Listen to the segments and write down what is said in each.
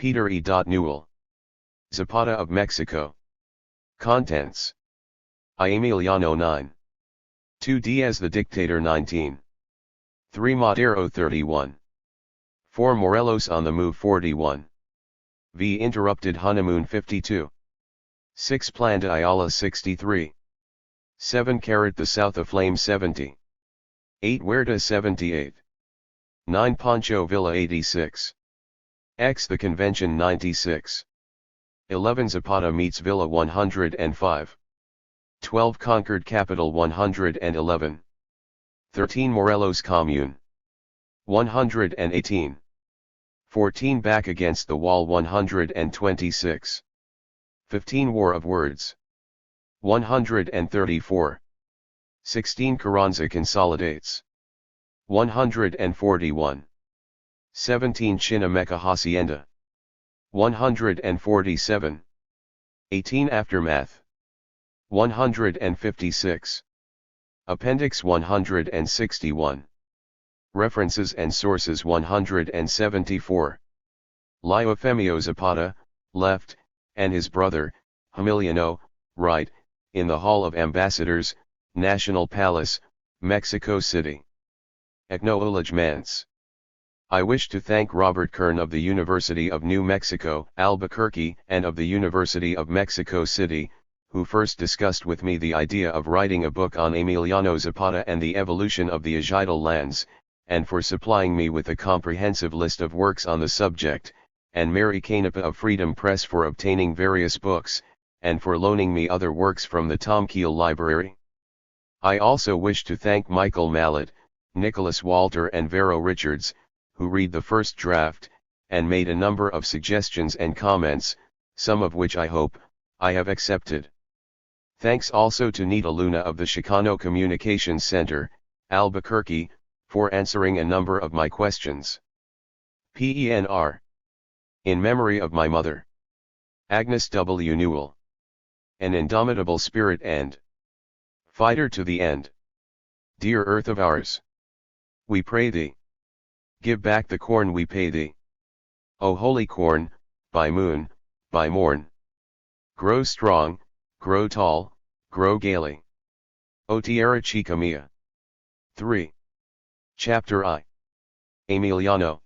Peter E. Newell. Zapata of Mexico. Contents. I Emiliano 9. 2 Diaz the Dictator 19. 3 Madero 31. 4 Morelos on the Move 41. V Interrupted Honeymoon 52. 6 Plan de Ayala 63. 7 Carat the South of Flame 70. 8 Huerta 78. 9 Pancho Villa 86. X The Convention 96. 11 Zapata meets Villa 105. 12 Conquered Capital 111. 13 Morelos Commune 118. 14 Back Against the Wall 126. 15 War of Words 134. 16 Carranza Consolidates 141. 17 Chinameca Hacienda 147. 18 Aftermath 156. Appendix 161. References and Sources 174. Liofemio Zapata, left, and his brother, Emiliano, right, in the Hall of Ambassadors, National Palace, Mexico City. Acknowledgements. I wish to thank Robert Kern of the University of New Mexico, Albuquerque, and of the University of Mexico City, who first discussed with me the idea of writing a book on Emiliano Zapata and the evolution of the Agital lands, and for supplying me with a comprehensive list of works on the subject, and Mary Canepa of Freedom Press for obtaining various books, and for loaning me other works from the Tom Keel Library. I also wish to thank Michael Mallet, Nicholas Walter and Vero Richards, who read the first draft, and made a number of suggestions and comments, some of which I hope I have accepted. Thanks also to Nita Luna of the Chicano Communications Center, Albuquerque, for answering a number of my questions. PENR. In memory of my mother, Agnes W. Newell. An indomitable spirit and fighter to the end. Dear Earth of ours, we pray thee, give back the corn we pay thee. O holy corn, by moon, by morn, grow strong, grow tall, grow gaily. O tierra chica mia. 3. Chapter I. Emiliano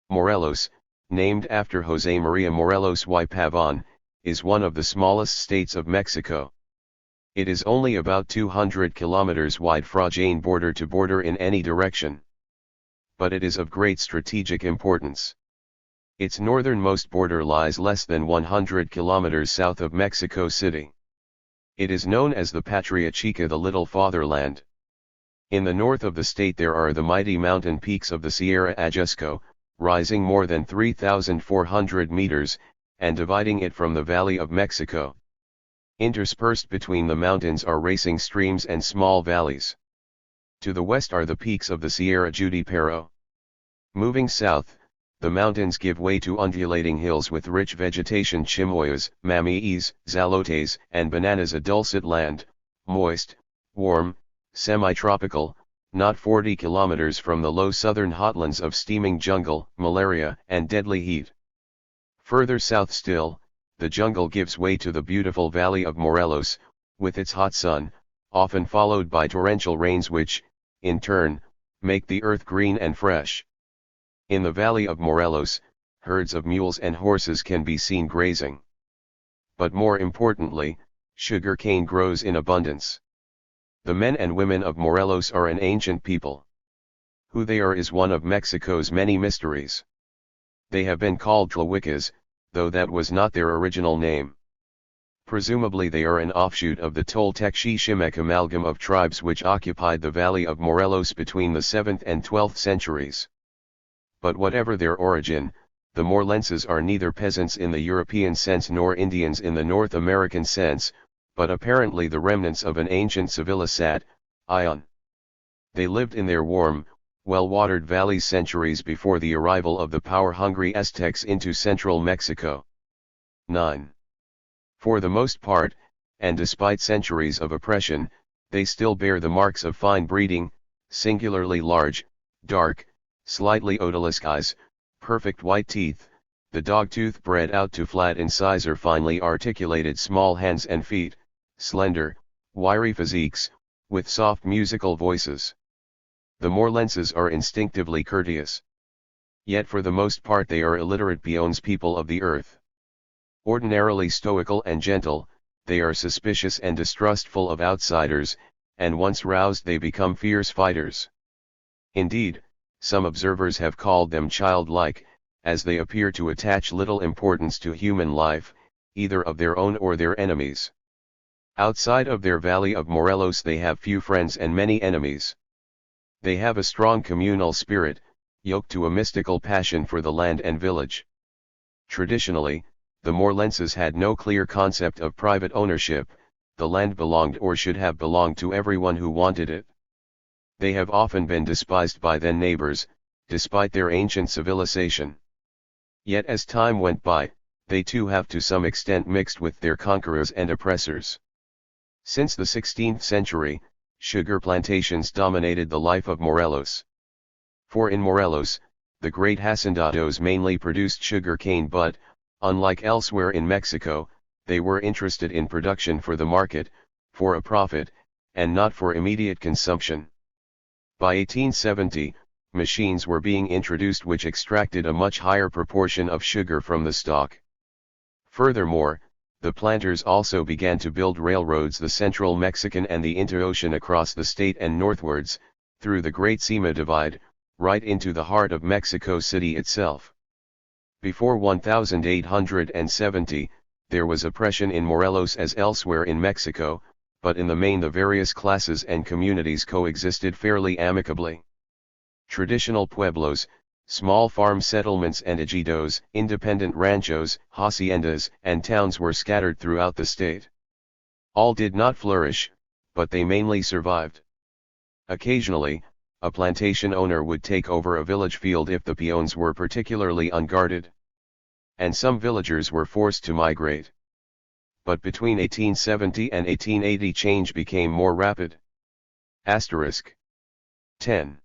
Morelos, named after José María Morelos y Pavón, is one of the smallest states of Mexico. It is only about 200 kilometers wide from border to border in any direction. But it is of great strategic importance. Its northernmost border lies less than 100 kilometers south of Mexico City. It is known as the Patria Chica, the Little Fatherland. In the north of the state there are the mighty mountain peaks of the Sierra Ajusco, rising more than 3,400 meters, and dividing it from the Valley of Mexico. Interspersed between the mountains are racing streams and small valleys. To the west are the peaks of the Sierra Judipero. Moving south, the mountains give way to undulating hills with rich vegetation: chimoyas, mameyes, zalotes, and bananas. A dulcet land, moist, warm, semi-tropical, not 40 kilometers from the low southern hotlands of steaming jungle, malaria, and deadly heat. Further south still, the jungle gives way to the beautiful valley of Morelos, with its hot sun, often followed by torrential rains which, in turn, make the earth green and fresh. In the valley of Morelos, herds of mules and horses can be seen grazing. But more importantly, sugar cane grows in abundance. The men and women of Morelos are an ancient people. Who they are is one of Mexico's many mysteries. They have been called Tlahuicas, though that was not their original name. Presumably they are an offshoot of the Toltec-Xiximec amalgam of tribes which occupied the valley of Morelos between the 7th and 12th centuries. But whatever their origin, the Morelenses are neither peasants in the European sense nor Indians in the North American sense, but apparently the remnants of an ancient civilisat, Ion. They lived in their warm, well-watered valleys centuries before the arrival of the power-hungry Aztecs into central Mexico. 9. For the most part, and despite centuries of oppression, they still bear the marks of fine breeding: singularly large, dark, slightly odalisque eyes, perfect white teeth, the dogtooth bred out to flat incisor finely articulated small hands and feet, slender, wiry physiques, with soft musical voices. The Morelenses are instinctively courteous. Yet for the most part they are illiterate peons, people of the earth. Ordinarily stoical and gentle, they are suspicious and distrustful of outsiders, and once roused they become fierce fighters. Indeed, some observers have called them childlike, as they appear to attach little importance to human life, either of their own or their enemies. Outside of their valley of Morelos they have few friends and many enemies. They have a strong communal spirit, yoked to a mystical passion for the land and village. Traditionally, the Morelenses had no clear concept of private ownership. The land belonged or should have belonged to everyone who wanted it. They have often been despised by their neighbors, despite their ancient civilization. Yet as time went by, they too have to some extent mixed with their conquerors and oppressors. Since the 16th century, sugar plantations dominated the life of Morelos. For in Morelos, the great hacendados mainly produced sugar cane, but, unlike elsewhere in Mexico, they were interested in production for the market, for a profit, and not for immediate consumption. By 1870, machines were being introduced which extracted a much higher proportion of sugar from the stalk. Furthermore, the planters also began to build railroads, the Central Mexican and the Interocean, across the state and northwards, through the Great Sima Divide, right into the heart of Mexico City itself. Before 1870, there was oppression in Morelos as elsewhere in Mexico, but in the main the various classes and communities coexisted fairly amicably. Traditional pueblos, small farm settlements and ejidos, independent ranchos, haciendas, and towns were scattered throughout the state. All did not flourish, but they mainly survived. Occasionally, a plantation owner would take over a village field if the peons were particularly unguarded. And some villagers were forced to migrate. But between 1870 and 1880 change became more rapid. Asterisk. 10.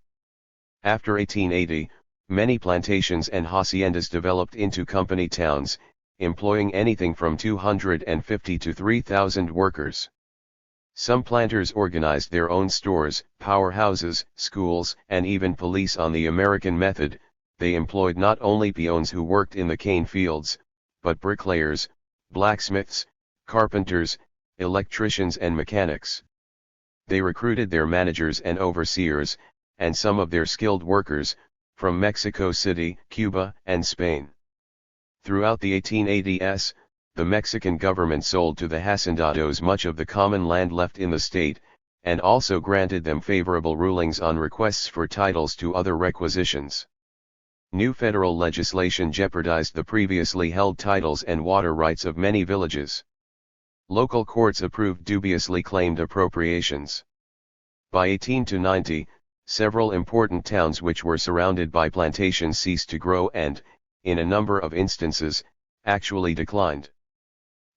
After 1880, many plantations and haciendas developed into company towns, employing anything from 250 to 3,000 workers. Some planters organized their own stores, powerhouses, schools, and even police on the American method. They employed not only peons who worked in the cane fields, but bricklayers, blacksmiths, carpenters, electricians and mechanics. They recruited their managers and overseers, and some of their skilled workers, from Mexico City, Cuba, and Spain. Throughout the 1880s, the Mexican government sold to the hacendados much of the common land left in the state, and also granted them favorable rulings on requests for titles to other requisitions. New federal legislation jeopardized the previously held titles and water rights of many villages. Local courts approved dubiously claimed appropriations. By 1890, several important towns which were surrounded by plantations ceased to grow and, in a number of instances, actually declined.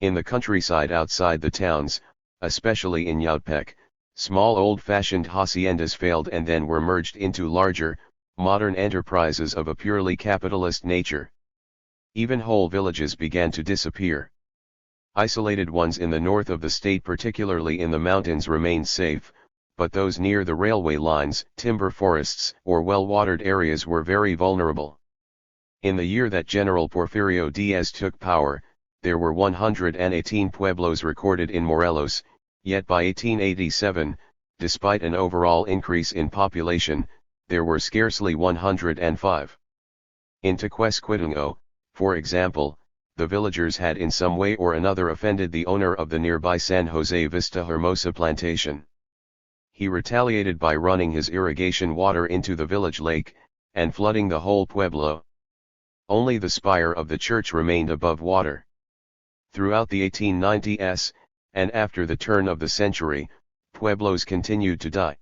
In the countryside outside the towns, especially in Yautepec, small old-fashioned haciendas failed and then were merged into larger, modern enterprises of a purely capitalist nature. Even whole villages began to disappear. Isolated ones in the north of the state, particularly in the mountains, remained safe, but those near the railway lines, timber forests, or well-watered areas were very vulnerable. In the year that General Porfirio Diaz took power, there were 118 pueblos recorded in Morelos, yet by 1887, despite an overall increase in population, there were scarcely 105. In Tequesquitango, for example, the villagers had in some way or another offended the owner of the nearby San Jose Vista Hermosa plantation. He retaliated by running his irrigation water into the village lake, and flooding the whole pueblo. Only the spire of the church remained above water. Throughout the 1890s, and after the turn of the century, pueblos continued to die.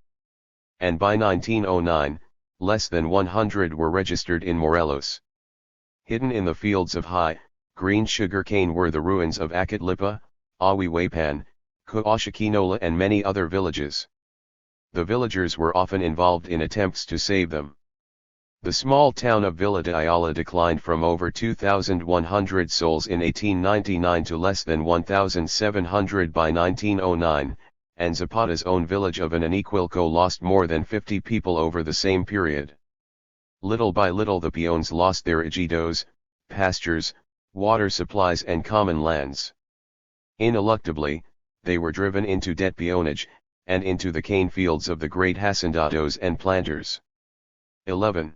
And by 1909, less than 100 were registered in Morelos. Hidden in the fields of high, green sugar cane were the ruins of Acatlipa, Ahuihuepan, Coahuaquinola and many other villages. The villagers were often involved in attempts to save them. The small town of Villa de Ayala declined from over 2,100 souls in 1899 to less than 1,700 by 1909, and Zapata's own village of Ananícuilco lost more than 50 people over the same period. Little by little the peons lost their ejidos, pastures, water supplies and common lands. Ineluctably, they were driven into debt peonage, and into the cane fields of the great hacendados and planters. 11.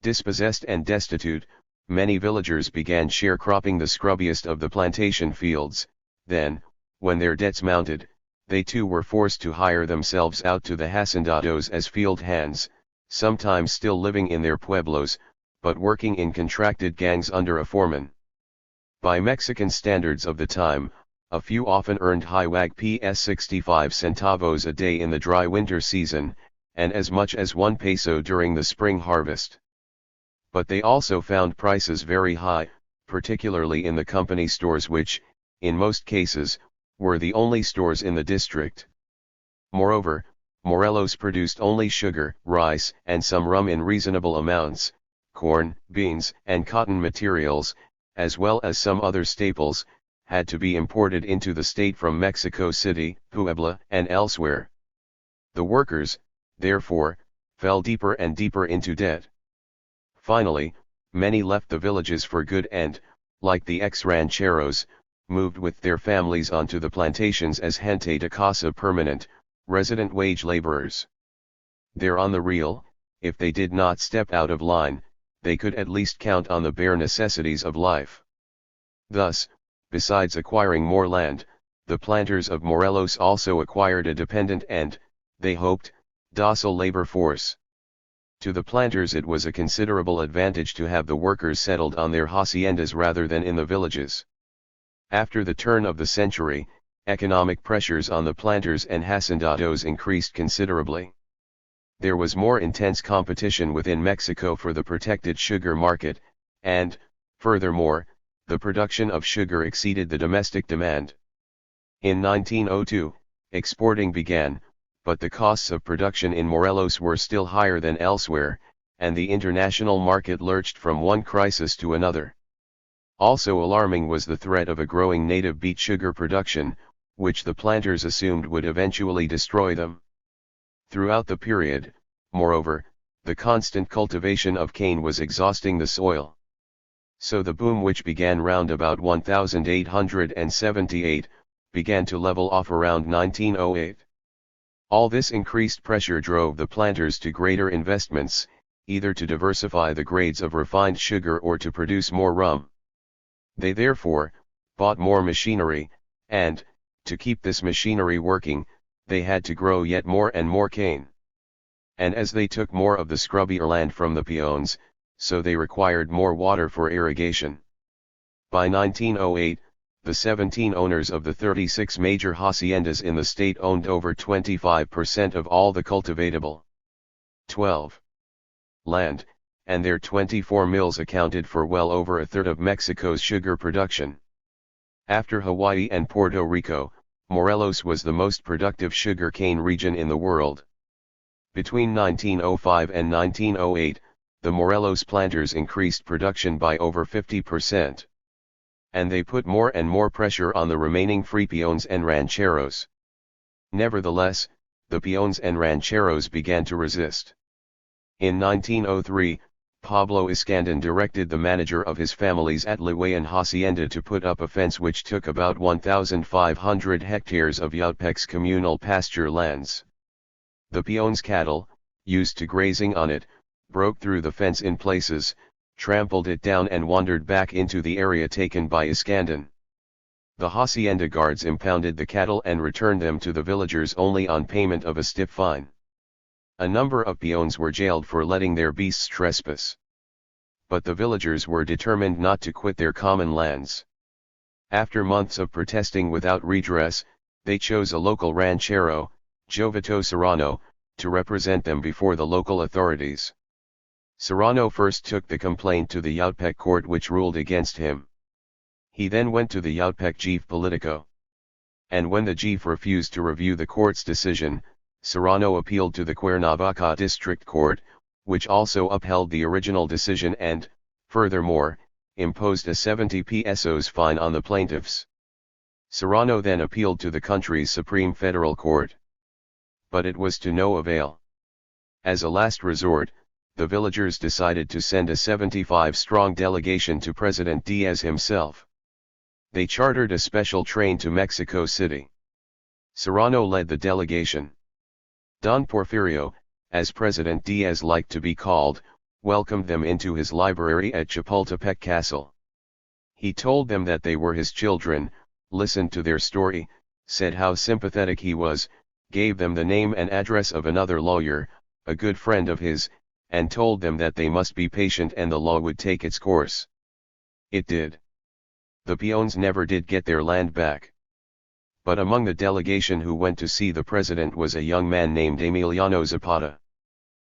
Dispossessed and destitute, many villagers began sharecropping the scrubbiest of the plantation fields. Then, when their debts mounted, they too were forced to hire themselves out to the hacendados as field hands, sometimes still living in their pueblos, but working in contracted gangs under a foreman. By Mexican standards of the time, a few often earned high wag ps 65 centavos a day in the dry winter season, and as much as 1 peso during the spring harvest. But they also found prices very high, particularly in the company stores which, in most cases, were the only stores in the district. Moreover, Morelos produced only sugar, rice, and some rum in reasonable amounts, corn, beans, and cotton materials, as well as some other staples, had to be imported into the state from Mexico City, Puebla, and elsewhere. The workers, therefore, fell deeper and deeper into debt. Finally, many left the villages for good and, like the ex-rancheros, moved with their families onto the plantations as gente de casa permanent, resident wage laborers. There on the real, if they did not step out of line, they could at least count on the bare necessities of life. Thus, besides acquiring more land, the planters of Morelos also acquired a dependent and, they hoped, docile labor force. To the planters it was a considerable advantage to have the workers settled on their haciendas rather than in the villages. After the turn of the century, economic pressures on the planters and hacendados increased considerably. There was more intense competition within Mexico for the protected sugar market, and, furthermore, the production of sugar exceeded the domestic demand. In 1902, exporting began, but the costs of production in Morelos were still higher than elsewhere, and the international market lurched from one crisis to another. Also alarming was the threat of a growing native beet sugar production, which the planters assumed would eventually destroy them. Throughout the period, moreover, the constant cultivation of cane was exhausting the soil. So the boom which began round about 1878, began to level off around 1908. All this increased pressure drove the planters to greater investments, either to diversify the grades of refined sugar or to produce more rum. They therefore bought more machinery, and, to keep this machinery working, they had to grow yet more and more cane. And as they took more of the scrubbier land from the peons, so they required more water for irrigation. By 1908, the 17 owners of the 36 major haciendas in the state owned over 25% of all the cultivatable 12 land, and their 24 mills accounted for well over a third of Mexico's sugar production. After Hawaii and Puerto Rico, Morelos was the most productive sugar cane region in the world. Between 1905 and 1908, the Morelos planters increased production by over 50%. And they put more and more pressure on the remaining free peons and rancheros. Nevertheless, the peons and rancheros began to resist. In 1903, Pablo Escandon directed the manager of his family's Atlahuayan hacienda to put up a fence which took about 1,500 hectares of Yautepec's communal pasture lands. The peons' cattle, used to grazing on it, broke through the fence in places, trampled it down and wandered back into the area taken by Escandon. The hacienda guards impounded the cattle and returned them to the villagers only on payment of a stiff fine. A number of peons were jailed for letting their beasts trespass. But the villagers were determined not to quit their common lands. After months of protesting without redress, they chose a local ranchero, Jovito Serrano, to represent them before the local authorities. Serrano first took the complaint to the Yautepec court which ruled against him. He then went to the Yautepec chief Politico. And when the chief refused to review the court's decision, Serrano appealed to the Cuernavaca District Court, which also upheld the original decision and, furthermore, imposed a 70 pesos fine on the plaintiffs. Serrano then appealed to the country's Supreme Federal Court. But it was to no avail. As a last resort, the villagers decided to send a 75-strong delegation to President Diaz himself. They chartered a special train to Mexico City. Serrano led the delegation. Don Porfirio, as President Diaz liked to be called, welcomed them into his library at Chapultepec Castle. He told them that they were his children, listened to their story, said how sympathetic he was, gave them the name and address of another lawyer, a good friend of his, and told them that they must be patient and the law would take its course. It did. The peons never did get their land back. But among the delegation who went to see the president was a young man named Emiliano Zapata.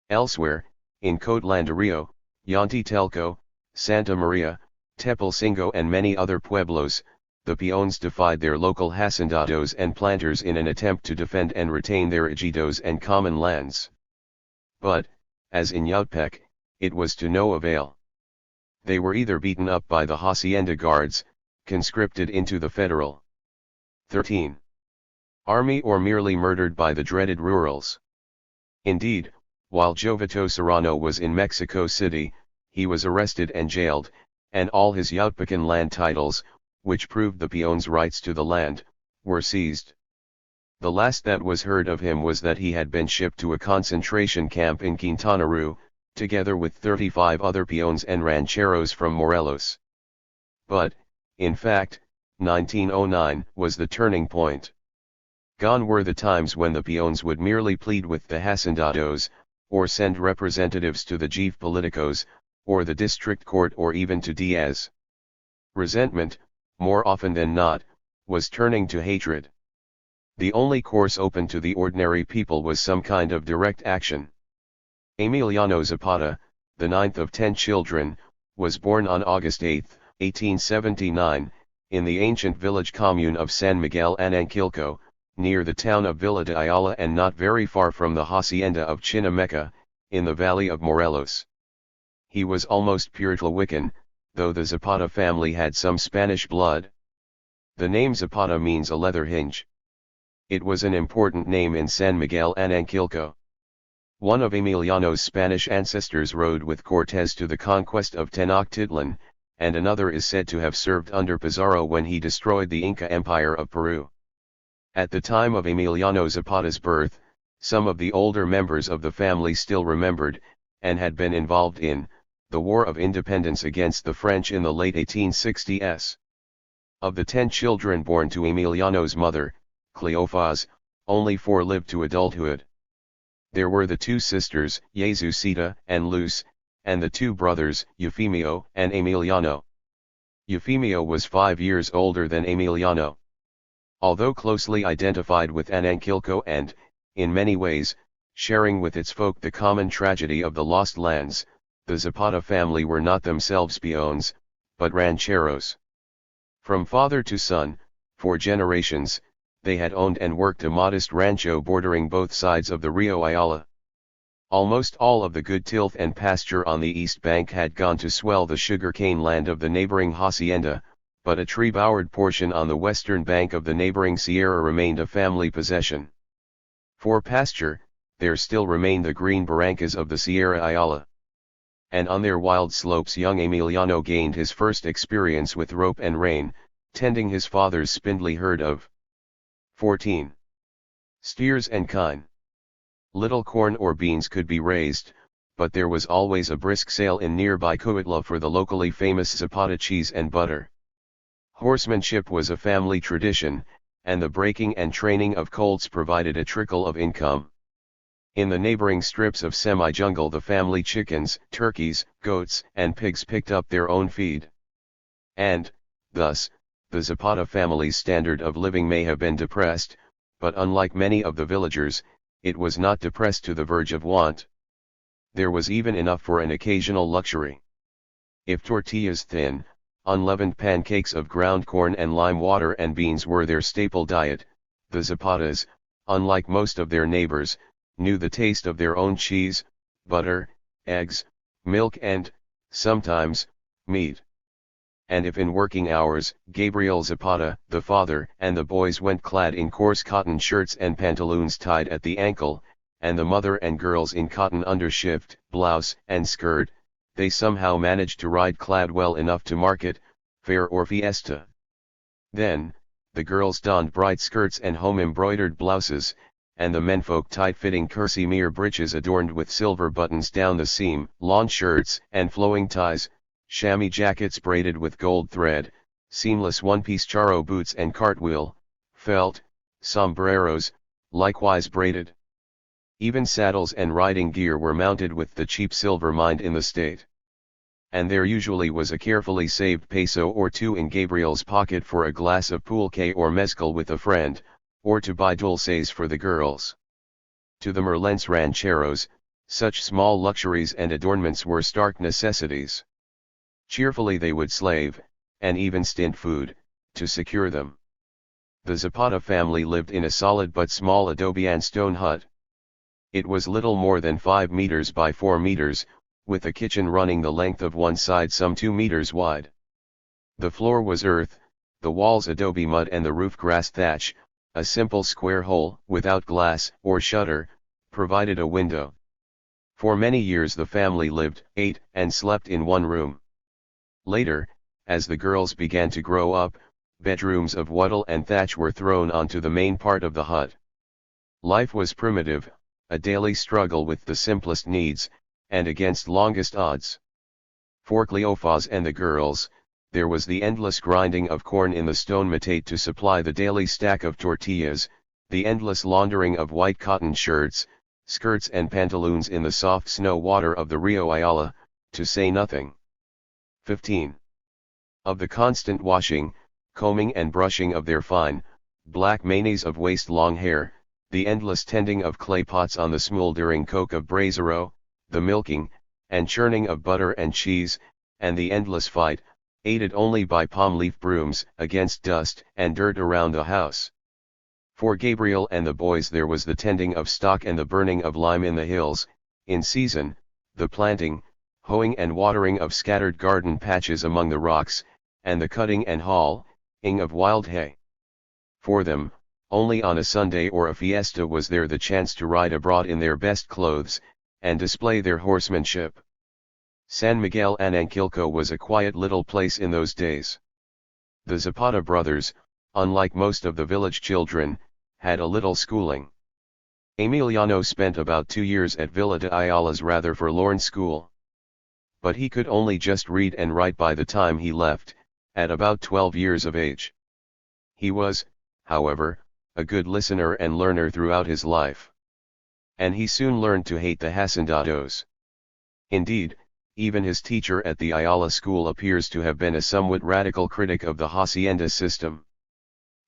Elsewhere, in Cotlanderio, Yantitelco, Santa Maria, Tepalcingo and many other pueblos, the peons defied their local hacendados and planters in an attempt to defend and retain their ejidos and common lands. But, as in Yautepec, it was to no avail. They were either beaten up by the hacienda guards, conscripted into the Federal 13 Army or merely murdered by the dreaded rurals. Indeed, while Jovito Serrano was in Mexico City, he was arrested and jailed, and all his Yautpecan land titles, which proved the peons' rights to the land, were seized. The last that was heard of him was that he had been shipped to a concentration camp in Quintana Roo, together with 35 other peons and rancheros from Morelos. But, in fact, 1909 was the turning point. Gone were the times when the peons would merely plead with the hacendados, or send representatives to the chief politicos, or the district court or even to Diaz. Resentment, more often than not, was turning to hatred. The only course open to the ordinary people was some kind of direct action. Emiliano Zapata, the ninth of 10 children, was born on August 8, 1879, in the ancient village commune of San Miguel Anankilco, near the town of Villa de Ayala and not very far from the hacienda of Chinameca, in the valley of Morelos. He was almost pure Tlahuican, though the Zapata family had some Spanish blood. The name Zapata means a leather hinge. It was an important name in San Miguel Anankilco. One of Emiliano's Spanish ancestors rode with Cortés to the conquest of Tenochtitlan, and another is said to have served under Pizarro when he destroyed the Inca Empire of Peru. At the time of Emiliano Zapata's birth, some of the older members of the family still remembered, and had been involved in, the War of Independence against the French in the late 1860s. Of the 10 children born to Emiliano's mother, Cleofas, only 4 lived to adulthood. There were the 2 sisters, Jesucita and Luz, and the 2 brothers, Eufemio and Emiliano. Eufemio was 5 years older than Emiliano. Although closely identified with Anankilco and, in many ways, sharing with its folk the common tragedy of the lost lands, the Zapata family were not themselves peons, but rancheros. From father to son, for generations, they had owned and worked a modest rancho bordering both sides of the Rio Ayala. Almost all of the good tilth and pasture on the east bank had gone to swell the sugarcane land of the neighboring hacienda, but a tree-bowered portion on the western bank of the neighboring sierra remained a family possession. For pasture, there still remained the green barrancas of the Sierra Ayala. And on their wild slopes young Emiliano gained his first experience with rope and rein, tending his father's spindly herd of 14 steers and kine. Little corn or beans could be raised, but there was always a brisk sale in nearby Coatla for the locally famous Zapata cheese and butter. Horsemanship was a family tradition, and the breaking and training of colts provided a trickle of income. In the neighboring strips of semi-jungle the family chickens, turkeys, goats, and pigs picked up their own feed. And, thus, the Zapata family's standard of living may have been depressed, but unlike many of the villagers, it was not depressed to the verge of want. There was even enough for an occasional luxury. If tortillas thin, unleavened pancakes of ground corn and lime water and beans were their staple diet, the Zapatas, unlike most of their neighbors, knew the taste of their own cheese, butter, eggs, milk and, sometimes, meat. And if in working hours, Gabriel Zapata, the father, and the boys went clad in coarse cotton shirts and pantaloons tied at the ankle, and the mother and girls in cotton undershift, blouse, and skirt, they somehow managed to ride clad well enough to market, fair or fiesta. Then, the girls donned bright skirts and home-embroidered blouses, and the menfolk tight-fitting kerseymere breeches adorned with silver buttons down the seam, lawn shirts and flowing ties, chamois jackets braided with gold thread, seamless one-piece charro boots and cartwheel, felt, sombreros, likewise braided. Even saddles and riding gear were mounted with the cheap silver mined in the state. And there usually was a carefully saved peso or two in Gabriel's pocket for a glass of pulque or mezcal with a friend, or to buy dulces for the girls. To the Merlense rancheros, such small luxuries and adornments were stark necessities. Cheerfully they would slave, and even stint food, to secure them. The Zapata family lived in a solid but small adobe and stone hut. It was little more than 5 meters by 4 meters, with a kitchen running the length of one side some 2 meters wide. The floor was earth, the walls adobe mud and the roof grass thatch. A simple square hole, without glass or shutter, provided a window. For many years the family lived, ate, and slept in one room. Later, as the girls began to grow up, bedrooms of wattle and thatch were thrown onto the main part of the hut. Life was primitive, a daily struggle with the simplest needs, and against longest odds. For Cleophas and the girls, there was the endless grinding of corn in the stone metate to supply the daily stack of tortillas, the endless laundering of white cotton shirts, skirts and pantaloons in the soft snow water of the Rio Ayala, to say nothing. 15. Of the constant washing, combing and brushing of their fine, black manes of waist-long hair, the endless tending of clay pots on the smoldering coke of brasero, the milking, and churning of butter and cheese, and the endless fight, aided only by palm leaf brooms, against dust and dirt around the house. For Gabriel and the boys there was the tending of stock and the burning of lime in the hills, in season, the planting, hoeing and watering of scattered garden patches among the rocks, and the cutting and hauling of wild hay. For them, only on a Sunday or a fiesta was there the chance to ride abroad in their best clothes, and display their horsemanship. San Miguel Anankilco was a quiet little place in those days. The Zapata brothers, unlike most of the village children, had a little schooling. Emiliano spent about 2 years at Villa de Ayala's rather forlorn school. But he could only just read and write by the time he left, at about 12 years of age. He was, however, a good listener and learner throughout his life. And he soon learned to hate the hacendados. Indeed, even his teacher at the Ayala school appears to have been a somewhat radical critic of the hacienda system.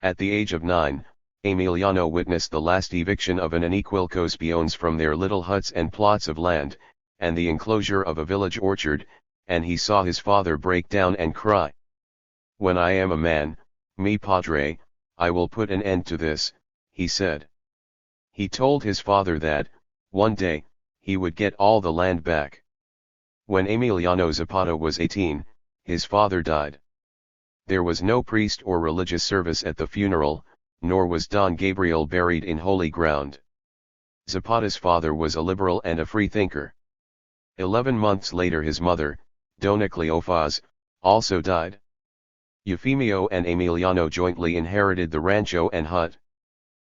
At the age of 9, Emiliano witnessed the last eviction of an Aniquilco's peons from their little huts and plots of land, and the enclosure of a village orchard, and he saw his father break down and cry. "When I am a man, mi padre, I will put an end to this," he said. He told his father that, one day, he would get all the land back. When Emiliano Zapata was 18, his father died. There was no priest or religious service at the funeral, nor was Don Gabriel buried in holy ground. Zapata's father was a liberal and a free-thinker. 11 months later his mother, Dona Cleophas, also died. Eufemio and Emiliano jointly inherited the rancho and hut.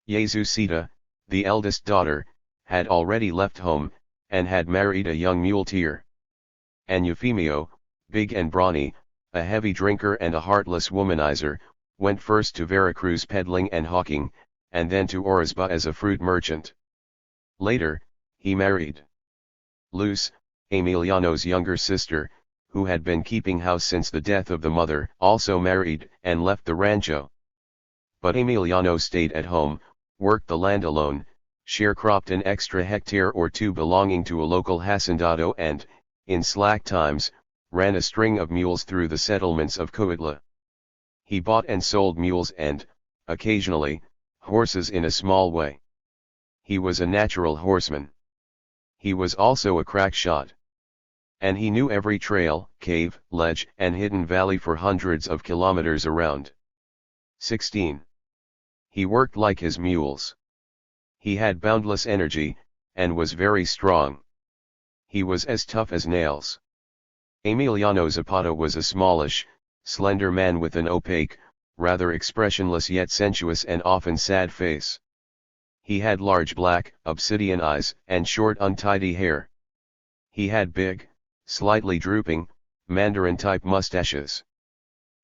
Jesucita, the eldest daughter, had already left home, and had married a young muleteer. And Eufemio, big and brawny, a heavy drinker and a heartless womanizer, went first to Veracruz peddling and hawking, and then to Orizaba as a fruit merchant. Later, he married Luz, Emiliano's younger sister, who had been keeping house since the death of the mother, also married and left the rancho. But Emiliano stayed at home, worked the land alone, sharecropped an extra hectare or two belonging to a local hacendado and, in slack times, ran a string of mules through the settlements of Coatla. He bought and sold mules and, occasionally, horses in a small way. He was a natural horseman. He was also a crack shot. And he knew every trail, cave, ledge, and hidden valley for hundreds of kilometers around. 16. He worked like his mules. He had boundless energy, and was very strong. He was as tough as nails. Emiliano Zapata was a smallish, slender man with an opaque, rather expressionless yet sensuous and often sad face. He had large black, obsidian eyes, and short untidy hair. He had big, slightly drooping, mandarin-type mustaches.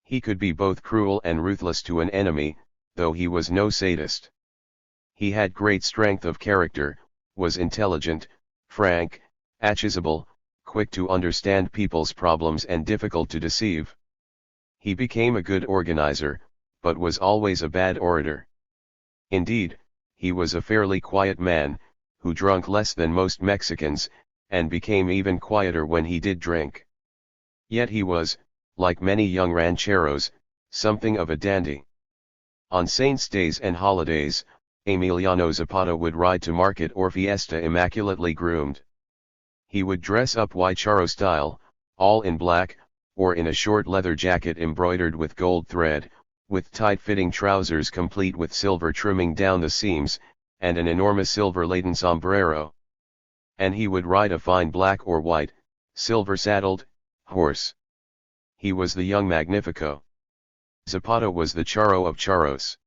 He could be both cruel and ruthless to an enemy, though he was no sadist. He had great strength of character, was intelligent, frank, accessible, quick to understand people's problems and difficult to deceive. He became a good organizer, but was always a bad orator. Indeed, he was a fairly quiet man, who drank less than most Mexicans, and became even quieter when he did drink. Yet he was, like many young rancheros, something of a dandy. On saints' days and holidays, Emiliano Zapata would ride to market or fiesta immaculately groomed. He would dress up Huaycharo style, all in black, or in a short leather jacket embroidered with gold thread, with tight-fitting trousers complete with silver trimming down the seams, and an enormous silver-laden sombrero. And he would ride a fine black or white, silver-saddled, horse. He was the young Magnifico. Zapata was the charro of charros.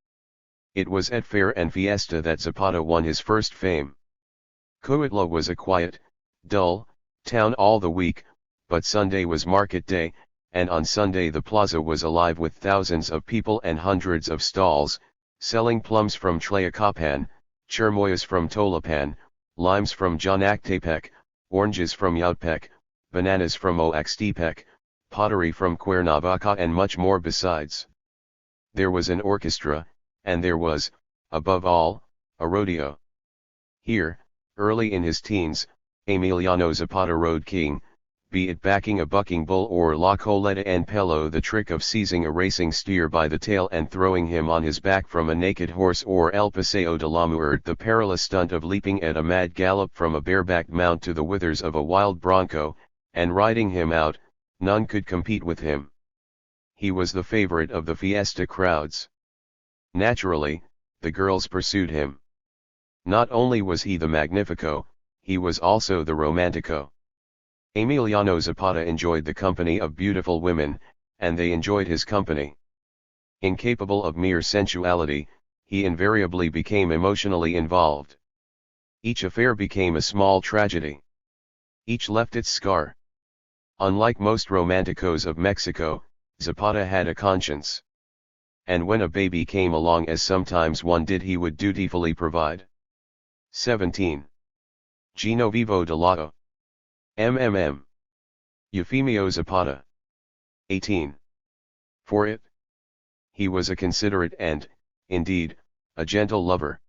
It was at fair and fiesta that Zapata won his first fame. Coatla was a quiet, dull, town all the week, but Sunday was market day, and on Sunday the plaza was alive with thousands of people and hundreds of stalls, selling plums from Tlayacapan, chermoyas from Tolapan, limes from Janactepec, oranges from Yautepec, bananas from Oaxtepec, pottery from Cuernavaca and much more besides. There was an orchestra, and there was, above all, a rodeo. Here, early in his teens, Emiliano Zapata rode king, be it backing a bucking bull or la coleta en pelo, the trick of seizing a racing steer by the tail and throwing him on his back from a naked horse, or el paseo de la muerte, the perilous stunt of leaping at a mad gallop from a barebacked mount to the withers of a wild bronco, and riding him out. None could compete with him. He was the favorite of the fiesta crowds. Naturally, the girls pursued him. Not only was he the Magnifico, he was also the Romantico. Emiliano Zapata enjoyed the company of beautiful women, and they enjoyed his company. Incapable of mere sensuality, he invariably became emotionally involved. Each affair became a small tragedy. Each left its scar. Unlike most romanticos of Mexico, Zapata had a conscience. And when a baby came along, as sometimes one did, he would dutifully provide. 17. Genovevo de Lato. MMM. Eufemio Zapata. 18. For it. He was a considerate and, indeed, a gentle lover.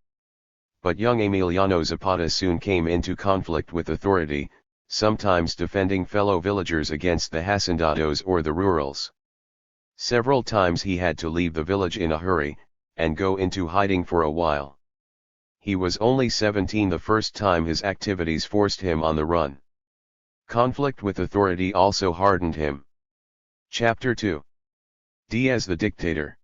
But young Emiliano Zapata soon came into conflict with authority, sometimes defending fellow villagers against the hacendados or the rurals. Several times he had to leave the village in a hurry, and go into hiding for a while. He was only 17 the first time his activities forced him on the run. Conflict with authority also hardened him. Chapter 2. Diaz the Dictator.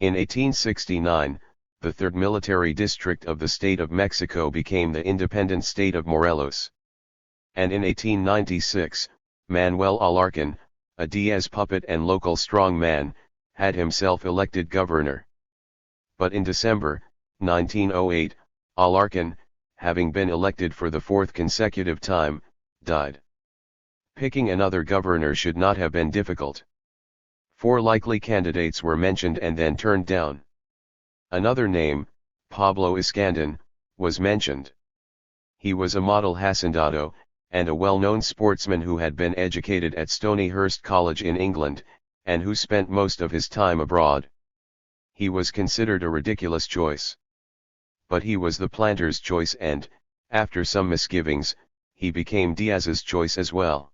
In 1869, the 3rd Military District of the State of Mexico became the independent state of Morelos. And in 1896, Manuel Alarcon, a Diaz puppet and local strongman, had himself elected governor. But in December, 1908, Alarcon, having been elected for the 4th consecutive time, died. Picking another governor should not have been difficult. 4 likely candidates were mentioned and then turned down. Another name, Pablo Escandon, was mentioned. He was a model hacendado, and a well-known sportsman who had been educated at Stonyhurst College in England, and who spent most of his time abroad. He was considered a ridiculous choice. But he was the planter's choice and, after some misgivings, he became Diaz's choice as well.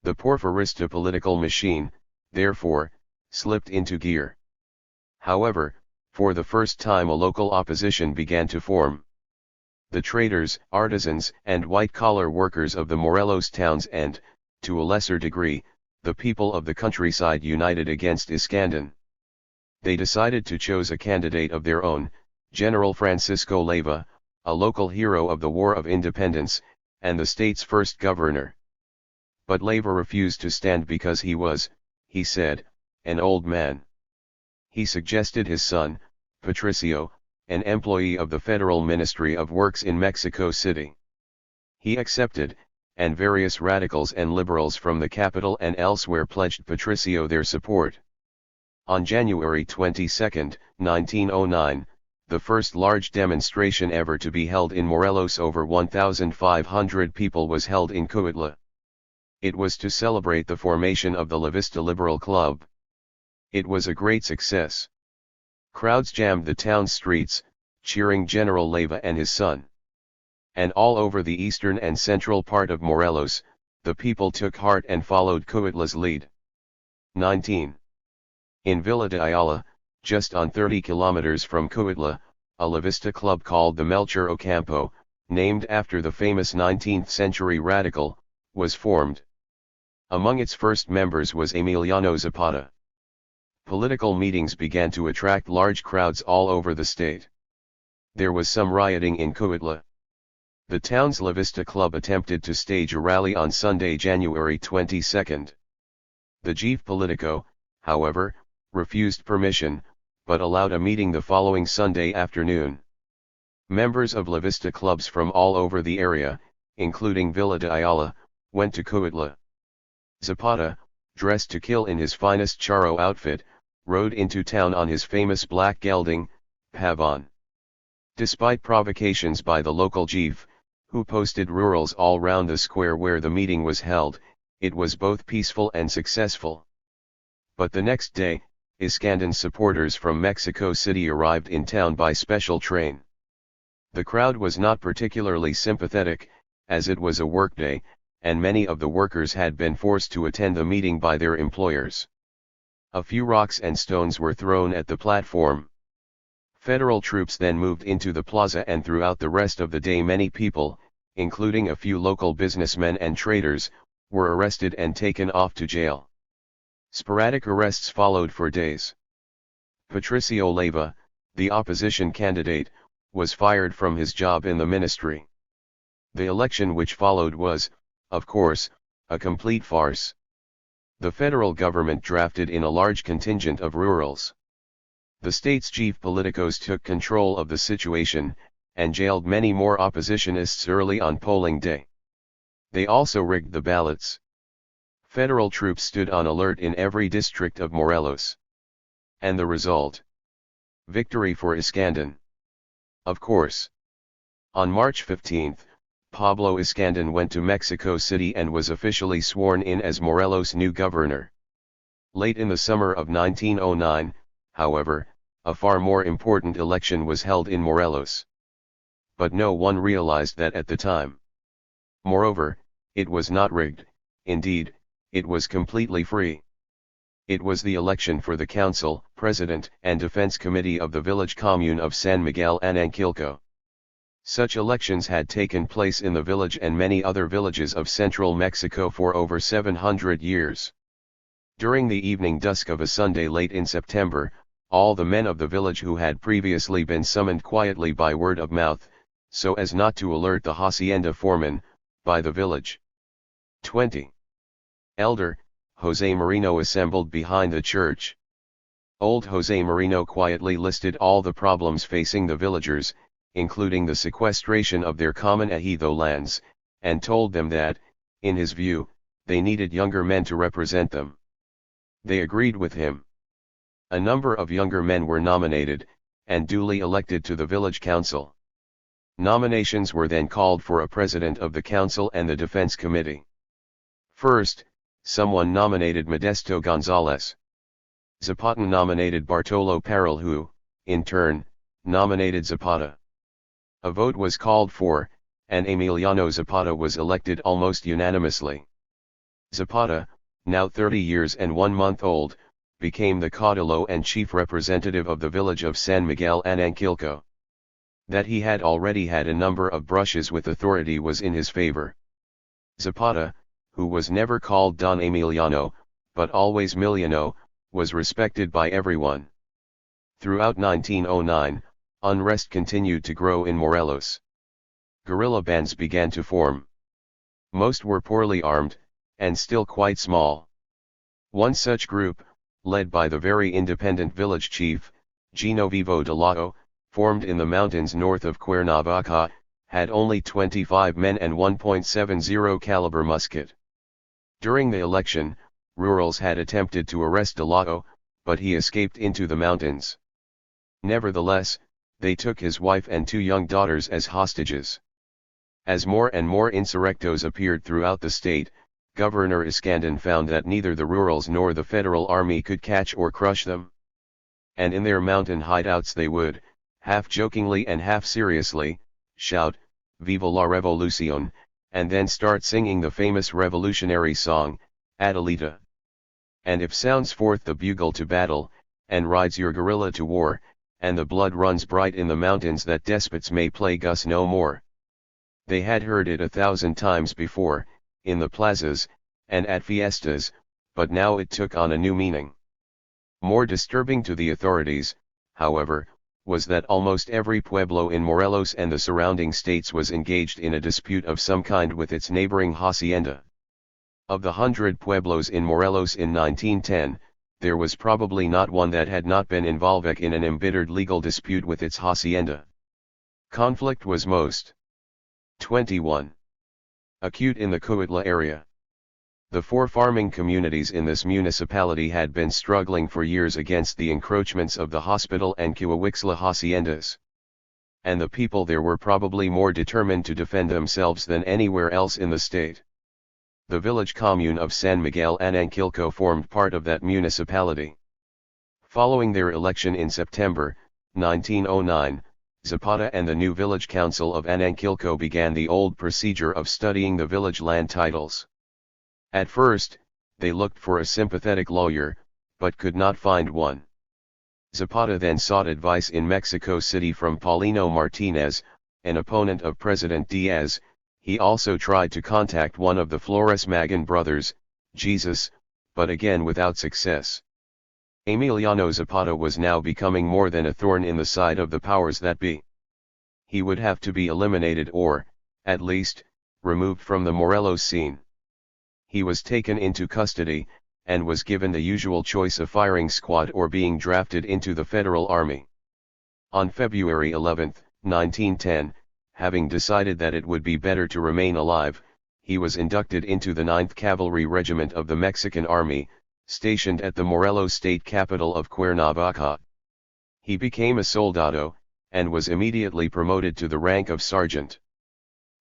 The Porfirista political machine, therefore, slipped into gear. However, for the first time a local opposition began to form. The traders, artisans, and white-collar workers of the Morelos towns and, to a lesser degree, the people of the countryside united against Iskandar. They decided to choose a candidate of their own, General Francisco Leyva, a local hero of the War of Independence, and the state's first governor. But Leyva refused to stand because he was, he said, an old man. He suggested his son, Patricio, an employee of the Federal Ministry of Works in Mexico City. He accepted, and various radicals and liberals from the capital and elsewhere pledged Patricio their support. On January 22, 1909, the first large demonstration ever to be held in Morelos, over 1,500 people, was held in Cuautla. It was to celebrate the formation of the La Vista Liberal Club. It was a great success. Crowds jammed the town streets, cheering General Leyva and his son. And all over the eastern and central part of Morelos, the people took heart and followed Cuautla's lead. 19. In Villa de Ayala, just on 30 kilometers from Cuautla, a La Vista club called the Melchor Ocampo, named after the famous 19th-century radical, was formed. Among its first members was Emiliano Zapata. Political meetings began to attract large crowds all over the state. There was some rioting in Cuautla. The town's La Vista Club attempted to stage a rally on Sunday, January 22. The Chief Politico, however, refused permission, but allowed a meeting the following Sunday afternoon. Members of La Vista clubs from all over the area, including Villa de Ayala, went to Cuautla. Zapata, dressed to kill in his finest charro outfit, rode into town on his famous black gelding, Pavon. Despite provocations by the local chief, who posted rurals all round the square where the meeting was held, it was both peaceful and successful. But the next day, Iskandar's supporters from Mexico City arrived in town by special train. The crowd was not particularly sympathetic, as it was a workday, and many of the workers had been forced to attend the meeting by their employers. A few rocks and stones were thrown at the platform. Federal troops then moved into the plaza, and throughout the rest of the day many people, including a few local businessmen and traders, were arrested and taken off to jail. Sporadic arrests followed for days. Patricio Leyva, the opposition candidate, was fired from his job in the ministry. The election which followed was, of course, a complete farce. The federal government drafted in a large contingent of rurals. The state's chief politicos took control of the situation, and jailed many more oppositionists early on polling day. They also rigged the ballots. Federal troops stood on alert in every district of Morelos. And the result? Victory for Iskandar. Of course. On March 15, Pablo Iskandar went to Mexico City and was officially sworn in as Morelos' new governor. Late in the summer of 1909, however, a far more important election was held in Morelos. But no one realized that at the time. Moreover, it was not rigged, indeed, it was completely free. It was the election for the council, president, and defense committee of the village commune of San Miguel Anankilco. Such elections had taken place in the village and many other villages of central Mexico for over 700 years. During the evening dusk of a Sunday late in September, all the men of the village who had previously been summoned quietly by word of mouth, so as not to alert the hacienda foreman, by the village 20. Elder, Jose Marino assembled behind the church. Old Jose Marino quietly listed all the problems facing the villagers, including the sequestration of their common ejido lands, and told them that, in his view, they needed younger men to represent them. They agreed with him. A number of younger men were nominated, and duly elected to the village council. Nominations were then called for a president of the council and the defense committee. First, someone nominated Modesto Gonzalez. Zapata nominated Bartolo Parral, who, in turn, nominated Zapata. A vote was called for, and Emiliano Zapata was elected almost unanimously. Zapata, now 30 years and 1 month old, became the caudillo and chief representative of the village of San Miguel Anankilco. That he had already had a number of brushes with authority was in his favor. Zapata, who was never called Don Emiliano, but always Miliano, was respected by everyone. Throughout 1909, unrest continued to grow in Morelos. Guerrilla bands began to form. Most were poorly armed, and still quite small. One such group, led by the very independent village chief, Genovevo de Lato, formed in the mountains north of Cuernavaca, had only 25 men and 1.70 caliber musket. During the election, rurals had attempted to arrest de Lato, but he escaped into the mountains. Nevertheless, they took his wife and 2 young daughters as hostages. As more and more insurrectos appeared throughout the state, Governor Escandon found that neither the rurals nor the federal army could catch or crush them. And in their mountain hideouts they would, half jokingly and half seriously, shout, "Viva la Revolucion," and then start singing the famous revolutionary song, Adelita. And if sounds forth the bugle to battle, and rides your guerrilla to war, and the blood runs bright in the mountains that despots may plague us no more. They had heard it 1,000 times before, in the plazas, and at fiestas, but now it took on a new meaning. More disturbing to the authorities, however, was that almost every pueblo in Morelos and the surrounding states was engaged in a dispute of some kind with its neighboring hacienda. Of the 100 pueblos in Morelos in 1910, there was probably not one that had not been involved in an embittered legal dispute with its hacienda. Conflict was most 21. Acute in the Cuautla area. The 4 farming communities in this municipality had been struggling for years against the encroachments of the hospital and Cuauhtla haciendas. And the people there were probably more determined to defend themselves than anywhere else in the state. The village commune of San Miguel Anankilco formed part of that municipality. Following their election in September 1909, Zapata and the new village council of Anankilco began the old procedure of studying the village land titles. At first, they looked for a sympathetic lawyer, but could not find one. Zapata then sought advice in Mexico City from Paulino Martinez, an opponent of President Diaz. He also tried to contact one of the Flores Magan brothers, Jesus, but again without success. Emiliano Zapata was now becoming more than a thorn in the side of the powers that be. He would have to be eliminated or, at least, removed from the Morelos scene. He was taken into custody, and was given the usual choice of firing squad or being drafted into the Federal Army. On February 11, 1910, having decided that it would be better to remain alive, he was inducted into the 9th Cavalry Regiment of the Mexican Army, stationed at the Morelos state capital of Cuernavaca. He became a soldado, and was immediately promoted to the rank of sergeant.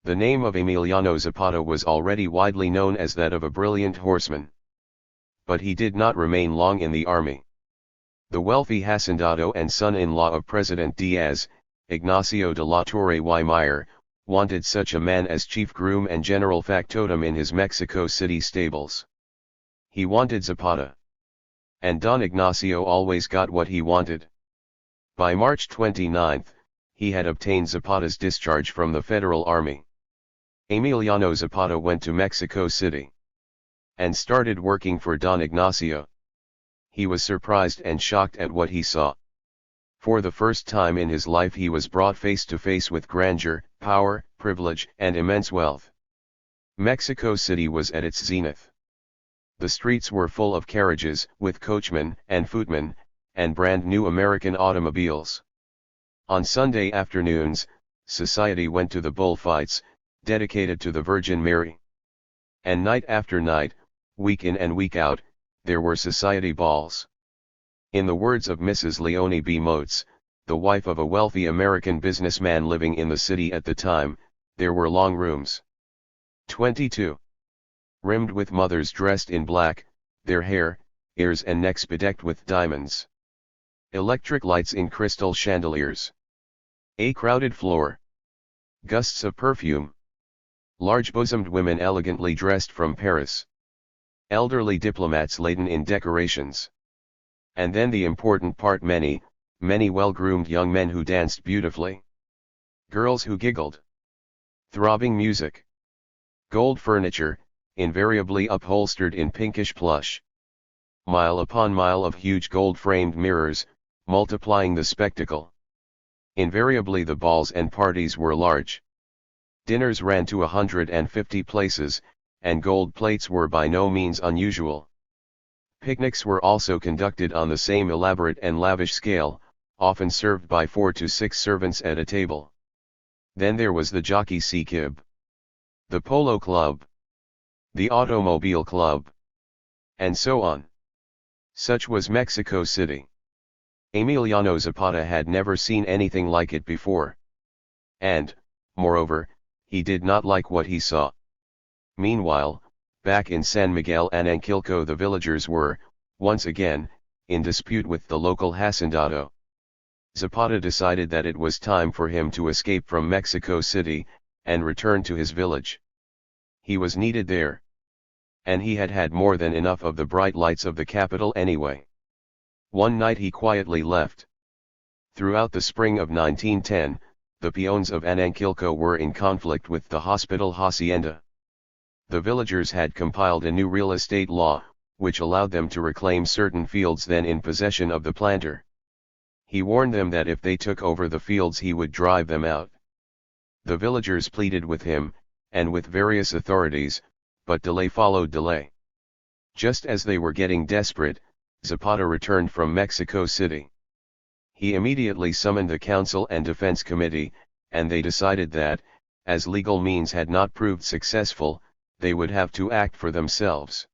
The name of Emiliano Zapata was already widely known as that of a brilliant horseman. But he did not remain long in the army. The wealthy hacendado and son-in-law of President Diaz, Ignacio de la Torre y Meyer, wanted such a man as chief groom and general factotum in his Mexico City stables. He wanted Zapata. And Don Ignacio always got what he wanted. By March 29, he had obtained Zapata's discharge from the Federal Army. Emiliano Zapata went to Mexico City and started working for Don Ignacio. He was surprised and shocked at what he saw. For the first time in his life he was brought face to face with grandeur, power, privilege, and immense wealth. Mexico City was at its zenith. The streets were full of carriages, with coachmen and footmen, and brand new American automobiles. On Sunday afternoons, society went to the bullfights, dedicated to the Virgin Mary. And night after night, week in and week out, there were society balls. In the words of Mrs. Leonie B. Motes, the wife of a wealthy American businessman living in the city at the time, there were long rooms. 22. Rimmed with mothers dressed in black, their hair, ears and necks bedecked with diamonds. Electric lights in crystal chandeliers. A crowded floor. Gusts of perfume. Large-bosomed women elegantly dressed from Paris. Elderly diplomats laden in decorations. And then the important part, many well-groomed young men who danced beautifully. Girls who giggled. Throbbing music. Gold furniture, invariably upholstered in pinkish plush. Mile upon mile of huge gold-framed mirrors, multiplying the spectacle. Invariably the balls and parties were large. Dinners ran to 150 places, and gold plates were by no means unusual. Picnics were also conducted on the same elaborate and lavish scale, often served by 4 to 6 servants at a table. Then there was the Jockey Sikib, the Polo Club, the Automobile Club, and so on. Such was Mexico City. Emiliano Zapata had never seen anything like it before. And, moreover, he did not like what he saw. Meanwhile, back in San Miguel Anankilco the villagers were, once again, in dispute with the local hacendado. Zapata decided that it was time for him to escape from Mexico City, and return to his village. He was needed there. And he had had more than enough of the bright lights of the capital anyway. One night he quietly left. Throughout the spring of 1910, the peons of Anankilco were in conflict with the hospital hacienda. The villagers had compiled a new real estate law, which allowed them to reclaim certain fields then in possession of the planter. He warned them that if they took over the fields he would drive them out. The villagers pleaded with him, and with various authorities, but delay followed delay. Just as they were getting desperate, Zapata returned from Mexico City. He immediately summoned the Council and Defense Committee, and they decided that, as legal means had not proved successful, they would have to act for themselves.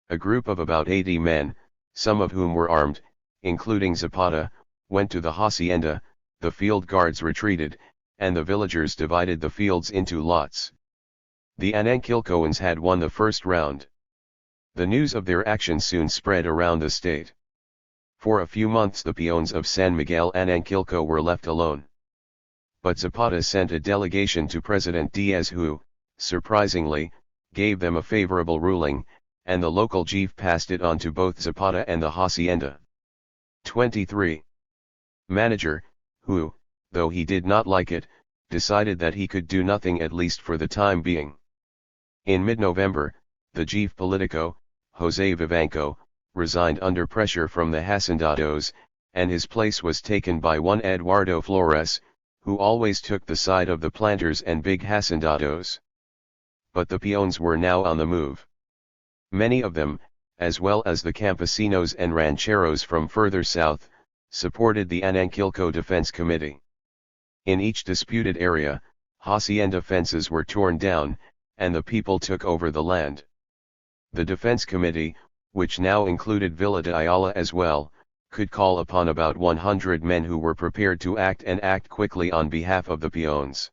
A group of about 80 men, some of whom were armed, including Zapata, went to the hacienda, the field guards retreated, and the villagers divided the fields into lots. The Anankilcoans had won the first round. The news of their action soon spread around the state. For a few months the peons of San Miguel Anankilco were left alone. But Zapata sent a delegation to President Diaz who, surprisingly, gave them a favorable ruling, and the local chief passed it on to both Zapata and the hacienda. 23. Manager, who, though he did not like it, decided that he could do nothing at least for the time being. In mid-November, the chief politico, Jose Vivanco, resigned under pressure from the hacendados, and his place was taken by one Eduardo Flores, who always took the side of the planters and big hacendados. But the peons were now on the move. Many of them, as well as the campesinos and rancheros from further south, supported the Anankilco Defense Committee. In each disputed area, hacienda fences were torn down, and the people took over the land. The Defense Committee, which now included Villa de Ayala as well, could call upon about 100 men who were prepared to act and act quickly on behalf of the peons.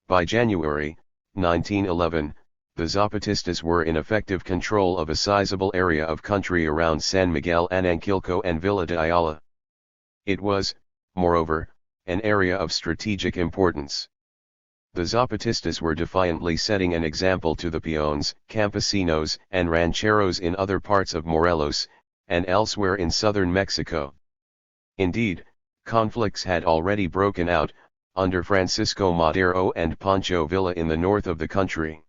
By January 1911, the Zapatistas were in effective control of a sizable area of country around San Miguel Anankilco and Villa de Ayala. It was, moreover, an area of strategic importance. The Zapatistas were defiantly setting an example to the peons, campesinos, and rancheros in other parts of Morelos, and elsewhere in southern Mexico. Indeed, conflicts had already broken out, under Francisco Madero and Pancho Villa in the north of the country.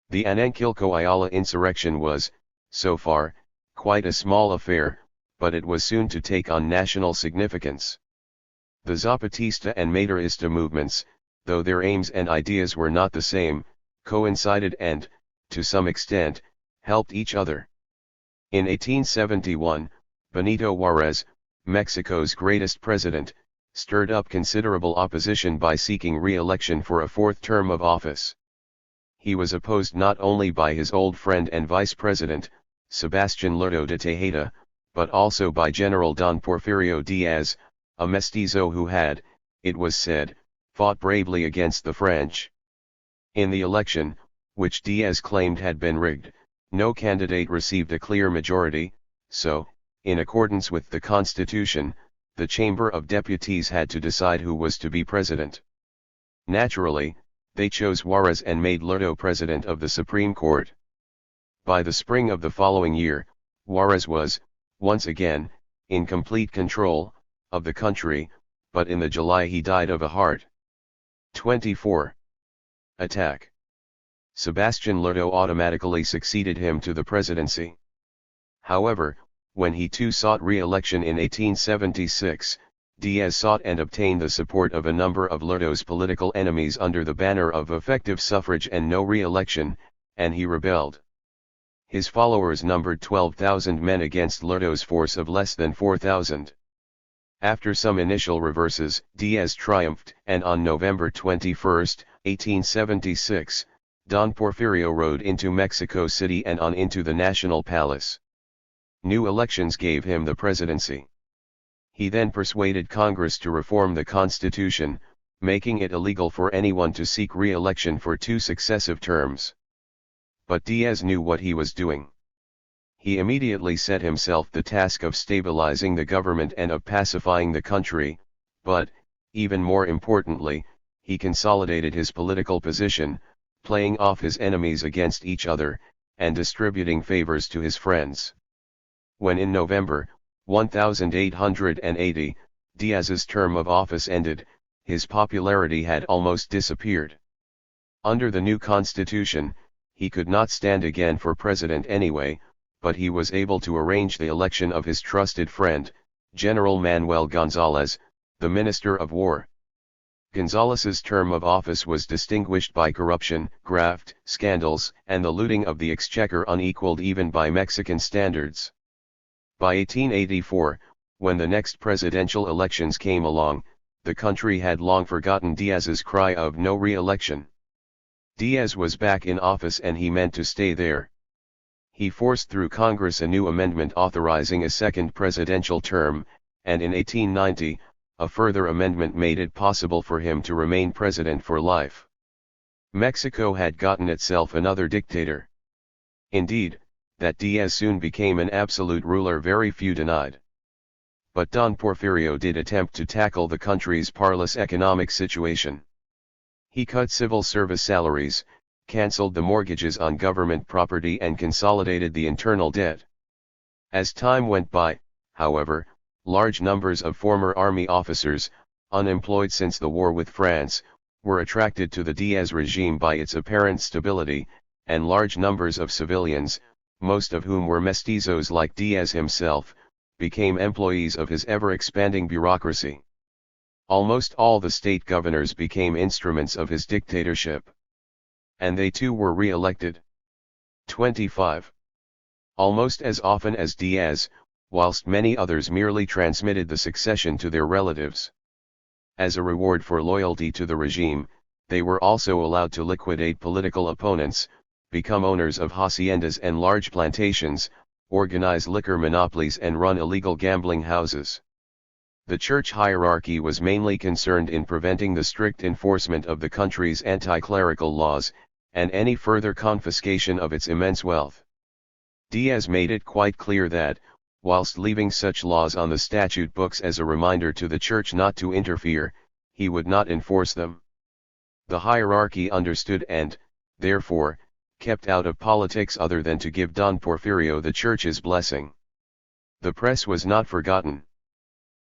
The Anankilco Ayala insurrection was, so far, quite a small affair, but it was soon to take on national significance. The Zapatista and Maderista movements, though their aims and ideas were not the same, coincided and, to some extent, helped each other. In 1871, Benito Juárez, Mexico's greatest president, stirred up considerable opposition by seeking re-election for a fourth term of office. He was opposed not only by his old friend and vice president, Sebastián Lerdo de Tejeda, but also by General Don Porfirio Diaz, a mestizo who had, it was said, fought bravely against the French. In the election, which Diaz claimed had been rigged, no candidate received a clear majority, so, in accordance with the Constitution, the Chamber of Deputies had to decide who was to be president. Naturally, they chose Juárez and made Lerdo president of the Supreme Court. By the spring of the following year, Juárez was, once again, in complete control of the country, but in the July he died of a heart. 24. Attack. Sebastián Lerdo automatically succeeded him to the presidency. However, when he too sought re-election in 1876, Diaz sought and obtained the support of a number of Lerdo's political enemies under the banner of effective suffrage and no re-election, and he rebelled. His followers numbered 12,000 men against Lerdo's force of less than 4,000. After some initial reverses, Diaz triumphed, and on November 21, 1876, Don Porfirio rode into Mexico City and on into the National Palace. New elections gave him the presidency. He then persuaded Congress to reform the Constitution, making it illegal for anyone to seek re-election for 2 successive terms. But Diaz knew what he was doing. He immediately set himself the task of stabilizing the government and of pacifying the country, but, even more importantly, he consolidated his political position, playing off his enemies against each other, and distributing favors to his friends. When in November 1880, Diaz's term of office ended, his popularity had almost disappeared. Under the new constitution, he could not stand again for president anyway, but he was able to arrange the election of his trusted friend, General Manuel González, the Minister of War. González's term of office was distinguished by corruption, graft, scandals, and the looting of the exchequer unequaled even by Mexican standards. By 1884, when the next presidential elections came along, the country had long forgotten Diaz's cry of no re-election. Diaz was back in office and he meant to stay there. He forced through Congress a new amendment authorizing a second presidential term, and in 1890, a further amendment made it possible for him to remain president for life. Mexico had gotten itself another dictator. Indeed, that Diaz soon became an absolute ruler very few denied. But Don Porfirio did attempt to tackle the country's parlous economic situation. He cut civil service salaries, cancelled the mortgages on government property and consolidated the internal debt. As time went by, however, large numbers of former army officers, unemployed since the war with France, were attracted to the Diaz regime by its apparent stability, and large numbers of civilians, most of whom were mestizos like Diaz himself, became employees of his ever-expanding bureaucracy. Almost all the state governors became instruments of his dictatorship. And they too were re-elected. 25. Almost as often as Diaz, whilst many others merely transmitted the succession to their relatives. As a reward for loyalty to the regime, they were also allowed to liquidate political opponents, become owners of haciendas and large plantations, organize liquor monopolies and run illegal gambling houses. The church hierarchy was mainly concerned in preventing the strict enforcement of the country's anti-clerical laws, and any further confiscation of its immense wealth. Diaz made it quite clear that, whilst leaving such laws on the statute books as a reminder to the church not to interfere, he would not enforce them. The hierarchy understood and, therefore, kept out of politics other than to give Don Porfirio the church's blessing. The press was not forgotten.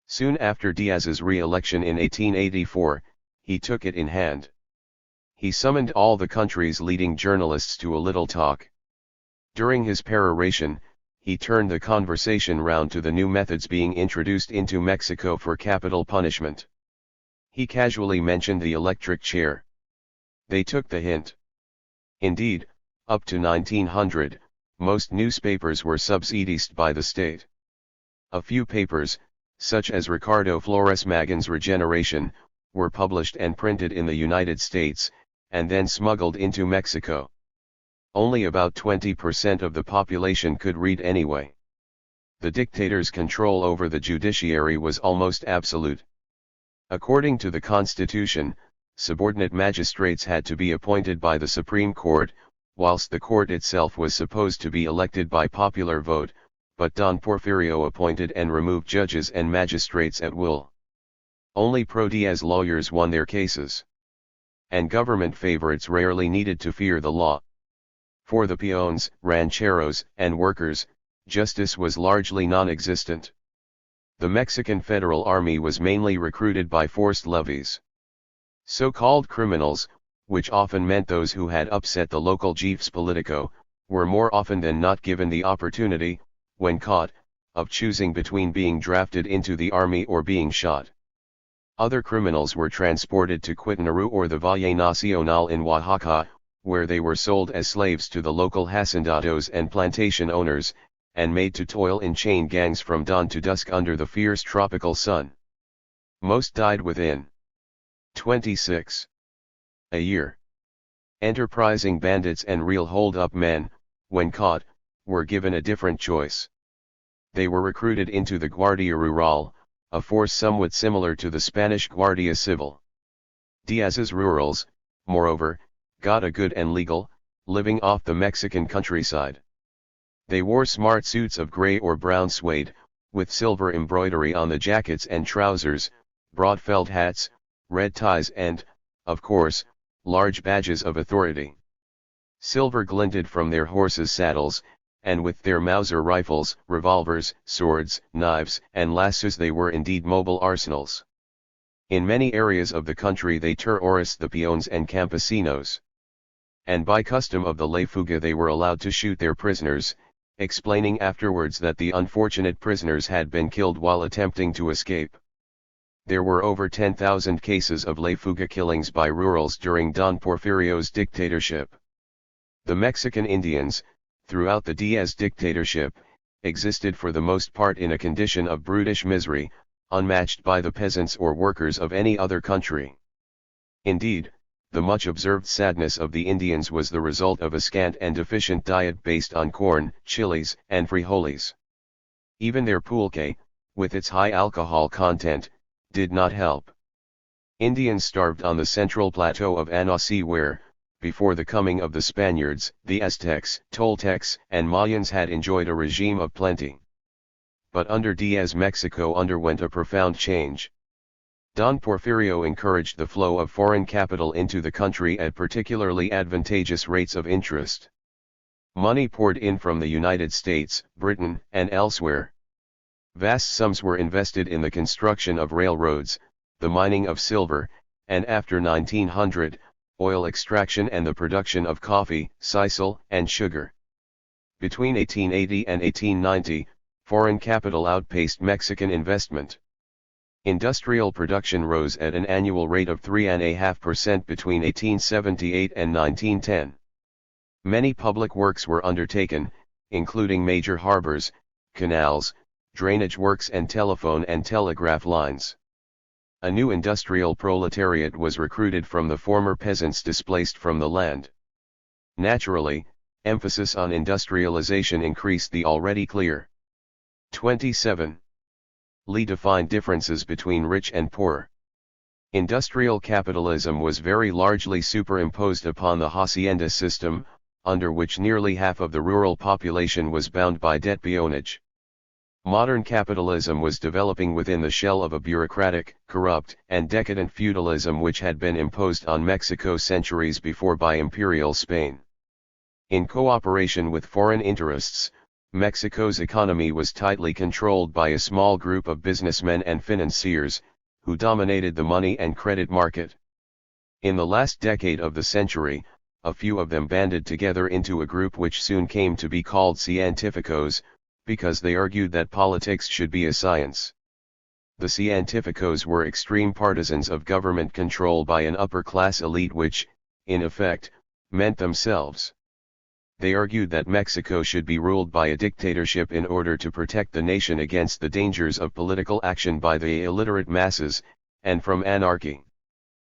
Soon after Diaz's re-election in 1884, he took it in hand. He summoned all the country's leading journalists to a little talk. During his peroration, he turned the conversation round to the new methods being introduced into Mexico for capital punishment. He casually mentioned the electric chair. They took the hint. Indeed, up to 1900, most newspapers were subsidized by the state. A few papers, such as Ricardo Flores Magin's Regeneration, were published and printed in the United States, and then smuggled into Mexico. Only about 20% of the population could read anyway. The dictator's control over the judiciary was almost absolute. According to the Constitution, subordinate magistrates had to be appointed by the Supreme Court, whilst the court itself was supposed to be elected by popular vote, but Don Porfirio appointed and removed judges and magistrates at will. Only pro-Diaz lawyers won their cases. And government favorites rarely needed to fear the law. For the peones, rancheros, and workers, justice was largely non-existent. The Mexican Federal Army was mainly recruited by forced levies. So-called criminals, which often meant those who had upset the local chiefs politico, were more often than not given the opportunity, when caught, of choosing between being drafted into the army or being shot. Other criminals were transported to Quintana Roo or the Valle Nacional in Oaxaca, where they were sold as slaves to the local hacendados and plantation owners, and made to toil in chain gangs from dawn to dusk under the fierce tropical sun. Most died within 26 a year. Enterprising bandits and real hold-up men, when caught, were given a different choice. They were recruited into the Guardia Rural, a force somewhat similar to the Spanish Guardia Civil. Diaz's rurals, moreover, got a good and legal living off the Mexican countryside. They wore smart suits of gray or brown suede, with silver embroidery on the jackets and trousers, broad felt hats, red ties and, of course, large badges of authority. Silver glinted from their horses' saddles, and with their Mauser rifles, revolvers, swords, knives, and lassos they were indeed mobile arsenals. In many areas of the country they terrorized the peons and campesinos. And by custom of the ley fuga they were allowed to shoot their prisoners, explaining afterwards that the unfortunate prisoners had been killed while attempting to escape. There were over 10,000 cases of ley fuga killings by rurals during Don Porfirio's dictatorship. The Mexican Indians, throughout the Diaz dictatorship, existed for the most part in a condition of brutish misery, unmatched by the peasants or workers of any other country. Indeed, the much observed sadness of the Indians was the result of a scant and deficient diet based on corn, chilies, and frijoles. Even their pulque, with its high alcohol content, did not help. Indians starved on the central plateau of Anasi where, before the coming of the Spaniards, the Aztecs, Toltecs, and Mayans had enjoyed a regime of plenty. But under Diaz Mexico underwent a profound change. Don Porfirio encouraged the flow of foreign capital into the country at particularly advantageous rates of interest. Money poured in from the United States, Britain, and elsewhere. Vast sums were invested in the construction of railroads, the mining of silver, and after 1900, oil extraction and the production of coffee, sisal, and sugar. Between 1880 and 1890, foreign capital outpaced Mexican investment. Industrial production rose at an annual rate of 3.5% between 1878 and 1910. Many public works were undertaken, including major harbors, canals, drainage works and telephone and telegraph lines. A new industrial proletariat was recruited from the former peasants displaced from the land. Naturally, emphasis on industrialization increased the already clear 27. Defined differences between rich and poor. Industrial capitalism was very largely superimposed upon the hacienda system, under which nearly half of the rural population was bound by debt peonage. Modern capitalism was developing within the shell of a bureaucratic, corrupt, and decadent feudalism which had been imposed on Mexico centuries before by Imperial Spain. In cooperation with foreign interests, Mexico's economy was tightly controlled by a small group of businessmen and financiers, who dominated the money and credit market. In the last decade of the century, a few of them banded together into a group which soon came to be called cientificos, because they argued that politics should be a science. The cientificos were extreme partisans of government control by an upper-class elite which, in effect, meant themselves. They argued that Mexico should be ruled by a dictatorship in order to protect the nation against the dangers of political action by the illiterate masses, and from anarchy.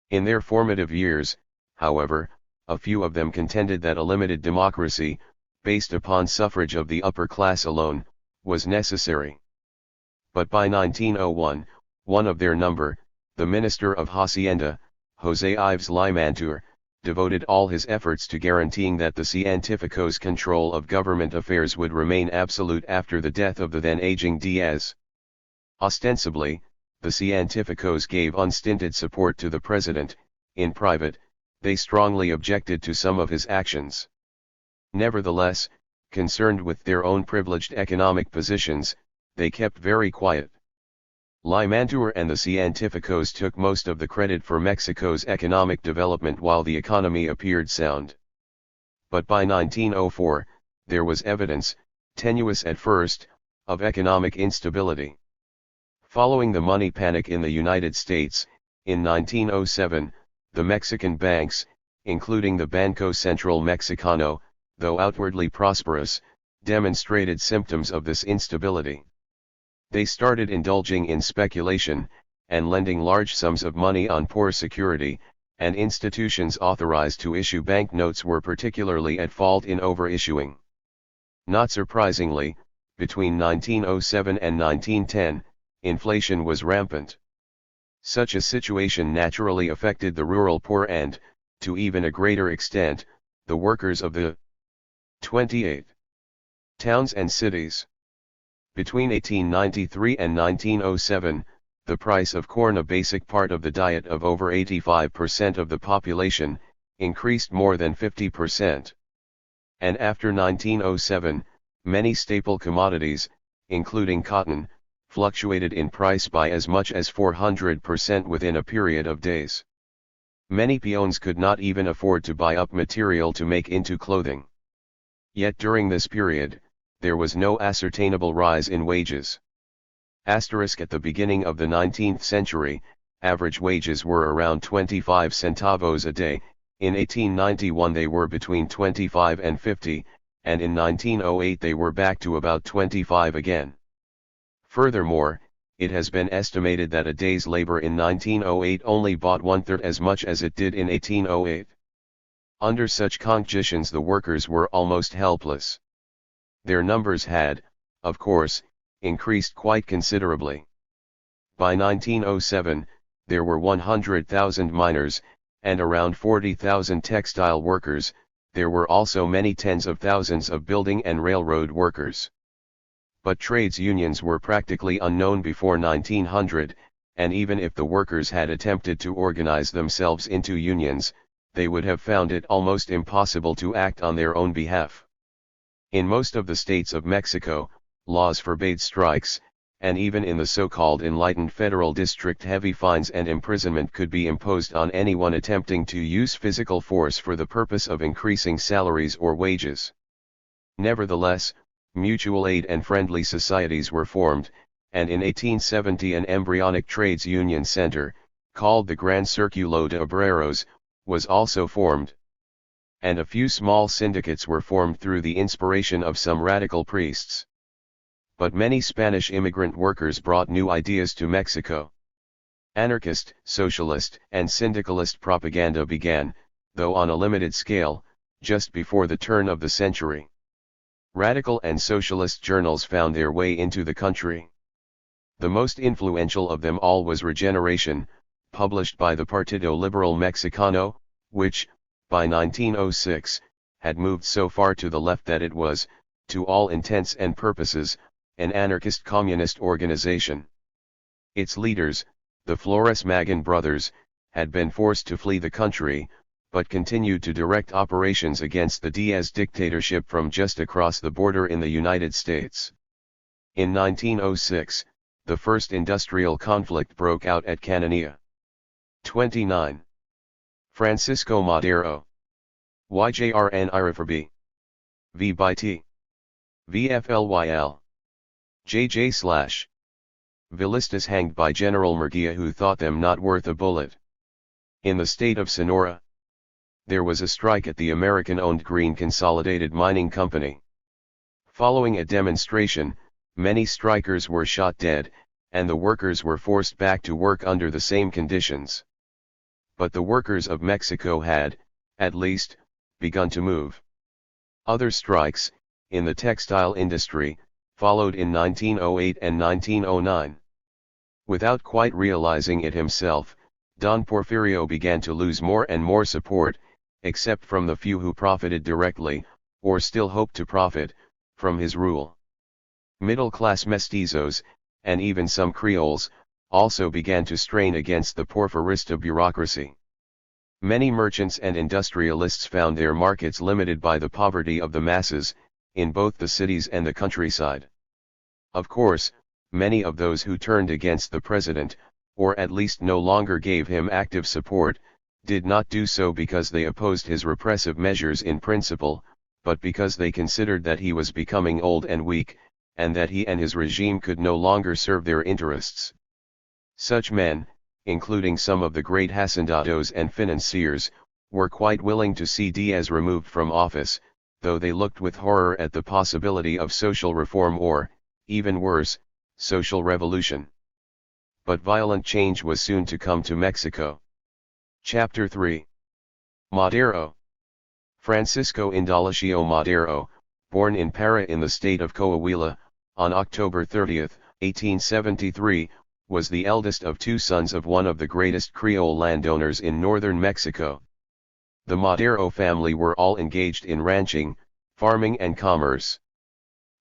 In their formative years, however, a few of them contended that a limited democracy, based upon suffrage of the upper class alone, was necessary. But by 1901, one of their number, the Minister of Hacienda, José Ives Limantour, devoted all his efforts to guaranteeing that the cientificos' control of government affairs would remain absolute after the death of the then aging Diaz. Ostensibly, the cientificos gave unstinted support to the president. In private, they strongly objected to some of his actions. Nevertheless, concerned with their own privileged economic positions, they kept very quiet. Limantour and the Científicos took most of the credit for Mexico's economic development while the economy appeared sound. But by 1904, there was evidence, tenuous at first, of economic instability. Following the money panic in the United States, in 1907, the Mexican banks, including the Banco Central Mexicano, though outwardly prosperous, demonstrated symptoms of this instability. They started indulging in speculation, and lending large sums of money on poor security, and institutions authorized to issue banknotes were particularly at fault in overissuing. Not surprisingly, between 1907 and 1910, inflation was rampant. Such a situation naturally affected the rural poor and, to even a greater extent, the workers of the 28 towns and cities. Between 1893 and 1907, the price of corn, a basic part of the diet of over 85% of the population, increased more than 50%. And after 1907, many staple commodities, including cotton, fluctuated in price by as much as 400% within a period of days. Many peons could not even afford to buy up material to make into clothing. Yet during this period, there was no ascertainable rise in wages. At the beginning of the 19th century, average wages were around 25 centavos a day, in 1891 they were between 25 and 50, and in 1908 they were back to about 25 again. Furthermore, it has been estimated that a day's labor in 1908 only bought one-third as much as it did in 1808. Under such conditions the workers were almost helpless. Their numbers had, of course, increased quite considerably. By 1907, there were 100,000 miners, and around 40,000 textile workers. There were also many tens of thousands of building and railroad workers. But trades unions were practically unknown before 1900, and even if the workers had attempted to organize themselves into unions, they would have found it almost impossible to act on their own behalf. In most of the states of Mexico, laws forbade strikes, and even in the so-called enlightened federal district heavy fines and imprisonment could be imposed on anyone attempting to use physical force for the purpose of increasing salaries or wages. Nevertheless, mutual aid and friendly societies were formed, and in 1870 an embryonic trades union center, called the Gran Círculo de Obreros, was also formed. And a few small syndicates were formed through the inspiration of some radical priests. But many Spanish immigrant workers brought new ideas to Mexico. Anarchist, socialist, and syndicalist propaganda began, though on a limited scale, just before the turn of the century. Radical and socialist journals found their way into the country. The most influential of them all was Regeneration, published by the Partido Liberal Mexicano, which, by 1906, had moved so far to the left that it was, to all intents and purposes, an anarchist communist organization. Its leaders, the Flores Magón brothers, had been forced to flee the country, but continued to direct operations against the Diaz dictatorship from just across the border in the United States. In 1906, the first industrial conflict broke out at Cananea. 29. Francisco Madero. YJRN IRFRB. V by T. VFLYL. JJ/. Villistas hanged by General Murguia who thought them not worth a bullet. In the state of Sonora, there was a strike at the American-owned Green Consolidated Mining Company. Following a demonstration, many strikers were shot dead, and the workers were forced back to work under the same conditions. But the workers of Mexico had, at least, begun to move. Other strikes, in the textile industry, followed in 1908 and 1909. Without quite realizing it himself, Don Porfirio began to lose more and more support, except from the few who profited directly, or still hoped to profit, from his rule. Middle-class mestizos, and even some Creoles, also began to strain against the Porfirista bureaucracy. Many merchants and industrialists found their markets limited by the poverty of the masses, in both the cities and the countryside. Of course, many of those who turned against the president, or at least no longer gave him active support, did not do so because they opposed his repressive measures in principle, but because they considered that he was becoming old and weak, and that he and his regime could no longer serve their interests. Such men, including some of the great hacendados and financiers, were quite willing to see Diaz removed from office, though they looked with horror at the possibility of social reform or, even worse, social revolution. But violent change was soon to come to Mexico. Chapter 3. Madero. Francisco Indalecio Madero, born in Para in the state of Coahuila, on October 30, 1873, was the eldest of two sons of one of the greatest Creole landowners in northern Mexico. The Madero family were all engaged in ranching, farming and commerce.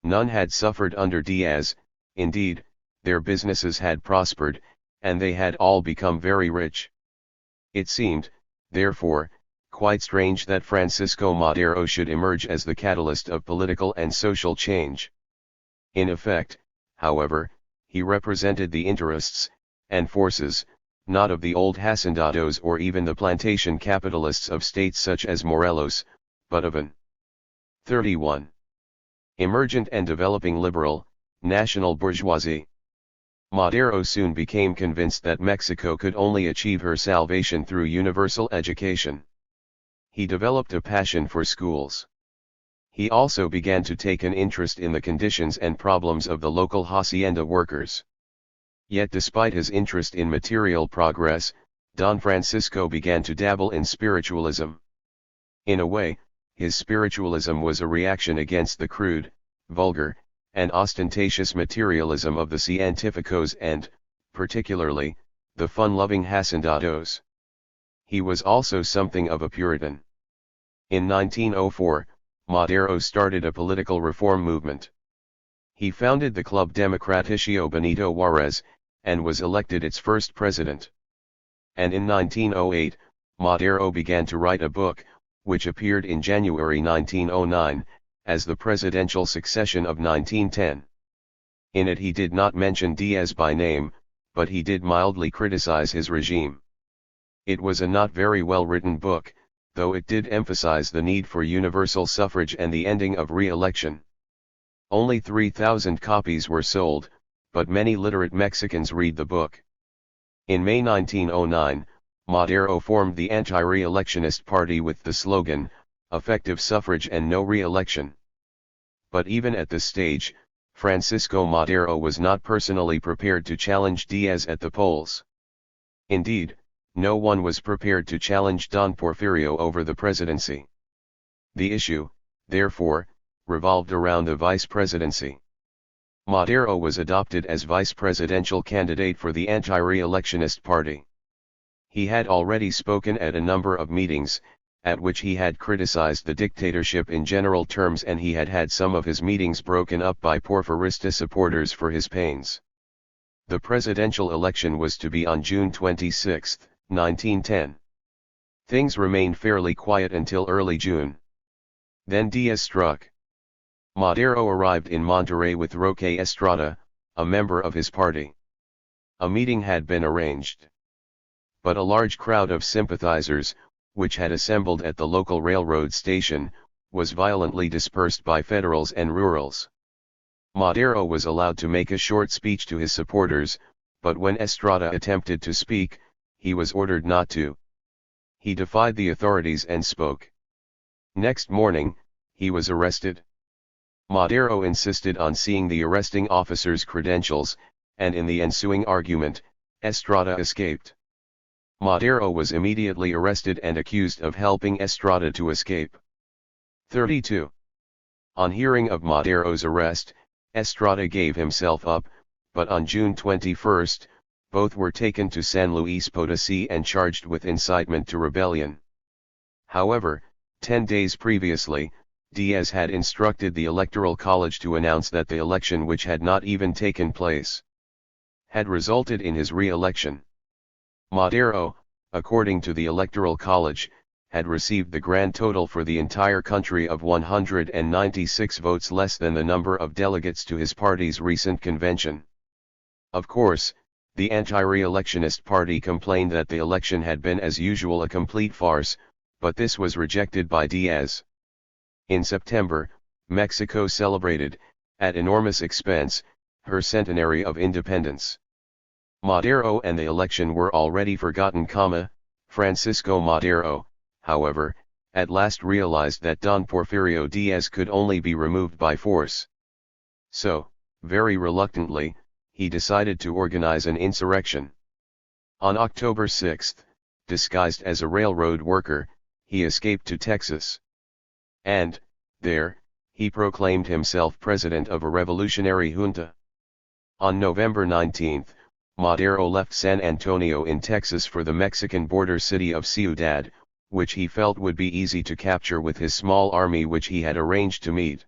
None had suffered under Diaz, indeed, their businesses had prospered, and they had all become very rich. It seemed, therefore, quite strange that Francisco Madero should emerge as the catalyst of political and social change. In effect, however, he represented the interests, and forces, not of the old hacendados or even the plantation capitalists of states such as Morelos, but of an 31. Emergent and developing liberal, national bourgeoisie. Madero soon became convinced that Mexico could only achieve her salvation through universal education. He developed a passion for schools. He also began to take an interest in the conditions and problems of the local hacienda workers. Yet despite his interest in material progress, Don Francisco began to dabble in spiritualism. In a way, his spiritualism was a reaction against the crude, vulgar, and ostentatious materialism of the cientificos and, particularly, the fun-loving hacendados. He was also something of a Puritan. In 1904, Madero started a political reform movement. He founded the Club Democraticio Benito Juarez, and was elected its first president. And in 1908, Madero began to write a book, which appeared in January 1909, as the presidential succession of 1910. In it he did not mention Diaz by name, but he did mildly criticize his regime. It was a not very well written book, though it did emphasize the need for universal suffrage and the ending of re-election. Only 3,000 copies were sold, but many literate Mexicans read the book. In May 1909, Madero formed the anti-re-electionist party with the slogan, "Effective suffrage and no re-election." But even at this stage, Francisco Madero was not personally prepared to challenge Diaz at the polls. Indeed, no one was prepared to challenge Don Porfirio over the presidency. The issue, therefore, revolved around the vice presidency. Madero was adopted as vice presidential candidate for the anti-re-electionist party. He had already spoken at a number of meetings, at which he had criticized the dictatorship in general terms, and he had had some of his meetings broken up by Porfirista supporters for his pains. The presidential election was to be on June 26, 1910. Things remained fairly quiet until early June. Then Diaz struck. Madero arrived in Monterrey with Roque Estrada, a member of his party. A meeting had been arranged. But a large crowd of sympathizers, which had assembled at the local railroad station, was violently dispersed by federals and rurals. Madero was allowed to make a short speech to his supporters, but when Estrada attempted to speak, he was ordered not to. He defied the authorities and spoke. Next morning, he was arrested. Madero insisted on seeing the arresting officer's credentials, and in the ensuing argument, Estrada escaped. Madero was immediately arrested and accused of helping Estrada to escape. 32. On hearing of Madero's arrest, Estrada gave himself up, but on June 21, both were taken to San Luis Potosí and charged with incitement to rebellion. However, 10 days previously, Diaz had instructed the Electoral College to announce that the election, which had not even taken place, had resulted in his re-election. Madero, according to the Electoral College, had received the grand total for the entire country of 196 votes, less than the number of delegates to his party's recent convention. Of course, the anti-re-electionist party complained that the election had been as usual a complete farce, but this was rejected by Diaz. In September, Mexico celebrated, at enormous expense, her centenary of independence. Madero and the election were already forgotten, Francisco Madero, however, at last realized that Don Porfirio Diaz could only be removed by force. So, very reluctantly, he decided to organize an insurrection. On October 6, disguised as a railroad worker, he escaped to Texas. And, there, he proclaimed himself president of a revolutionary junta. On November 19, Madero left San Antonio in Texas for the Mexican border city of Ciudad, which he felt would be easy to capture with his small army which he had arranged to meet.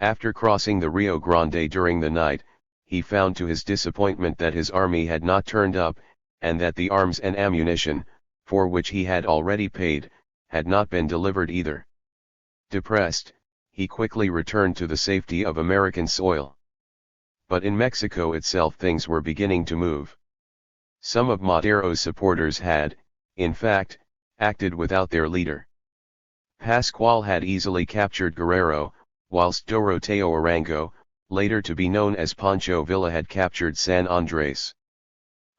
After crossing the Rio Grande during the night, he found to his disappointment that his army had not turned up, and that the arms and ammunition, for which he had already paid, had not been delivered either. Depressed, he quickly returned to the safety of American soil. But in Mexico itself things were beginning to move. Some of Madero's supporters had, in fact, acted without their leader. Pascual had easily captured Guerrero, whilst Doroteo Arango, later to be known as Pancho Villa, had captured San Andres.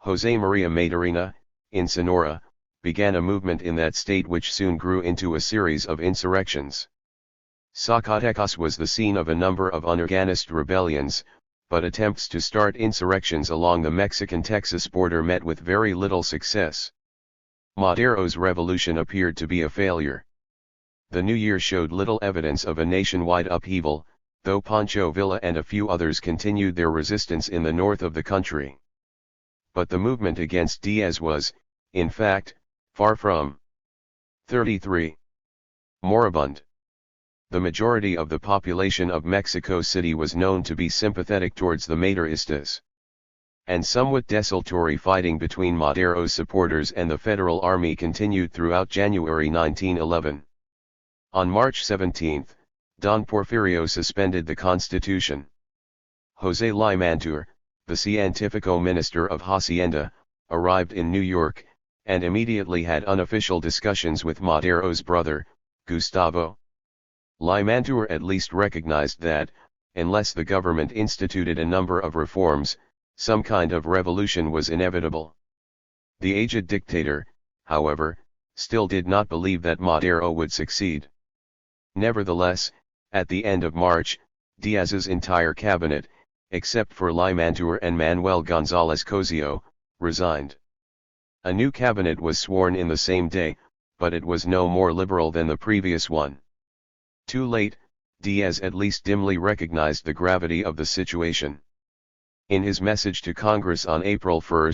José María Maderina, in Sonora, began a movement in that state which soon grew into a series of insurrections. Zacatecas was the scene of a number of unorganized rebellions, but attempts to start insurrections along the Mexican-Texas border met with very little success. Madero's revolution appeared to be a failure. The new year showed little evidence of a nationwide upheaval, though Pancho Villa and a few others continued their resistance in the north of the country. But the movement against Diaz was, in fact, far from 33. Moribund. The majority of the population of Mexico City was known to be sympathetic towards the Maderistas. And somewhat desultory fighting between Madero's supporters and the federal army continued throughout January 1911. On March 17, Don Porfirio suspended the constitution. José Limantour, the científico minister of Hacienda, arrived in New York, and immediately had unofficial discussions with Madero's brother, Gustavo. Limantour at least recognized that, unless the government instituted a number of reforms, some kind of revolution was inevitable. The aged dictator, however, still did not believe that Madero would succeed. Nevertheless, at the end of March, Diaz's entire cabinet, except for Limantour and Manuel González Cosio, resigned. A new cabinet was sworn in the same day, but it was no more liberal than the previous one. Too late, Diaz at least dimly recognized the gravity of the situation. In his message to Congress on April 1,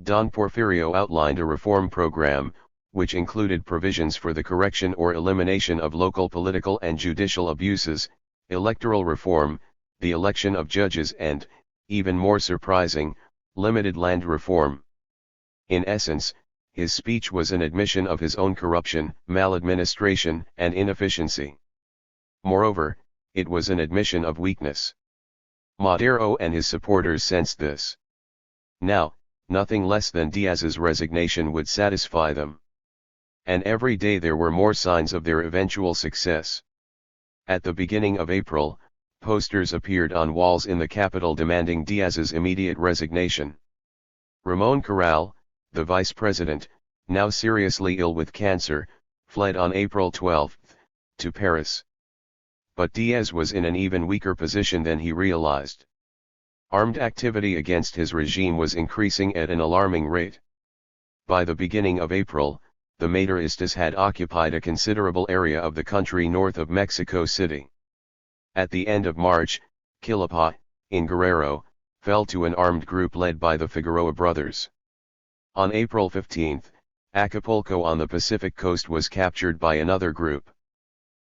Don Porfirio outlined a reform program, which included provisions for the correction or elimination of local political and judicial abuses, electoral reform, the election of judges and, even more surprising, limited land reform. In essence, his speech was an admission of his own corruption, maladministration, and inefficiency. Moreover, it was an admission of weakness. Madero and his supporters sensed this. Now, nothing less than Diaz's resignation would satisfy them. And every day there were more signs of their eventual success. At the beginning of April, posters appeared on walls in the capital demanding Diaz's immediate resignation. Ramón Corral, the vice president, now seriously ill with cancer, fled on April 12, to Paris. But Diaz was in an even weaker position than he realized. Armed activity against his regime was increasing at an alarming rate. By the beginning of April, the Maderistas had occupied a considerable area of the country north of Mexico City. At the end of March, Quilapa, in Guerrero, fell to an armed group led by the Figueroa brothers. On April 15, Acapulco on the Pacific coast was captured by another group.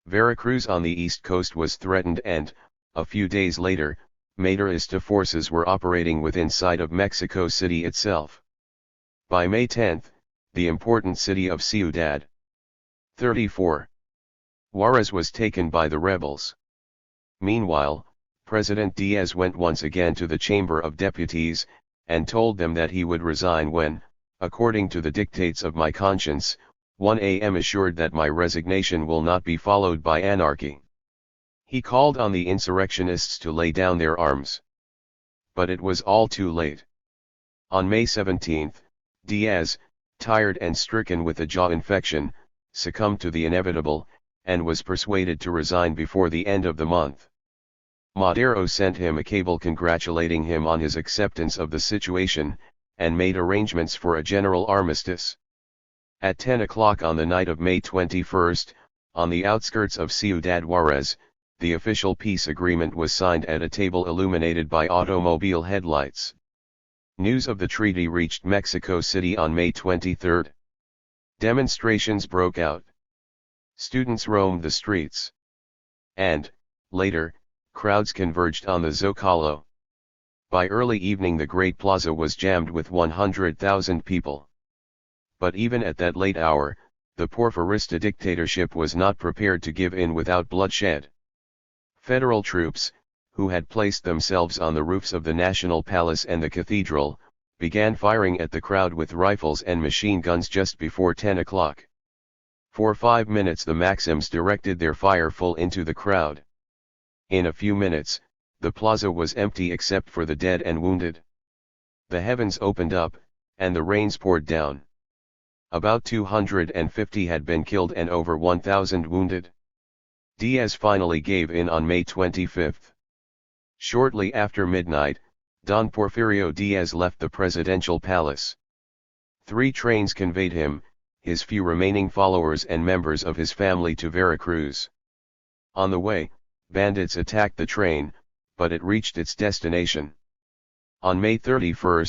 Veracruz on the east coast was threatened and, a few days later, Maderista forces were operating within sight of Mexico City itself. By May 10, the important city of Ciudad 34. Juarez was taken by the rebels. Meanwhile, President Diaz went once again to the Chamber of Deputies, and told them that he would resign when, according to the dictates of my conscience, 1 a.m. assured that my resignation will not be followed by anarchy. He called on the insurrectionists to lay down their arms. But it was all too late. On May 17, Diaz, tired and stricken with a jaw infection, succumbed to the inevitable, and was persuaded to resign before the end of the month. Madero sent him a cable congratulating him on his acceptance of the situation, and made arrangements for a general armistice. At 10 o'clock on the night of May 21, on the outskirts of Ciudad Juarez, the official peace agreement was signed at a table illuminated by automobile headlights. News of the treaty reached Mexico City on May 23. Demonstrations broke out. Students roamed the streets. And, later, crowds converged on the Zocalo. By early evening the great plaza was jammed with 100,000 people. But even at that late hour, the Porfirista dictatorship was not prepared to give in without bloodshed. Federal troops, who had placed themselves on the roofs of the National Palace and the Cathedral, began firing at the crowd with rifles and machine guns just before 10 o'clock. For 5 minutes the Maxims directed their fire full into the crowd. In a few minutes, the plaza was empty except for the dead and wounded. The heavens opened up, and the rains poured down. About 250 had been killed and over 1,000 wounded. Diaz finally gave in on May 25. Shortly after midnight, Don Porfirio Diaz left the presidential palace. 3 trains conveyed him, his few remaining followers and members of his family to Veracruz. On the way, bandits attacked the train, but it reached its destination. On May 31,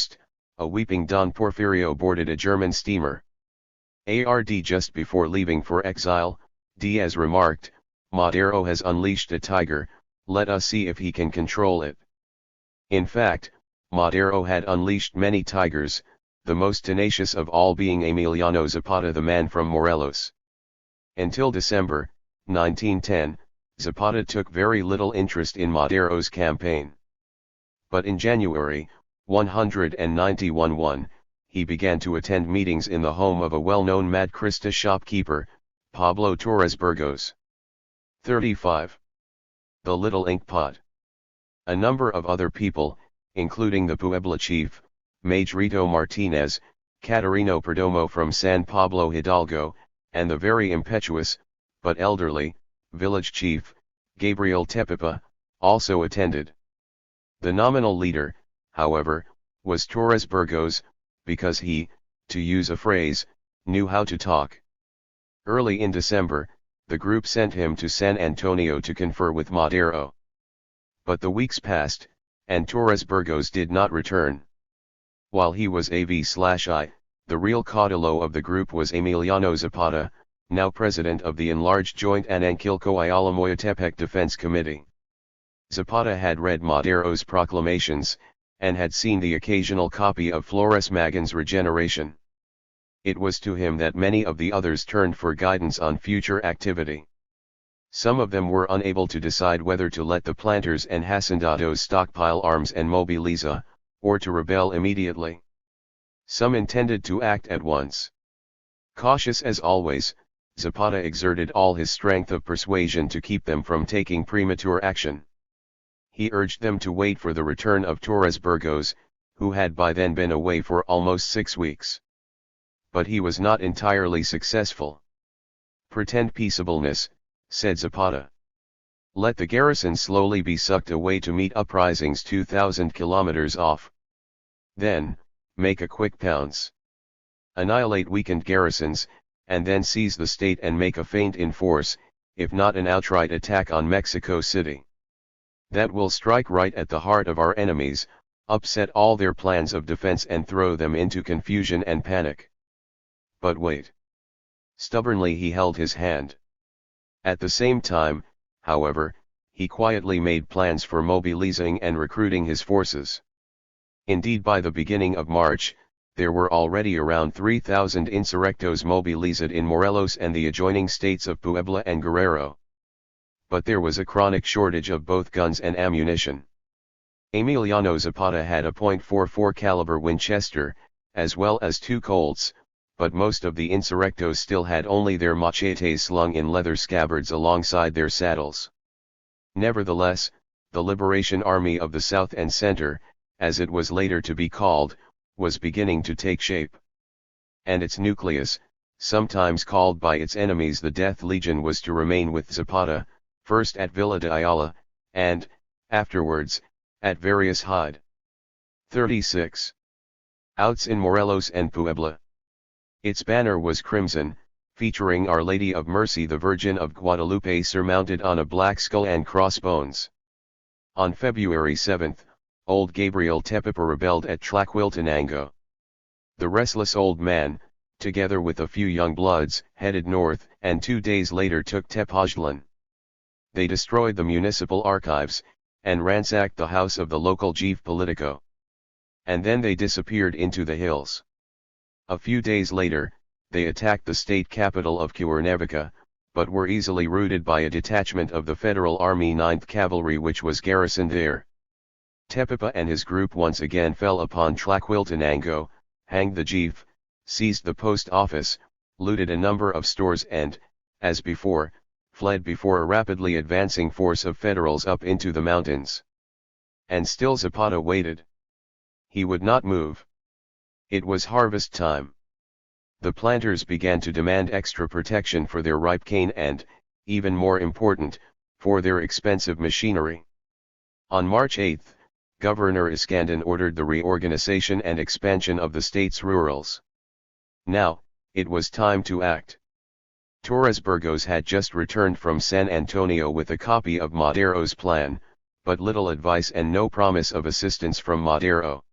a weeping Don Porfirio boarded a German steamer. Just before leaving for exile, Diaz remarked, "Madero has unleashed a tiger, let us see if he can control it." In fact, Madero had unleashed many tigers, the most tenacious of all being Emiliano Zapata, the man from Morelos. Until December 1910, Zapata took very little interest in Madero's campaign. But in January 191, he began to attend meetings in the home of a well-known Madcrista shopkeeper, Pablo Torres Burgos. 35. The Little Ink Pot. A number of other people, including the Puebla chief, Magrito Martinez, Catarino Perdomo from San Pablo Hidalgo, and the very impetuous, but elderly, village chief, Gabriel Tepepa, also attended. The nominal leader, however, was Torres Burgos, because he, to use a phrase, knew how to talk. Early in December, the group sent him to San Antonio to confer with Madero. But the weeks passed, and Torres Burgos did not return. While he was AV/I, the real caudillo of the group was Emiliano Zapata, now president of the enlarged Joint Anankilco-Ayala-Moyotepec Defense Committee. Zapata had read Madero's proclamations, and had seen the occasional copy of Flores Magin's Regeneration. It was to him that many of the others turned for guidance on future activity. Some of them were unable to decide whether to let the planters and hacendados stockpile arms and mobiliza, or to rebel immediately. Some intended to act at once. Cautious as always, Zapata exerted all his strength of persuasion to keep them from taking premature action. He urged them to wait for the return of Torres Burgos, who had by then been away for almost 6 weeks. But he was not entirely successful. "Pretend peaceableness," said Zapata. "Let the garrison slowly be sucked away to meet uprisings 2,000 kilometers off. Then, make a quick pounce. Annihilate weakened garrisons, and then seize the state and make a feint in force, if not an outright attack on Mexico City. That will strike right at the heart of our enemies, upset all their plans of defense and throw them into confusion and panic." But wait. Stubbornly he held his hand. At the same time, however, he quietly made plans for mobilizing and recruiting his forces. Indeed, by the beginning of March, there were already around 3,000 insurrectos mobilized in Morelos and the adjoining states of Puebla and Guerrero. but there was a chronic shortage of both guns and ammunition. Emiliano Zapata had a .44 caliber Winchester, as well as 2 Colts, but most of the insurrectos still had only their machetes slung in leather scabbards alongside their saddles. Nevertheless, the Liberation Army of the South and Center, as it was later to be called, was beginning to take shape. And its nucleus, sometimes called by its enemies the Death Legion, was to remain with Zapata, first at Villa de Ayala, and, afterwards, at various Hyde. 36. Outs in Morelos and Puebla. Its banner was crimson, featuring Our Lady of Mercy the Virgin of Guadalupe surmounted on a black skull and crossbones. On February 7, old Gabriel Tepepa rebelled at Tlaquiltenango. The restless old man, together with a few young bloods, headed north, and 2 days later took Tepoztlan. They destroyed the municipal archives, and ransacked the house of the local chief politico. And then they disappeared into the hills. A few days later, they attacked the state capital of Cuernavaca, but were easily routed by a detachment of the Federal Army 9th Cavalry which was garrisoned there. Tepepa and his group once again fell upon Tlaquiltenango, hanged the chief, seized the post office, looted a number of stores and, as before, fled before a rapidly advancing force of Federals up into the mountains. And still Zapata waited. He would not move. It was harvest time. The planters began to demand extra protection for their ripe cane and, even more important, for their expensive machinery. On March 8, Governor Iskandon ordered the reorganization and expansion of the state's rurals. Now, it was time to act. Torres Burgos had just returned from San Antonio with a copy of Madero's plan, but little advice and no promise of assistance from Madero.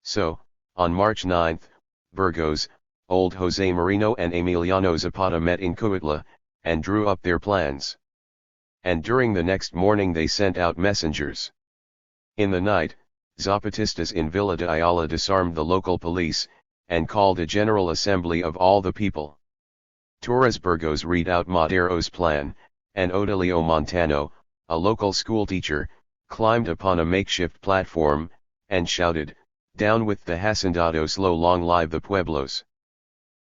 So, on March 9, Burgos, old Jose Marino and Emiliano Zapata met in Cuautla, and drew up their plans. And during the next morning they sent out messengers. In the night, Zapatistas in Villa de Ayala disarmed the local police, and called a general assembly of all the people. Torres Burgos read out Madero's plan, and Odilio Montano, a local schoolteacher, climbed upon a makeshift platform, and shouted, "Down with the hacendados, long live the pueblos!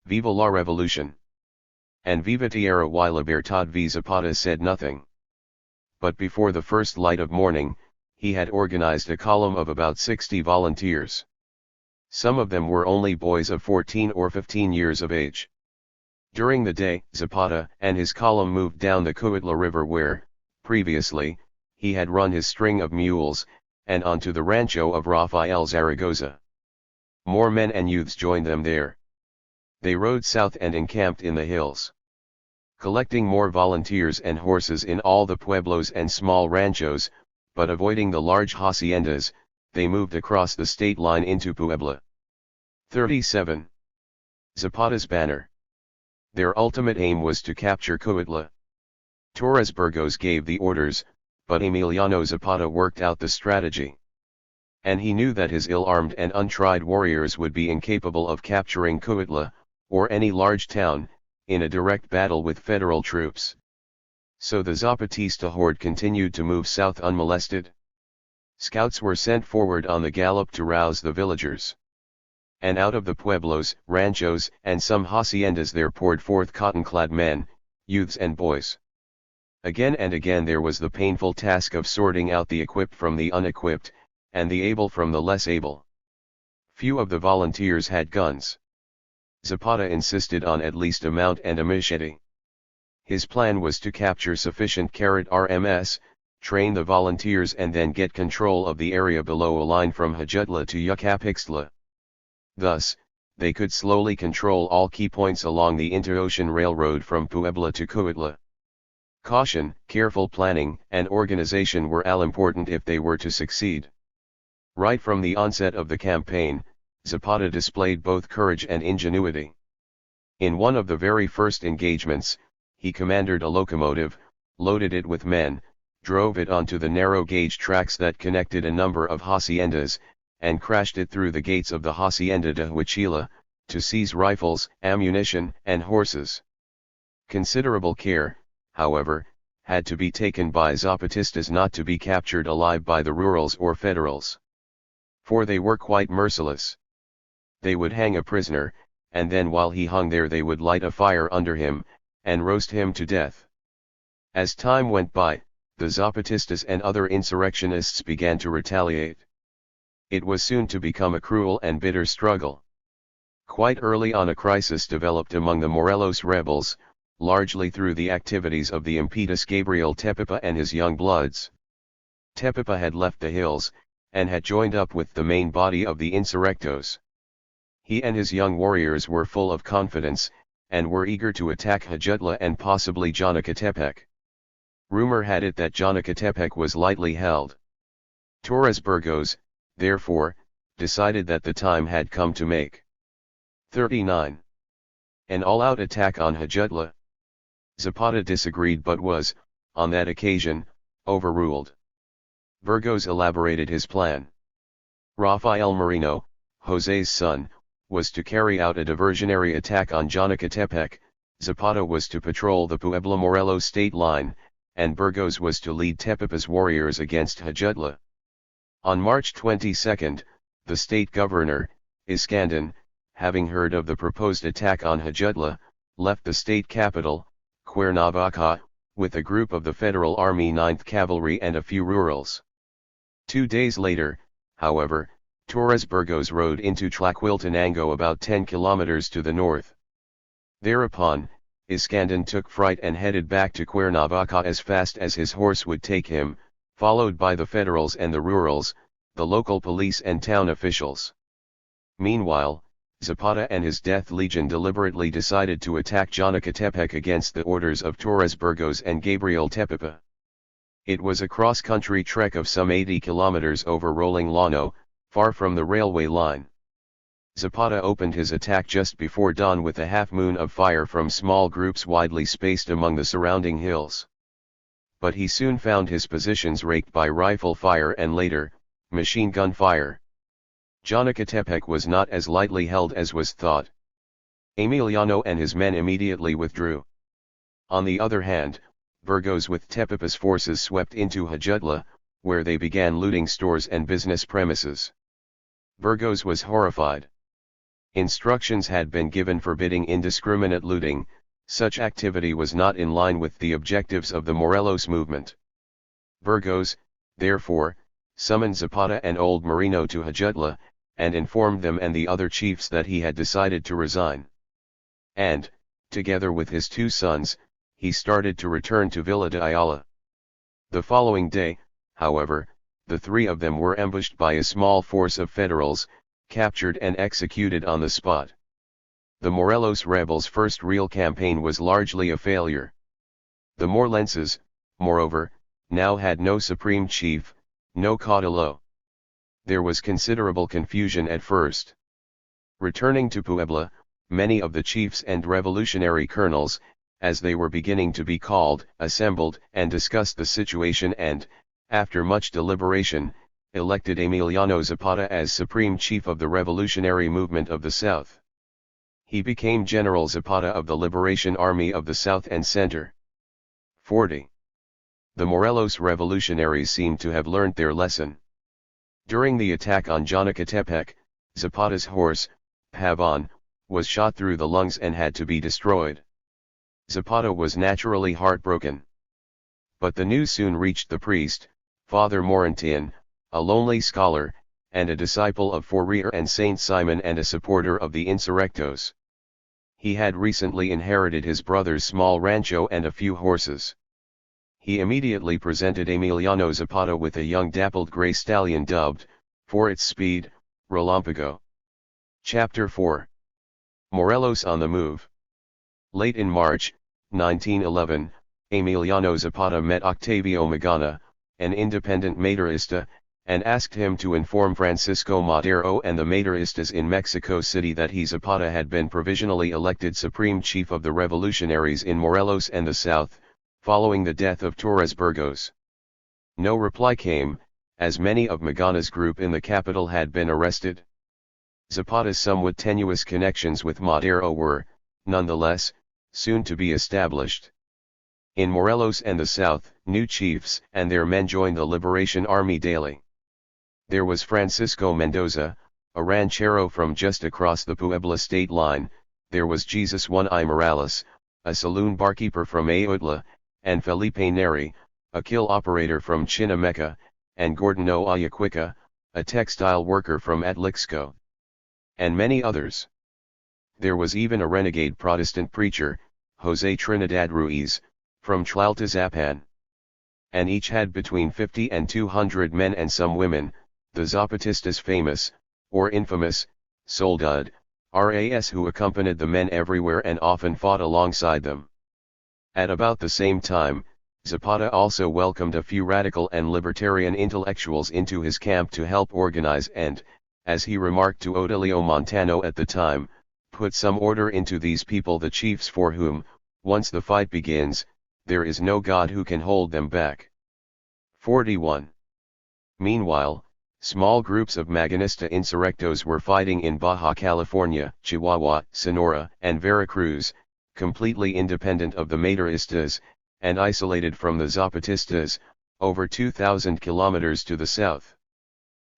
Viva la revolution! And viva tierra y libertad!" V. Zapata said nothing. But before the first light of morning, he had organized a column of about 60 volunteers. Some of them were only boys of 14 or 15 years of age. During the day, Zapata and his column moved down the Cuautla River where, previously, he had run his string of mules, and onto the rancho of Rafael Zaragoza. More men and youths joined them there. They rode south and encamped in the hills. Collecting more volunteers and horses in all the pueblos and small ranchos, but avoiding the large haciendas, they moved across the state line into Puebla. 37. Zapata's banner. Their ultimate aim was to capture Cuautla. Torres Burgos gave the orders, but Emiliano Zapata worked out the strategy. And he knew that his ill-armed and untried warriors would be incapable of capturing Cuautla, or any large town, in a direct battle with federal troops. So the Zapatista horde continued to move south unmolested. Scouts were sent forward on the gallop to rouse the villagers. And out of the pueblos, ranchos, and some haciendas there poured forth cotton-clad men, youths and boys. Again and again there was the painful task of sorting out the equipped from the unequipped, and the able from the less able. Few of the volunteers had guns. Zapata insisted on at least a mount and a machete. His plan was to capture sufficient RMS, train the volunteers and then get control of the area below a line from Jajutla to Yucapixtla. Thus, they could slowly control all key points along the Interocean Railroad from Puebla to Cuautla. Caution, careful planning, and organization were all important if they were to succeed. Right from the onset of the campaign, Zapata displayed both courage and ingenuity. In one of the very first engagements, he commanded a locomotive, loaded it with men, drove it onto the narrow gauge tracks that connected a number of haciendas, and crashed it through the gates of the Hacienda de Huichila, to seize rifles, ammunition, and horses. Considerable care, however, had to be taken by Zapatistas not to be captured alive by the rurals or federals. For they were quite merciless. They would hang a prisoner, and then while he hung there they would light a fire under him, and roast him to death. As time went by, the Zapatistas and other insurrectionists began to retaliate. It was soon to become a cruel and bitter struggle. Quite early on a crisis developed among the Morelos rebels, largely through the activities of the impetus Gabriel Tepepa and his young bloods. Tepepa had left the hills, and had joined up with the main body of the insurrectos. He and his young warriors were full of confidence, and were eager to attack Jojutla and possibly Janacatepec. Rumor had it that Janacatepec was lightly held. Torres Burgos, therefore, decided that the time had come to make 39. An all-out attack on Jojutla. Zapata disagreed but was, on that occasion, overruled. Burgos elaborated his plan. Rafael Merino, José's son, was to carry out a diversionary attack on Janacatepec, Zapata was to patrol the Puebla-Morelos state line, and Burgos was to lead Tepepa's warriors against Jojutla. On March 22, the state governor, Iskandan, having heard of the proposed attack on Jojutla, left the state capital, Cuernavaca, with a group of the Federal Army 9th Cavalry and a few rurals. 2 days later, however, Torres Burgos rode into Tlaquiltenango about 10 kilometers to the north. Thereupon, Iskandan took fright and headed back to Cuernavaca as fast as his horse would take him, followed by the Federals and the rurals, the local police and town officials. Meanwhile, Zapata and his Death Legion deliberately decided to attack Janacatepec against the orders of Torres Burgos and Gabriel Tepepa. It was a cross-country trek of some 80 kilometers over rolling llano, far from the railway line. Zapata opened his attack just before dawn with a half-moon of fire from small groups widely spaced among the surrounding hills. But he soon found his positions raked by rifle fire and later, machine gun fire. Janacatepec was not as lightly held as was thought. Emiliano and his men immediately withdrew. On the other hand, Burgos with Tepepa's forces swept into Jojutla, where they began looting stores and business premises. Burgos was horrified. Instructions had been given forbidding indiscriminate looting. Such activity was not in line with the objectives of the Morelos movement. Burgos, therefore, summoned Zapata and old Merino to Jojutla, and informed them and the other chiefs that he had decided to resign. And, together with his 2 sons, he started to return to Villa de Ayala. The following day, however, the 3 of them were ambushed by a small force of Federals, captured and executed on the spot. The Morelos rebels' first real campaign was largely a failure. The Morelenses, moreover, now had no supreme chief, no caudillo. There was considerable confusion at first. Returning to Puebla, many of the chiefs and revolutionary colonels, as they were beginning to be called, assembled and discussed the situation and, after much deliberation, elected Emiliano Zapata as supreme chief of the revolutionary movement of the South. He became General Zapata of the Liberation Army of the South and Center. 40. The Morelos revolutionaries seemed to have learnt their lesson. During the attack on Janacatepec, Zapata's horse, Pavon, was shot through the lungs and had to be destroyed. Zapata was naturally heartbroken. But the news soon reached the priest, Father Morantin, a lonely scholar, and a disciple of Fourier and Saint Simon and a supporter of the insurrectos. He had recently inherited his brother's small rancho and a few horses. He immediately presented Emiliano Zapata with a young dappled gray stallion dubbed, for its speed, Relámpago. Chapter 4. Morelos on the move. Late in March, 1911, Emiliano Zapata met Octavio Magana, an independent Maderista, and asked him to inform Francisco Madero and the Maderistas in Mexico City that he Zapata had been provisionally elected supreme chief of the revolutionaries in Morelos and the South, following the death of Torres Burgos. No reply came, as many of Magana's group in the capital had been arrested. Zapata's somewhat tenuous connections with Madero were, nonetheless, soon to be established. In Morelos and the south, new chiefs and their men joined the Liberation Army daily. There was Francisco Mendoza, a ranchero from just across the Puebla state line. There was Jesus I Morales, a saloon barkeeper from Ayutla, and Felipe Neri, a kill operator from Chinameca, and Gordon O. Ayacuica, a textile worker from Atlixco. And many others. There was even a renegade Protestant preacher, José Trinidad Ruiz, from Tlaltizapan. And each had between 50 and 200 men and some women, the Zapatistas famous, or infamous, Soldad, RAS who accompanied the men everywhere and often fought alongside them. At about the same time, Zapata also welcomed a few radical and libertarian intellectuals into his camp to help organize and, as he remarked to Otilio Montano at the time, put some order into these people, the chiefs for whom, once the fight begins, there is no God who can hold them back. 41. Meanwhile, small groups of Maginista insurrectos were fighting in Baja California, Chihuahua, Sonora, and Veracruz, completely independent of the Maderistas, and isolated from the Zapatistas, over 2,000 kilometers to the south.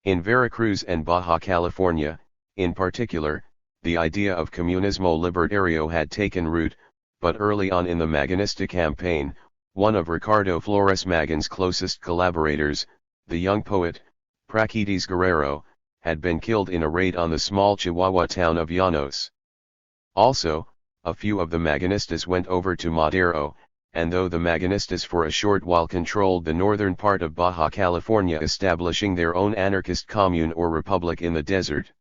In Veracruz and Baja California, in particular, the idea of Comunismo Libertario had taken root, but early on in the Maginista campaign, one of Ricardo Flores Magin's closest collaborators, the young poet, Praxedis Guerrero, had been killed in a raid on the small Chihuahua town of Llanos. Also, a few of the Maginistas went over to Madero, and though the Maginistas for a short while controlled the northern part of Baja California, establishing their own anarchist commune or republic in the desert,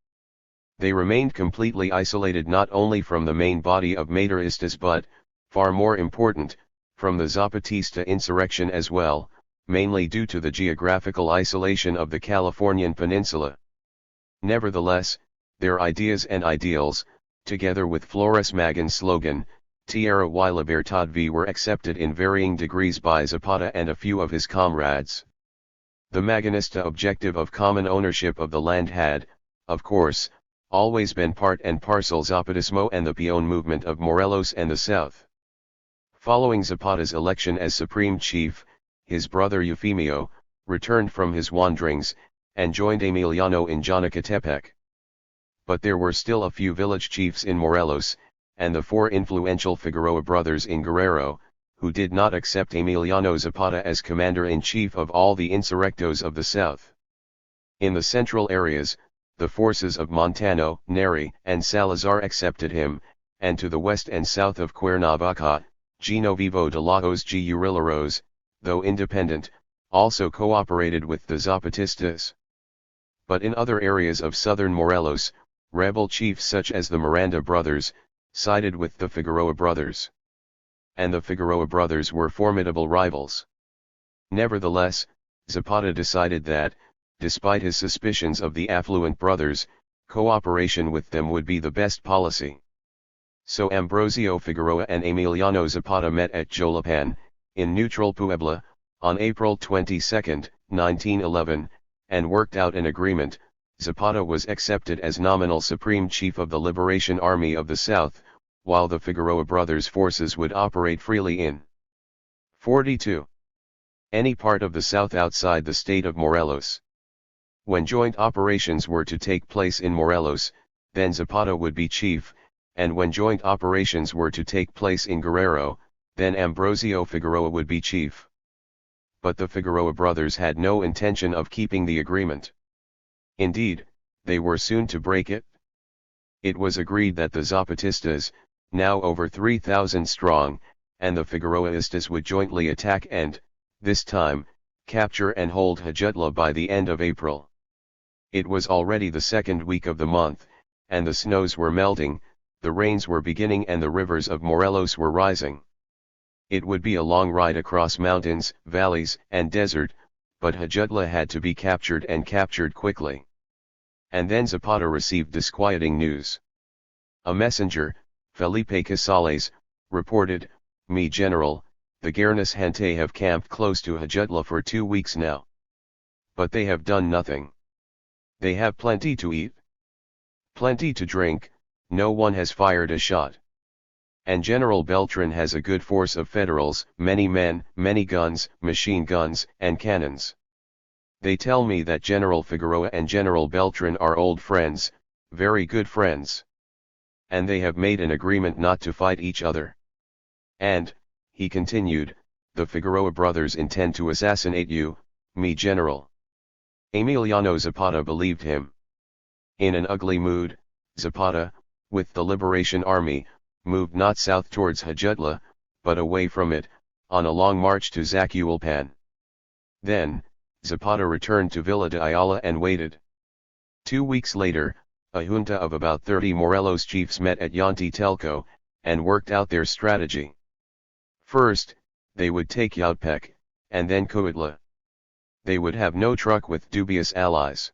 they remained completely isolated not only from the main body of Maderistas but, far more important, from the Zapatista insurrection as well, mainly due to the geographical isolation of the Californian peninsula. Nevertheless, their ideas and ideals, together with Flores Magin's slogan, Tierra y Libertad V, were accepted in varying degrees by Zapata and a few of his comrades. The Maginista objective of common ownership of the land had, of course, always been part and parcel Zapatismo and the Peon movement of Morelos and the South. Following Zapata's election as Supreme Chief, his brother Eufemio, returned from his wanderings, and joined Emiliano in Jonacatepec. But there were still a few village chiefs in Morelos, and the four influential Figueroa brothers in Guerrero, who did not accept Emiliano Zapata as commander-in-chief of all the insurrectos of the South. In the central areas, the forces of Montano, Neri, and Salazar accepted him, and to the west and south of Cuernavaca, Genovevo de Lagos y Urilaros, though independent, also cooperated with the Zapatistas. But in other areas of southern Morelos, rebel chiefs such as the Miranda brothers, sided with the Figueroa brothers. And the Figueroa brothers were formidable rivals. Nevertheless, Zapata decided that, despite his suspicions of the affluent brothers, cooperation with them would be the best policy. So Ambrosio Figueroa and Emiliano Zapata met at Jolapan, in neutral Puebla, on April 22, 1911, and worked out an agreement. Zapata was accepted as nominal Supreme Chief of the Liberation Army of the South, while the Figueroa brothers' forces would operate freely in 42. Any part of the South outside the state of Morelos. When joint operations were to take place in Morelos, then Zapata would be chief, and when joint operations were to take place in Guerrero, then Ambrosio Figueroa would be chief. But the Figueroa brothers had no intention of keeping the agreement. Indeed, they were soon to break it. It was agreed that the Zapatistas, now over 3,000 strong, and the Figueroaistas would jointly attack and, this time, capture and hold Jojutla by the end of April. It was already the second week of the month, and the snows were melting, the rains were beginning and the rivers of Morelos were rising. It would be a long ride across mountains, valleys, and desert, but Jojutla had to be captured and captured quickly. And then Zapata received disquieting news. A messenger, Felipe Casales, reported, "Mi general, the Guernas gente have camped close to Jojutla for 2 weeks now. But they have done nothing. They have plenty to eat, plenty to drink, no one has fired a shot. And General Beltran has a good force of Federals, many men, many guns, machine guns, and cannons. They tell me that General Figueroa and General Beltran are old friends, very good friends. And they have made an agreement not to fight each other. And, he continued, the Figueroa brothers intend to assassinate you, me General. Emiliano Zapata believed him. In an ugly mood, Zapata, with the Liberation Army, moved not south towards Hajutla, but away from it, on a long march to Zacualpan. Then, Zapata returned to Villa de Ayala and waited. 2 weeks later, a junta of about 30 Morelos chiefs met at Yantitelco, and worked out their strategy. First, they would take Yautepec, and then Cuautla. They would have no truck with dubious allies.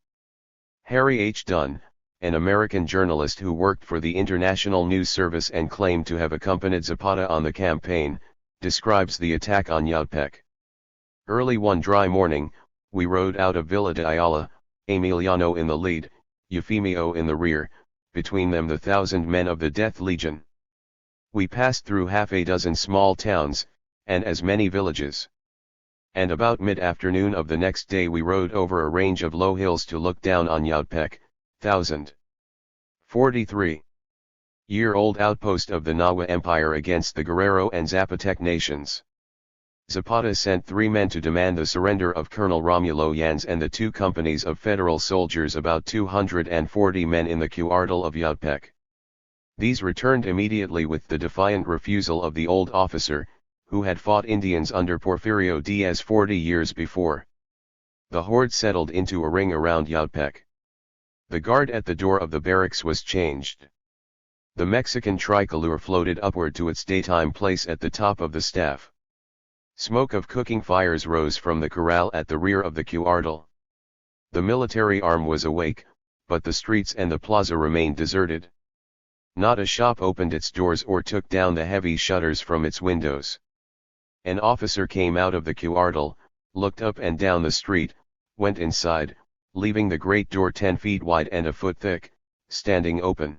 Harry H. Dunn, an American journalist who worked for the International News Service and claimed to have accompanied Zapata on the campaign, describes the attack on Yautepec. Early one dry morning, we rode out of Villa de Ayala, Emiliano in the lead, Eufemio in the rear, between them the 1,000 men of the Death Legion. We passed through half a dozen small towns, and as many villages. And about mid-afternoon of the next day we rode over a range of low hills to look down on Yautepec, 1,043-year-old outpost of the Nahua Empire against the Guerrero and Zapotec nations. Zapata sent 3 men to demand the surrender of Colonel Romulo Yans and the 2 companies of federal soldiers, about 240 men in the cuartel of Yautepec. These returned immediately with the defiant refusal of the old officer, who had fought Indians under Porfirio Diaz 40 years before. The horde settled into a ring around Yautepec. The guard at the door of the barracks was changed. The Mexican tricolor floated upward to its daytime place at the top of the staff. Smoke of cooking fires rose from the corral at the rear of the cuartel. The military arm was awake, but the streets and the plaza remained deserted. Not a shop opened its doors or took down the heavy shutters from its windows. An officer came out of the cuartel, looked up and down the street, went inside, leaving the great door 10 feet wide and a foot thick, standing open.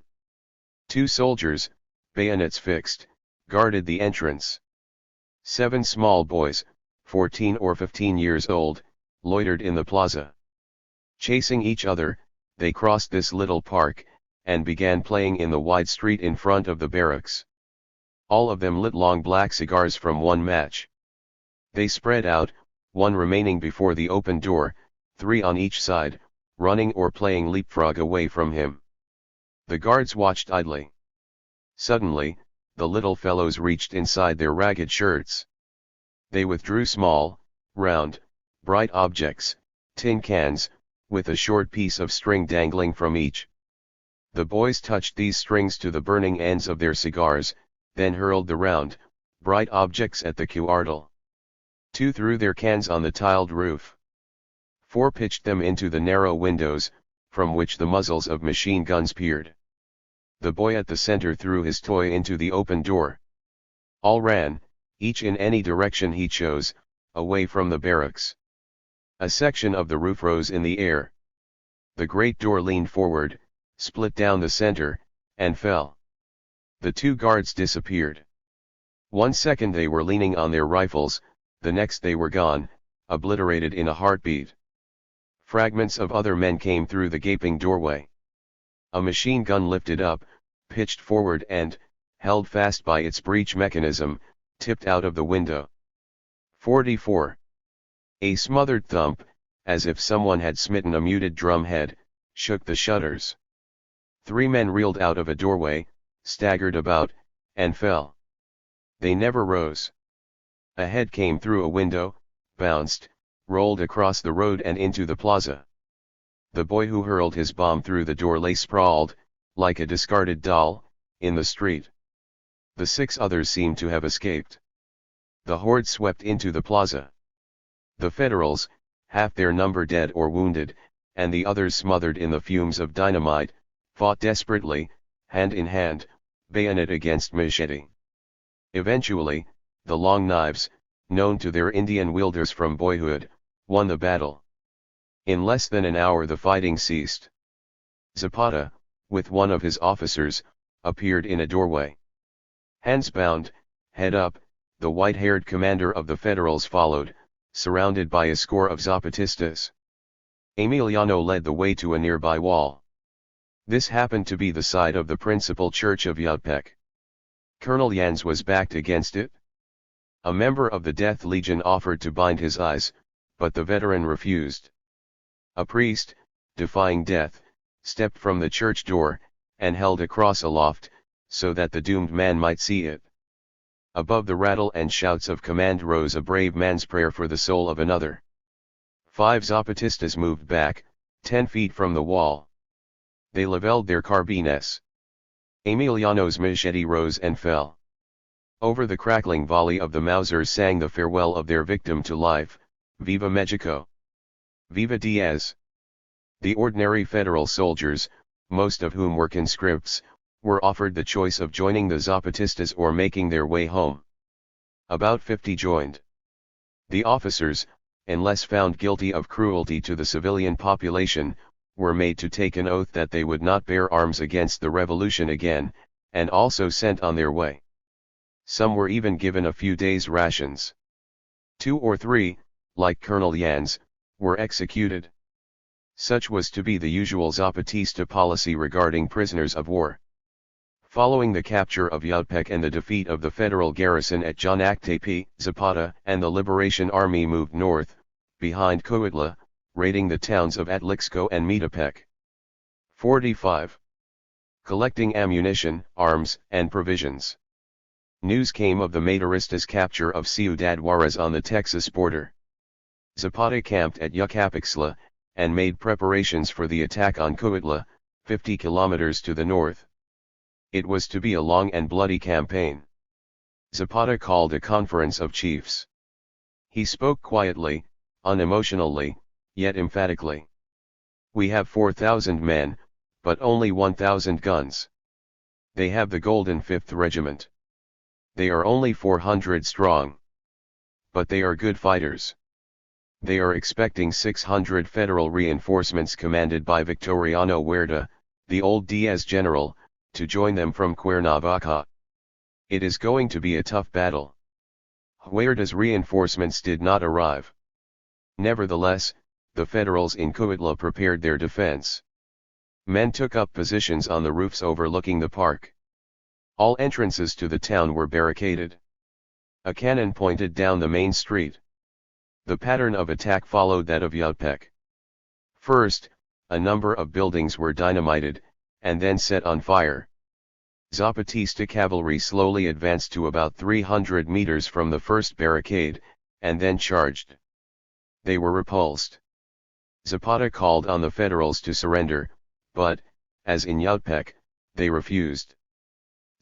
2 soldiers, bayonets fixed, guarded the entrance. 7 small boys, 14 or 15 years old, loitered in the plaza. Chasing each other, they crossed this little park, and began playing in the wide street in front of the barracks. All of them lit long black cigars from one match. They spread out, one remaining before the open door, 3 on each side, running or playing leapfrog away from him. The guards watched idly. Suddenly, the little fellows reached inside their ragged shirts. They withdrew small, round, bright objects, tin cans, with a short piece of string dangling from each. The boys touched these strings to the burning ends of their cigars, then hurled the round, bright objects at the cuartel. 2 threw their cans on the tiled roof. 4 pitched them into the narrow windows, from which the muzzles of machine guns peered. The boy at the center threw his toy into the open door. All ran, each in any direction he chose, away from the barracks. A section of the roof rose in the air. The great door leaned forward, split down the center, and fell. The 2 guards disappeared. 1 second they were leaning on their rifles, the next they were gone, obliterated in a heartbeat. Fragments of other men came through the gaping doorway. A machine gun lifted up, pitched forward and, held fast by its breech mechanism, tipped out of the window. 44. A smothered thump, as if someone had smitten a muted drum head, shook the shutters. 3 men reeled out of a doorway, staggered about, and fell. They never rose. A head came through a window, bounced, rolled across the road and into the plaza. The boy who hurled his bomb through the door lay sprawled, like a discarded doll, in the street. The 6 others seemed to have escaped. The horde swept into the plaza. The Federals, half their number dead or wounded, and the others smothered in the fumes of dynamite, fought desperately, hand in hand, bayonet against machete. Eventually, the long knives, known to their Indian wielders from boyhood, won the battle. In less than an hour the fighting ceased. Zapata, with one of his officers, appeared in a doorway. Hands bound, head up, the white-haired commander of the Federals followed, surrounded by a score of Zapatistas. Emiliano led the way to a nearby wall. This happened to be the side of the principal church of Yapec. Colonel Yanz was backed against it. A member of the Death Legion offered to bind his eyes, but the veteran refused. A priest, defying death, stepped from the church door, and held a cross aloft, so that the doomed man might see it. Above the rattle and shouts of command rose a brave man's prayer for the soul of another. 5 Zapatistas moved back, 10 feet from the wall. They levelled their carbines. Emiliano's machete rose and fell. Over the crackling volley of the Mausers sang the farewell of their victim to life, Viva Mexico! Viva Diaz! The ordinary federal soldiers, most of whom were conscripts, were offered the choice of joining the Zapatistas or making their way home. About 50 joined. The officers, unless found guilty of cruelty to the civilian population, were made to take an oath that they would not bear arms against the revolution again, and also sent on their way. Some were even given a few days' rations. 2 or 3, like Colonel Yanz, were executed. Such was to be the usual Zapatista policy regarding prisoners of war. Following the capture of Yapec and the defeat of the federal garrison at Janactepe, Zapata and the Liberation Army moved north, behind Coatla, raiding the towns of Atlixco and Metepec. 45. Collecting ammunition, arms, and provisions. News came of the Maderistas' capture of Ciudad Juarez on the Texas border. Zapata camped at Yucapixtla, and made preparations for the attack on Coatla, 50 kilometers to the north. It was to be a long and bloody campaign. Zapata called a conference of chiefs. He spoke quietly, unemotionally, yet emphatically. We have 4,000 men, but only 1,000 guns. They have the Golden 5th Regiment. They are only 400 strong. But they are good fighters. They are expecting 600 federal reinforcements commanded by Victoriano Huerta, the old Diaz general, to join them from Cuernavaca. It is going to be a tough battle. Huerta's reinforcements did not arrive. Nevertheless, the Federals in Coatla prepared their defense. Men took up positions on the roofs overlooking the park. All entrances to the town were barricaded. A cannon pointed down the main street. The pattern of attack followed that of Yapec. First, a number of buildings were dynamited, and then set on fire. Zapatista cavalry slowly advanced to about 300 meters from the first barricade, and then charged. They were repulsed. Zapata called on the Federals to surrender, but, as in Yapec, they refused.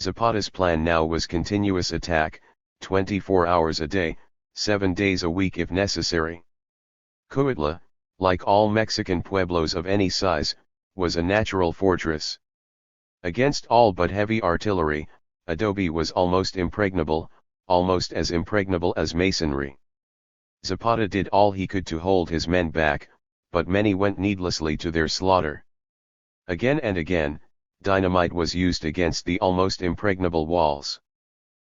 Zapata's plan now was continuous attack, 24 hours a day, 7 days a week if necessary. Coatla, like all Mexican pueblos of any size, was a natural fortress. Against all but heavy artillery, adobe was almost impregnable, almost as impregnable as masonry. Zapata did all he could to hold his men back, but many went needlessly to their slaughter. Again and again, dynamite was used against the almost impregnable walls.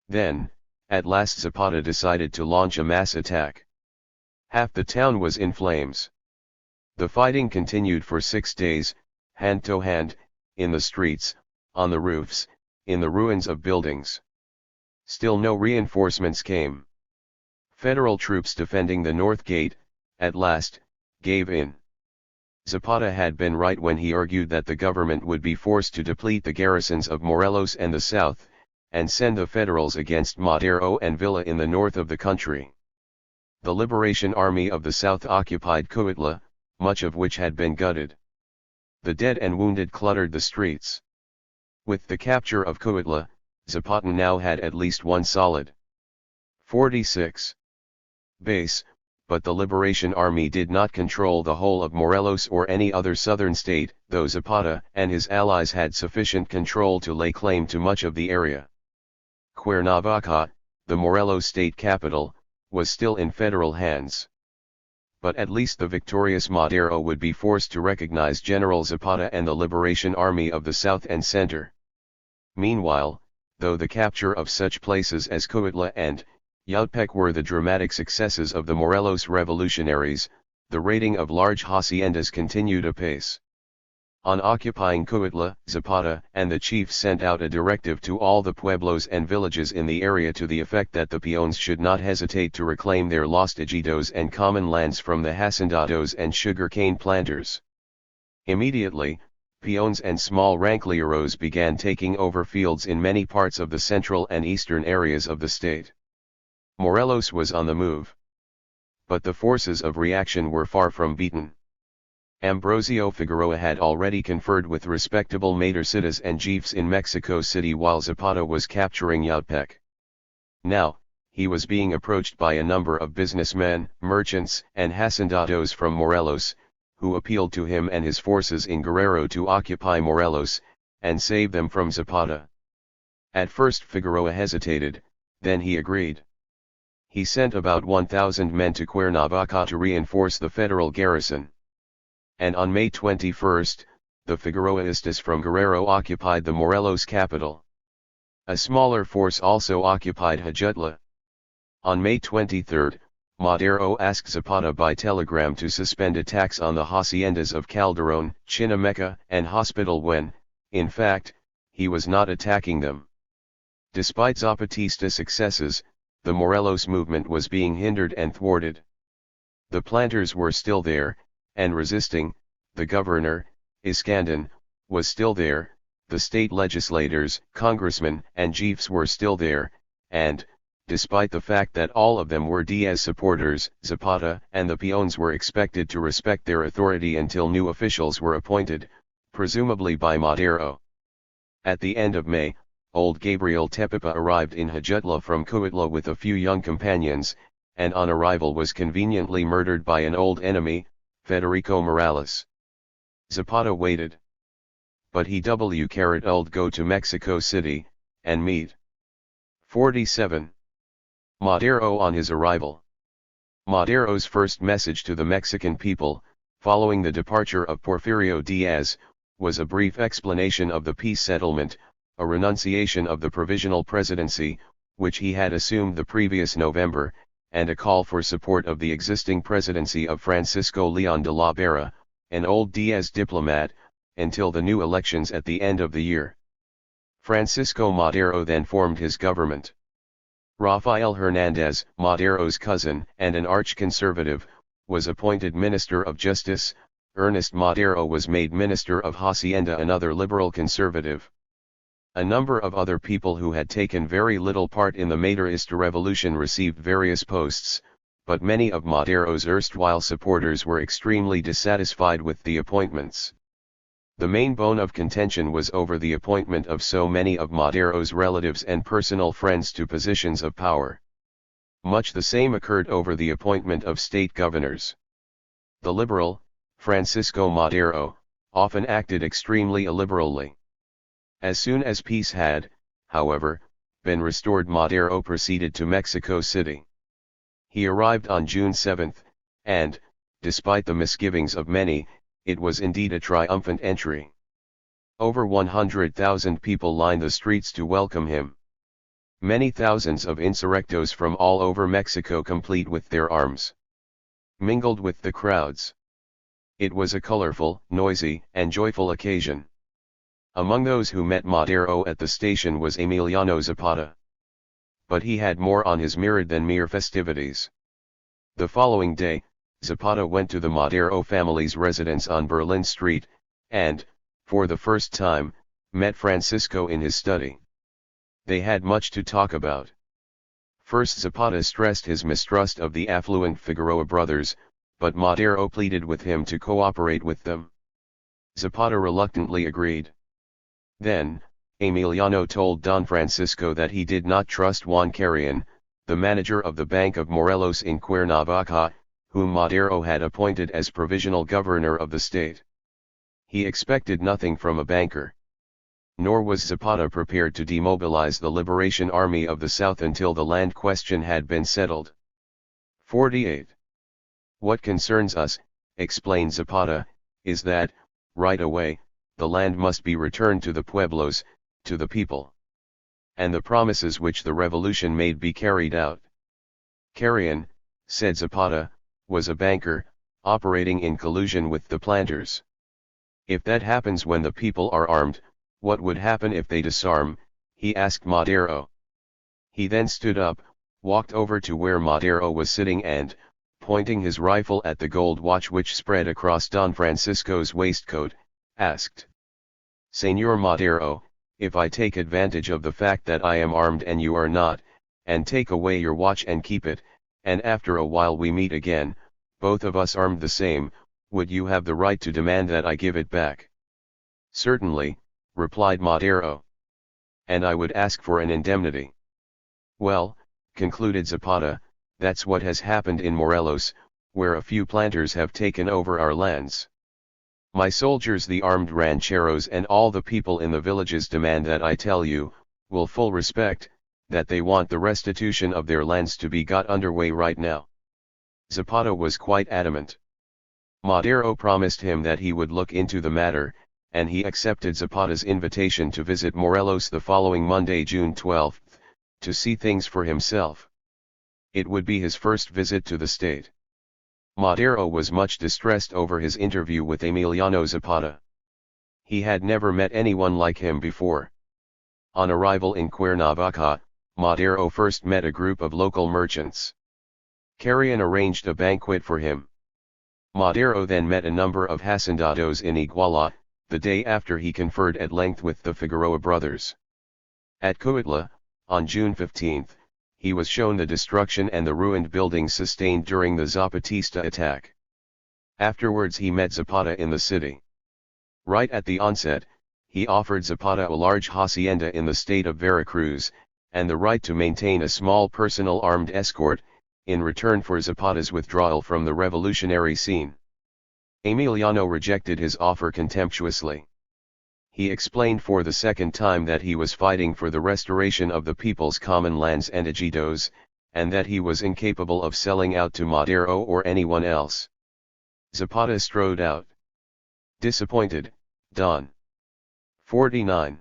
Then, at last Zapata decided to launch a mass attack. Half the town was in flames. The fighting continued for 6 days, hand to hand, in the streets, on the roofs, in the ruins of buildings. Still no reinforcements came. Federal troops defending the North Gate, at last, gave in. Zapata had been right when he argued that the government would be forced to deplete the garrisons of Morelos and the South, and send the Federals against Madero and Villa in the north of the country. The Liberation Army of the South occupied Coatla, much of which had been gutted. The dead and wounded cluttered the streets. With the capture of Coatla, Zapata now had at least one solid 46 base, but the Liberation Army did not control the whole of Morelos or any other southern state, though Zapata and his allies had sufficient control to lay claim to much of the area. Cuernavaca, the Morelos state capital, was still in federal hands. But at least the victorious Madero would be forced to recognize General Zapata and the Liberation Army of the South and Center. Meanwhile, though the capture of such places as Coatla and Yautepec were the dramatic successes of the Morelos revolutionaries, the raiding of large haciendas continued apace. On occupying Coatla, Zapata and the chiefs sent out a directive to all the pueblos and villages in the area to the effect that the peones should not hesitate to reclaim their lost ejidos and common lands from the hacendados and sugarcane planters. Immediately, peones and small ranchleros began taking over fields in many parts of the central and eastern areas of the state. Morelos was on the move. But the forces of reaction were far from beaten. Ambrosio Figueroa had already conferred with respectable mayorcitas and chiefs in Mexico City while Zapata was capturing Yautepec. Now, he was being approached by a number of businessmen, merchants, and hacendados from Morelos, who appealed to him and his forces in Guerrero to occupy Morelos, and save them from Zapata. At first Figueroa hesitated, then he agreed. He sent about 1,000 men to Cuernavaca to reinforce the federal garrison. And on May 21, the Figueroaistas from Guerrero occupied the Morelos capital. A smaller force also occupied Jojutla. On May 23, Madero asked Zapata by telegram to suspend attacks on the haciendas of Calderon, Chinameca, and Hospital when, in fact, he was not attacking them. Despite Zapatista successes, the Morelos movement was being hindered and thwarted. The planters were still there, and resisting. The governor, Iskandon, was still there, the state legislators, congressmen, and chiefs were still there, and, despite the fact that all of them were Diaz supporters, Zapata and the peones were expected to respect their authority until new officials were appointed, presumably by Madero. At the end of May, old Gabriel Tepepa arrived in Jojutla from Coatla with a few young companions, and on arrival was conveniently murdered by an old enemy, Federico Morales. Zapata waited. But he carried go to Mexico City, and meet. 47. Madero on his arrival. Madero's first message to the Mexican people, following the departure of Porfirio Diaz, was a brief explanation of the peace settlement, a renunciation of the provisional presidency, which he had assumed the previous November, and a call for support of the existing presidency of Francisco Leon de la Vera, an old Diaz diplomat, until the new elections at the end of the year. Francisco Madero then formed his government. Rafael Hernandez, Madero's cousin and an arch-conservative, was appointed Minister of Justice. Ernest Madero was made Minister of Hacienda, another liberal conservative. A number of other people who had taken very little part in the Maderista revolution received various posts, but many of Madero's erstwhile supporters were extremely dissatisfied with the appointments. The main bone of contention was over the appointment of so many of Madero's relatives and personal friends to positions of power. Much the same occurred over the appointment of state governors. The liberal, Francisco Madero, often acted extremely illiberally. As soon as peace had, however, been restored, Madero proceeded to Mexico City. He arrived on June 7, and, despite the misgivings of many, it was indeed a triumphant entry. Over 100,000 people lined the streets to welcome him. Many thousands of insurrectos from all over Mexico, complete with their arms, mingled with the crowds. It was a colorful, noisy, and joyful occasion. Among those who met Madero at the station was Emiliano Zapata. But he had more on his mirror than mere festivities. The following day, Zapata went to the Madero family's residence on Berlin Street, and, for the first time, met Francisco in his study. They had much to talk about. First, Zapata stressed his mistrust of the affluent Figueroa brothers, but Madero pleaded with him to cooperate with them. Zapata reluctantly agreed. Then, Emiliano told Don Francisco that he did not trust Juan Carrion, the manager of the Bank of Morelos in Cuernavaca, whom Madero had appointed as provisional governor of the state. He expected nothing from a banker. Nor was Zapata prepared to demobilize the Liberation Army of the South until the land question had been settled. 48. What concerns us, explained Zapata, is that, right away, the land must be returned to the pueblos, to the people. and the promises which the revolution made be carried out. Carrion, said Zapata, was a banker, operating in collusion with the planters. If that happens when the people are armed, what would happen if they disarm? He asked Madero. He then stood up, walked over to where Madero was sitting and, pointing his rifle at the gold watch which spread across Don Francisco's waistcoat, asked, "Señor Madero, if I take advantage of the fact that I am armed and you are not, and take away your watch and keep it, and after a while we meet again, both of us armed the same, would you have the right to demand that I give it back?" "Certainly," replied Madero. "And I would ask for an indemnity." "Well," concluded Zapata, "that's what has happened in Morelos, where a few planters have taken over our lands. My soldiers, the armed rancheros and all the people in the villages demand that I tell you, with full respect, that they want the restitution of their lands to be got underway right now." Zapata was quite adamant. Madero promised him that he would look into the matter, and he accepted Zapata's invitation to visit Morelos the following Monday, June 12, to see things for himself. It would be his first visit to the state. Madero was much distressed over his interview with Emiliano Zapata. He had never met anyone like him before. On arrival in Cuernavaca, Madero first met a group of local merchants. Carrion arranged a banquet for him. Madero then met a number of hacendados in Iguala, the day after he conferred at length with the Figueroa brothers. At Cuautla, on June 15, he was shown the destruction and the ruined buildings sustained during the Zapatista attack. Afterwards he met Zapata in the city. Right at the onset, he offered Zapata a large hacienda in the state of Veracruz, and the right to maintain a small personal armed escort, in return for Zapata's withdrawal from the revolutionary scene. Emiliano rejected his offer contemptuously. He explained for the second time that he was fighting for the restoration of the people's common lands and ejidos, and that he was incapable of selling out to Madero or anyone else. Zapata strode out. Disappointed, Don. 49.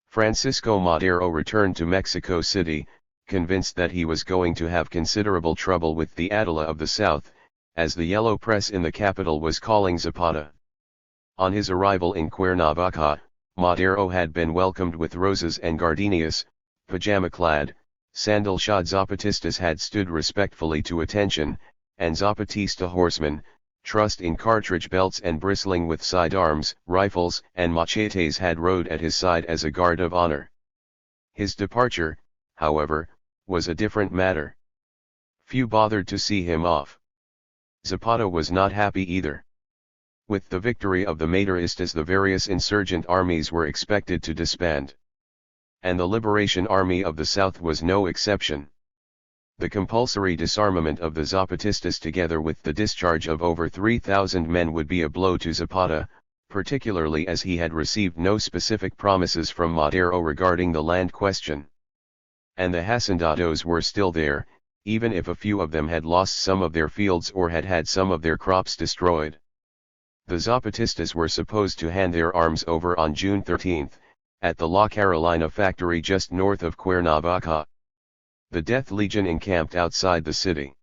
Francisco Madero returned to Mexico City, convinced that he was going to have considerable trouble with the Attila of the South, as the yellow press in the capital was calling Zapata. On his arrival in Cuernavaca, Madero had been welcomed with roses and gardenias, pajama-clad, sandal-shod Zapatistas had stood respectfully to attention, and Zapatista horsemen, trussed in cartridge belts and bristling with sidearms, rifles and machetes had rode at his side as a guard of honor. His departure, however, was a different matter. Few bothered to see him off. Zapata was not happy either. With the victory of the Maderistas, the various insurgent armies were expected to disband. And the Liberation Army of the South was no exception. The compulsory disarmament of the Zapatistas together with the discharge of over 3,000 men would be a blow to Zapata, particularly as he had received no specific promises from Madero regarding the land question. And the hacendados were still there, even if a few of them had lost some of their fields or had had some of their crops destroyed. The Zapatistas were supposed to hand their arms over on June 13, at the La Carolina factory just north of Cuernavaca. The Death Legion encamped outside the city.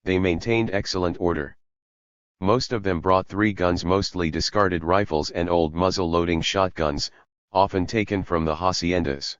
They maintained excellent order. Most of them brought 3 guns, mostly discarded rifles and old muzzle-loading shotguns, often taken from the haciendas.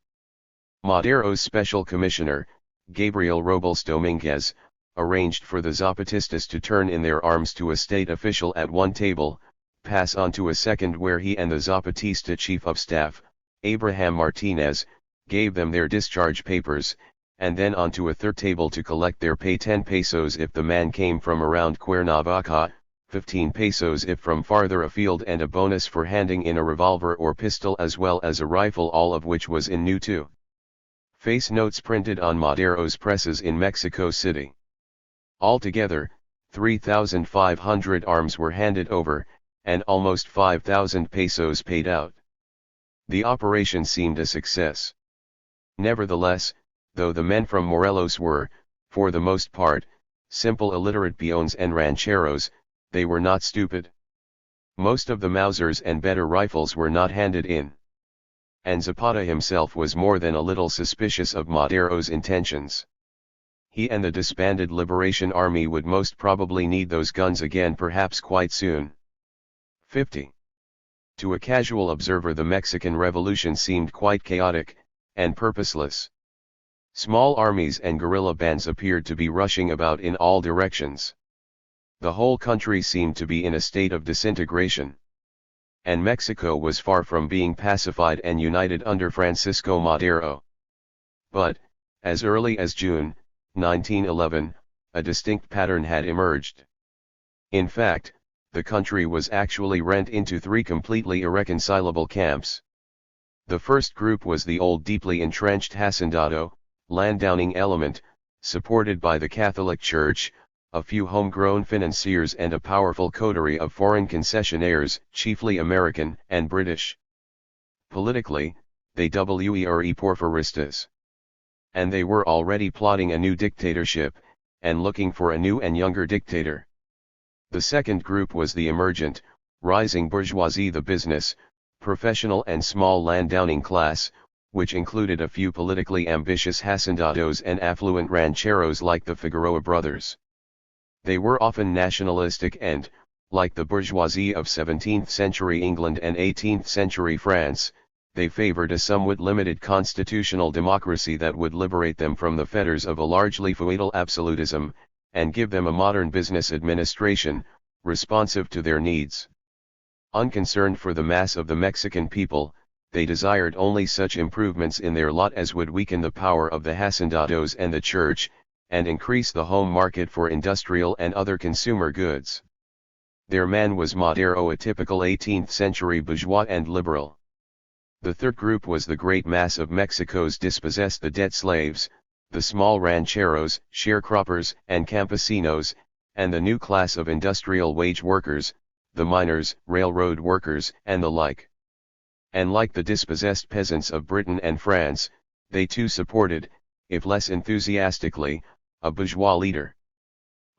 Madero's special commissioner, Gabriel Robles Dominguez, arranged for the Zapatistas to turn in their arms to a state official at one table, pass on to a second where he and the Zapatista chief of staff, Abraham Martinez, gave them their discharge papers, and then on to a third table to collect their pay 10 pesos if the man came from around Cuernavaca, 15 pesos if from farther afield, and a bonus for handing in a revolver or pistol as well as a rifle, all of which was in new too. Face notes printed on Madero's presses in Mexico City. Altogether, 3,500 arms were handed over, and almost 5,000 pesos paid out. The operation seemed a success. Nevertheless, though the men from Morelos were, for the most part, simple illiterate peons and rancheros, they were not stupid. Most of the Mausers and better rifles were not handed in. and Zapata himself was more than a little suspicious of Madero's intentions. He and the disbanded Liberation Army would most probably need those guns again, perhaps quite soon. 50. To a casual observer, the Mexican Revolution seemed quite chaotic and purposeless. Small armies and guerrilla bands appeared to be rushing about in all directions. The whole country seemed to be in a state of disintegration. And Mexico was far from being pacified and united under Francisco Madero. But, as early as June 1911, a distinct pattern had emerged. In fact, the country was actually rent into three completely irreconcilable camps. The first group was the old deeply entrenched hacendado, landowning element, supported by the Catholic Church, a few homegrown financiers and a powerful coterie of foreign concessionaires, chiefly American and British. Politically, they were Porfiristas. And they were already plotting a new dictatorship, and looking for a new and younger dictator. The second group was the emergent, rising bourgeoisie, the business, professional and small landowning class, which included a few politically ambitious hacendados and affluent rancheros like the Figueroa brothers. They were often nationalistic and, like the bourgeoisie of 17th century England and 18th century France, they favored a somewhat limited constitutional democracy that would liberate them from the fetters of a largely feudal absolutism, and give them a modern business administration, responsive to their needs. Unconcerned for the mass of the Mexican people, they desired only such improvements in their lot as would weaken the power of the hacendados and the church, and increase the home market for industrial and other consumer goods. Their man was Madero, a typical 18th century bourgeois and liberal. The third group was the great mass of Mexico's dispossessed, the debt slaves, the small rancheros, sharecroppers and campesinos, and the new class of industrial wage workers, the miners, railroad workers and the like. And like the dispossessed peasants of Britain and France, they too supported, if less enthusiastically, a bourgeois leader.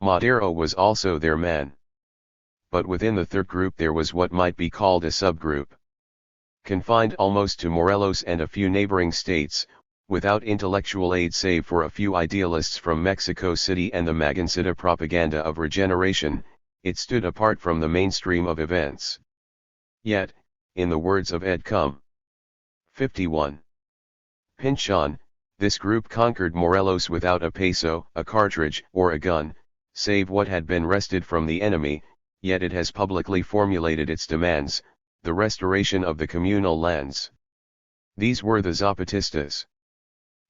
Madero was also their man. But within the third group there was what might be called a subgroup. Confined almost to Morelos and a few neighboring states, without intellectual aid save for a few idealists from Mexico City and the Maguncita propaganda of regeneration, it stood apart from the mainstream of events. Yet, in the words of Ed Cum. 51. Pinchon, this group conquered Morelos without a peso, a cartridge, or a gun, save what had been wrested from the enemy, yet it has publicly formulated its demands, the restoration of the communal lands. These were the Zapatistas.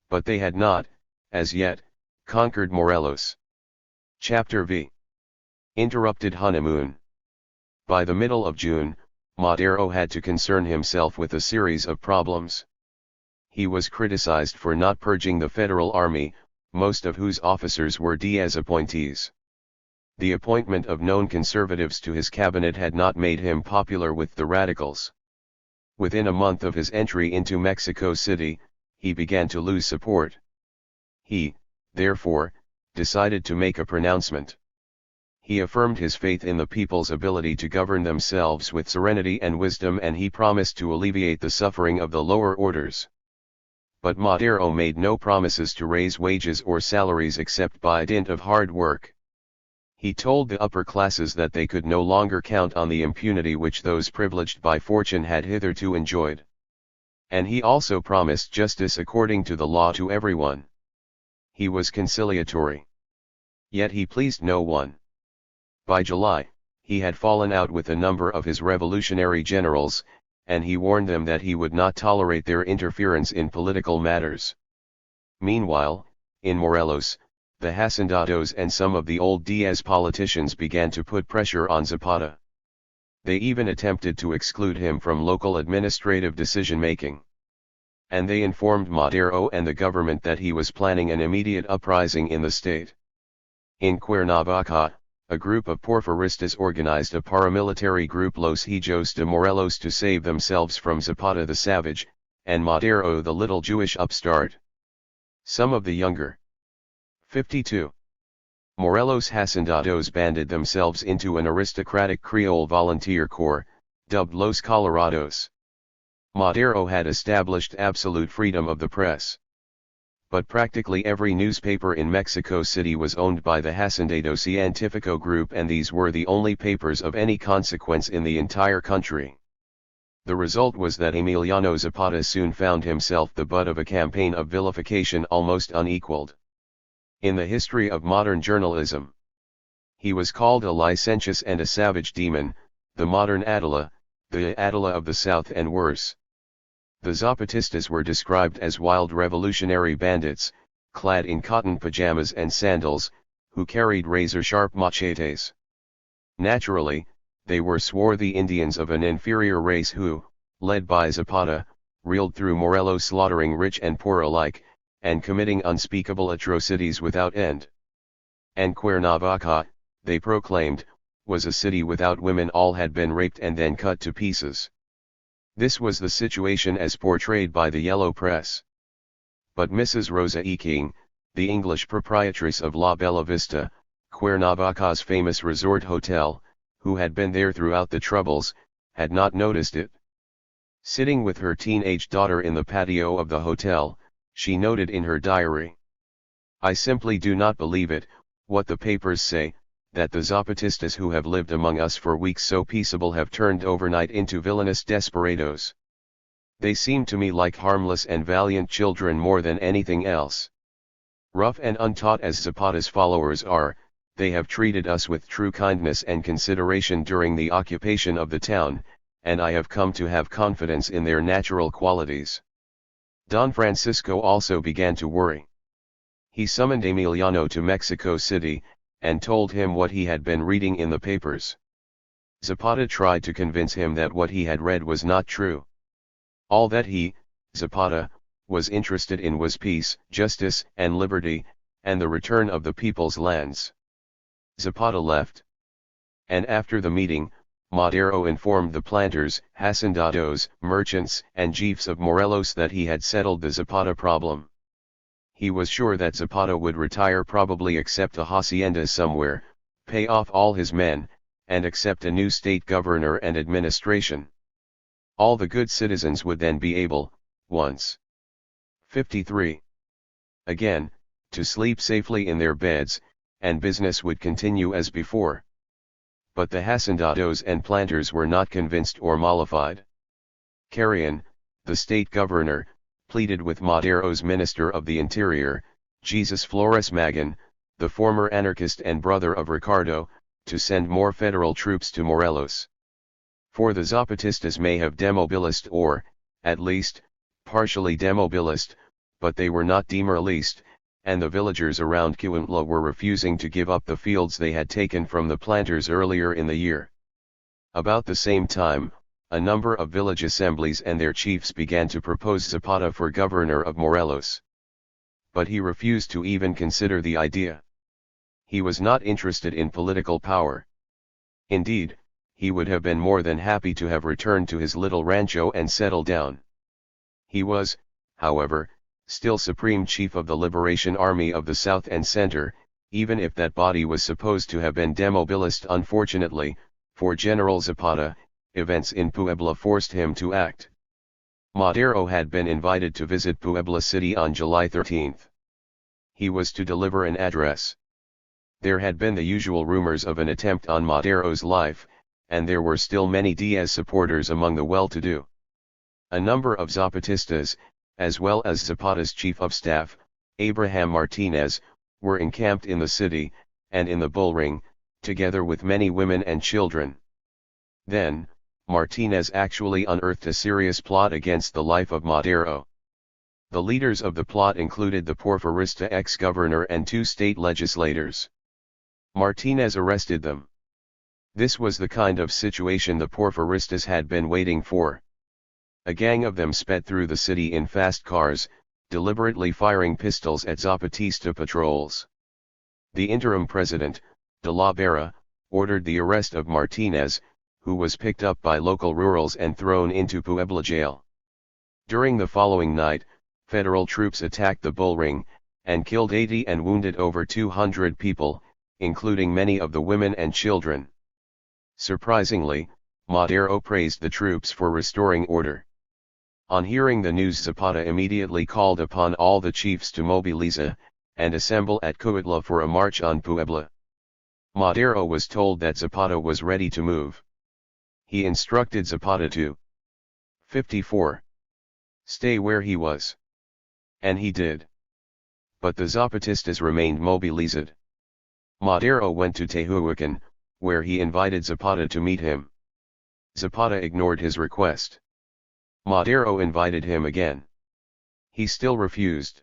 But they had not, as yet, conquered Morelos. Chapter V. Interrupted honeymoon. By the middle of June, Madero had to concern himself with a series of problems. He was criticized for not purging the federal army, most of whose officers were Diaz appointees. The appointment of known conservatives to his cabinet had not made him popular with the radicals. Within a month of his entry into Mexico City, he began to lose support. He, therefore, decided to make a pronouncement. He affirmed his faith in the people's ability to govern themselves with serenity and wisdom, and he promised to alleviate the suffering of the lower orders. But Madero made no promises to raise wages or salaries except by dint of hard work. He told the upper classes that they could no longer count on the impunity which those privileged by fortune had hitherto enjoyed. And he also promised justice according to the law to everyone. He was conciliatory. Yet he pleased no one. By July, he had fallen out with a number of his revolutionary generals, and he warned them that he would not tolerate their interference in political matters. Meanwhile, in Morelos, the hacendados and some of the old Diaz politicians began to put pressure on Zapata. They even attempted to exclude him from local administrative decision-making. And they informed Madero and the government that he was planning an immediate uprising in the state. In Cuernavaca, a group of Porfiristas organized a paramilitary group Los Hijos de Morelos to save themselves from Zapata the savage, and Madero the little Jewish upstart. Some of the younger 52. Morelos hacendados banded themselves into an aristocratic Creole volunteer corps, dubbed Los Colorados. Madero had established absolute freedom of the press. But practically every newspaper in Mexico City was owned by the Hacendado Científico group, and these were the only papers of any consequence in the entire country. The result was that Emiliano Zapata soon found himself the butt of a campaign of vilification almost unequaled in the history of modern journalism. He was called a licentious and a savage demon, the modern Attila, the Attila of the South and worse. The Zapatistas were described as wild revolutionary bandits, clad in cotton pajamas and sandals, who carried razor-sharp machetes. Naturally, they were swarthy Indians of an inferior race who, led by Zapata, reeled through Morelos slaughtering rich and poor alike, and committing unspeakable atrocities without end. And Cuernavaca, they proclaimed, was a city without women. All had been raped and then cut to pieces. This was the situation as portrayed by the yellow press. But Mrs. Rosa E. King, the English proprietress of La Bella Vista, Cuernavaca's famous resort hotel, who had been there throughout the troubles, had not noticed it. Sitting with her teenage daughter in the patio of the hotel, she noted in her diary, "I simply do not believe it, what the papers say, that the Zapatistas who have lived among us for weeks so peaceable have turned overnight into villainous desperados. They seem to me like harmless and valiant children more than anything else. Rough and untaught as Zapata's followers are, they have treated us with true kindness and consideration during the occupation of the town, and I have come to have confidence in their natural qualities." Don Francisco also began to worry. He summoned Emiliano to Mexico City, and told him what he had been reading in the papers. Zapata tried to convince him that what he had read was not true. All that he, Zapata, was interested in was peace, justice, and liberty, and the return of the people's lands. Zapata left. And after the meeting, Madero informed the planters, hacendados, merchants, and chiefs of Morelos that he had settled the Zapata problem. He was sure that Zapata would retire, probably accept a hacienda somewhere, pay off all his men, and accept a new state governor and administration. All the good citizens would then be able, once 53, again, to sleep safely in their beds, and business would continue as before. But the hacendados and planters were not convinced or mollified. Carrion, the state governor, pleaded with Madero's Minister of the Interior, Jesus Flores Magón, the former anarchist and brother of Ricardo, to send more federal troops to Morelos. For the Zapatistas may have demobilized or, at least, partially demobilized, but they were not demoralized, and the villagers around Cuantla were refusing to give up the fields they had taken from the planters earlier in the year. About the same time, a number of village assemblies and their chiefs began to propose Zapata for governor of Morelos. But he refused to even consider the idea. He was not interested in political power. Indeed, he would have been more than happy to have returned to his little rancho and settled down. He was, however, still Supreme Chief of the Liberation Army of the South and Center, even if that body was supposed to have been demobilized. Unfortunately, for General Zapata, events in Puebla forced him to act. Madero had been invited to visit Puebla City on July 13. He was to deliver an address. There had been the usual rumors of an attempt on Madero's life, and there were still many Diaz supporters among the well-to-do. A number of Zapatistas, as well as Zapata's chief of staff, Abraham Martinez, were encamped in the city, and in the bullring, together with many women and children. Then, Martinez actually unearthed a serious plot against the life of Madero. The leaders of the plot included the Porfirista ex-governor and 2 state legislators. Martinez arrested them. This was the kind of situation the Porfiristas had been waiting for. A gang of them sped through the city in fast cars, deliberately firing pistols at Zapatista patrols. The interim president, de la Vera, ordered the arrest of Martinez, who was picked up by local rurals and thrown into Puebla jail. During the following night, federal troops attacked the bullring, and killed 80 and wounded over 200 people, including many of the women and children. Surprisingly, Madero praised the troops for restoring order. On hearing the news, Zapata immediately called upon all the chiefs to mobilize and assemble at Cuautla for a march on Puebla. Madero was told that Zapata was ready to move. He instructed Zapata to 54. Stay where he was. And he did. But the Zapatistas remained mobilized. Madero went to Tehuacan, where he invited Zapata to meet him. Zapata ignored his request. Madero invited him again. He still refused.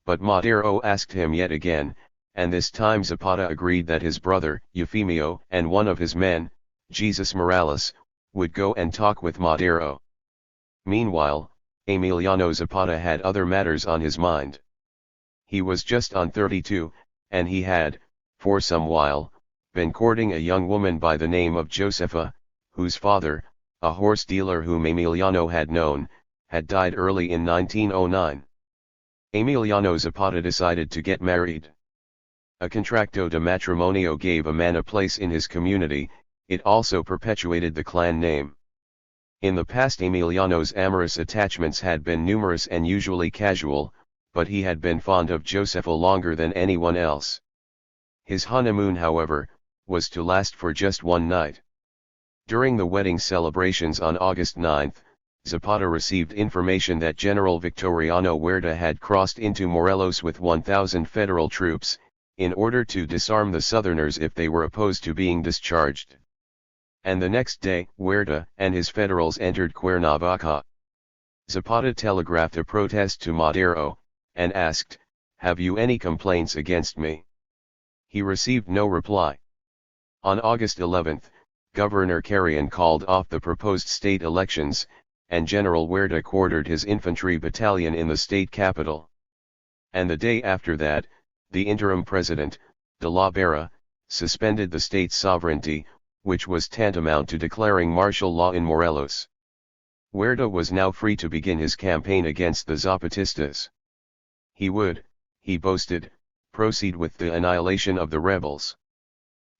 But Madero asked him yet again, and this time Zapata agreed that his brother, Eufemio, and one of his men, Jesus Morales, would go and talk with Madero. Meanwhile, Emiliano Zapata had other matters on his mind. He was just on 32, and he had, for some while, been courting a young woman by the name of Josefa, whose father, a horse dealer whom Emiliano had known, had died early in 1909. Emiliano Zapata decided to get married. A contracto de matrimonio gave a man a place in his community, it also perpetuated the clan name. In the past, Emiliano's amorous attachments had been numerous and usually casual, but he had been fond of Josefa longer than anyone else. His honeymoon, however, was to last for just one night. During the wedding celebrations on August 9, Zapata received information that General Victoriano Huerta had crossed into Morelos with 1,000 federal troops, in order to disarm the Southerners if they were opposed to being discharged. And the next day, Huerta and his federals entered Cuernavaca. Zapata telegraphed a protest to Madero, and asked, "Have you any complaints against me?" He received no reply. On August 11, Governor Carrion called off the proposed state elections, and General Huerta quartered his infantry battalion in the state capital. And the day after that, the interim president, de la Barra, suspended the state's sovereignty, which was tantamount to declaring martial law in Morelos. Huerta was now free to begin his campaign against the Zapatistas. He would, he boasted, proceed with the annihilation of the rebels.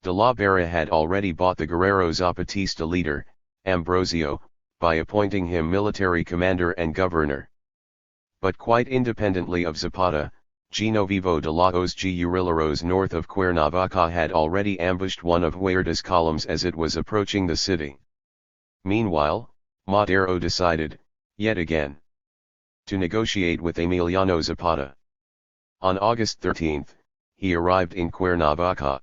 De la Barra had already bought the Guerrero Zapatista leader, Ambrosio, by appointing him military commander and governor. But quite independently of Zapata, Genovevo de los Guerrilleros north of Cuernavaca had already ambushed one of Huerta's columns as it was approaching the city. Meanwhile, Madero decided, yet again, to negotiate with Emiliano Zapata. On August 13, he arrived in Cuernavaca.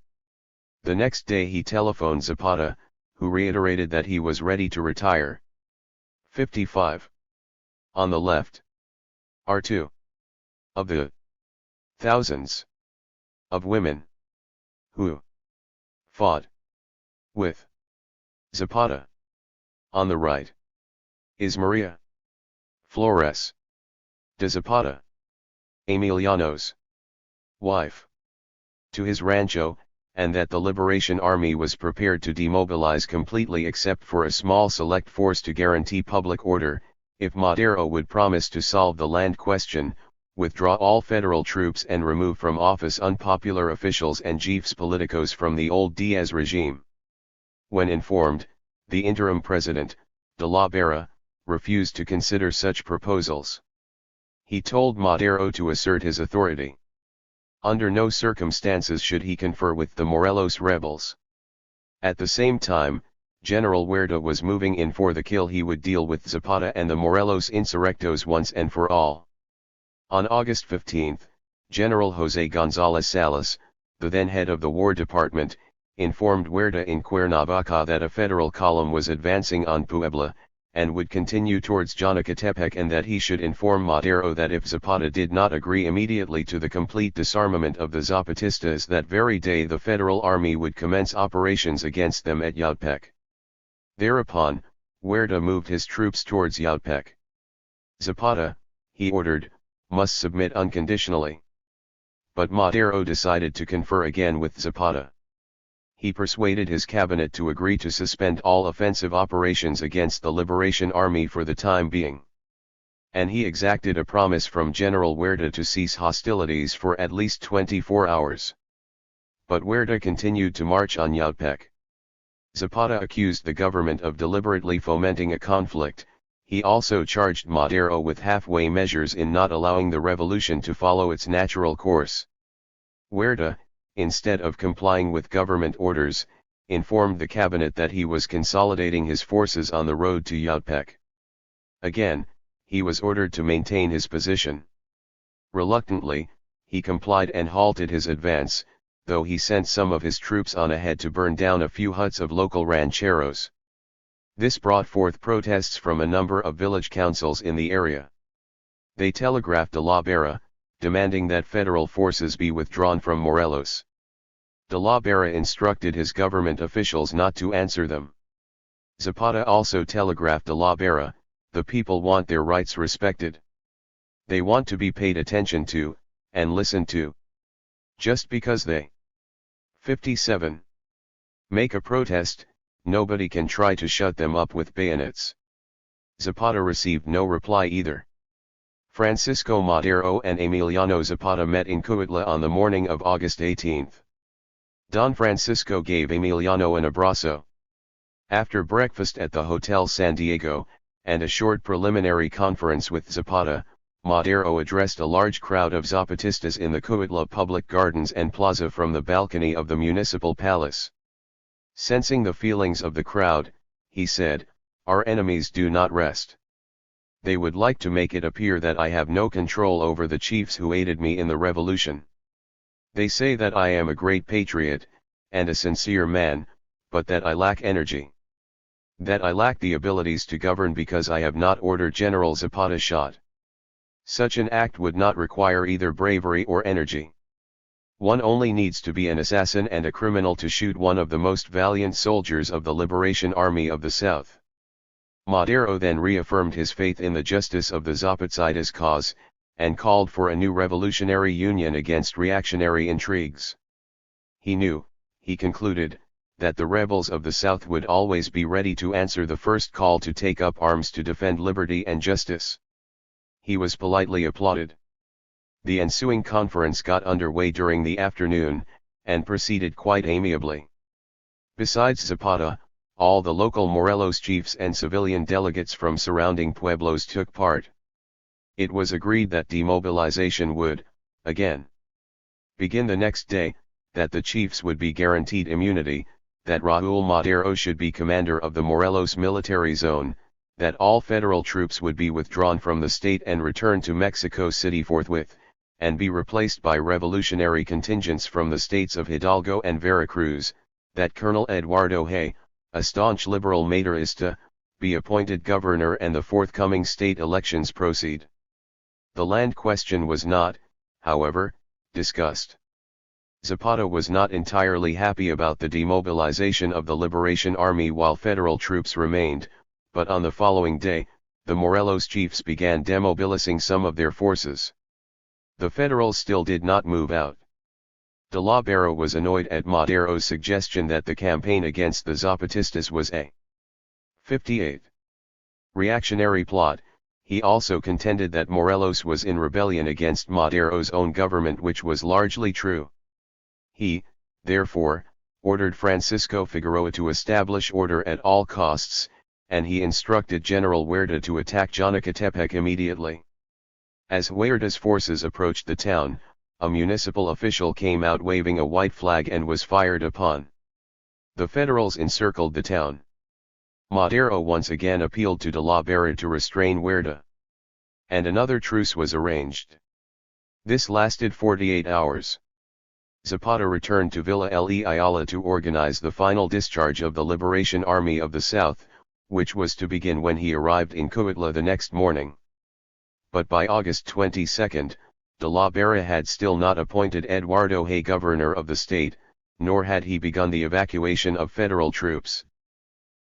The next day he telephoned Zapata, who reiterated that he was ready to retire. 55. On the left are two of the thousands of women who fought with Zapata. On the right is Maria Flores de Zapata, Emiliano's wife, to his rancho, and that the Liberation Army was prepared to demobilize completely except for a small select force to guarantee public order, if Madero would promise to solve the land question, withdraw all federal troops and remove from office unpopular officials and jefes politicos from the old Diaz regime. When informed, the interim president, de la Barra, refused to consider such proposals. He told Madero to assert his authority. Under no circumstances should he confer with the Morelos rebels. At the same time, General Huerta was moving in for the kill. He would deal with Zapata and the Morelos insurrectos once and for all. On August 15, General José González Salas, the then head of the War Department, informed Huerta in Cuernavaca that a federal column was advancing on Puebla, and would continue towards Jonacatepec, and that he should inform Madero that if Zapata did not agree immediately to the complete disarmament of the Zapatistas that very day the federal army would commence operations against them at Yautepec. Thereupon, Huerta moved his troops towards Yautepec. Zapata, he ordered, must submit unconditionally. But Madero decided to confer again with Zapata. He persuaded his cabinet to agree to suspend all offensive operations against the Liberation Army for the time being. And he exacted a promise from General Huerta to cease hostilities for at least 24 hours. But Huerta continued to march on Yautepec. Zapata accused the government of deliberately fomenting a conflict. He also charged Madero with halfway measures in not allowing the revolution to follow its natural course. Huerta, instead of complying with government orders, informed the cabinet that he was consolidating his forces on the road to Yautepec. Again, he was ordered to maintain his position. Reluctantly, he complied and halted his advance, though he sent some of his troops on ahead to burn down a few huts of local rancheros. This brought forth protests from a number of village councils in the area. They telegraphed de la Barra, demanding that federal forces be withdrawn from Morelos. De la Barra instructed his government officials not to answer them. Zapata also telegraphed de la Barra, "The people want their rights respected. They want to be paid attention to, and listened to. Just because they 57. Make a protest, nobody can try to shut them up with bayonets." Zapata received no reply either. Francisco Madero and Emiliano Zapata met in Cuautla on the morning of August 18. Don Francisco gave Emiliano an abrazo. After breakfast at the Hotel San Diego, and a short preliminary conference with Zapata, Madero addressed a large crowd of Zapatistas in the Cuautla public gardens and plaza from the balcony of the municipal palace. Sensing the feelings of the crowd, he said, "Our enemies do not rest. They would like to make it appear that I have no control over the chiefs who aided me in the revolution. They say that I am a great patriot, and a sincere man, but that I lack energy. That I lack the abilities to govern because I have not ordered General Zapata shot. Such an act would not require either bravery or energy. One only needs to be an assassin and a criminal to shoot one of the most valiant soldiers of the Liberation Army of the South." Madero then reaffirmed his faith in the justice of the Zapatistas' cause, and called for a new revolutionary union against reactionary intrigues. He knew, he concluded, that the rebels of the South would always be ready to answer the first call to take up arms to defend liberty and justice. He was politely applauded. The ensuing conference got underway during the afternoon, and proceeded quite amiably. Besides Zapata, all the local Morelos chiefs and civilian delegates from surrounding pueblos took part. It was agreed that demobilization would, again, begin the next day, that the chiefs would be guaranteed immunity, that Raúl Madero should be commander of the Morelos military zone, that all federal troops would be withdrawn from the state and returned to Mexico City forthwith, and be replaced by revolutionary contingents from the states of Hidalgo and Veracruz, that Colonel Eduardo Hay, a staunch liberal Maderista, be appointed governor and the forthcoming state elections proceed. The land question was not, however, discussed. Zapata was not entirely happy about the demobilization of the Liberation Army while federal troops remained, but on the following day, the Morelos chiefs began demobilizing some of their forces. The federals still did not move out. De la Barra was annoyed at Madero's suggestion that the campaign against the Zapatistas was a 58. reactionary plot. He also contended that Morelos was in rebellion against Madero's own government, which was largely true. He, therefore, ordered Francisco Figueroa to establish order at all costs, and he instructed General Huerta to attack Jonacatepec immediately. As Huerta's forces approached the town, a municipal official came out waving a white flag and was fired upon. The federals encircled the town. Madero once again appealed to de la Barra to restrain Huerta. And another truce was arranged. This lasted 48 hours. Zapata returned to Villa El Ayala to organize the final discharge of the Liberation Army of the South, which was to begin when he arrived in Cuautla the next morning. But by August 22, de la Barra had still not appointed Eduardo Hay governor of the state, nor had he begun the evacuation of federal troops.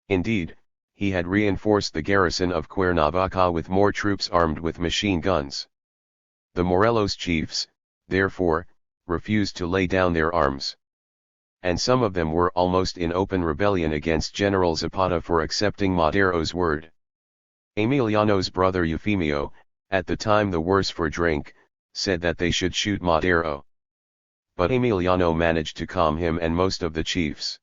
Indeed, he had reinforced the garrison of Cuernavaca with more troops armed with machine guns. The Morelos chiefs, therefore, refused to lay down their arms. And some of them were almost in open rebellion against General Zapata for accepting Madero's word. Emiliano's brother Eufemio, at the time the worse for drink, said that they should shoot Madero. But Emiliano managed to calm him and most of the chiefs.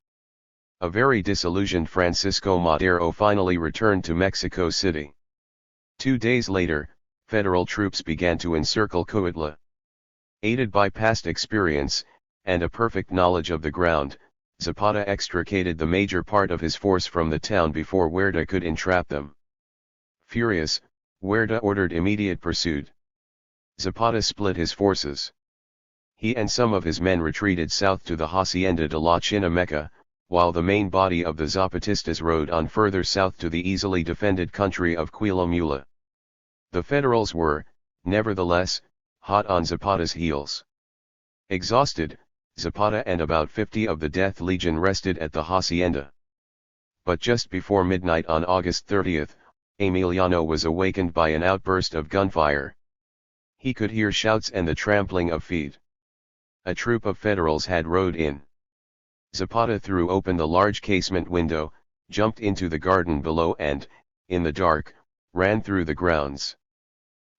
A very disillusioned Francisco Madero finally returned to Mexico City. 2 days later, federal troops began to encircle Coatla. Aided by past experience, and a perfect knowledge of the ground, Zapata extricated the major part of his force from the town before Huerta could entrap them. Furious, Huerta ordered immediate pursuit. Zapata split his forces. He and some of his men retreated south to the Hacienda de la Chinameca, while the main body of the Zapatistas rode on further south to the easily defended country of Quilomula. The Federals were, nevertheless, hot on Zapata's heels. Exhausted, Zapata and about 50 of the Death Legion rested at the Hacienda. But just before midnight on August 30, Emiliano was awakened by an outburst of gunfire. He could hear shouts and the trampling of feet. A troop of Federals had rode in. Zapata threw open the large casement window, jumped into the garden below and, in the dark, ran through the grounds.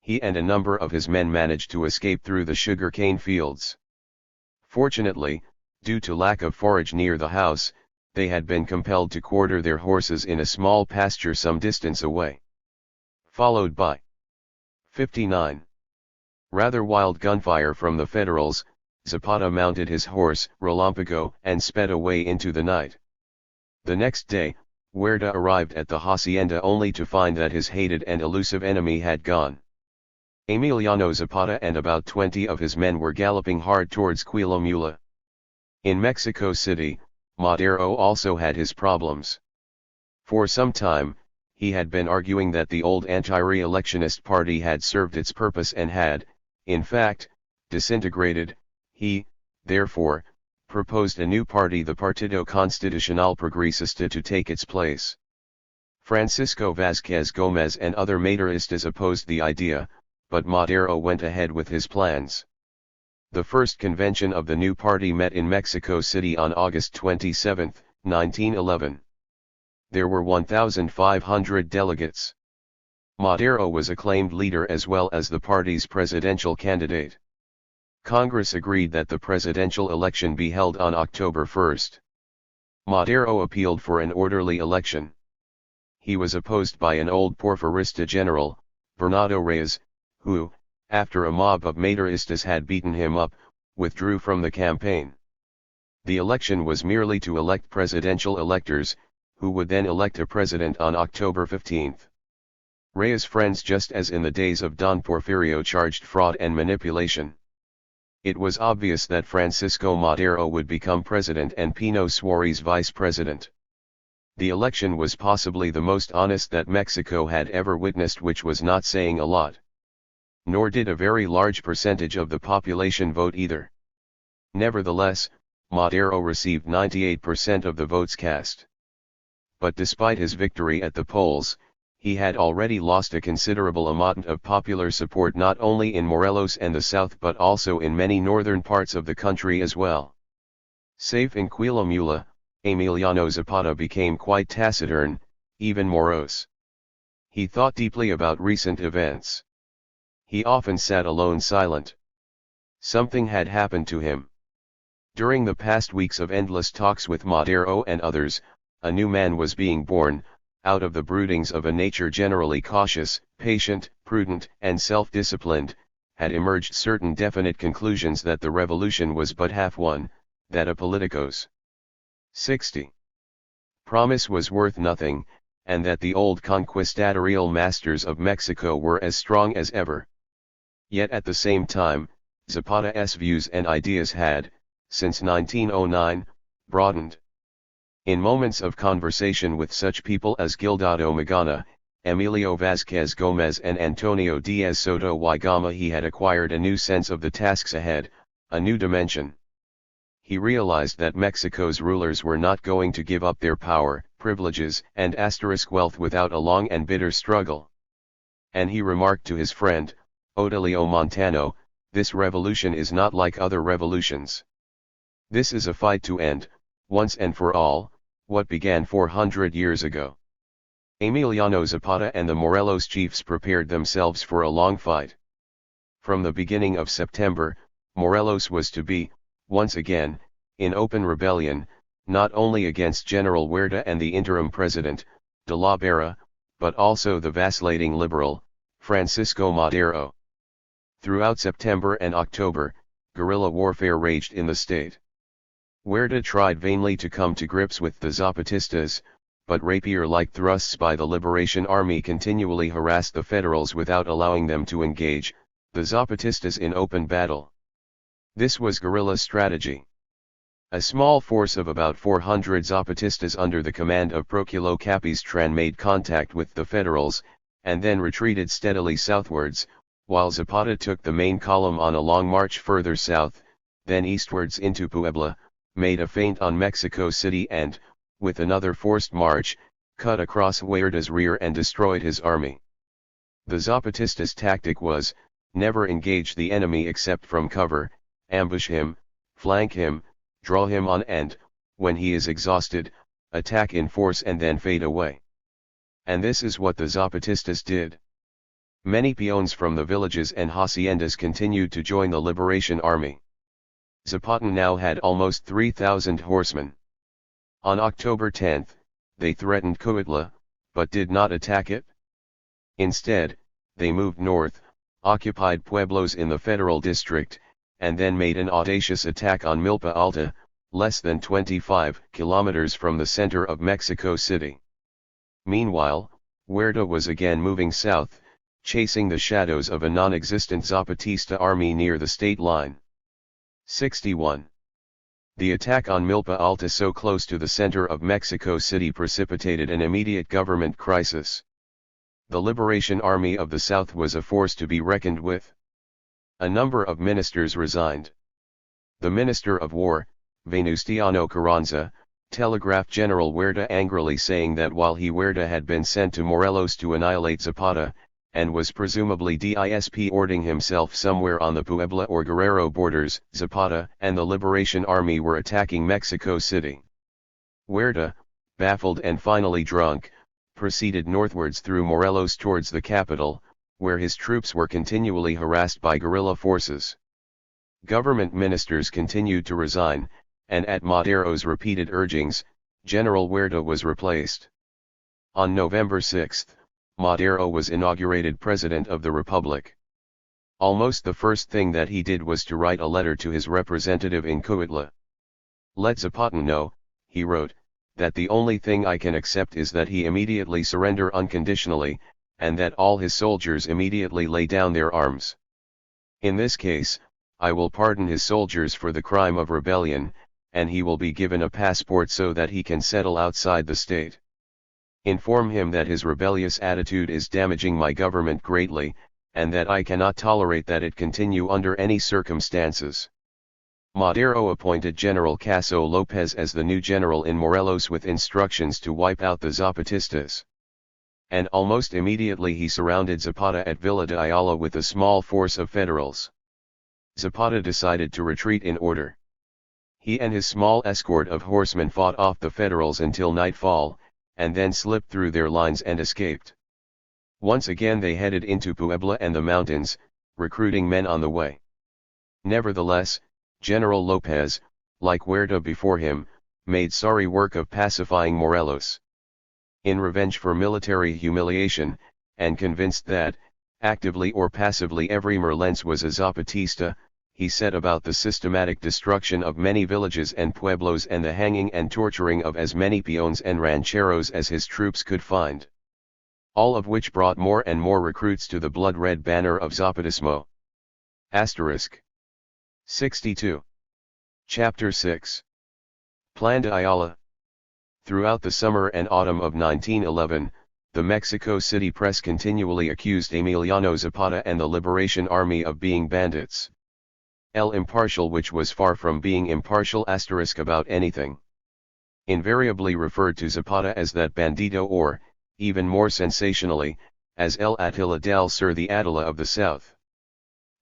He and a number of his men managed to escape through the sugar-cane fields. Fortunately, due to lack of forage near the house, they had been compelled to quarter their horses in a small pasture some distance away. Followed by 59. Rather wild gunfire from the Federals, Zapata mounted his horse, Relampago, and sped away into the night. The next day, Huerta arrived at the Hacienda only to find that his hated and elusive enemy had gone. Emiliano Zapata and about 20 of his men were galloping hard towards Quilomula. In Mexico City, Madero also had his problems. For some time, he had been arguing that the old anti-re-electionist party had served its purpose and had, in fact, disintegrated. He, therefore, proposed a new party, the Partido Constitucional Progresista, to take its place. Francisco Vázquez Gómez and other Maderistas opposed the idea, but Madero went ahead with his plans. The first convention of the new party met in Mexico City on August 27, 1911. There were 1,500 delegates. Madero was acclaimed leader as well as the party's presidential candidate. Congress agreed that the presidential election be held on October 1. Madero appealed for an orderly election. He was opposed by an old Porfirista general, Bernardo Reyes, who, after a mob of Maderistas had beaten him up, withdrew from the campaign. The election was merely to elect presidential electors, who would then elect a president on October 15. Reyes' friends, just as in the days of Don Porfirio, charged fraud and manipulation. It was obvious that Francisco Madero would become president and Pino Suarez vice president. The election was possibly the most honest that Mexico had ever witnessed, which was not saying a lot. Nor did a very large percentage of the population vote either. Nevertheless, Madero received 98% of the votes cast. But despite his victory at the polls, he had already lost a considerable amount of popular support not only in Morelos and the south but also in many northern parts of the country as well. Safe in Quilomula, Emiliano Zapata became quite taciturn, even morose. He thought deeply about recent events. He often sat alone silent. Something had happened to him. During the past weeks of endless talks with Madero and others, a new man was being born. Out of the broodings of a nature generally cautious, patient, prudent, and self-disciplined, had emerged certain definite conclusions that the revolution was but half won, that a politico's 60 promise was worth nothing, and that the old conquistadorial masters of Mexico were as strong as ever. Yet at the same time, Zapata's views and ideas had, since 1909, broadened. In moments of conversation with such people as Gildado Magana, Emilio Vázquez Gómez and Antonio Díaz Soto y Gama, he had acquired a new sense of the tasks ahead, a new dimension. He realized that Mexico's rulers were not going to give up their power, privileges, and wealth without a long and bitter struggle. And he remarked to his friend, Otilio Montano, "This revolution is not like other revolutions. This is a fight to end, once and for all, what began 400 years ago." Emiliano Zapata and the Morelos chiefs prepared themselves for a long fight. From the beginning of September, Morelos was to be, once again, in open rebellion, not only against General Huerta and the interim president, de la Vera, but also the vacillating liberal, Francisco Madero. Throughout September and October, guerrilla warfare raged in the state. Huerta tried vainly to come to grips with the Zapatistas, but rapier-like thrusts by the Liberation Army continually harassed the Federals without allowing them to engage the Zapatistas in open battle. This was guerrilla strategy. A small force of about 400 Zapatistas under the command of Proculo Capistran made contact with the Federals, and then retreated steadily southwards, while Zapata took the main column on a long march further south, then eastwards into Puebla, made a feint on Mexico City and, with another forced march, cut across Huerta's rear and destroyed his army. The Zapatistas' tactic was, never engage the enemy except from cover, ambush him, flank him, draw him on and, when he is exhausted, attack in force and then fade away. And this is what the Zapatistas did. Many peons from the villages and haciendas continued to join the Liberation Army. Zapata now had almost 3,000 horsemen. On October 10, they threatened Cuautla, but did not attack it. Instead, they moved north, occupied pueblos in the federal district, and then made an audacious attack on Milpa Alta, less than 25 kilometers from the center of Mexico City. Meanwhile, Huerta was again moving south, chasing the shadows of a non-existent Zapatista army near the state line. 61. The attack on Milpa Alta so close to the center of Mexico City precipitated an immediate government crisis. The Liberation Army of the South was a force to be reckoned with. A number of ministers resigned. The Minister of War, Venustiano Carranza, telegraphed General Huerta angrily saying that while Huerta had been sent to Morelos to annihilate Zapata, and was presumably disporting himself somewhere on the Puebla or Guerrero borders, Zapata and the Liberation Army were attacking Mexico City. Huerta, baffled and finally drunk, proceeded northwards through Morelos towards the capital, where his troops were continually harassed by guerrilla forces. Government ministers continued to resign, and at Madero's repeated urgings, General Huerta was replaced. On November 6, Madero was inaugurated President of the Republic. Almost the first thing that he did was to write a letter to his representative in Cuautla. "Let Zapata know," he wrote, "that the only thing I can accept is that he immediately surrender unconditionally, and that all his soldiers immediately lay down their arms. In this case, I will pardon his soldiers for the crime of rebellion, and he will be given a passport so that he can settle outside the state. Inform him that his rebellious attitude is damaging my government greatly, and that I cannot tolerate that it continue under any circumstances." Madero appointed General Caso Lopez as the new general in Morelos with instructions to wipe out the Zapatistas. And almost immediately he surrounded Zapata at Villa de Ayala with a small force of Federals. Zapata decided to retreat in order. He and his small escort of horsemen fought off the Federals until nightfall, and then slipped through their lines and escaped. Once again they headed into Puebla and the mountains, recruiting men on the way. Nevertheless, General Lopez, like Huerta before him, made sorry work of pacifying Morelos. In revenge for military humiliation, and convinced that, actively or passively every Merlense was a Zapatista, he set about the systematic destruction of many villages and pueblos and the hanging and torturing of as many peons and rancheros as his troops could find. All of which brought more and more recruits to the blood-red banner of Zapatismo. * 62. Chapter 6. Plan de Ayala. Throughout the summer and autumn of 1911, the Mexico City press continually accused Emiliano Zapata and the Liberation Army of being bandits. El Impartial, which was far from being impartial * about anything, invariably referred to Zapata as that bandito or, even more sensationally, as El Attila del Sur, the Attila of the South.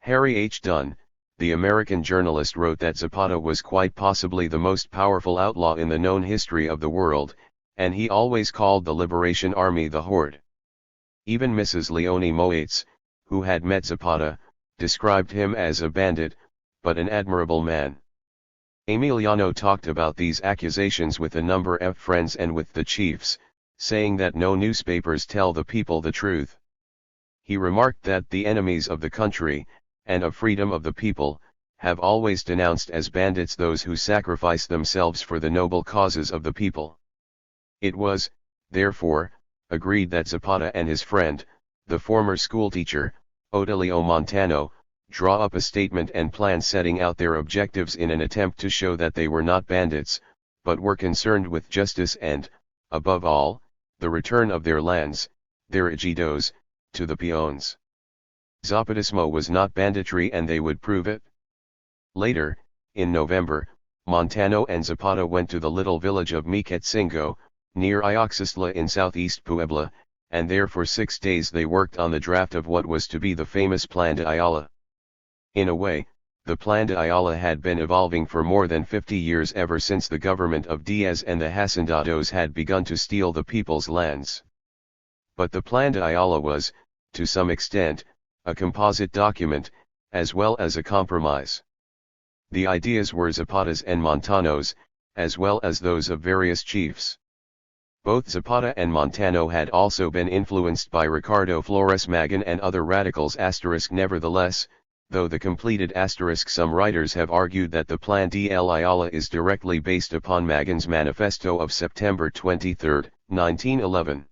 Harry H. Dunn, the American journalist, wrote that Zapata was quite possibly the most powerful outlaw in the known history of the world, and he always called the Liberation Army the Horde. Even Mrs. Leonie Moates, who had met Zapata, described him as a bandit, but an admirable man. Emiliano talked about these accusations with a number of friends and with the chiefs, saying that no newspapers tell the people the truth. He remarked that the enemies of the country, and of freedom of the people, have always denounced as bandits those who sacrifice themselves for the noble causes of the people. It was, therefore, agreed that Zapata and his friend, the former schoolteacher, Otilio Montano, draw up a statement and plan setting out their objectives in an attempt to show that they were not bandits, but were concerned with justice and, above all, the return of their lands, their ejidos, to the peons. Zapatismo was not banditry and they would prove it. Later, in November, Montano and Zapata went to the little village of Miquetzingo, near Ioxistla in southeast Puebla, and there for 6 days they worked on the draft of what was to be the famous Plan de Ayala. In a way, the Plan de Ayala had been evolving for more than 50 years ever since the government of Diaz and the Hacendados had begun to steal the people's lands. But the Plan de Ayala was, to some extent, a composite document, as well as a compromise. The ideas were Zapata's and Montano's, as well as those of various chiefs. Both Zapata and Montano had also been influenced by Ricardo Flores Magón and other radicals. Nevertheless, though the completed some writers have argued that the Plan de Ayala is directly based upon Magón's manifesto of September 23, 1911.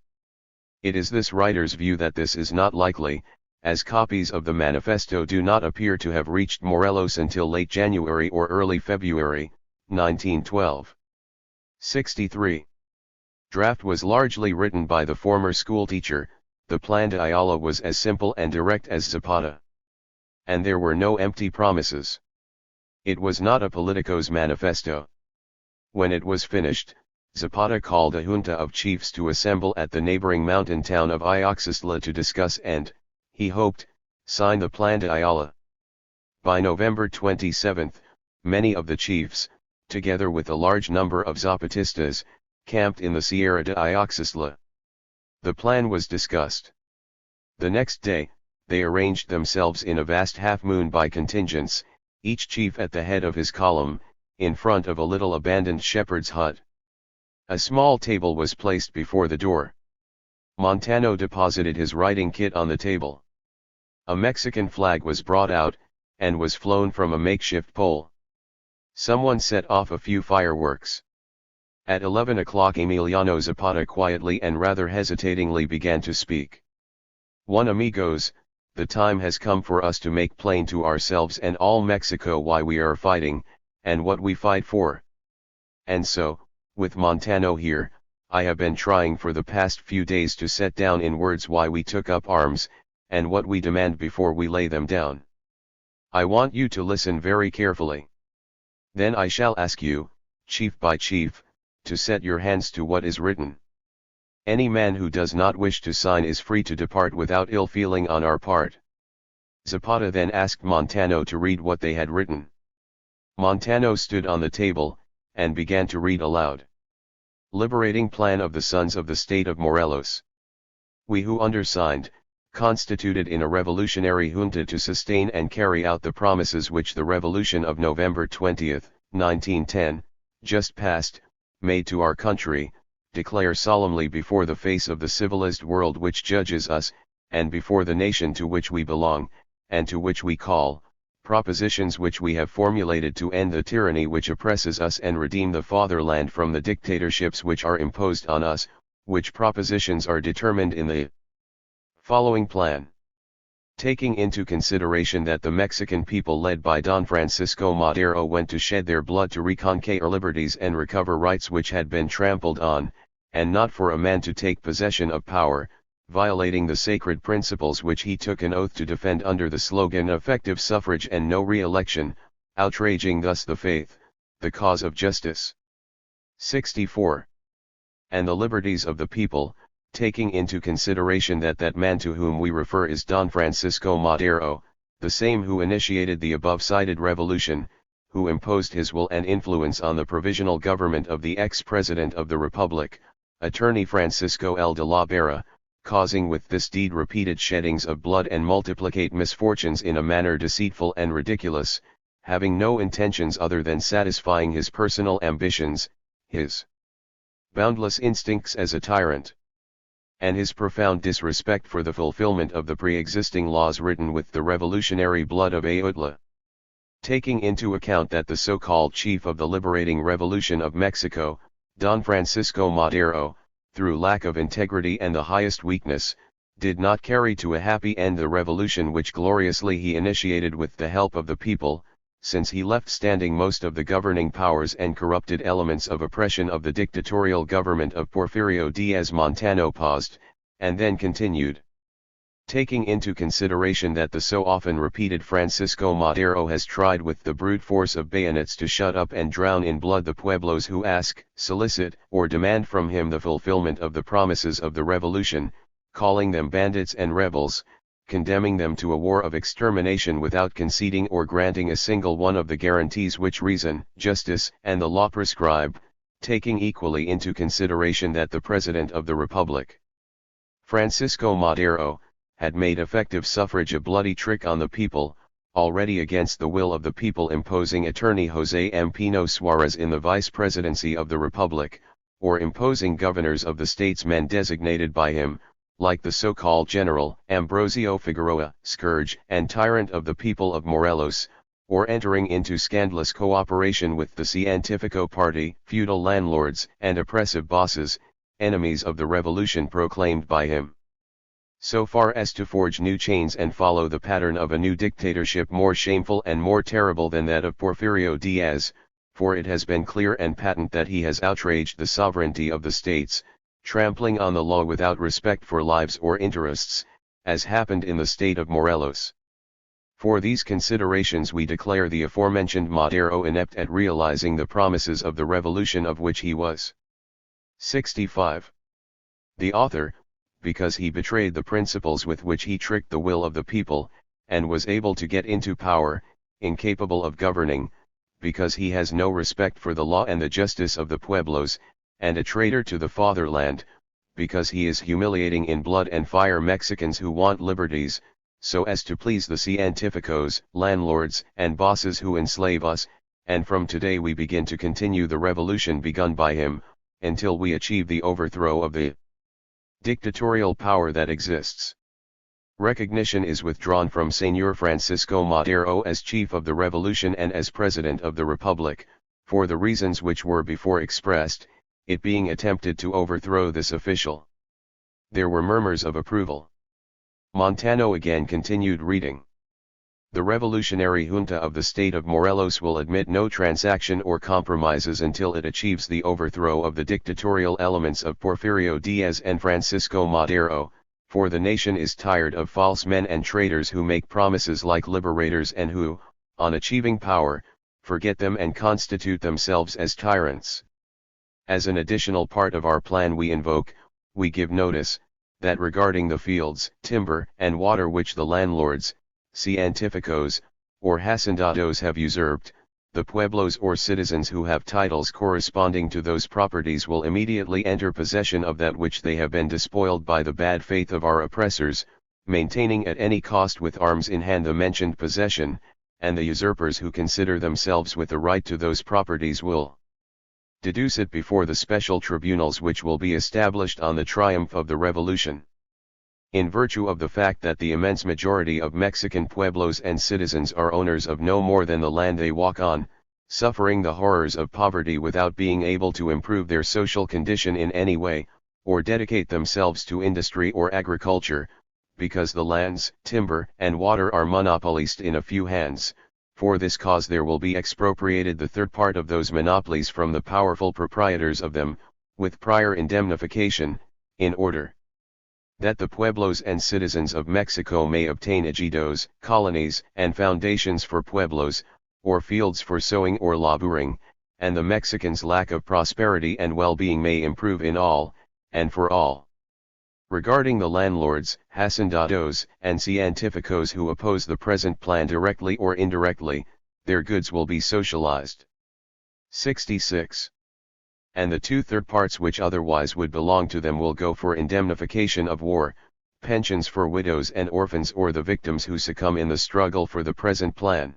It is this writer's view that this is not likely, as copies of the manifesto do not appear to have reached Morelos until late January or early February, 1912. 63. Draft was largely written by the former schoolteacher. The Plan de Ayala was as simple and direct as Zapata. And there were no empty promises. It was not a politico's manifesto. When it was finished, Zapata called a junta of chiefs to assemble at the neighboring mountain town of Ioxistla to discuss and, he hoped, sign the Plan de Ayala. By November 27, many of the chiefs, together with a large number of Zapatistas, camped in the Sierra de Ioxistla. The plan was discussed. The next day, they arranged themselves in a vast half-moon by contingents, each chief at the head of his column, in front of a little abandoned shepherd's hut. A small table was placed before the door. Montano deposited his writing kit on the table. A Mexican flag was brought out, and was flown from a makeshift pole. Someone set off a few fireworks. At 11 o'clock Emiliano Zapata quietly and rather hesitatingly began to speak. "One amigos, the time has come for us to make plain to ourselves and all Mexico why we are fighting, and what we fight for. And so, with Montano here, I have been trying for the past few days to set down in words why we took up arms, and what we demand before we lay them down. I want you to listen very carefully. Then I shall ask you, chief by chief, to set your hands to what is written. Any man who does not wish to sign is free to depart without ill feeling on our part." Zapata then asked Montano to read what they had written. Montano stood on the table, and began to read aloud. "Liberating plan of the sons of the state of Morelos. We who undersigned, constituted in a revolutionary junta to sustain and carry out the promises which the revolution of November 20, 1910, just passed, made to our country, declare solemnly before the face of the civilized world which judges us, and before the nation to which we belong, and to which we call, propositions which we have formulated to end the tyranny which oppresses us and redeem the fatherland from the dictatorships which are imposed on us, which propositions are determined in the following plan. Taking into consideration that the Mexican people led by Don Francisco Madero went to shed their blood to reconquer liberties and recover rights which had been trampled on, and not for a man to take possession of power, violating the sacred principles which he took an oath to defend under the slogan effective suffrage and no re-election, outraging thus the faith, the cause of justice. 64. And the liberties of the people, taking into consideration that that man to whom we refer is Don Francisco Madero, the same who initiated the above-cited revolution, who imposed his will and influence on the provisional government of the ex-president of the Republic, Attorney Francisco L. de la Vera, causing with this deed repeated sheddings of blood and multiplicate misfortunes in a manner deceitful and ridiculous, having no intentions other than satisfying his personal ambitions, his boundless instincts as a tyrant. and his profound disrespect for the fulfillment of the pre-existing laws written with the revolutionary blood of Ayutla. Taking into account that the so-called chief of the liberating revolution of Mexico, Don Francisco Madero, through lack of integrity and the highest weakness, did not carry to a happy end the revolution which gloriously he initiated with the help of the people, since he left standing most of the governing powers and corrupted elements of oppression of the dictatorial government of Porfirio Diaz Montano paused, and then continued. Taking into consideration that the so often repeated Francisco Madero has tried with the brute force of bayonets to shut up and drown in blood the pueblos who ask, solicit, or demand from him the fulfillment of the promises of the revolution, calling them bandits and rebels, condemning them to a war of extermination without conceding or granting a single one of the guarantees which reason, justice, and the law prescribe, taking equally into consideration that the President of the Republic, Francisco Madero, had made effective suffrage a bloody trick on the people, already against the will of the people imposing attorney José M. Pino Suárez in the vice presidency of the Republic, or imposing governors of the states men designated by him, like the so-called General Ambrosio Figueroa, scourge and tyrant of the people of Morelos, or entering into scandalous cooperation with the Científico party, feudal landlords and oppressive bosses, enemies of the revolution proclaimed by him, so far as to forge new chains and follow the pattern of a new dictatorship more shameful and more terrible than that of Porfirio Diaz, for it has been clear and patent that he has outraged the sovereignty of the states, trampling on the law without respect for lives or interests, as happened in the state of Morelos. For these considerations we declare the aforementioned Madero inept at realizing the promises of the revolution of which he was 65. The author, because he betrayed the principles with which he tricked the will of the people, and was able to get into power, incapable of governing, because he has no respect for the law and the justice of the pueblos, and a traitor to the fatherland, because he is humiliating in blood and fire Mexicans who want liberties, so as to please the científicos, landlords and bosses who enslave us, and from today we begin to continue the revolution begun by him, until we achieve the overthrow of the dictatorial power that exists. Recognition is withdrawn from Señor Francisco Madero as chief of the revolution and as president of the republic, for the reasons which were before expressed, it being attempted to overthrow this official. There were murmurs of approval. Montano again continued reading. The revolutionary junta of the state of Morelos will admit no transaction or compromises until it achieves the overthrow of the dictatorial elements of Porfirio Diaz and Francisco Madero, for the nation is tired of false men and traitors who make promises like liberators and who, on achieving power, forget them and constitute themselves as tyrants. As an additional part of our plan we give notice, that regarding the fields, timber, and water which the landlords, científicos, or hacendados have usurped, the pueblos or citizens who have titles corresponding to those properties will immediately enter possession of that which they have been despoiled by the bad faith of our oppressors, maintaining at any cost with arms in hand the mentioned possession, and the usurpers who consider themselves with the right to those properties will deduce it before the special tribunals which will be established on the triumph of the revolution. In virtue of the fact that the immense majority of Mexican pueblos and citizens are owners of no more than the land they walk on, suffering the horrors of poverty without being able to improve their social condition in any way, or dedicate themselves to industry or agriculture, because the lands, timber, and water are monopolized in a few hands, for this cause there will be expropriated the third part of those monopolies from the powerful proprietors of them, with prior indemnification, in order that the pueblos and citizens of Mexico may obtain ejidos, colonies, and foundations for pueblos, or fields for sowing or laboring, and the Mexicans' lack of prosperity and well-being may improve in all, and for all. Regarding the landlords, hacendados, and científicos who oppose the present plan directly or indirectly, their goods will be socialized. 66. And the 2/3 parts which otherwise would belong to them will go for indemnification of war, pensions for widows and orphans or the victims who succumb in the struggle for the present plan.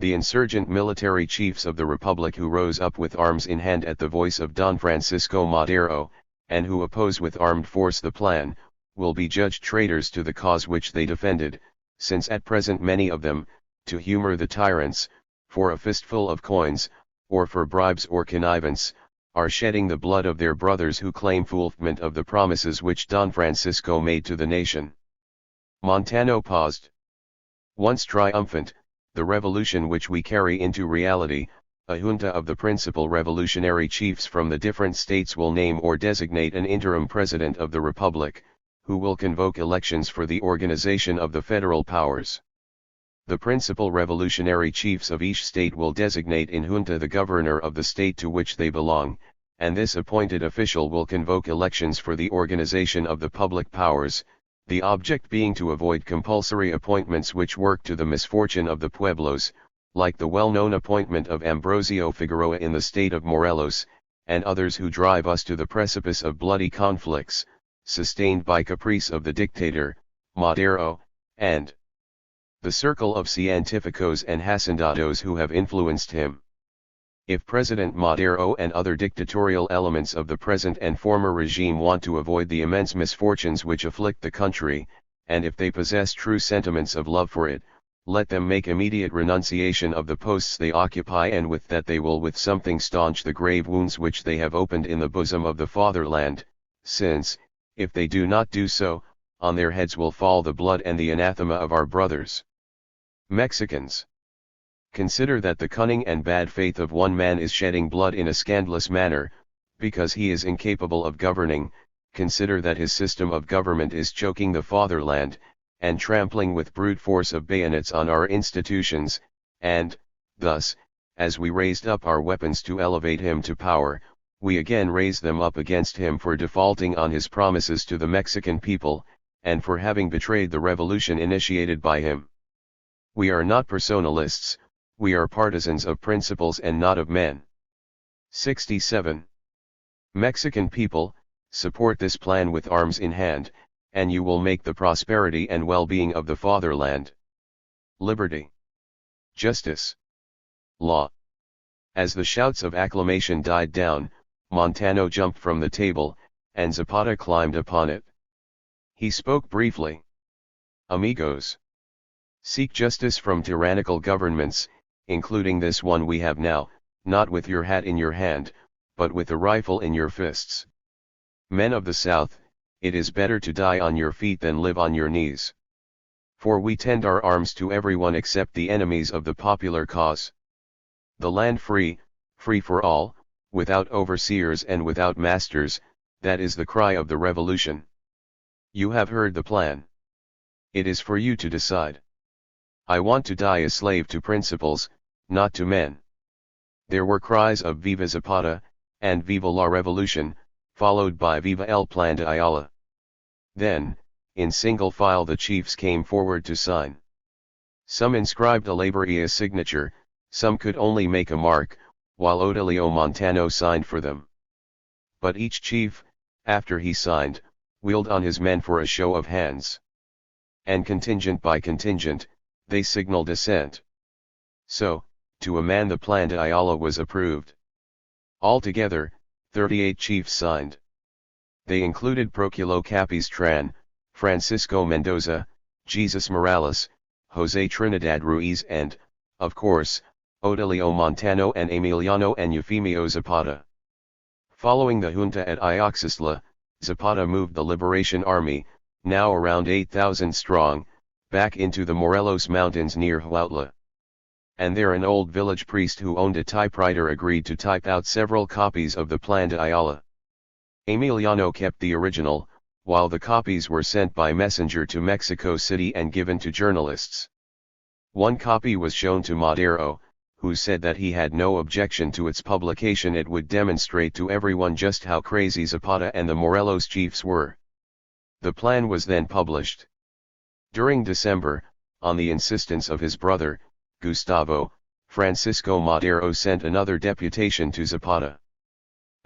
The insurgent military chiefs of the Republic who rose up with arms in hand at the voice of Don Francisco Madero, and who oppose with armed force the plan, will be judged traitors to the cause which they defended, since at present many of them, to humor the tyrants, for a fistful of coins, or for bribes or connivance, are shedding the blood of their brothers who claim fulfillment of the promises which Don Francisco made to the nation. Montano paused. Once triumphant, the revolution which we carry into reality, a junta of the principal revolutionary chiefs from the different states will name or designate an interim president of the republic, who will convoke elections for the organization of the federal powers. The principal revolutionary chiefs of each state will designate in junta the governor of the state to which they belong, and this appointed official will convoke elections for the organization of the public powers, the object being to avoid compulsory appointments which work to the misfortune of the pueblos, like the well-known appointment of Ambrosio Figueroa in the state of Morelos, and others who drive us to the precipice of bloody conflicts, sustained by caprice of the dictator, Madero, and the circle of cientificos and hacendados who have influenced him. If President Madero and other dictatorial elements of the present and former regime want to avoid the immense misfortunes which afflict the country, and if they possess true sentiments of love for it, let them make immediate renunciation of the posts they occupy, and with that they will with something staunch the grave wounds which they have opened in the bosom of the fatherland, since, if they do not do so, on their heads will fall the blood and the anathema of our brothers. Mexicans, consider that the cunning and bad faith of one man is shedding blood in a scandalous manner, because he is incapable of governing. Consider that his system of government is choking the fatherland, and trampling with brute force of bayonets on our institutions, and, thus, as we raised up our weapons to elevate him to power, we again raise them up against him for defaulting on his promises to the Mexican people, and for having betrayed the revolution initiated by him. We are not personalists, we are partisans of principles and not of men. 67. Mexican people, support this plan with arms in hand, and you will make the prosperity and well-being of the fatherland. Liberty, justice, law. As the shouts of acclamation died down, Montano jumped from the table, and Zapata climbed upon it. He spoke briefly. Amigos, seek justice from tyrannical governments, including this one we have now, not with your hat in your hand, but with a rifle in your fists. Men of the South, it is better to die on your feet than live on your knees. For we tend our arms to everyone except the enemies of the popular cause. The land free, free for all, without overseers and without masters, that is the cry of the revolution. You have heard the plan. It is for you to decide. I want to die a slave to principles, not to men. There were cries of Viva Zapata, and Viva la Revolution, followed by Viva el Plan de Ayala. Then, in single file the chiefs came forward to sign. Some inscribed a laboria signature, some could only make a mark, while Odilio Montano signed for them. But each chief, after he signed, wheeled on his men for a show of hands. And contingent by contingent, they signaled assent. So, to a man the Plan de Ayala was approved. Altogether, 38 chiefs signed. They included Proculo Capistran, Francisco Mendoza, Jesus Morales, Jose Trinidad Ruiz and, of course, Odilio Montano and Emiliano and Eufemio Zapata. Following the junta at Ioxisla, Zapata moved the Liberation Army, now around 8,000 strong, back into the Morelos Mountains near Huautla. And there an old village priest who owned a typewriter agreed to type out several copies of the Plan de Ayala. Emiliano kept the original, while the copies were sent by messenger to Mexico City and given to journalists. One copy was shown to Madero, who said that he had no objection to its publication. It would demonstrate to everyone just how crazy Zapata and the Morelos chiefs were. The plan was then published. During December, on the insistence of his brother, Gustavo, Francisco Madero sent another deputation to Zapata.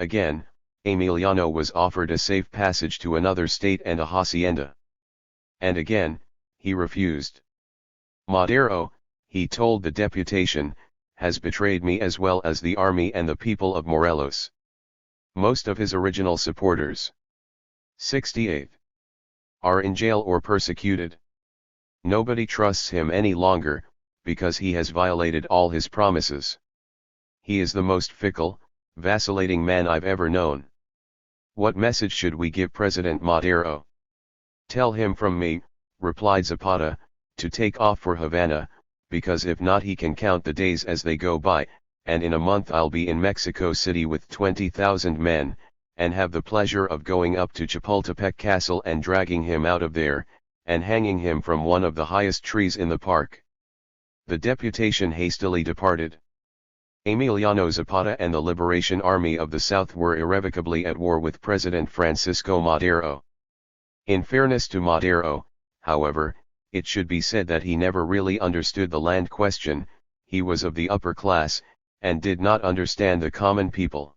Again, Emiliano was offered a safe passage to another state and a hacienda. And again, he refused. Madero, he told the deputation, has betrayed me as well as the army and the people of Morelos. Most of his original supporters, 68, are in jail or persecuted. Nobody trusts him any longer, because he has violated all his promises. He is the most fickle, vacillating man I've ever known. What message should we give President Madero? Tell him from me, replied Zapata, to take off for Havana, because if not he can count the days as they go by, and in a month I'll be in Mexico City with 20,000 men, and have the pleasure of going up to Chapultepec Castle and dragging him out of there, and hanging him from one of the highest trees in the park. The deputation hastily departed. Emiliano Zapata and the Liberation Army of the South were irrevocably at war with President Francisco Madero. In fairness to Madero, however, it should be said that he never really understood the land question. He was of the upper class, and did not understand the common people.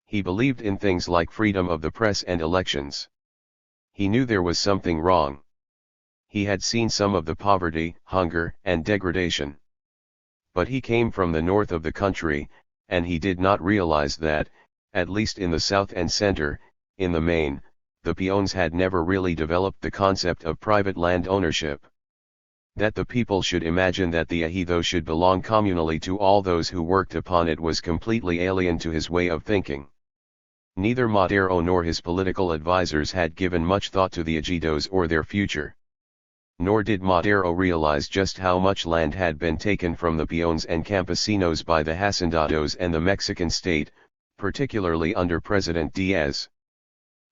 He believed in things like freedom of the press and elections. He knew there was something wrong. He had seen some of the poverty, hunger, and degradation. But he came from the north of the country, and he did not realize that, at least in the south and center, in the main, the peons had never really developed the concept of private land ownership. That the people should imagine that the ejido should belong communally to all those who worked upon it was completely alien to his way of thinking. Neither Madero nor his political advisors had given much thought to the ejidos or their future. Nor did Madero realize just how much land had been taken from the peons and campesinos by the hacendados and the Mexican state, particularly under President Diaz.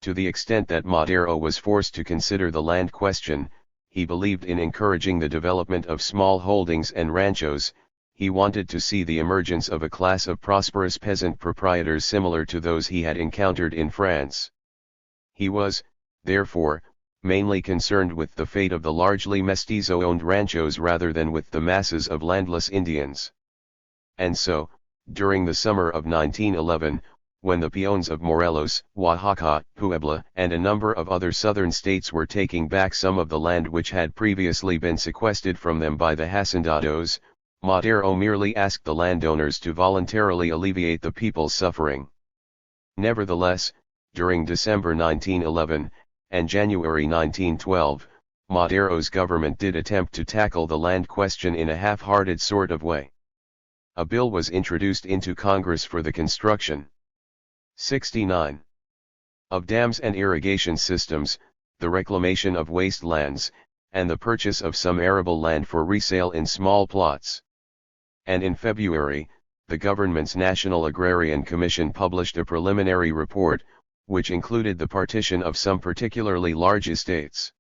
To the extent that Madero was forced to consider the land question, he believed in encouraging the development of small holdings and ranchos. He wanted to see the emergence of a class of prosperous peasant proprietors similar to those he had encountered in France. He was, therefore, mainly concerned with the fate of the largely mestizo-owned ranchos rather than with the masses of landless Indians. And so, during the summer of 1911, when the peons of Morelos, Oaxaca, Puebla, and a number of other southern states were taking back some of the land which had previously been sequestered from them by the hacendados, Madero merely asked the landowners to voluntarily alleviate the people's suffering. Nevertheless, during December 1911, and January 1912, Madero's government did attempt to tackle the land question in a half-hearted sort of way. A bill was introduced into Congress for the construction 69 of dams and irrigation systems, the reclamation of wastelands, and the purchase of some arable land for resale in small plots. And in February, the government's National Agrarian Commission published a preliminary report, which included the partition of some particularly large estates.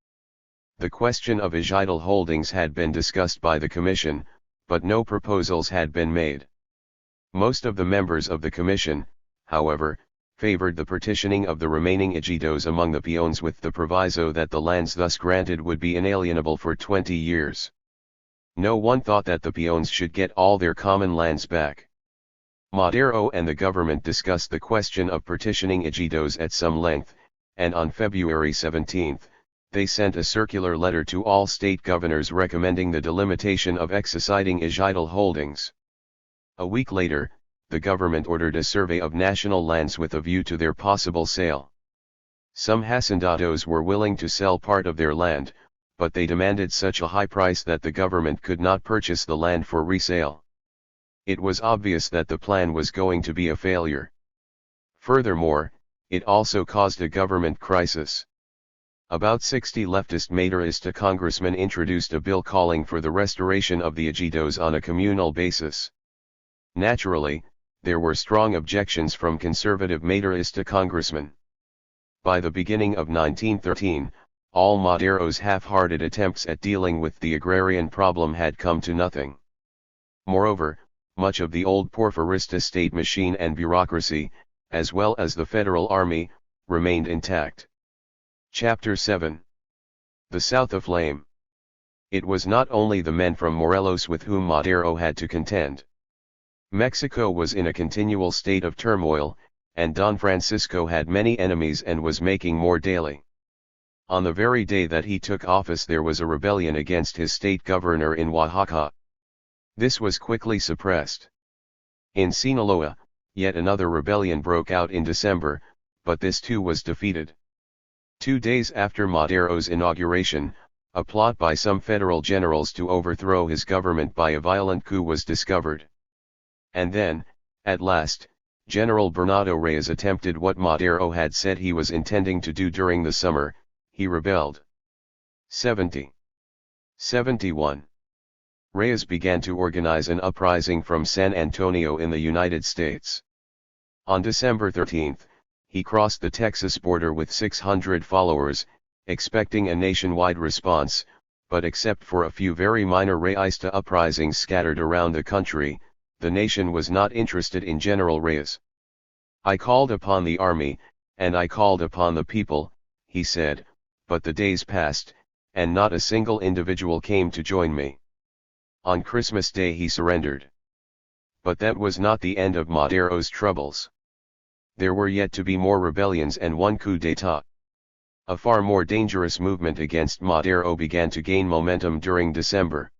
The question of ejido holdings had been discussed by the commission, but no proposals had been made. Most of the members of the commission, however, favored the partitioning of the remaining ejidos among the peons with the proviso that the lands thus granted would be inalienable for 20 years. No one thought that the peons should get all their common lands back. Madero and the government discussed the question of partitioning ejidos at some length, and on February 17, they sent a circular letter to all state governors recommending the delimitation of exciting ejido holdings. A week later, the government ordered a survey of national lands with a view to their possible sale. Some hacendados were willing to sell part of their land, but they demanded such a high price that the government could not purchase the land for resale. It was obvious that the plan was going to be a failure. Furthermore, it also caused a government crisis. About 60 leftist Maderista congressmen introduced a bill calling for the restoration of the ejidos on a communal basis. Naturally, there were strong objections from conservative Maderista congressmen. By the beginning of 1913, all Madero's half-hearted attempts at dealing with the agrarian problem had come to nothing. Moreover, much of the old Porfirista state machine and bureaucracy, as well as the federal army, remained intact. Chapter 7. The South aflame. It was not only the men from Morelos with whom Madero had to contend. Mexico was in a continual state of turmoil, and Don Francisco had many enemies and was making more daily. On the very day that he took office there was a rebellion against his state governor in Oaxaca. This was quickly suppressed. In Sinaloa, Yet another rebellion broke out in December, but this too was defeated. 2 days after Madero's inauguration, a plot by some federal generals to overthrow his government by a violent coup was discovered. And then, at last, General Bernardo Reyes attempted what Madero had said he was intending to do during the summer: he rebelled. 71. Reyes began to organize an uprising from San Antonio in the United States. On December 13, he crossed the Texas border with 600 followers, expecting a nationwide response, but except for a few very minor Reyista uprisings scattered around the country, the nation was not interested in General Reyes. "I called upon the army, and I called upon the people," he said, "but the days passed, and not a single individual came to join me." On Christmas Day he surrendered. But that was not the end of Madero's troubles. There were yet to be more rebellions and one coup d'état. A far more dangerous movement against Madero began to gain momentum during December.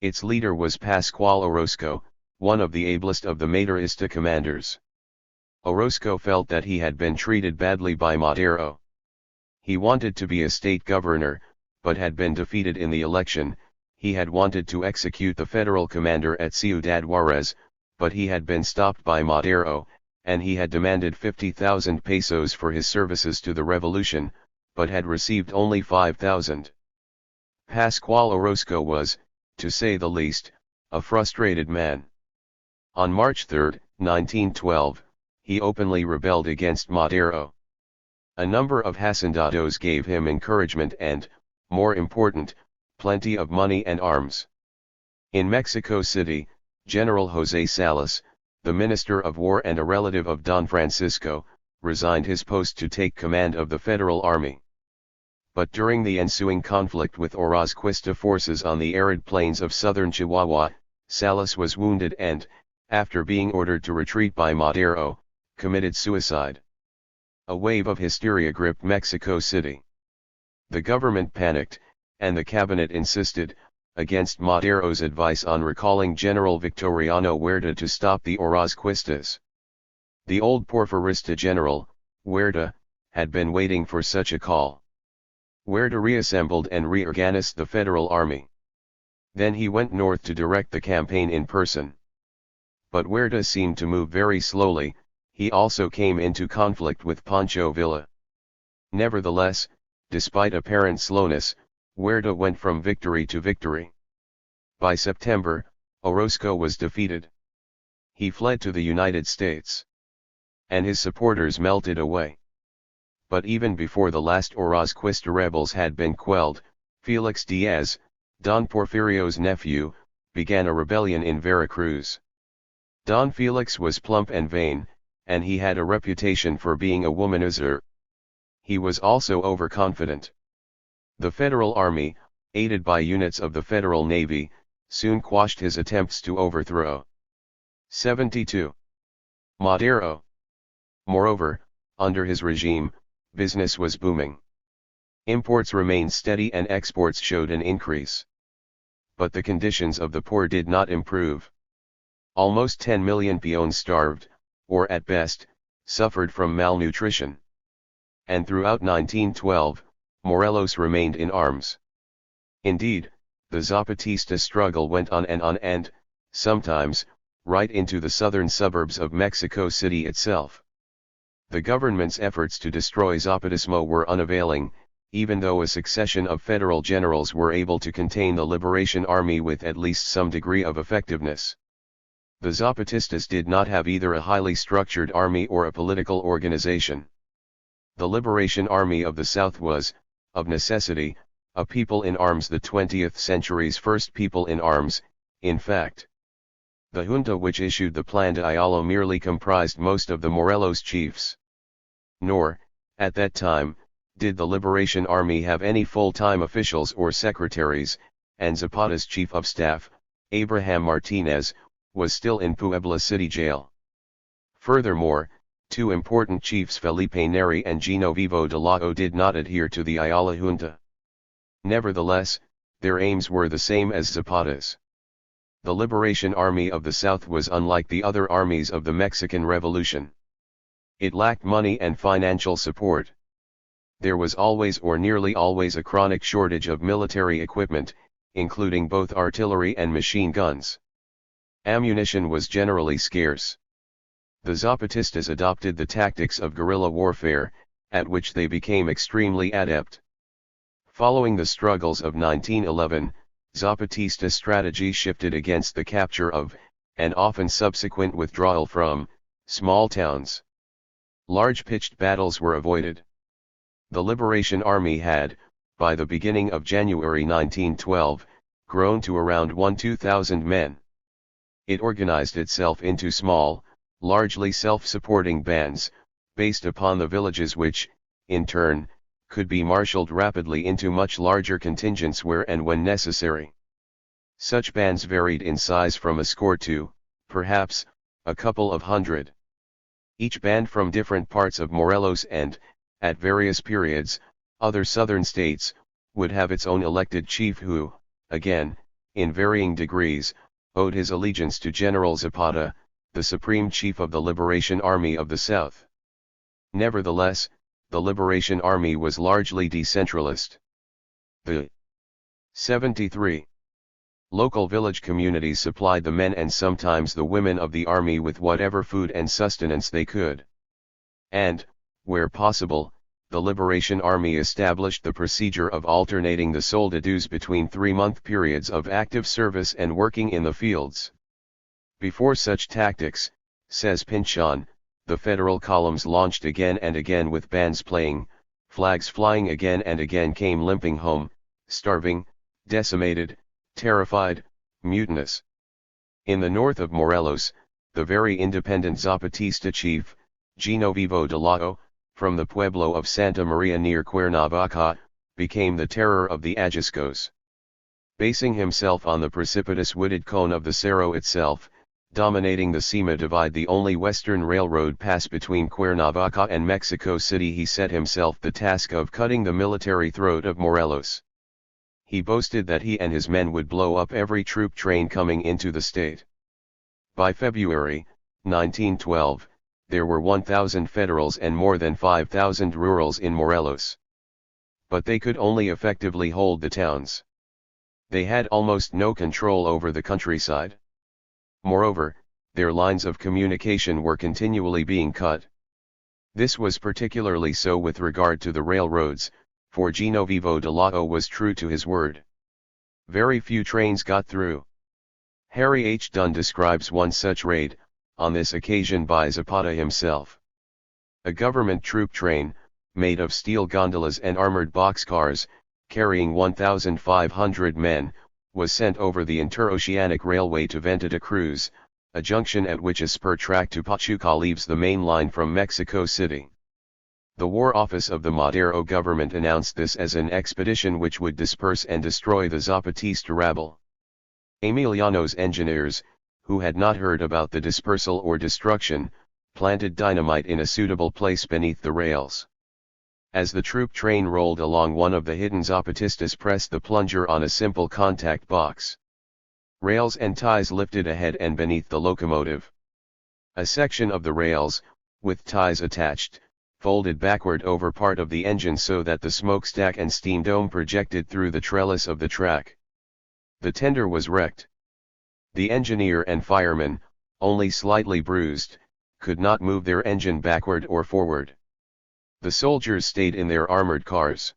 Its leader was Pascual Orozco, one of the ablest of the Maderista commanders. Orozco felt that he had been treated badly by Madero. He wanted to be a state governor, but had been defeated in the election. He had wanted to execute the federal commander at Ciudad Juarez, but he had been stopped by Madero, and he had demanded 50,000 pesos for his services to the revolution, but had received only 5,000. Pascual Orozco was, to say the least, a frustrated man. On March 3, 1912, he openly rebelled against Madero. A number of hacendados gave him encouragement and, more important, plenty of money and arms. In Mexico City, General José Salas, the Minister of War and a relative of Don Francisco, resigned his post to take command of the Federal Army. But during the ensuing conflict with Orozquista forces on the arid plains of southern Chihuahua, Salas was wounded and, after being ordered to retreat by Madero, committed suicide. A wave of hysteria gripped Mexico City. The government panicked, and the cabinet insisted, against Madero's advice, on recalling General Victoriano Huerta to stop the Orozquistas. The old Porfirista general, Huerta, had been waiting for such a call. Huerta reassembled and reorganized the federal army. Then he went north to direct the campaign in person. But Huerta seemed to move very slowly. He also came into conflict with Pancho Villa. Nevertheless, despite apparent slowness, Huerta went from victory to victory. By September, Orozco was defeated. He fled to the United States. And his supporters melted away. But even before the last Orozquista rebels had been quelled, Felix Diaz, Don Porfirio's nephew, began a rebellion in Veracruz. Don Felix was plump and vain, and he had a reputation for being a womanizer. He was also overconfident. The Federal Army, aided by units of the Federal Navy, soon quashed his attempts to overthrow. 72. Madero. Moreover, under his regime, business was booming. Imports remained steady and exports showed an increase. But the conditions of the poor did not improve. Almost 10 million peons starved, or at best, suffered from malnutrition. And throughout 1912, Morelos remained in arms. Indeed, the Zapatista struggle went on and, sometimes, right into the southern suburbs of Mexico City itself. The government's efforts to destroy Zapatismo were unavailing, even though a succession of federal generals were able to contain the Liberation Army with at least some degree of effectiveness. The Zapatistas did not have either a highly structured army or a political organization. The Liberation Army of the South was, of necessity, a people in arms, the 20th century's first people in arms, in fact. The junta which issued the Plan de Ayala merely comprised most of the Morelos chiefs. Nor, at that time, did the Liberation Army have any full-time officials or secretaries, and Zapata's chief of staff, Abraham Martinez, was still in Puebla City Jail. Furthermore, two important chiefs, Felipe Neri and Genovevo de Lago, did not adhere to the Ayala junta. Nevertheless, their aims were the same as Zapata's. The Liberation Army of the South was unlike the other armies of the Mexican Revolution. It lacked money and financial support. There was always or nearly always a chronic shortage of military equipment, including both artillery and machine guns. Ammunition was generally scarce. The Zapatistas adopted the tactics of guerrilla warfare, at which they became extremely adept. Following the struggles of 1911, Zapatista strategy shifted against the capture of, and often subsequent withdrawal from, small towns. Large pitched battles were avoided. The Liberation Army had, by the beginning of January 1912, grown to around 2,000 men. It organized itself into small, largely self-supporting bands, based upon the villages which, in turn, could be marshaled rapidly into much larger contingents where and when necessary. Such bands varied in size from a score to, perhaps, a couple of hundred. Each band from different parts of Morelos and, at various periods, other southern states, would have its own elected chief who, again, in varying degrees, owed his allegiance to General Zapata, the supreme chief of the Liberation Army of the South. Nevertheless, the Liberation Army was largely decentralist. The 73 local village communities supplied the men and sometimes the women of the army with whatever food and sustenance they could. And, where possible, the Liberation Army established the procedure of alternating the soldados between 3-month periods of active service and working in the fields. Before such tactics, says Pinchon, the federal columns launched again and again with bands playing, flags flying again and again came limping home, starving, decimated, terrified, mutinous. In the north of Morelos, the very independent Zapatista chief, Genovevo de Lao, from the pueblo of Santa Maria near Cuernavaca, became the terror of the Ajuscos. Basing himself on the precipitous wooded cone of the Cerro itself, dominating the Cima Divide, the only western railroad pass between Cuernavaca and Mexico City, he set himself the task of cutting the military throat of Morelos. He boasted that he and his men would blow up every troop train coming into the state. By February 1912, there were 1,000 federals and more than 5,000 rurals in Morelos. But they could only effectively hold the towns. They had almost no control over the countryside. Moreover, their lines of communication were continually being cut. This was particularly so with regard to the railroads, for Genovevo de Lao was true to his word. Very few trains got through. Harry H. Dunn describes one such raid, on this occasion by Zapata himself. A government troop train, made of steel gondolas and armored boxcars, carrying 1,500 men, was sent over the interoceanic railway to Ventura Cruz, a junction at which a spur track to Pachuca leaves the main line from Mexico City. The War Office of the Madero government announced this as an expedition which would disperse and destroy the Zapatista rabble. Emiliano's engineers, who had not heard about the dispersal or destruction, planted dynamite in a suitable place beneath the rails. As the troop train rolled along, one of the hidden Zapatistas pressed the plunger on a simple contact box. Rails and ties lifted ahead and beneath the locomotive. A section of the rails, with ties attached, folded backward over part of the engine so that the smokestack and steam dome projected through the trellis of the track. The tender was wrecked. The engineer and fireman, only slightly bruised, could not move their engine backward or forward. The soldiers stayed in their armored cars.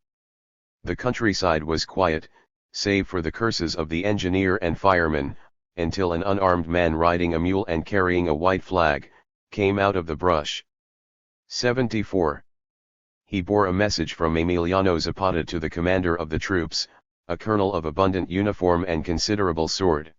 The countryside was quiet, save for the curses of the engineer and fireman, until an unarmed man riding a mule and carrying a white flag, came out of the brush. 74. He bore a message from Emiliano Zapata to the commander of the troops, a colonel of abundant uniform and considerable sword.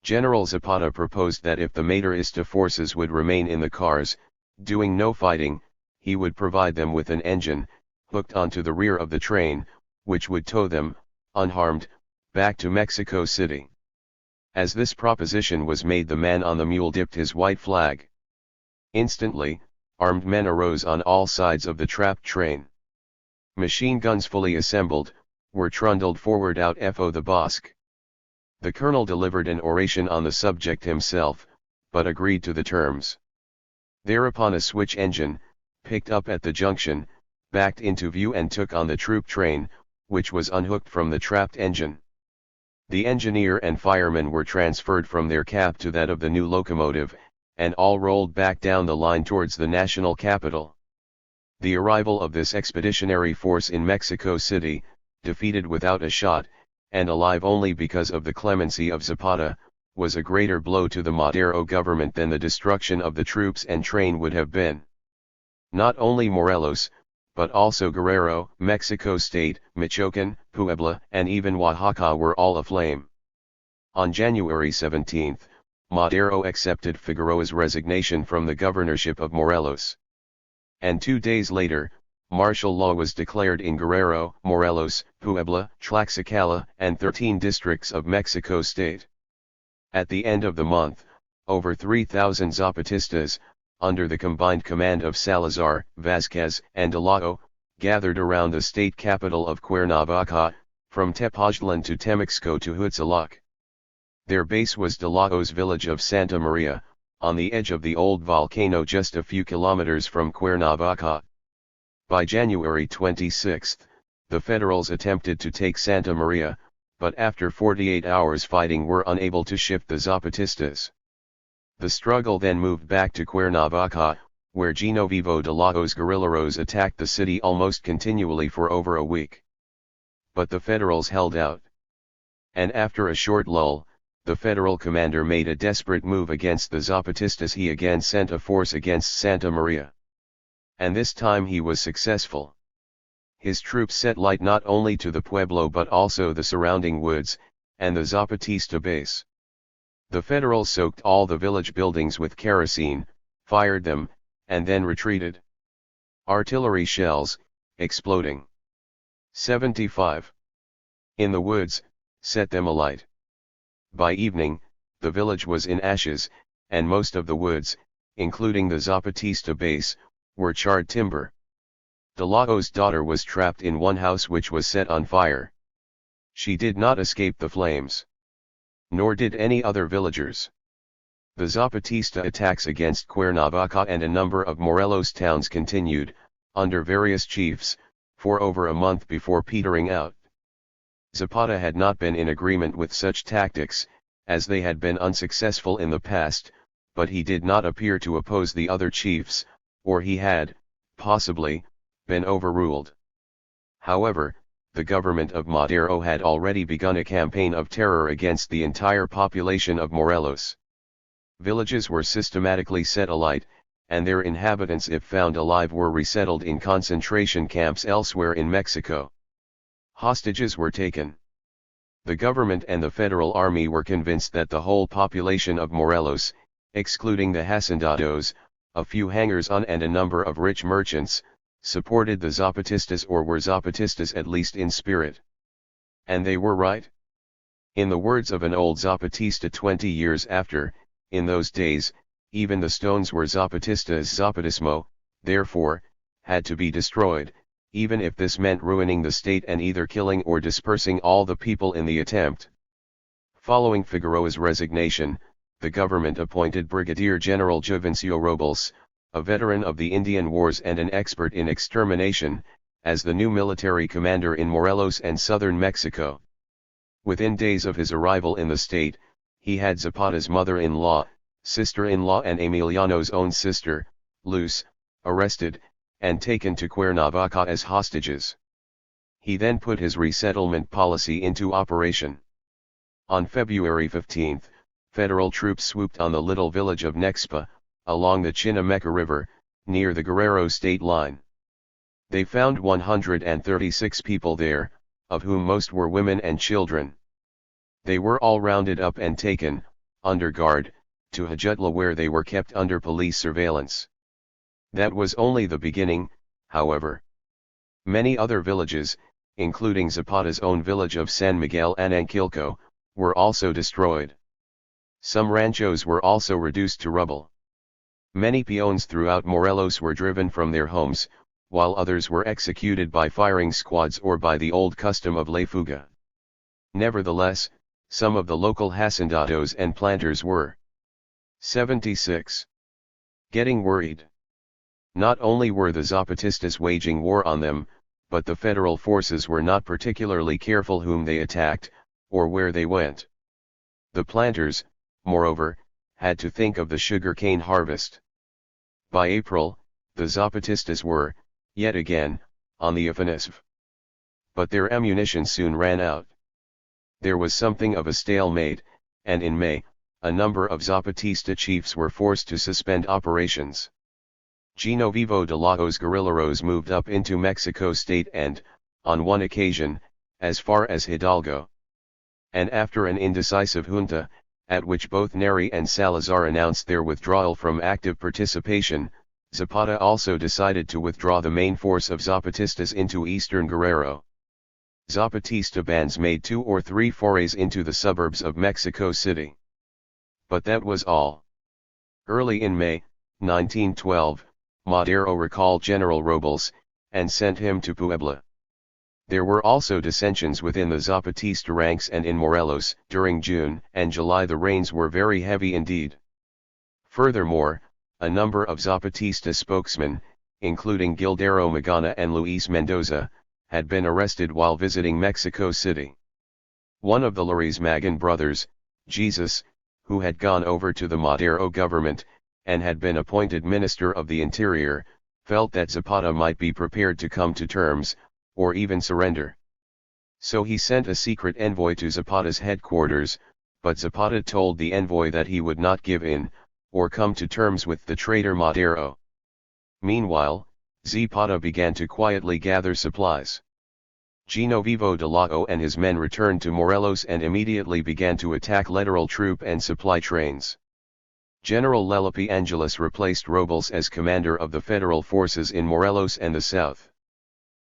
General Zapata proposed that if the Maderista forces would remain in the cars, doing no fighting, he would provide them with an engine, hooked onto the rear of the train, which would tow them, unharmed, back to Mexico City. As this proposition was made, the man on the mule dipped his white flag. Instantly, armed men arose on all sides of the trapped train. Machine guns fully assembled, were trundled forward out of the bosque. The colonel delivered an oration on the subject himself, but agreed to the terms. Thereupon a switch engine, picked up at the junction, backed into view and took on the troop train, which was unhooked from the trapped engine. The engineer and firemen were transferred from their cab to that of the new locomotive, and all rolled back down the line towards the national capital. The arrival of this expeditionary force in Mexico City, defeated without a shot, and alive only because of the clemency of Zapata, was a greater blow to the Madero government than the destruction of the troops and train would have been. Not only Morelos, but also Guerrero, Mexico State, Michoacan, Puebla, and even Oaxaca were all aflame. On January 17, Madero accepted Figueroa's resignation from the governorship of Morelos. And 2 days later, martial law was declared in Guerrero, Morelos, Puebla, Tlaxcala, and 13 districts of Mexico State. At the end of the month, over 3,000 Zapatistas, under the combined command of Salazar, Vázquez, and Delao, gathered around the state capital of Cuernavaca, from Tepoztlan to Temixco to Huitziloc. Their base was Delao's village of Santa Maria, on the edge of the old volcano just a few kilometers from Cuernavaca. By January 26, the Federals attempted to take Santa Maria, but after 48 hours fighting were unable to shift the Zapatistas. The struggle then moved back to Cuernavaca, where Genovevo de Lago's guerrilleros attacked the city almost continually for over a week. But the Federals held out. And after a short lull, the Federal commander made a desperate move against the Zapatistas. He again sent a force against Santa Maria. And this time he was successful. His troops set light not only to the pueblo but also the surrounding woods, and the Zapatista base. The Federals soaked all the village buildings with kerosene, fired them, and then retreated. Artillery shells, exploding 75 in the woods, set them alight. By evening, the village was in ashes, and most of the woods, including the Zapatista base, were charred timber. Delao's daughter was trapped in one house which was set on fire. She did not escape the flames. Nor did any other villagers. The Zapatista attacks against Cuernavaca and a number of Morelos towns continued, under various chiefs, for over a month before petering out. Zapata had not been in agreement with such tactics, as they had been unsuccessful in the past, but he did not appear to oppose the other chiefs, or he had, possibly, been overruled. However, the government of Madero had already begun a campaign of terror against the entire population of Morelos. Villages were systematically set alight, and their inhabitants, if found alive, were resettled in concentration camps elsewhere in Mexico. Hostages were taken. The government and the Federal Army were convinced that the whole population of Morelos, excluding the hacendados, a few hangers-on and a number of rich merchants, supported the Zapatistas or were Zapatistas at least in spirit. And they were right. In the words of an old Zapatista 20 years after, in those days, even the stones were Zapatistas. Zapatismo, therefore, had to be destroyed, even if this meant ruining the state and either killing or dispersing all the people in the attempt. Following Figueroa's resignation, the government appointed Brigadier General Juvencio Robles, a veteran of the Indian Wars and an expert in extermination, as the new military commander in Morelos and southern Mexico. Within days of his arrival in the state, he had Zapata's mother-in-law, sister-in-law and Emiliano's own sister, Luz, arrested, and taken to Cuernavaca as hostages. He then put his resettlement policy into operation. On February 15, federal troops swooped on the little village of Nexpa, along the Chinameca River, near the Guerrero state line. They found 136 people there, of whom most were women and children. They were all rounded up and taken, under guard, to Hajutla, where they were kept under police surveillance. That was only the beginning, however. Many other villages, including Zapata's own village of San Miguel Anankilco, were also destroyed. Some ranchos were also reduced to rubble. Many peons throughout Morelos were driven from their homes, while others were executed by firing squads or by the old custom of la fuga. Nevertheless, some of the local hacendados and planters were 76. Getting worried. Not only were the Zapatistas waging war on them, but the federal forces were not particularly careful whom they attacked, or where they went. The planters, moreover, had to think of the sugarcane harvest. By April, the Zapatistas were, yet again, on the offensive. But their ammunition soon ran out. There was something of a stalemate, and in May, a number of Zapatista chiefs were forced to suspend operations. Genovevo de Lagos guerrilleros moved up into Mexico State and, on one occasion, as far as Hidalgo. And after an indecisive junta, at which both Neri and Salazar announced their withdrawal from active participation, Zapata also decided to withdraw the main force of Zapatistas into eastern Guerrero. Zapatista bands made 2 or 3 forays into the suburbs of Mexico City. But that was all. Early in May, 1912, Madero recalled General Robles, and sent him to Puebla. There were also dissensions within the Zapatista ranks and in Morelos. During June and July the rains were very heavy indeed. Furthermore, a number of Zapatista spokesmen, including Gildero Magana and Luis Mendoza, had been arrested while visiting Mexico City. One of the Luis Magan brothers, Jesus, who had gone over to the Madero government, and had been appointed Minister of the Interior, felt that Zapata might be prepared to come to terms, or even surrender. So he sent a secret envoy to Zapata's headquarters, but Zapata told the envoy that he would not give in, or come to terms with the traitor Madero. Meanwhile, Zapata began to quietly gather supplies. Genovevo de Lago and his men returned to Morelos and immediately began to attack littoral troop and supply trains. General Lelipi Angeles replaced Robles as commander of the federal forces in Morelos and the south.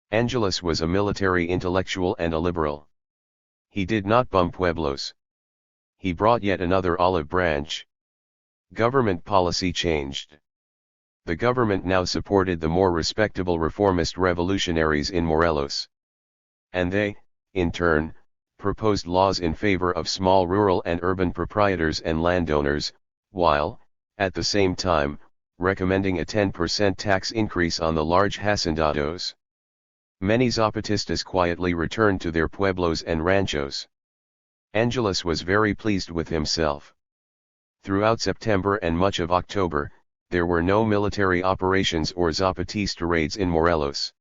Angeles was a military intellectual and a liberal. He did not bomb pueblos. He brought yet another olive branch. Government policy changed. The government now supported the more respectable reformist revolutionaries in Morelos. And they, in turn, proposed laws in favor of small rural and urban proprietors and landowners, while, at the same time, recommending a 10% tax increase on the large hacendados. Many Zapatistas quietly returned to their pueblos and ranchos. Angeles was very pleased with himself. Throughout September and much of October, there were no military operations or Zapatista raids in Morelos.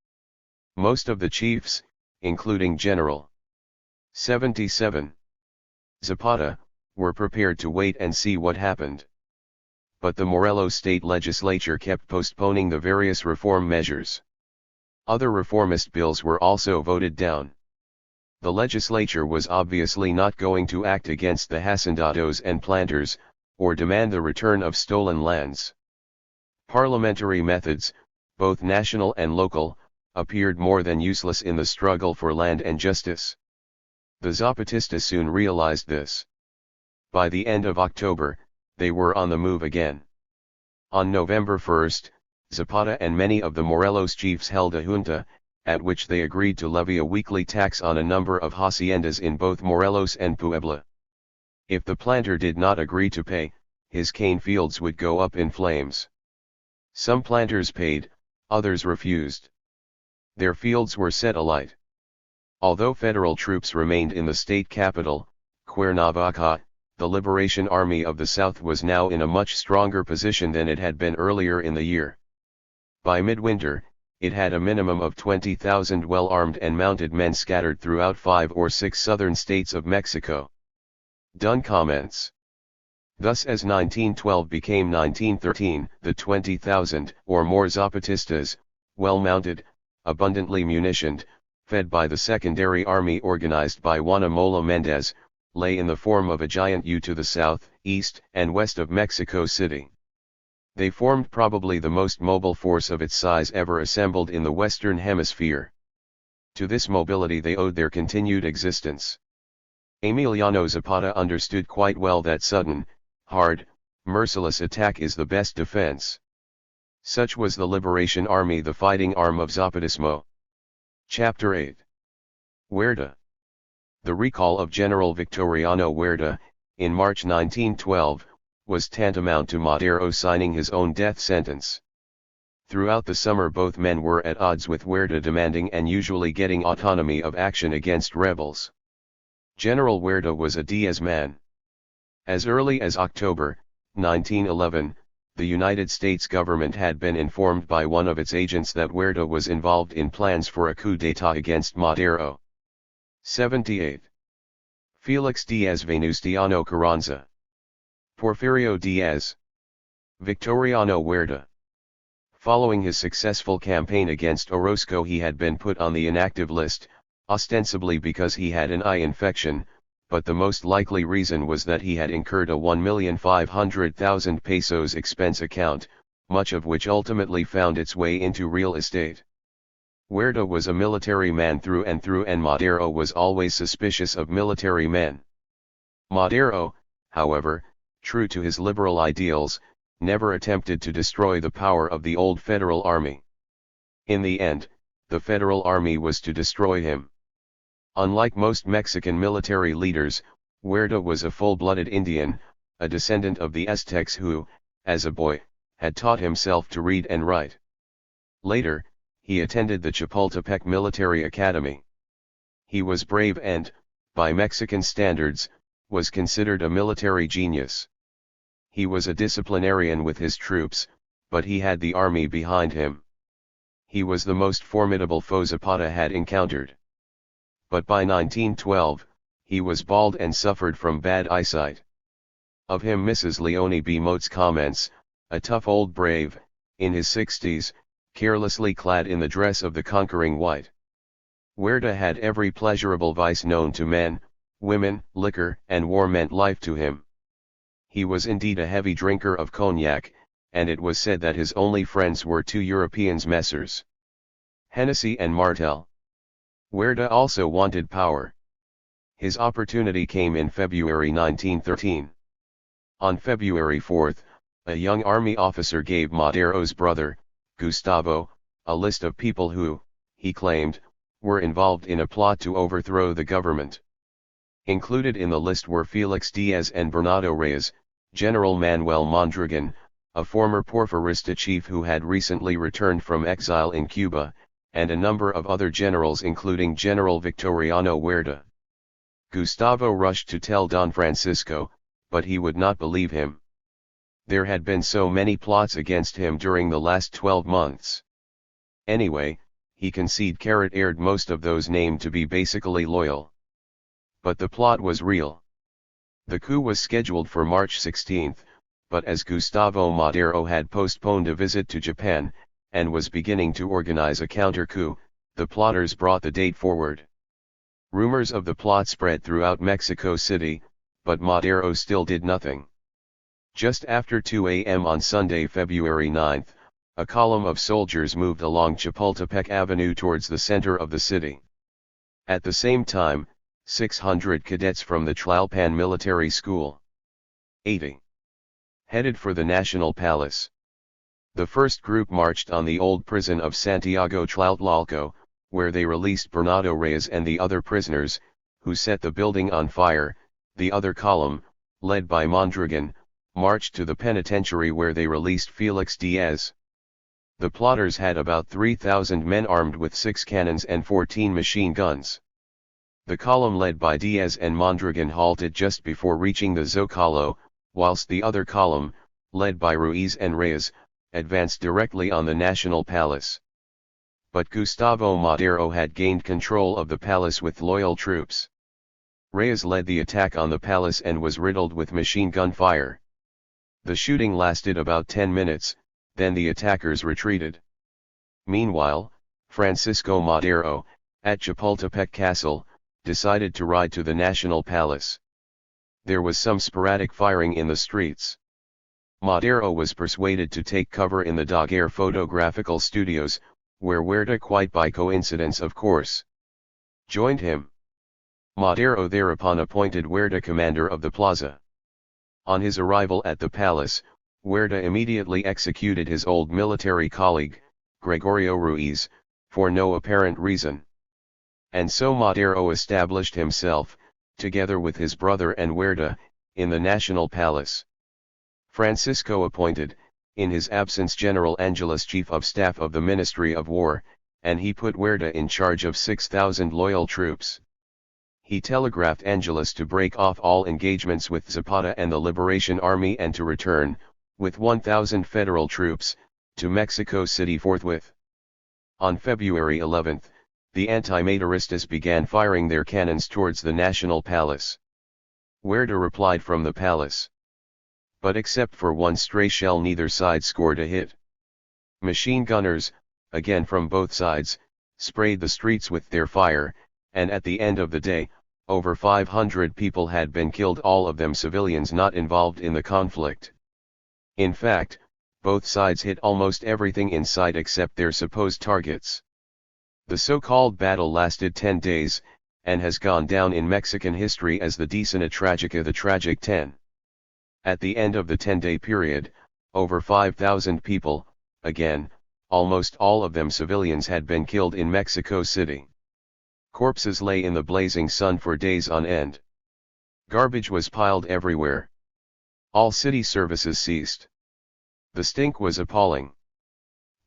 Most of the chiefs, including General 77 Zapata, were prepared to wait and see what happened. But the Morelos state legislature kept postponing the various reform measures. Other reformist bills were also voted down. The legislature was obviously not going to act against the hacendados and planters, or demand the return of stolen lands. Parliamentary methods, both national and local, appeared more than useless in the struggle for land and justice. The Zapatistas soon realized this. By the end of October, they were on the move again. On November 1, Zapata and many of the Morelos chiefs held a junta, at which they agreed to levy a weekly tax on a number of haciendas in both Morelos and Puebla. If the planter did not agree to pay, his cane fields would go up in flames. Some planters paid, others refused. Their fields were set alight. Although federal troops remained in the state capital, Cuernavaca, the Liberation Army of the South was now in a much stronger position than it had been earlier in the year. By midwinter, it had a minimum of 20,000 well-armed and mounted men scattered throughout 5 or 6 southern states of Mexico. Dunn comments. Thus as 1912 became 1913, the 20,000 or more Zapatistas, well-mounted, abundantly munitioned, fed by the secondary army organized by Juan Amola Mendez, lay in the form of a giant U to the south, east, and west of Mexico City. They formed probably the most mobile force of its size ever assembled in the Western Hemisphere. To this mobility they owed their continued existence. Emiliano Zapata understood quite well that sudden, hard, merciless attack is the best defense. Such was the Liberation Army, the fighting arm of Zapatismo. Chapter 8. Huerta. The recall of General Victoriano Huerta, in March 1912, was tantamount to Madero signing his own death sentence. Throughout the summer both men were at odds, with Huerta demanding and usually getting autonomy of action against rebels. General Huerta was a Diaz man. As early as October 1911, the United States government had been informed by one of its agents that Huerta was involved in plans for a coup d'état against Madero. 78. Felix Diaz Venustiano Carranza. Porfirio Diaz. Victoriano Huerta. Following his successful campaign against Orozco, he had been put on the inactive list, ostensibly because he had an eye infection, but the most likely reason was that he had incurred a 1,500,000 pesos expense account, much of which ultimately found its way into real estate. Huerta was a military man through and Madero was always suspicious of military men. Madero, however, true to his liberal ideals, never attempted to destroy the power of the old Federal Army. In the end, the Federal Army was to destroy him. Unlike most Mexican military leaders, Huerta was a full-blooded Indian, a descendant of the Aztecs who, as a boy, had taught himself to read and write. Later, he attended the Chapultepec Military Academy. He was brave and, by Mexican standards, was considered a military genius. He was a disciplinarian with his troops, but he had the army behind him. He was the most formidable foe Zapata had encountered. But by 1912, he was bald and suffered from bad eyesight. Of him Mrs. Leone B. Moats comments, a tough old brave, in his 60s, carelessly clad in the dress of the conquering white. Huerta had every pleasurable vice known to men, women, liquor and war meant life to him. He was indeed a heavy drinker of cognac, and it was said that his only friends were two Europeans, Messrs. Hennessy and Martel. Huerta also wanted power. His opportunity came in February 1913. On February 4, a young army officer gave Madero's brother, Gustavo, a list of people who, he claimed, were involved in a plot to overthrow the government. Included in the list were Felix Diaz and Bernardo Reyes, General Manuel Mondragon, a former Porfirista chief who had recently returned from exile in Cuba, and a number of other generals including General Victoriano Huerta. Gustavo rushed to tell Don Francisco, but he would not believe him. There had been so many plots against him during the last 12 months. Anyway, he aired most of those named to be basically loyal. But the plot was real. The coup was scheduled for March 16, but as Gustavo Madero had postponed a visit to Japan, and was beginning to organize a counter-coup, the plotters brought the date forward. Rumors of the plot spread throughout Mexico City, but Madero still did nothing. Just after 2 a.m. on Sunday, February 9, a column of soldiers moved along Chapultepec Avenue towards the center of the city. At the same time, 600 cadets from the Tlalpan Military School, 80, headed for the National Palace. The first group marched on the old prison of Santiago Tlaltlalco, where they released Bernardo Reyes and the other prisoners, who set the building on fire. The other column, led by Mondragon, marched to the penitentiary where they released Felix Diaz. The plotters had about 3,000 men armed with 6 cannons and 14 machine guns. The column led by Diaz and Mondragon halted just before reaching the Zocalo, whilst the other column, led by Ruiz and Reyes, advanced directly on the National Palace. But Gustavo Madero had gained control of the palace with loyal troops. Reyes led the attack on the palace and was riddled with machine gun fire. The shooting lasted about 10 minutes, then the attackers retreated. Meanwhile, Francisco Madero, at Chapultepec Castle, decided to ride to the National Palace. There was some sporadic firing in the streets. Madero was persuaded to take cover in the Daguerre photographical studios, where Huerta, quite by coincidence of course, joined him. Madero thereupon appointed Huerta commander of the plaza. On his arrival at the palace, Huerta immediately executed his old military colleague, Gregorio Ruiz, for no apparent reason. And so Madero established himself, together with his brother and Huerta, in the National Palace. Francisco appointed, in his absence, General Angeles chief of staff of the Ministry of War, and he put Huerta in charge of 6,000 loyal troops. He telegraphed Angeles to break off all engagements with Zapata and the Liberation Army and to return, with 1,000 federal troops, to Mexico City forthwith. On February 11, the anti-Maderistas began firing their cannons towards the National Palace. Huerta replied from the palace. But except for one stray shell, neither side scored a hit. Machine gunners, again from both sides, sprayed the streets with their fire, and at the end of the day, over 500 people had been killed, all of them civilians not involved in the conflict. In fact, both sides hit almost everything in sight except their supposed targets. The so-called battle lasted 10 days, and has gone down in Mexican history as the Decena Tragica, the Tragic 10. At the end of the 10-day period, over 5,000 people, again, almost all of them civilians, had been killed in Mexico City. Corpses lay in the blazing sun for days on end. Garbage was piled everywhere. All city services ceased. The stink was appalling.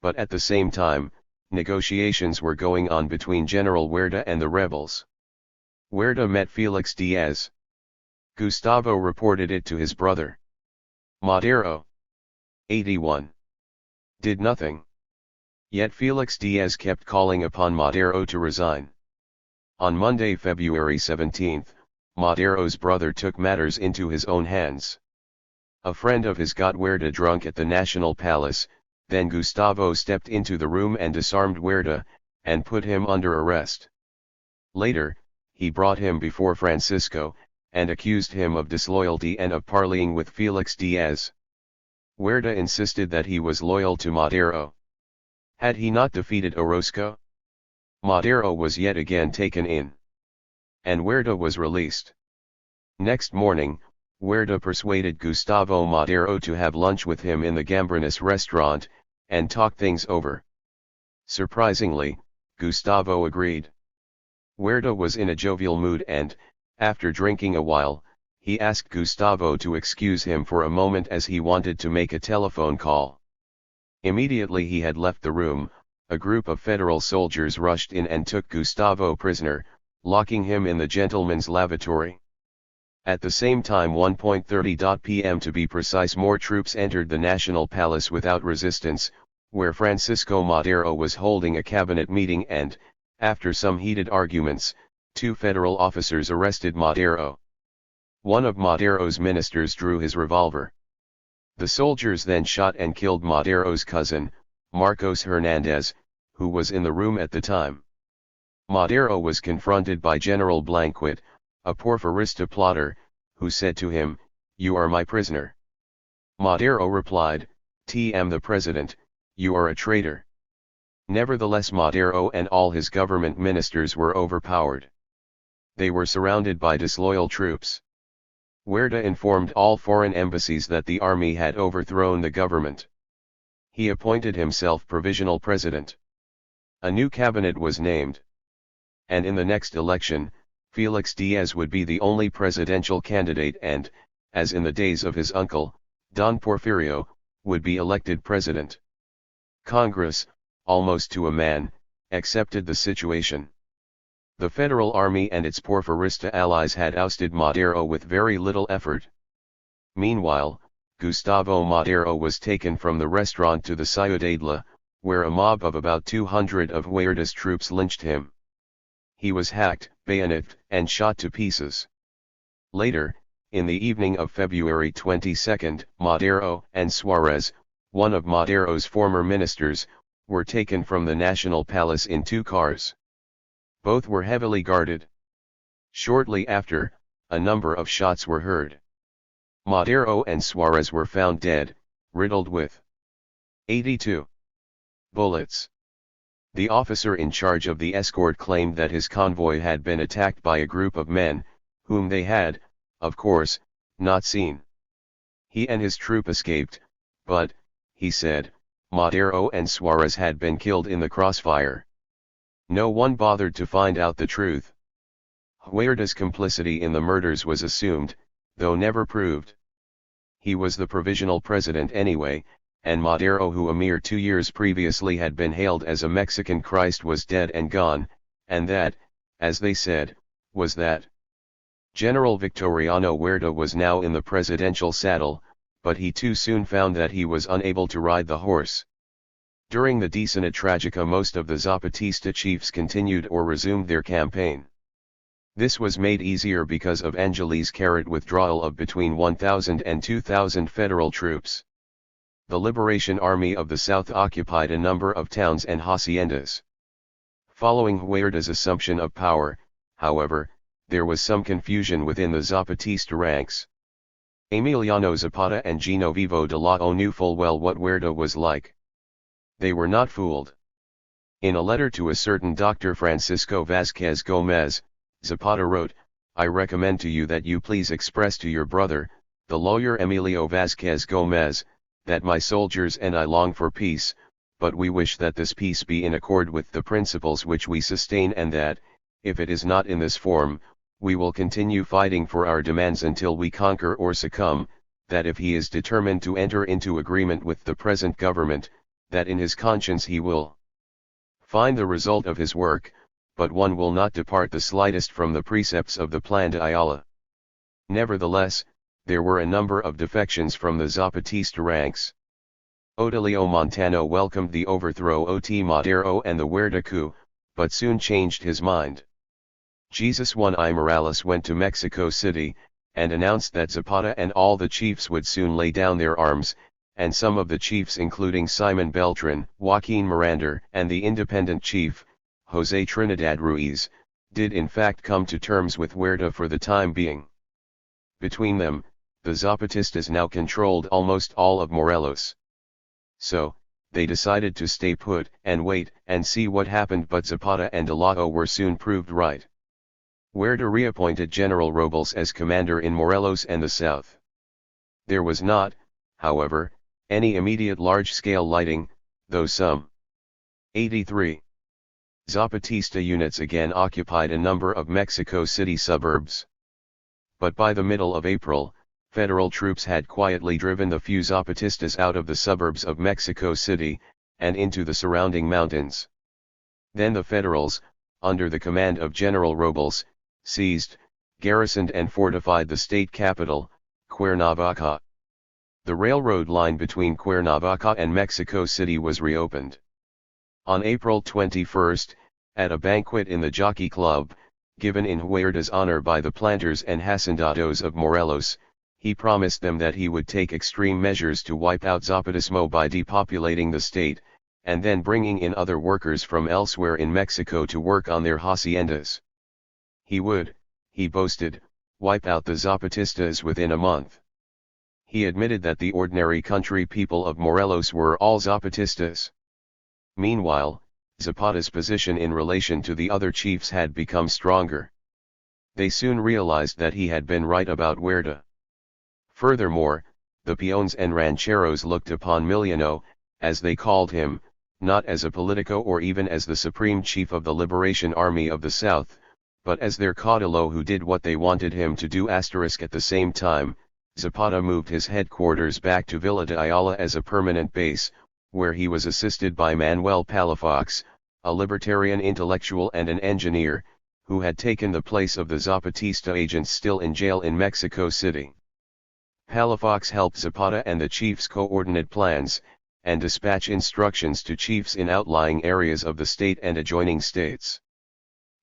But at the same time, negotiations were going on between General Huerta and the rebels. Huerta met Felix Diaz. Gustavo reported it to his brother. Madero, 81, did nothing. Yet Felix Diaz kept calling upon Madero to resign. On Monday, February 17, Madero's brother took matters into his own hands. A friend of his got Huerta drunk at the National Palace, then Gustavo stepped into the room and disarmed Huerta, and put him under arrest. Later, he brought him before Francisco, and accused him of disloyalty and of parleying with Felix Diaz. Huerta insisted that he was loyal to Madero. Had he not defeated Orozco? Madero was yet again taken in. And Huerta was released. Next morning, Huerta persuaded Gustavo Madero to have lunch with him in the Gambrinus restaurant, and talk things over. Surprisingly, Gustavo agreed. Huerta was in a jovial mood and, after drinking a while, he asked Gustavo to excuse him for a moment as he wanted to make a telephone call. Immediately he had left the room, a group of federal soldiers rushed in and took Gustavo prisoner, locking him in the gentleman's lavatory. At the same time, 1:30 p.m. to be precise, more troops entered the National Palace without resistance, where Francisco Madero was holding a cabinet meeting, and, after some heated arguments, 2 federal officers arrested Madero. One of Madero's ministers drew his revolver. The soldiers then shot and killed Madero's cousin, Marcos Hernandez, who was in the room at the time. Madero was confronted by General Blanquet, a Porfirista plotter, who said to him, "You are my prisoner." Madero replied, "TM the President, you are a traitor." Nevertheless, Madero and all his government ministers were overpowered. They were surrounded by disloyal troops. Huerta informed all foreign embassies that the army had overthrown the government. He appointed himself provisional president. A new cabinet was named. And in the next election, Felix Diaz would be the only presidential candidate and, as in the days of his uncle, Don Porfirio, would be elected president. Congress, almost to a man, accepted the situation. The Federal Army and its Porfirista allies had ousted Madero with very little effort. Meanwhile, Gustavo Madero was taken from the restaurant to the Ciudadela, where a mob of about 200 of Huerta's troops lynched him. He was hacked, bayoneted, and shot to pieces. Later, in the evening of February 22, Madero and Suarez, one of Madero's former ministers, were taken from the National Palace in 2 cars. Both were heavily guarded. Shortly after, a number of shots were heard. Madero and Suarez were found dead, riddled with 82 bullets. The officer in charge of the escort claimed that his convoy had been attacked by a group of men, whom they had, of course, not seen. He and his troop escaped, but, he said, Madero and Suarez had been killed in the crossfire. No one bothered to find out the truth. Huerta's complicity in the murders was assumed, though never proved. He was the provisional president anyway, and Madero, who a mere 2 years previously had been hailed as a Mexican Christ, was dead and gone, and that, as they said, was that. General Victoriano Huerta was now in the presidential saddle, but he too soon found that he was unable to ride the horse. During the Decena Tragica, most of the Zapatista chiefs continued or resumed their campaign. This was made easier because of Angeli's carrot withdrawal of between 1,000 and 2,000 federal troops. The Liberation Army of the South occupied a number of towns and haciendas. Following Huerta's assumption of power, however, there was some confusion within the Zapatista ranks. Emiliano Zapata and Genovevo de Lao knew full well what Huerta was like. They were not fooled. In a letter to a certain Dr. Francisco Vázquez Gómez, Zapata wrote, "I recommend to you that you please express to your brother, the lawyer Emilio Vázquez Gómez, that my soldiers and I long for peace, but we wish that this peace be in accord with the principles which we sustain, and that, if it is not in this form, we will continue fighting for our demands until we conquer or succumb, that if he is determined to enter into agreement with the present government, that in his conscience he will find the result of his work, but one will not depart the slightest from the precepts of the Plan de Ayala." Nevertheless, there were a number of defections from the Zapatista ranks. Otilio Montano welcomed the overthrow of Madero and the Huerta coup, but soon changed his mind. Jesus I Morales went to Mexico City, and announced that Zapata and all the chiefs would soon lay down their arms, and some of the chiefs, including Simon Beltran, Joaquin Miranda, and the independent chief, José Trinidad Ruiz, did in fact come to terms with Huerta for the time being. Between them, the Zapatistas now controlled almost all of Morelos. So, they decided to stay put and wait and see what happened, but Zapata and de Lao were soon proved right. Huerta reappointed General Robles as commander in Morelos and the south. There was not, however, any immediate large-scale lighting, though some 83 Zapatista units again occupied a number of Mexico City suburbs. But by the middle of April, federal troops had quietly driven the few Zapatistas out of the suburbs of Mexico City, and into the surrounding mountains. Then the federals, under the command of General Robles, seized, garrisoned and fortified the state capital, Cuernavaca. The railroad line between Cuernavaca and Mexico City was reopened. On April 21, at a banquet in the Jockey Club, given in Huerta's honor by the planters and hacendados of Morelos, he promised them that he would take extreme measures to wipe out Zapatismo by depopulating the state, and then bringing in other workers from elsewhere in Mexico to work on their haciendas. He would, he boasted, wipe out the Zapatistas within a month. He admitted that the ordinary country people of Morelos were all Zapatistas. Meanwhile, Zapata's position in relation to the other chiefs had become stronger. They soon realized that he had been right about Huerta. Furthermore, the peones and rancheros looked upon Miliano, as they called him, not as a politico or even as the supreme chief of the Liberation Army of the South, but as their caudillo who did what they wanted him to do. At the same time, Zapata moved his headquarters back to Villa de Ayala as a permanent base, where he was assisted by Manuel Palafox, a libertarian intellectual and an engineer, who had taken the place of the Zapatista agents still in jail in Mexico City. Palafox helped Zapata and the chiefs coordinate plans, and dispatch instructions to chiefs in outlying areas of the state and adjoining states.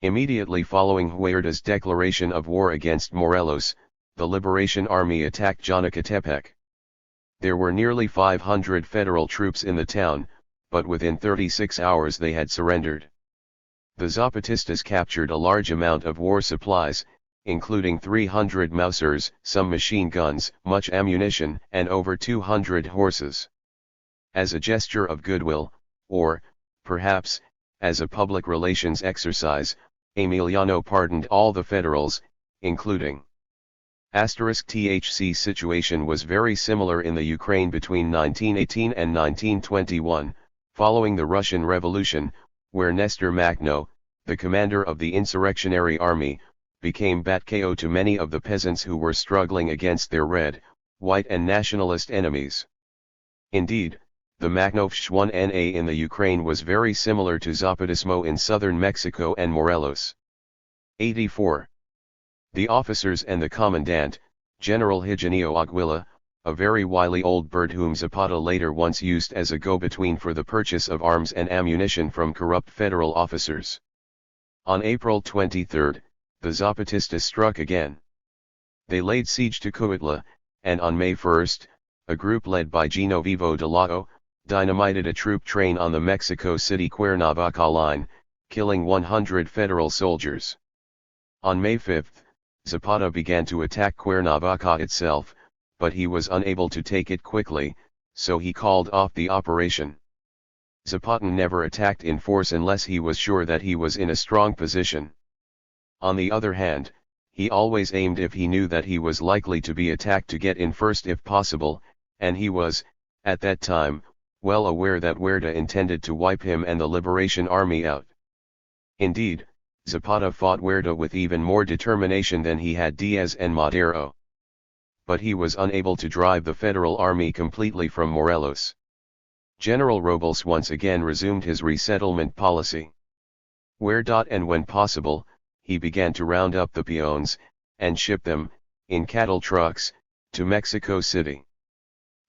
Immediately following Huerta's declaration of war against Morelos, the Liberation Army attacked Jonacatepec. There were nearly 500 federal troops in the town, but within 36 hours they had surrendered. The Zapatistas captured a large amount of war supplies, including 300 Mausers, some machine guns, much ammunition, and over 200 horses. As a gesture of goodwill, or, perhaps, as a public relations exercise, Emiliano pardoned all the federals, including THC situation was very similar in the Ukraine between 1918 and 1921, following the Russian Revolution, where Nestor Makhno, the commander of the insurrectionary army, became Batcao to many of the peasants who were struggling against their red, white and nationalist enemies. Indeed, the Makhnovshchwan-Na in the Ukraine was very similar to Zapatismo in southern Mexico and Morelos. 84. The officers and the commandant, General Higinio Aguila, a very wily old bird whom Zapata later once used as a go-between for the purchase of arms and ammunition from corrupt federal officers. On April 23, the Zapatistas struck again. They laid siege to Cuautla, and on May 1, a group led by Genovevo de Lao, dynamited a troop train on the Mexico City-Cuernavaca line, killing 100 federal soldiers. On May 5, Zapata began to attack Cuernavaca itself, but he was unable to take it quickly, so he called off the operation. Zapata never attacked in force unless he was sure that he was in a strong position. On the other hand, he always aimed if he knew that he was likely to be attacked to get in first if possible, and he was, at that time, well aware that Huerta intended to wipe him and the Liberation Army out. Indeed, Zapata fought Huerta with even more determination than he had Diaz and Madero. But he was unable to drive the Federal Army completely from Morelos. General Robles once again resumed his resettlement policy. And when possible, he began to round up the peons, and ship them, in cattle trucks, to Mexico City.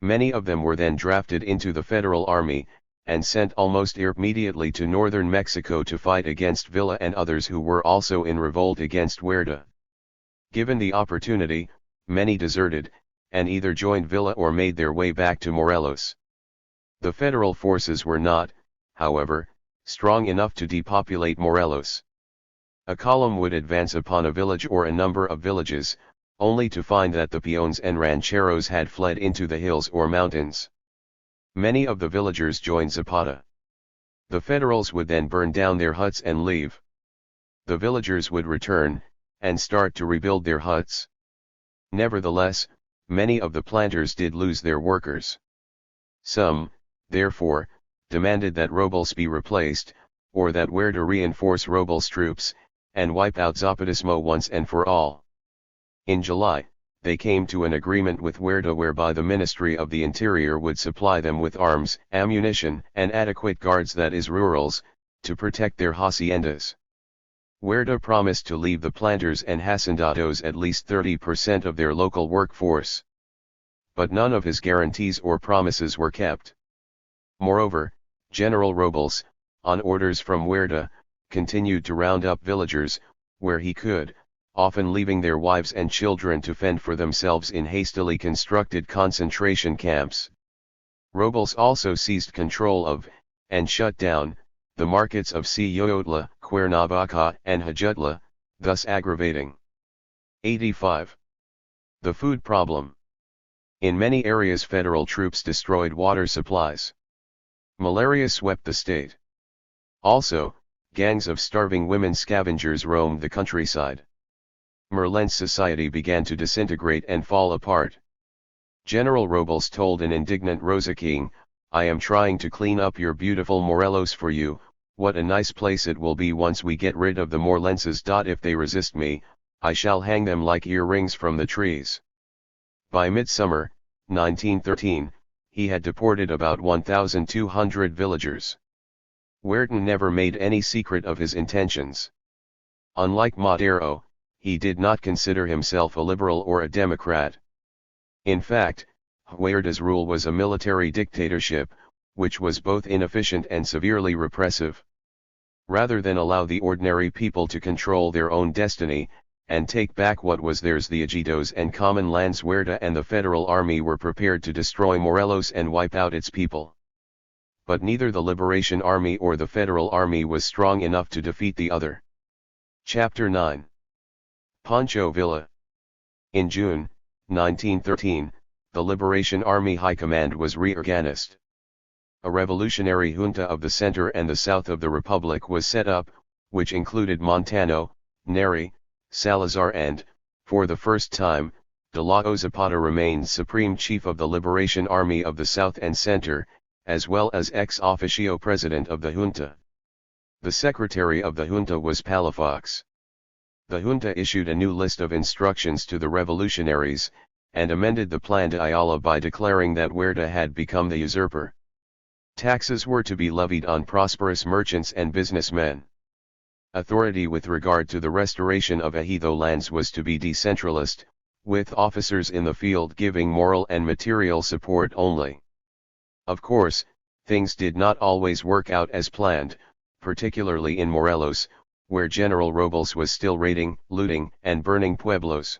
Many of them were then drafted into the Federal Army, and sent almost immediately to northern Mexico to fight against Villa and others who were also in revolt against Huerta. Given the opportunity, many deserted, and either joined Villa or made their way back to Morelos. The federal forces were not, however, strong enough to depopulate Morelos. A column would advance upon a village or a number of villages, only to find that the peons and rancheros had fled into the hills or mountains. Many of the villagers joined Zapata. The federals would then burn down their huts and leave. The villagers would return, and start to rebuild their huts. Nevertheless, many of the planters did lose their workers. Some, therefore, demanded that Robles be replaced, or that Huerta reinforce Robles' troops, and wipe out Zapatismo once and for all. In July, they came to an agreement with Huerta whereby the Ministry of the Interior would supply them with arms, ammunition, and adequate guards, that is rurals, to protect their haciendas. Huerta promised to leave the planters and hacendados at least 30% of their local workforce. But none of his guarantees or promises were kept. Moreover, General Robles, on orders from Huerta, continued to round up villagers, where he could, often leaving their wives and children to fend for themselves in hastily constructed concentration camps. Robles also seized control of, and shut down, the markets of Cuautla, Cuernavaca, and Jojutla, thus aggravating. 85. The food problem. In many areas federal troops destroyed water supplies. Malaria swept the state. Also, gangs of starving women scavengers roamed the countryside. Merlen's society began to disintegrate and fall apart. General Robles told an indignant Rosa King, "I am trying to clean up your beautiful Morelos for you, what a nice place it will be once we get rid of the Morelenses. If they resist me, I shall hang them like earrings from the trees." By midsummer, 1913, he had deported about 1,200 villagers. Huerta never made any secret of his intentions. Unlike Madero, he did not consider himself a liberal or a democrat. In fact, Huerta's rule was a military dictatorship, which was both inefficient and severely repressive. Rather than allow the ordinary people to control their own destiny, and take back what was theirs, the ejidos and common lands, Huerta and the Federal Army were prepared to destroy Morelos and wipe out its people. But neither the Liberation Army or the Federal Army was strong enough to defeat the other. Chapter 9. Pancho Villa. In June, 1913, the Liberation Army High Command was reorganized. A revolutionary junta of the center and the south of the Republic was set up, which included Montano, Neri, Salazar and, for the first time, de la Zapata remained Supreme Chief of the Liberation Army of the South and Center, as well as ex officio President of the junta. The secretary of the junta was Palafox. The junta issued a new list of instructions to the revolutionaries, and amended the Plan de Ayala by declaring that Huerta had become the usurper. Taxes were to be levied on prosperous merchants and businessmen. Authority with regard to the restoration of ejido lands was to be decentralist, with officers in the field giving moral and material support only. Of course, things did not always work out as planned, particularly in Morelos, where General Robles was still raiding, looting, and burning pueblos.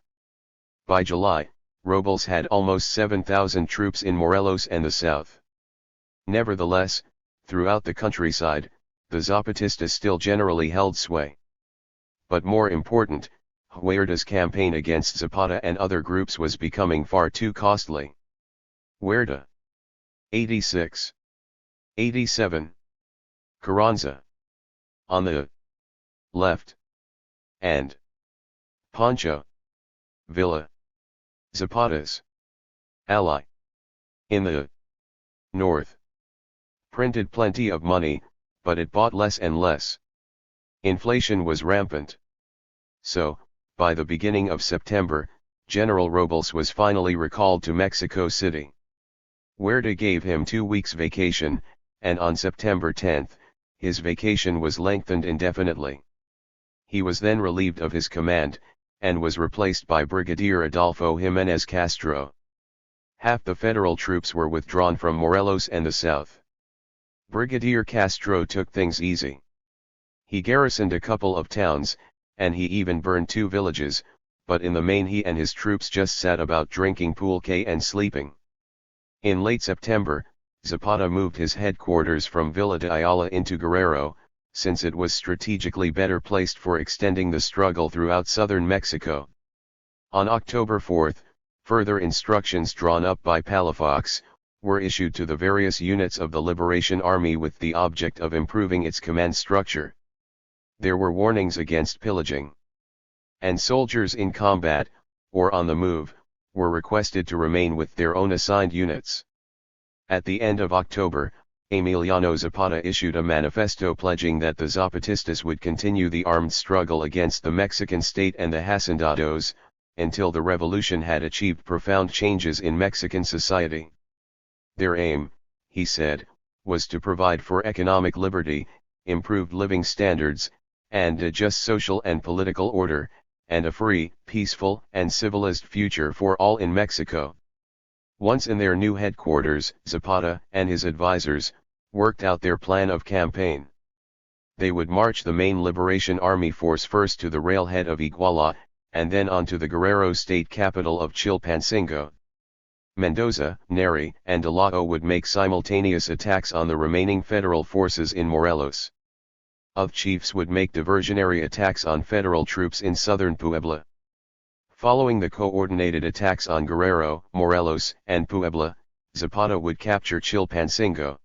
By July, Robles had almost 7,000 troops in Morelos and the south. Nevertheless, throughout the countryside, the Zapatistas still generally held sway. But more important, Huerta's campaign against Zapata and other groups was becoming far too costly. Huerta. 86. 87. Carranza. On the left. And Pancho Villa. Zapata's ally. In the north. Printed plenty of money, but it bought less and less. Inflation was rampant. So, by the beginning of September, General Robles was finally recalled to Mexico City. Huerta gave him 2 weeks vacation, and on September 10, his vacation was lengthened indefinitely. He was then relieved of his command, and was replaced by Brigadier Adolfo Jimenez Castro. Half the federal troops were withdrawn from Morelos and the south. Brigadier Castro took things easy. He garrisoned a couple of towns, and he even burned 2 villages, but in the main he and his troops just sat about drinking pulque and sleeping. In late September, Zapata moved his headquarters from Villa de Ayala into Guerrero, since it was strategically better placed for extending the struggle throughout southern Mexico. On October 4, further instructions drawn up by Palafox were issued to the various units of the Liberation Army with the object of improving its command structure. There were warnings against pillaging. And soldiers in combat, or on the move, were requested to remain with their own assigned units. At the end of October, Emiliano Zapata issued a manifesto pledging that the Zapatistas would continue the armed struggle against the Mexican state and the hacendados, until the revolution had achieved profound changes in Mexican society. Their aim, he said, was to provide for economic liberty, improved living standards, and a just social and political order, and a free, peaceful, and civilized future for all in Mexico. Once in their new headquarters, Zapata and his advisors worked out their plan of campaign. They would march the main Liberation Army force first to the railhead of Iguala, and then on to the Guerrero state capital of Chilpancingo. Mendoza, Neri, and Delao would make simultaneous attacks on the remaining federal forces in Morelos. Other chiefs would make diversionary attacks on federal troops in southern Puebla. Following the coordinated attacks on Guerrero, Morelos, and Puebla, Zapata would capture Chilpancingo.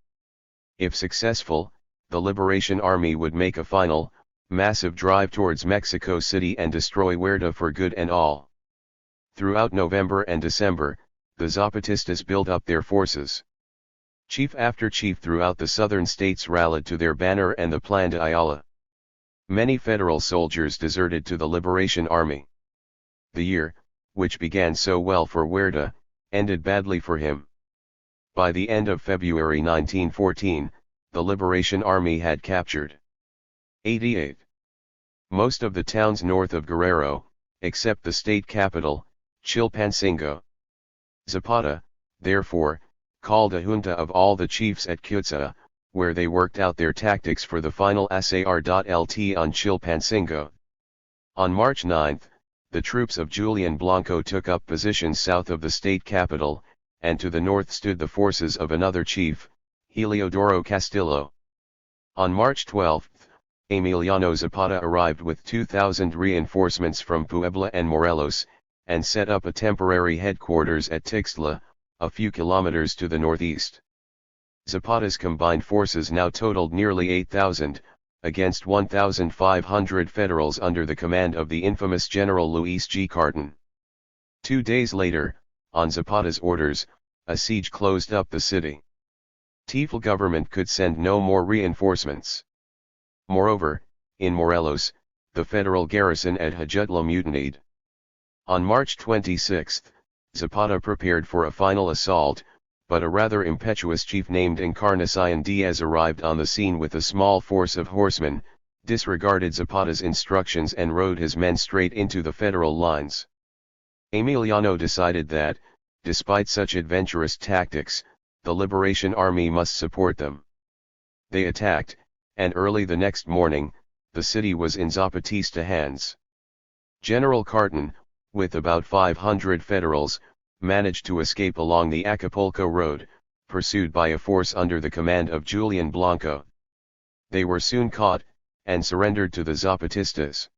If successful, the Liberation Army would make a final, massive drive towards Mexico City and destroy Huerta for good and all. Throughout November and December, the Zapatistas built up their forces. Chief after chief throughout the southern states rallied to their banner and the Plan de Ayala. Many federal soldiers deserted to the Liberation Army. The year, which began so well for Huerta, ended badly for him. By the end of February 1914, the Liberation Army had captured 88. Most of the towns north of Guerrero, except the state capital, Chilpancingo. Zapata, therefore, called a junta of all the chiefs at Cutza, where they worked out their tactics for the final SAR.LT on Chilpancingo. On March 9, the troops of Julian Blanco took up positions south of the state capital, and to the north stood the forces of another chief, Heliodoro Castillo. On March 12, Emiliano Zapata arrived with 2,000 reinforcements from Puebla and Morelos, and set up a temporary headquarters at Tixtla, a few kilometers to the northeast. Zapata's combined forces now totaled nearly 8,000, against 1,500 federals under the command of the infamous General Luis G. Carton. 2 days later, on Zapata's orders, a siege closed up the city. TIFL government could send no more reinforcements. Moreover, in Morelos, the federal garrison at Jojutla mutinied. On March 26, Zapata prepared for a final assault, but a rather impetuous chief named Encarnacion Diaz arrived on the scene with a small force of horsemen, disregarded Zapata's instructions and rode his men straight into the federal lines. Emiliano decided that, despite such adventurous tactics, the Liberation Army must support them. They attacked, and early the next morning, the city was in Zapatista hands. General Carton, with about 500 Federals, managed to escape along the Acapulco road, pursued by a force under the command of Julian Blanco. They were soon caught, and surrendered to the Zapatistas.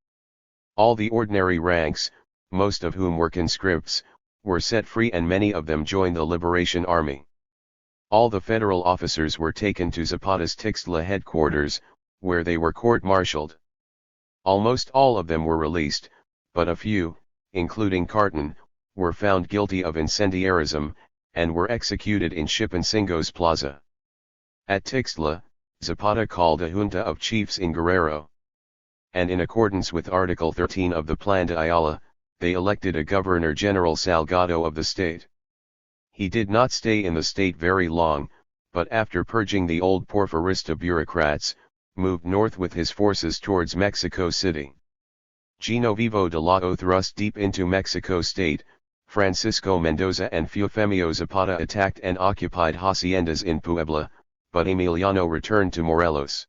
All the ordinary ranks, most of whom were conscripts, were set free and many of them joined the Liberation Army. All the federal officers were taken to Zapata's Tixtla headquarters, where they were court-martialed. Almost all of them were released, but a few, including Carton, were found guilty of incendiarism, and were executed in Chipincingo's plaza. At Tixtla, Zapata called a junta of chiefs in Guerrero. And in accordance with Article 13 of the Plan de Ayala, they elected a Governor-General Salgado of the state. He did not stay in the state very long, but after purging the old Porfirista bureaucrats, moved north with his forces towards Mexico City. Genovevo de Lao thrust deep into Mexico State. Francisco Mendoza and Eufemio Zapata attacked and occupied haciendas in Puebla, but Emiliano returned to Morelos.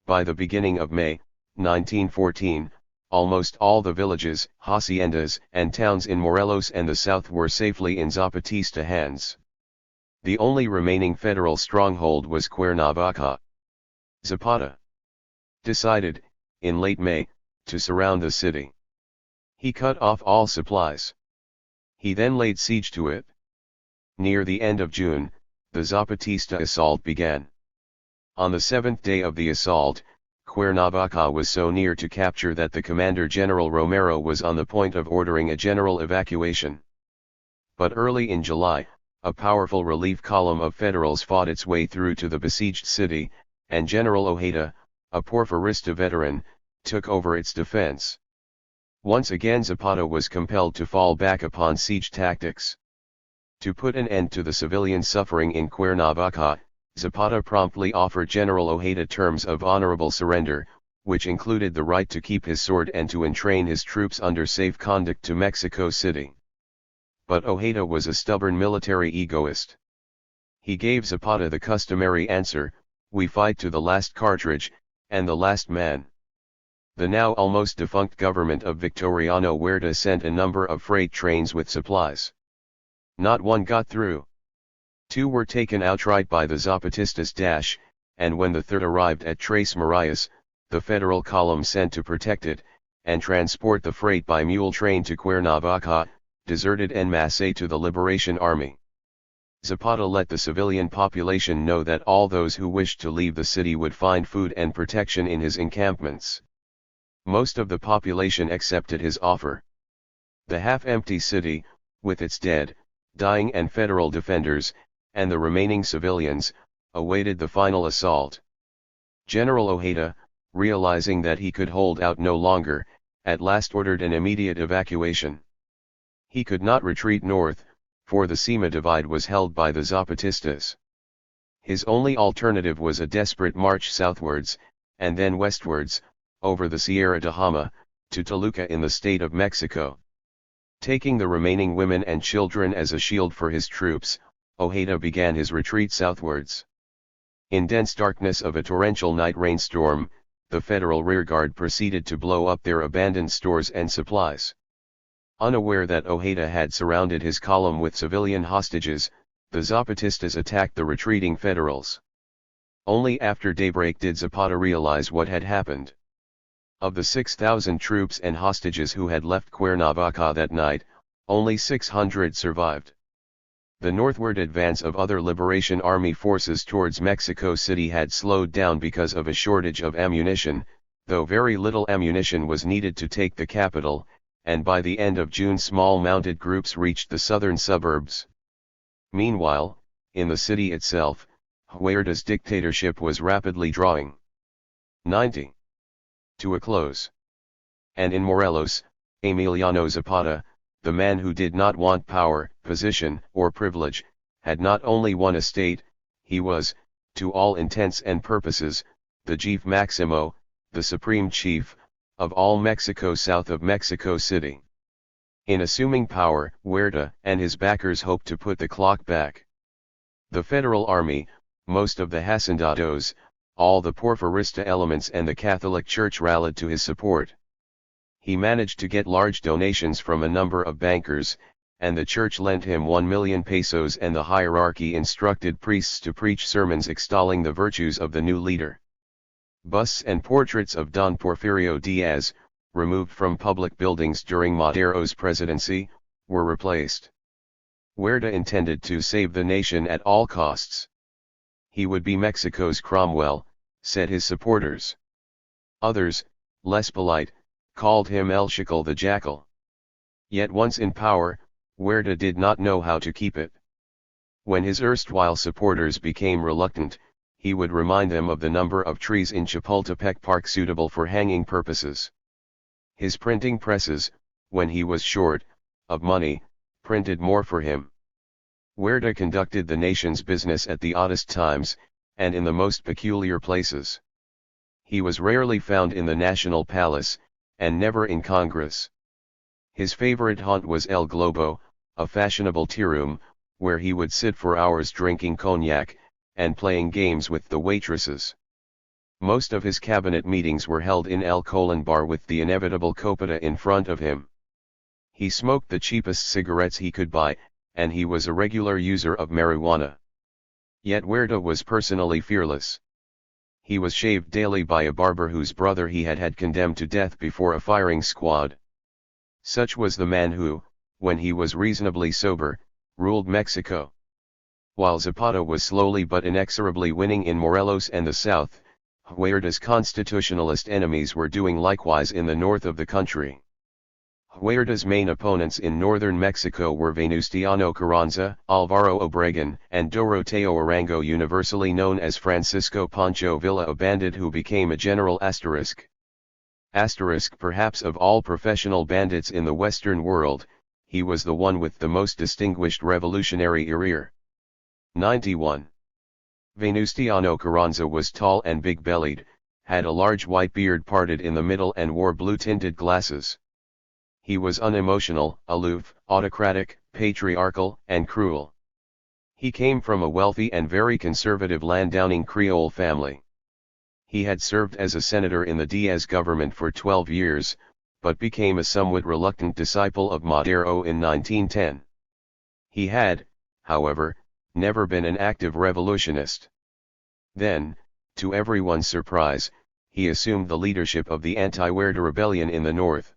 By the beginning of May, 1914, almost all the villages, haciendas, and towns in Morelos and the south were safely in Zapatista hands. The only remaining federal stronghold was Cuernavaca. Zapata decided, in late May, to surround the city. He cut off all supplies. He then laid siege to it. Near the end of June, the Zapatista assault began. On the 7th day of the assault, Cuernavaca was so near to capture that the Commander General Romero was on the point of ordering a general evacuation. But early in July, a powerful relief column of Federals fought its way through to the besieged city, and General Ojeda, a Porfirista veteran, took over its defense. Once again Zapata was compelled to fall back upon siege tactics. To put an end to the civilian suffering in Cuernavaca, Zapata promptly offered General Ojeda terms of honorable surrender, which included the right to keep his sword and to entrain his troops under safe conduct to Mexico City. But Ojeda was a stubborn military egoist. He gave Zapata the customary answer, "We fight to the last cartridge, and the last man." The now almost defunct government of Victoriano Huerta sent a number of freight trains with supplies. Not one got through. 2 were taken outright by the Zapatistas, and when the third arrived at Tres Marias, the federal column sent to protect it, and transport the freight by mule train to Cuernavaca, deserted en masse to the Liberation Army. Zapata let the civilian population know that all those who wished to leave the city would find food and protection in his encampments. Most of the population accepted his offer. The half-empty city, with its dead, dying and federal defenders, and the remaining civilians, awaited the final assault. General Ojeda, realizing that he could hold out no longer, at last ordered an immediate evacuation. He could not retreat north, for the Sima divide was held by the Zapatistas. His only alternative was a desperate march southwards, and then westwards, over the Sierra de Jama, to Toluca in the state of Mexico. Taking the remaining women and children as a shield for his troops, Ojeda began his retreat southwards. In dense darkness of a torrential night rainstorm, the federal rearguard proceeded to blow up their abandoned stores and supplies. Unaware that Ojeda had surrounded his column with civilian hostages, the Zapatistas attacked the retreating federals. Only after daybreak did Zapata realize what had happened. Of the 6,000 troops and hostages who had left Cuernavaca that night, only 600 survived. The northward advance of other Liberation Army forces towards Mexico City had slowed down because of a shortage of ammunition, though very little ammunition was needed to take the capital, and by the end of June small mounted groups reached the southern suburbs. Meanwhile, in the city itself, Huerta's dictatorship was rapidly drawing. 90. To a close. And in Morelos, Emiliano Zapata, the man who did not want power, position, or privilege, had not only one estate, he was, to all intents and purposes, the Chief Maximo, the supreme chief, of all Mexico south of Mexico City. In assuming power, Huerta and his backers hoped to put the clock back. The Federal Army, most of the hacendados, all the Porfirista elements and the Catholic Church rallied to his support. He managed to get large donations from a number of bankers, and the church lent him 1 million pesos, and the hierarchy instructed priests to preach sermons extolling the virtues of the new leader. Busts and portraits of Don Porfirio Diaz, removed from public buildings during Madero's presidency, were replaced. Huerta intended to save the nation at all costs. He would be Mexico's Cromwell, said his supporters. Others, less polite, called him El Chacal the Jackal. Yet once in power, Huerta did not know how to keep it. When his erstwhile supporters became reluctant, he would remind them of the number of trees in Chapultepec Park suitable for hanging purposes. His printing presses, when he was short of money, printed more for him. Huerta conducted the nation's business at the oddest times, and in the most peculiar places. He was rarely found in the National Palace, and never in Congress. His favorite haunt was El Globo, a fashionable tea room, where he would sit for hours drinking cognac, and playing games with the waitresses. Most of his cabinet meetings were held in El Colon bar with the inevitable copita in front of him. He smoked the cheapest cigarettes he could buy, and he was a regular user of marijuana. Yet Huerta was personally fearless. He was shaved daily by a barber whose brother he had condemned to death before a firing squad. Such was the man who, when he was reasonably sober, ruled Mexico. While Zapata was slowly but inexorably winning in Morelos and the south, Huerta's constitutionalist enemies were doing likewise in the north of the country. Huerta's main opponents in northern Mexico were Venustiano Carranza, Alvaro Obregón, and Doroteo Arango, universally known as Francisco Pancho Villa, a bandit who became a general asterisk. Perhaps of all professional bandits in the Western world, he was the one with the most distinguished revolutionary career. 91. Venustiano Carranza was tall and big-bellied, had a large white beard parted in the middle and wore blue-tinted glasses. He was unemotional, aloof, autocratic, patriarchal, and cruel. He came from a wealthy and very conservative landowning Creole family. He had served as a senator in the Diaz government for 12 years, but became a somewhat reluctant disciple of Madero in 1910. He had, however, never been an active revolutionist. Then, to everyone's surprise, he assumed the leadership of the anti-Huerta rebellion in the north.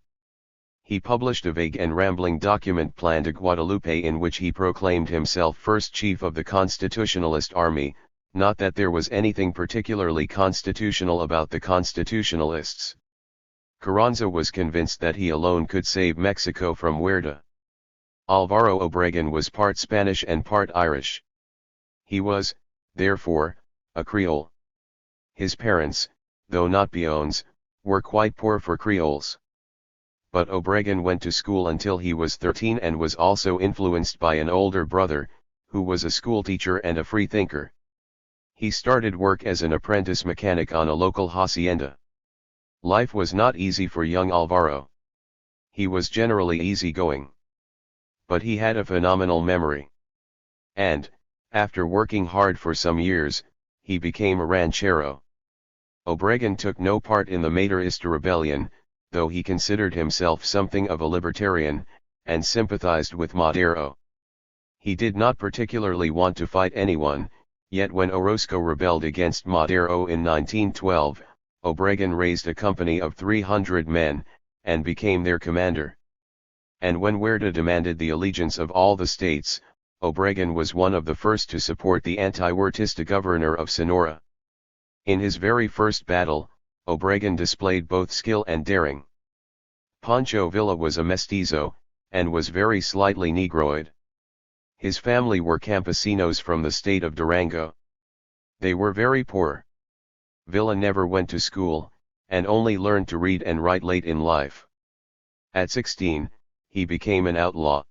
He published a vague and rambling document, Plan de Guadalupe, in which he proclaimed himself first chief of the Constitutionalist Army, not that there was anything particularly constitutional about the Constitutionalists. Carranza was convinced that he alone could save Mexico from Huerta. Alvaro Obregón was part Spanish and part Irish. He was, therefore, a Creole. His parents, though not peons, were quite poor for Creoles. But Obregón went to school until he was 13 and was also influenced by an older brother, who was a schoolteacher and a freethinker. He started work as an apprentice mechanic on a local hacienda. Life was not easy for young Alvaro. He was generally easygoing. But he had a phenomenal memory. And, after working hard for some years, he became a ranchero. Obregón took no part in the Maderista rebellion, though he considered himself something of a libertarian, and sympathized with Madero. He did not particularly want to fight anyone, yet when Orozco rebelled against Madero in 1912, Obregón raised a company of 300 men, and became their commander. And when Huerta demanded the allegiance of all the states, Obregón was one of the first to support the anti-Huertista governor of Sonora. In his very first battle, Obregón displayed both skill and daring. Pancho Villa was a mestizo, and was very slightly negroid. His family were campesinos from the state of Durango. They were very poor. Villa never went to school, and only learned to read and write late in life. At 16, he became an outlaw.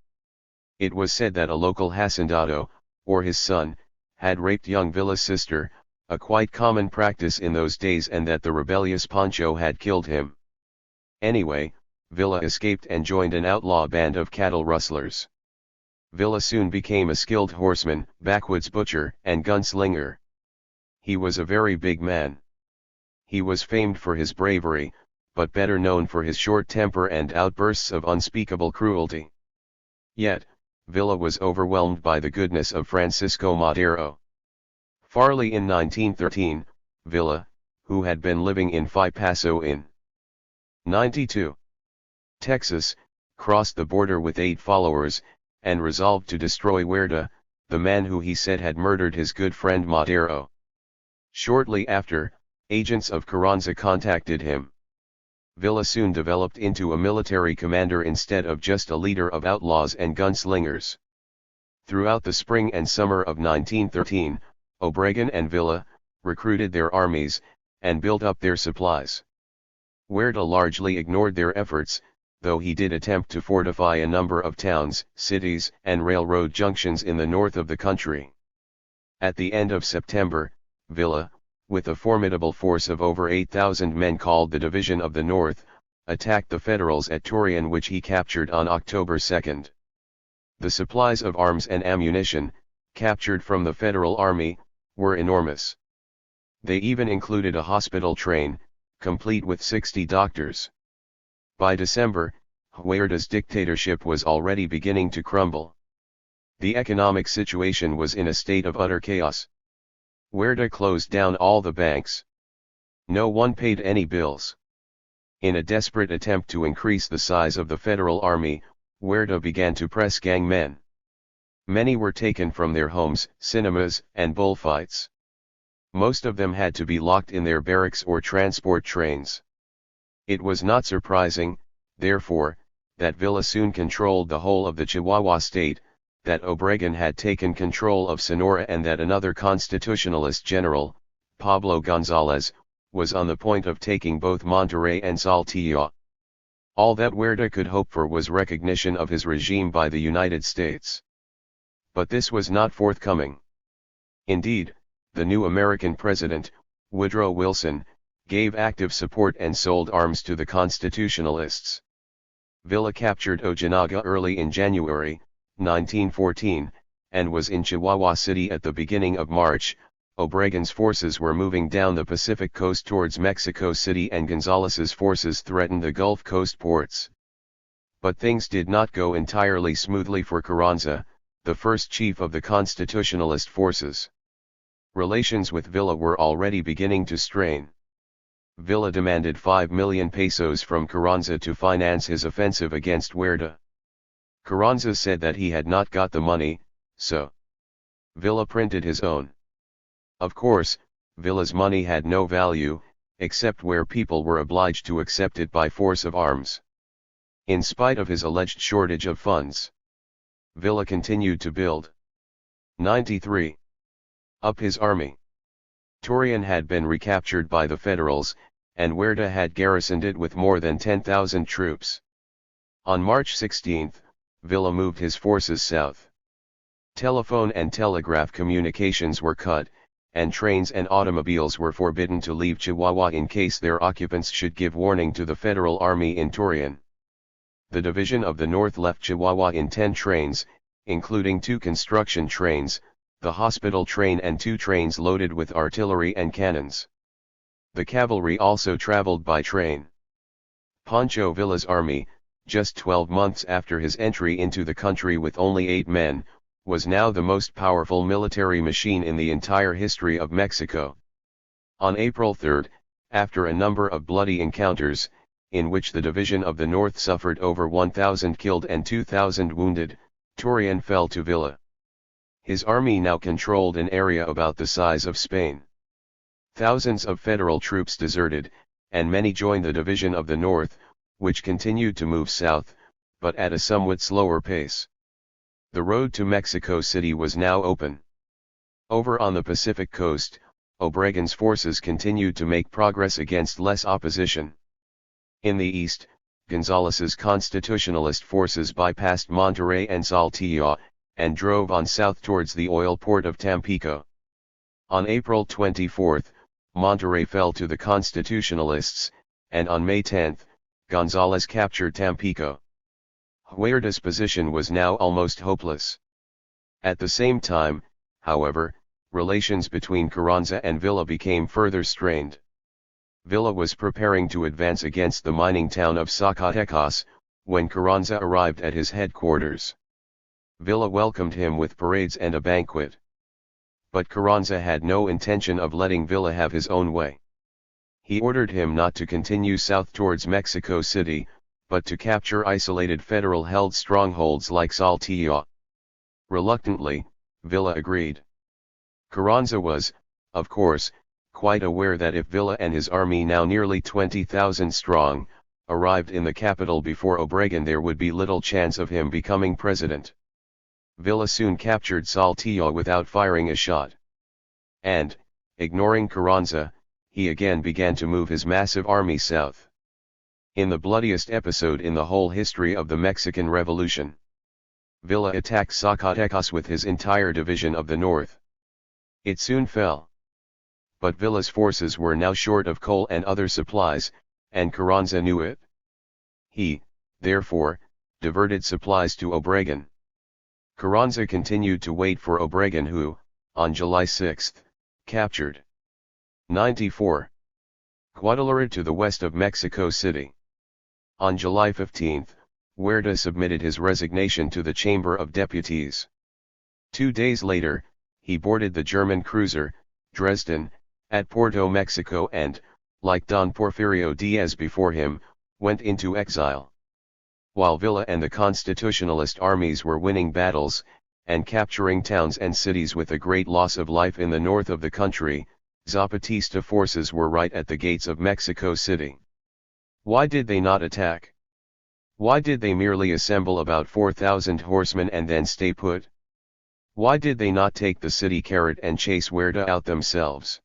It was said that a local hacendado, or his son, had raped young Villa's sister, a quite common practice in those days, and that the rebellious Pancho had killed him. Anyway, Villa escaped and joined an outlaw band of cattle rustlers. Villa soon became a skilled horseman, backwoods butcher, and gunslinger. He was a very big man. He was famed for his bravery, but better known for his short temper and outbursts of unspeakable cruelty. Yet, Villa was overwhelmed by the goodness of Francisco Madero. Farley in 1913, Villa, who had been living in El Paso in 92, Texas, crossed the border with 8 followers, and resolved to destroy Huerta, the man who he said had murdered his good friend Madero. Shortly after, agents of Carranza contacted him. Villa soon developed into a military commander instead of just a leader of outlaws and gunslingers. Throughout the spring and summer of 1913, Obregon and Villa recruited their armies, and built up their supplies. Huerta largely ignored their efforts, though he did attempt to fortify a number of towns, cities, and railroad junctions in the north of the country. At the end of September, Villa, with a formidable force of over 8,000 men called the Division of the North, attacked the Federals at Torreon, which he captured on October 2. The supplies of arms and ammunition, captured from the Federal Army, were enormous. They even included a hospital train, complete with 60 doctors. By December, Huerta's dictatorship was already beginning to crumble. The economic situation was in a state of utter chaos. Huerta closed down all the banks. No one paid any bills. In a desperate attempt to increase the size of the Federal Army, Huerta began to press gang men. Many were taken from their homes, cinemas, and bullfights. Most of them had to be locked in their barracks or transport trains. It was not surprising, therefore, that Villa soon controlled the whole of the Chihuahua state, that Obregon had taken control of Sonora, and that another constitutionalist general, Pablo González, was on the point of taking both Monterrey and Saltillo. All that Huerta could hope for was recognition of his regime by the United States. But this was not forthcoming. Indeed, the new American president, Woodrow Wilson, gave active support and sold arms to the Constitutionalists. Villa captured Ojinaga early in January, 1914, and was in Chihuahua City at the beginning of March. Obregon's forces were moving down the Pacific coast towards Mexico City, and González's forces threatened the Gulf Coast ports. But things did not go entirely smoothly for Carranza, the first chief of the Constitutionalist forces. Relations with Villa were already beginning to strain. Villa demanded 5 million pesos from Carranza to finance his offensive against Huerta. Carranza said that he had not got the money, so Villa printed his own. Of course, Villa's money had no value, except where people were obliged to accept it by force of arms. In spite of his alleged shortage of funds, Villa continued to build. 93. Up his army. Torreon had been recaptured by the Federals, and Huerta had garrisoned it with more than 10,000 troops. On March 16, Villa moved his forces south. Telephone and telegraph communications were cut, and trains and automobiles were forbidden to leave Chihuahua in case their occupants should give warning to the Federal Army in Torreon. The Division of the North left Chihuahua in 10 trains, including 2 construction trains, the hospital train, and 2 trains loaded with artillery and cannons. The cavalry also traveled by train. Pancho Villa's army, just 12 months after his entry into the country with only 8 men, was now the most powerful military machine in the entire history of Mexico. On April 3, after a number of bloody encounters, in which the Division of the North suffered over 1,000 killed and 2,000 wounded, Torreon fell to Villa. His army now controlled an area about the size of Spain. Thousands of Federal troops deserted, and many joined the Division of the North, which continued to move south, but at a somewhat slower pace. The road to Mexico City was now open. Over on the Pacific coast, Obregon's forces continued to make progress against less opposition. In the east, Gonzalez's constitutionalist forces bypassed Monterrey and Saltillo, and drove on south towards the oil port of Tampico. On April 24, Monterrey fell to the constitutionalists, and on May 10, Gonzalez captured Tampico. Huerta's position was now almost hopeless. At the same time, however, relations between Carranza and Villa became further strained. Villa was preparing to advance against the mining town of Zacatecas, when Carranza arrived at his headquarters. Villa welcomed him with parades and a banquet. But Carranza had no intention of letting Villa have his own way. He ordered him not to continue south towards Mexico City, but to capture isolated federal-held strongholds like Saltillo. Reluctantly, Villa agreed. Carranza was, of course, quite aware that if Villa and his army, now nearly 20,000 strong, arrived in the capital before Obregon, there would be little chance of him becoming president. Villa soon captured Saltillo without firing a shot. And, ignoring Carranza, he again began to move his massive army south. In the bloodiest episode in the whole history of the Mexican Revolution, Villa attacked Zacatecas with his entire division of the north. It soon fell. But Villa's forces were now short of coal and other supplies, and Carranza knew it. He, therefore, diverted supplies to Obregon. Carranza continued to wait for Obregon, who, on July 6, captured 94 Guadalajara to the west of Mexico City. On July 15, Huerta submitted his resignation to the Chamber of Deputies. 2 days later, he boarded the German cruiser, Dresden, at Puerto Mexico and, like Don Porfirio Diaz before him, went into exile. While Villa and the constitutionalist armies were winning battles, and capturing towns and cities with a great loss of life in the north of the country, Zapatista forces were right at the gates of Mexico City. Why did they not attack? Why did they merely assemble about 4,000 horsemen and then stay put? Why did they not take the city and chase Huerta out themselves?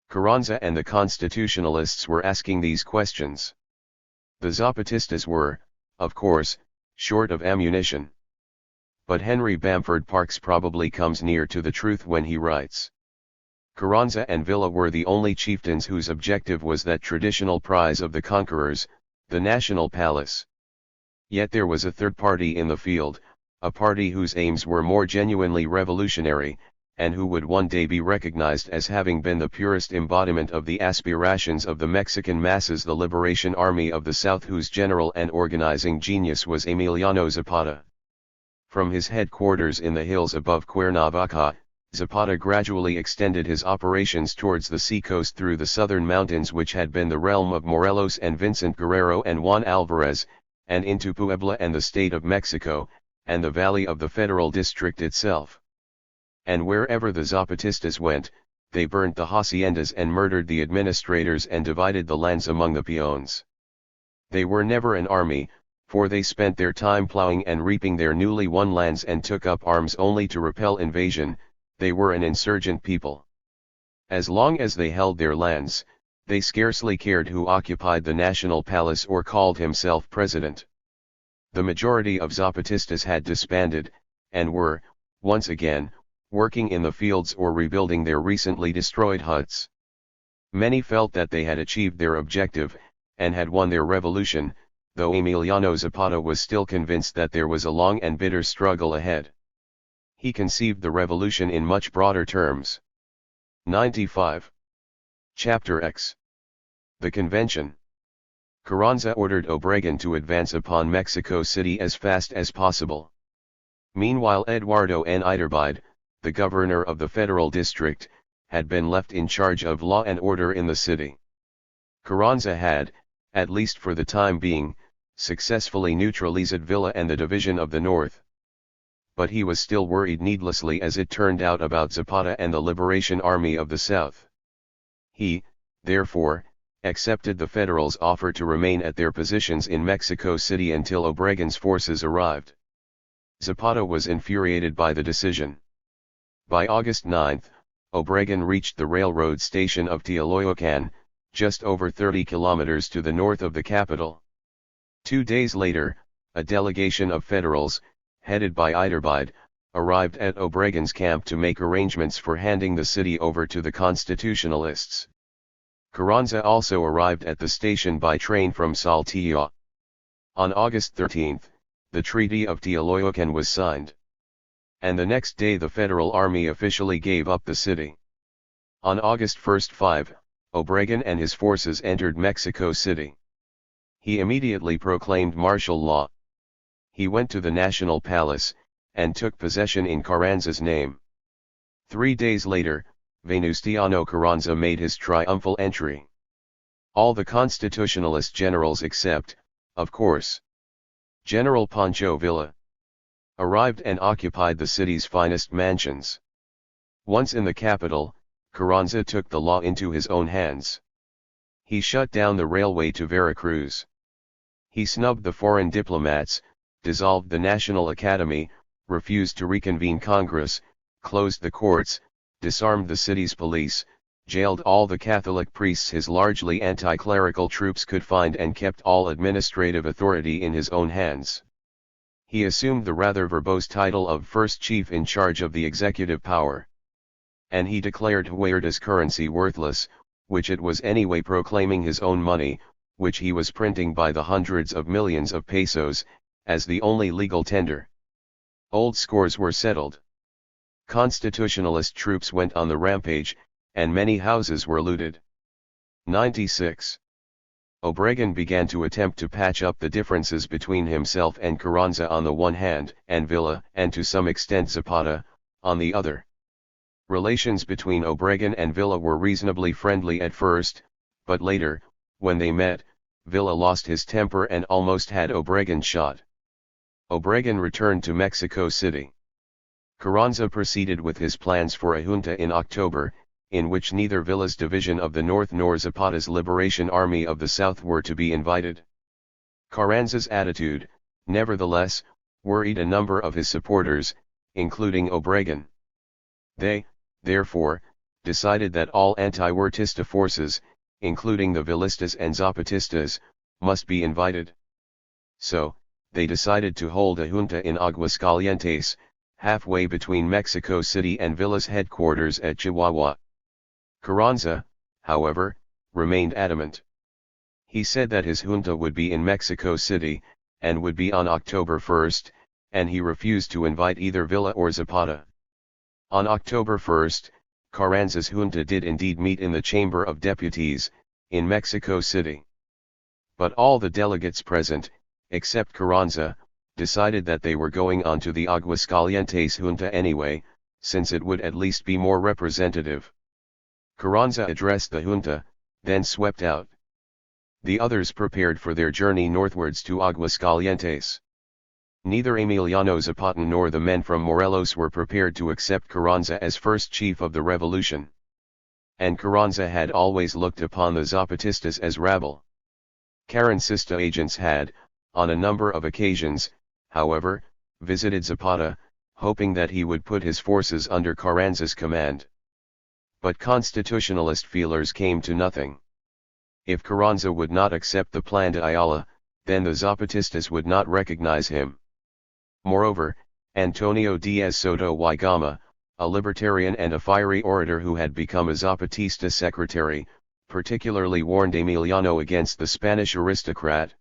Carranza and the constitutionalists were asking these questions. The Zapatistas were, of course, short of ammunition. But Henry Bamford Parks probably comes near to the truth when he writes: Carranza and Villa were the only chieftains whose objective was that traditional prize of the conquerors, the national palace. Yet there was a third party in the field, a party whose aims were more genuinely revolutionary, and who would one day be recognized as having been the purest embodiment of the aspirations of the Mexican masses, the Liberation Army of the South, whose general and organizing genius was Emiliano Zapata. From his headquarters in the hills above Cuernavaca, Zapata gradually extended his operations towards the seacoast through the southern mountains, which had been the realm of Morelos and Vincent Guerrero and Juan Alvarez, and into Puebla and the state of Mexico, and the valley of the Federal District itself. And wherever the Zapatistas went, they burnt the haciendas and murdered the administrators and divided the lands among the peons. They were never an army, for they spent their time plowing and reaping their newly won lands and took up arms only to repel invasion. They were an insurgent people. As long as they held their lands, they scarcely cared who occupied the national palace or called himself president. The majority of Zapatistas had disbanded, and were, once again, working in the fields or rebuilding their recently destroyed huts. Many felt that they had achieved their objective, and had won their revolution, though Emiliano Zapata was still convinced that there was a long and bitter struggle ahead. He conceived the revolution in much broader terms. 95. Chapter X. The Convention. Carranza ordered Obregon to advance upon Mexico City as fast as possible. Meanwhile, Eduardo N. Iturbide, the governor of the Federal District, had been left in charge of law and order in the city. Carranza had, at least for the time being, successfully neutralized Villa and the Division of the North. But he was still worried needlessly, as it turned out, about Zapata and the Liberation Army of the South. He, therefore, accepted the Federals' offer to remain at their positions in Mexico City until Obregon's forces arrived. Zapata was infuriated by the decision. By August 9, Obregon reached the railroad station of Teoloyucan, just over 30 kilometers to the north of the capital. 2 days later, a delegation of Federals, headed by Iturbide, arrived at Obregon's camp to make arrangements for handing the city over to the Constitutionalists. Carranza also arrived at the station by train from Saltillo. On August 13, the Treaty of Teoloyucan was signed. And the next day the Federal Army officially gave up the city. On August 1, Obregon and his forces entered Mexico City. He immediately proclaimed martial law. He went to the National Palace, and took possession in Carranza's name. 3 days later, Venustiano Carranza made his triumphal entry. All the Constitutionalist generals except, of course, General Pancho Villa, arrived and occupied the city's finest mansions. Once in the capital, Carranza took the law into his own hands. He shut down the railway to Veracruz. He snubbed the foreign diplomats, dissolved the National Academy, refused to reconvene Congress, closed the courts, disarmed the city's police, jailed all the Catholic priests his largely anti-clerical troops could find, and kept all administrative authority in his own hands. He assumed the rather verbose title of first chief in charge of the executive power. And he declared Huerta's currency worthless, which it was anyway, proclaiming his own money, which he was printing by the hundreds of millions of pesos, as the only legal tender. Old scores were settled. Constitutionalist troops went on the rampage, and many houses were looted. 96. Obregon began to attempt to patch up the differences between himself and Carranza on the one hand, and Villa, and to some extent Zapata, on the other. Relations between Obregon and Villa were reasonably friendly at first, but later, when they met, Villa lost his temper and almost had Obregon shot. Obregon returned to Mexico City. Carranza proceeded with his plans for a junta in October, in which neither Villa's division of the North nor Zapata's Liberation Army of the South were to be invited. Carranza's attitude, nevertheless, worried a number of his supporters, including Obregon. They, therefore, decided that all anti-Huertista forces, including the Villistas and Zapatistas, must be invited. So, they decided to hold a junta in Aguascalientes, halfway between Mexico City and Villa's headquarters at Chihuahua. Carranza, however, remained adamant. He said that his junta would be in Mexico City, and would be on October 1, and he refused to invite either Villa or Zapata. On October 1, Carranza's junta did indeed meet in the Chamber of Deputies, in Mexico City. But all the delegates present, except Carranza, decided that they were going on to the Aguascalientes junta anyway, since it would at least be more representative. Carranza addressed the junta, then swept out. The others prepared for their journey northwards to Aguascalientes. Neither Emiliano Zapata nor the men from Morelos were prepared to accept Carranza as first chief of the revolution. And Carranza had always looked upon the Zapatistas as rabble. Carrancista agents had, on a number of occasions, however, visited Zapata, hoping that he would put his forces under Carranza's command. But constitutionalist feelers came to nothing. If Carranza would not accept the Plan de Ayala, then the Zapatistas would not recognize him. Moreover, Antonio Diaz Soto y Gama, a libertarian and a fiery orator who had become a Zapatista secretary, particularly warned Emiliano against the Spanish aristocrat.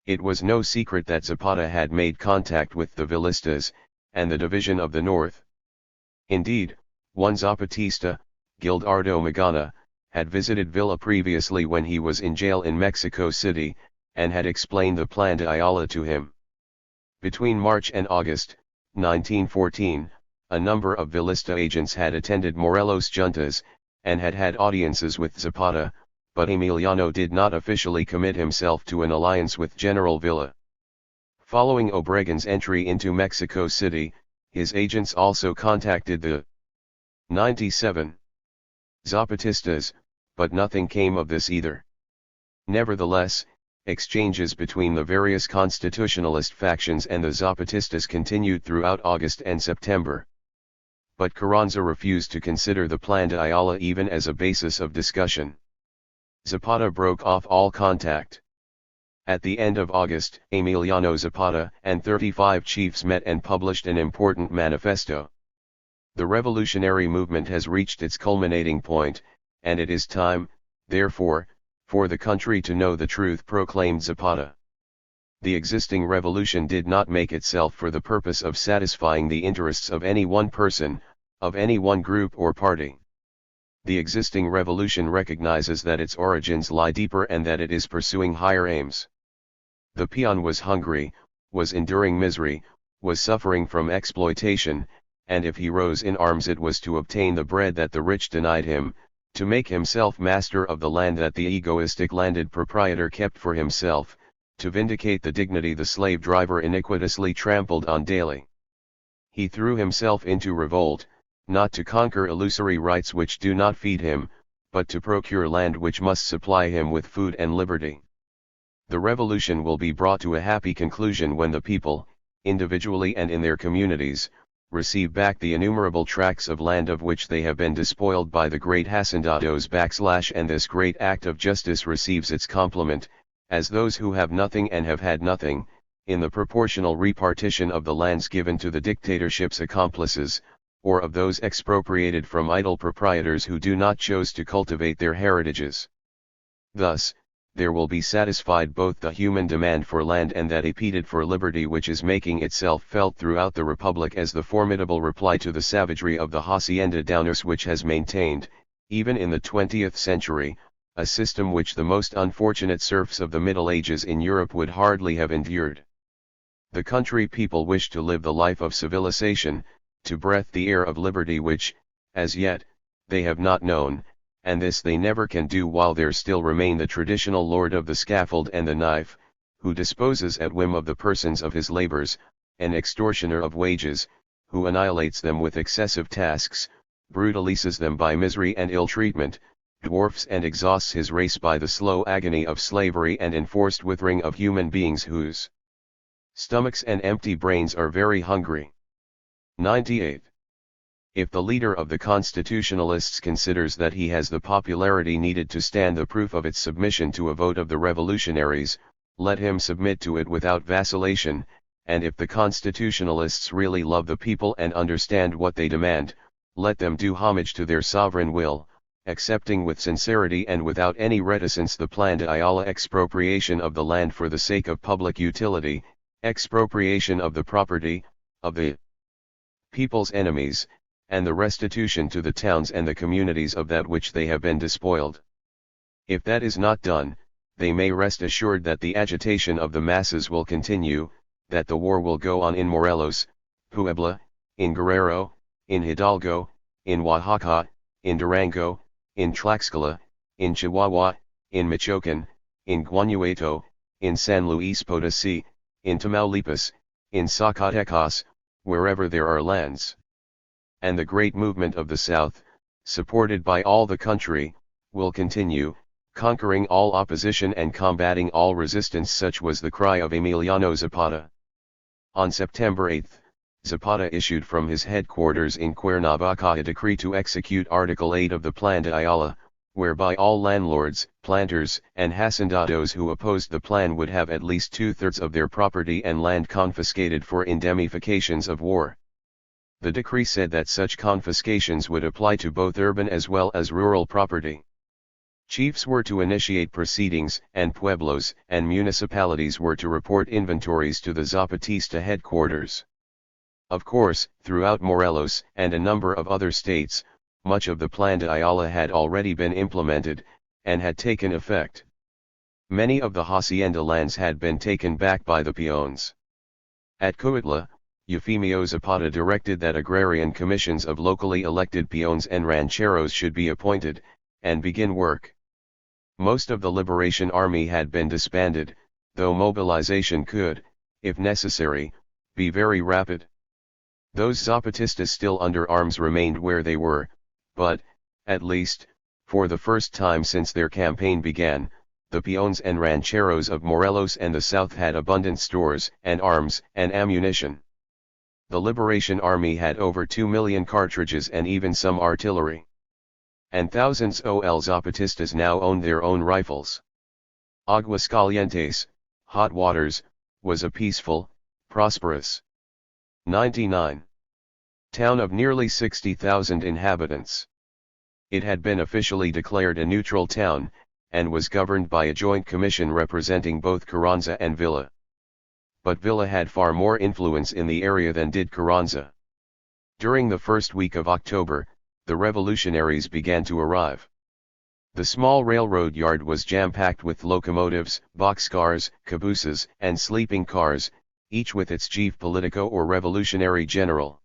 It was no secret that Zapata had made contact with the Villistas, and the division of the North. Indeed, one Zapatista, Gildardo Magana, had visited Villa previously when he was in jail in Mexico City, and had explained the Plan de Ayala to him. Between March and August, 1914, a number of Villista agents had attended Morelos juntas, and had had audiences with Zapata, but Emiliano did not officially commit himself to an alliance with General Villa. Following Obregon's entry into Mexico City, his agents also contacted the 97 Zapatistas, but nothing came of this either. Nevertheless, exchanges between the various constitutionalist factions and the Zapatistas continued throughout August and September. but Carranza refused to consider the Plan de Ayala even as a basis of discussion. Zapata broke off all contact. At the end of August, Emiliano Zapata and 35 chiefs met and published an important manifesto. The revolutionary movement has reached its culminating point, and it is time, therefore, for the country to know the truth, proclaimed Zapata. The existing revolution did not make itself for the purpose of satisfying the interests of any one person, of any one group or party. The existing revolution recognizes that its origins lie deeper and that it is pursuing higher aims. The peon was hungry, was enduring misery, was suffering from exploitation, and if he rose in arms it was to obtain the bread that the rich denied him, to make himself master of the land that the egoistic landed proprietor kept for himself, to vindicate the dignity the slave driver iniquitously trampled on daily. He threw himself into revolt, not to conquer illusory rights which do not feed him, but to procure land which must supply him with food and liberty. The revolution will be brought to a happy conclusion when the people, individually and in their communities, receive back the innumerable tracts of land of which they have been despoiled by the great hacendados / and this great act of justice receives its complement, as those who have nothing and have had nothing, in the proportional repartition of the lands given to the dictatorship's accomplices, or of those expropriated from idle proprietors who do not choose to cultivate their heritages. Thus, there will be satisfied both the human demand for land and that appetite for liberty which is making itself felt throughout the Republic as the formidable reply to the savagery of the hacienda downers, which has maintained, even in the 20th century, a system which the most unfortunate serfs of the Middle Ages in Europe would hardly have endured. The country people wish to live the life of civilization, to breathe the air of liberty which, as yet, they have not known, and this they never can do while there still remain the traditional lord of the scaffold and the knife, who disposes at whim of the persons of his labors, an extortioner of wages, who annihilates them with excessive tasks, brutalizes them by misery and ill-treatment, dwarfs and exhausts his race by the slow agony of slavery and enforced withering of human beings whose stomachs and empty brains are very hungry. 98. If the leader of the constitutionalists considers that he has the popularity needed to stand the proof of its submission to a vote of the revolutionaries, let him submit to it without vacillation, and if the constitutionalists really love the people and understand what they demand, let them do homage to their sovereign will, accepting with sincerity and without any reticence the Plan de Ayala expropriation of the land for the sake of public utility, expropriation of the property, of the people's enemies, and the restitution to the towns and the communities of that which they have been despoiled. If that is not done, they may rest assured that the agitation of the masses will continue, that the war will go on in Morelos, Puebla, in Guerrero, in Hidalgo, in Oaxaca, in Durango, in Tlaxcala, in Chihuahua, in Michoacán, in Guanajuato, in San Luis Potosí, in Tamaulipas, in Zacatecas, wherever there are lands. And the great movement of the South, supported by all the country, will continue, conquering all opposition and combating all resistance. Such was the cry of Emiliano Zapata. On September 8, Zapata issued from his headquarters in Cuernavaca a decree to execute Article 8 of the Plan de Ayala, whereby all landlords, planters, and hacendados who opposed the plan would have at least 2/3 of their property and land confiscated for indemnifications of war. The decree said that such confiscations would apply to both urban as well as rural property. Chiefs were to initiate proceedings, and pueblos and municipalities were to report inventories to the Zapatista headquarters. Of course, throughout Morelos and a number of other states, much of the Plan de Ayala had already been implemented, and had taken effect. Many of the hacienda lands had been taken back by the peons. At Coatla, Eufemio Zapata directed that agrarian commissions of locally elected peons and rancheros should be appointed, and begin work. Most of the Liberation Army had been disbanded, though mobilization could, if necessary, be very rapid. Those Zapatistas still under arms remained where they were, but, at least, for the first time since their campaign began, the peons and rancheros of Morelos and the South had abundant stores and arms and ammunition. The Liberation Army had over 2 million cartridges and even some artillery. And thousands of Zapatistas now owned their own rifles. Aguascalientes, Hot Waters, was a peaceful, prosperous 99 town of nearly 60,000 inhabitants. It had been officially declared a neutral town, and was governed by a joint commission representing both Carranza and Villa. But Villa had far more influence in the area than did Carranza. During the first week of October, the revolutionaries began to arrive. The small railroad yard was jam-packed with locomotives, boxcars, cabooses, and sleeping cars, each with its chief politico or revolutionary general.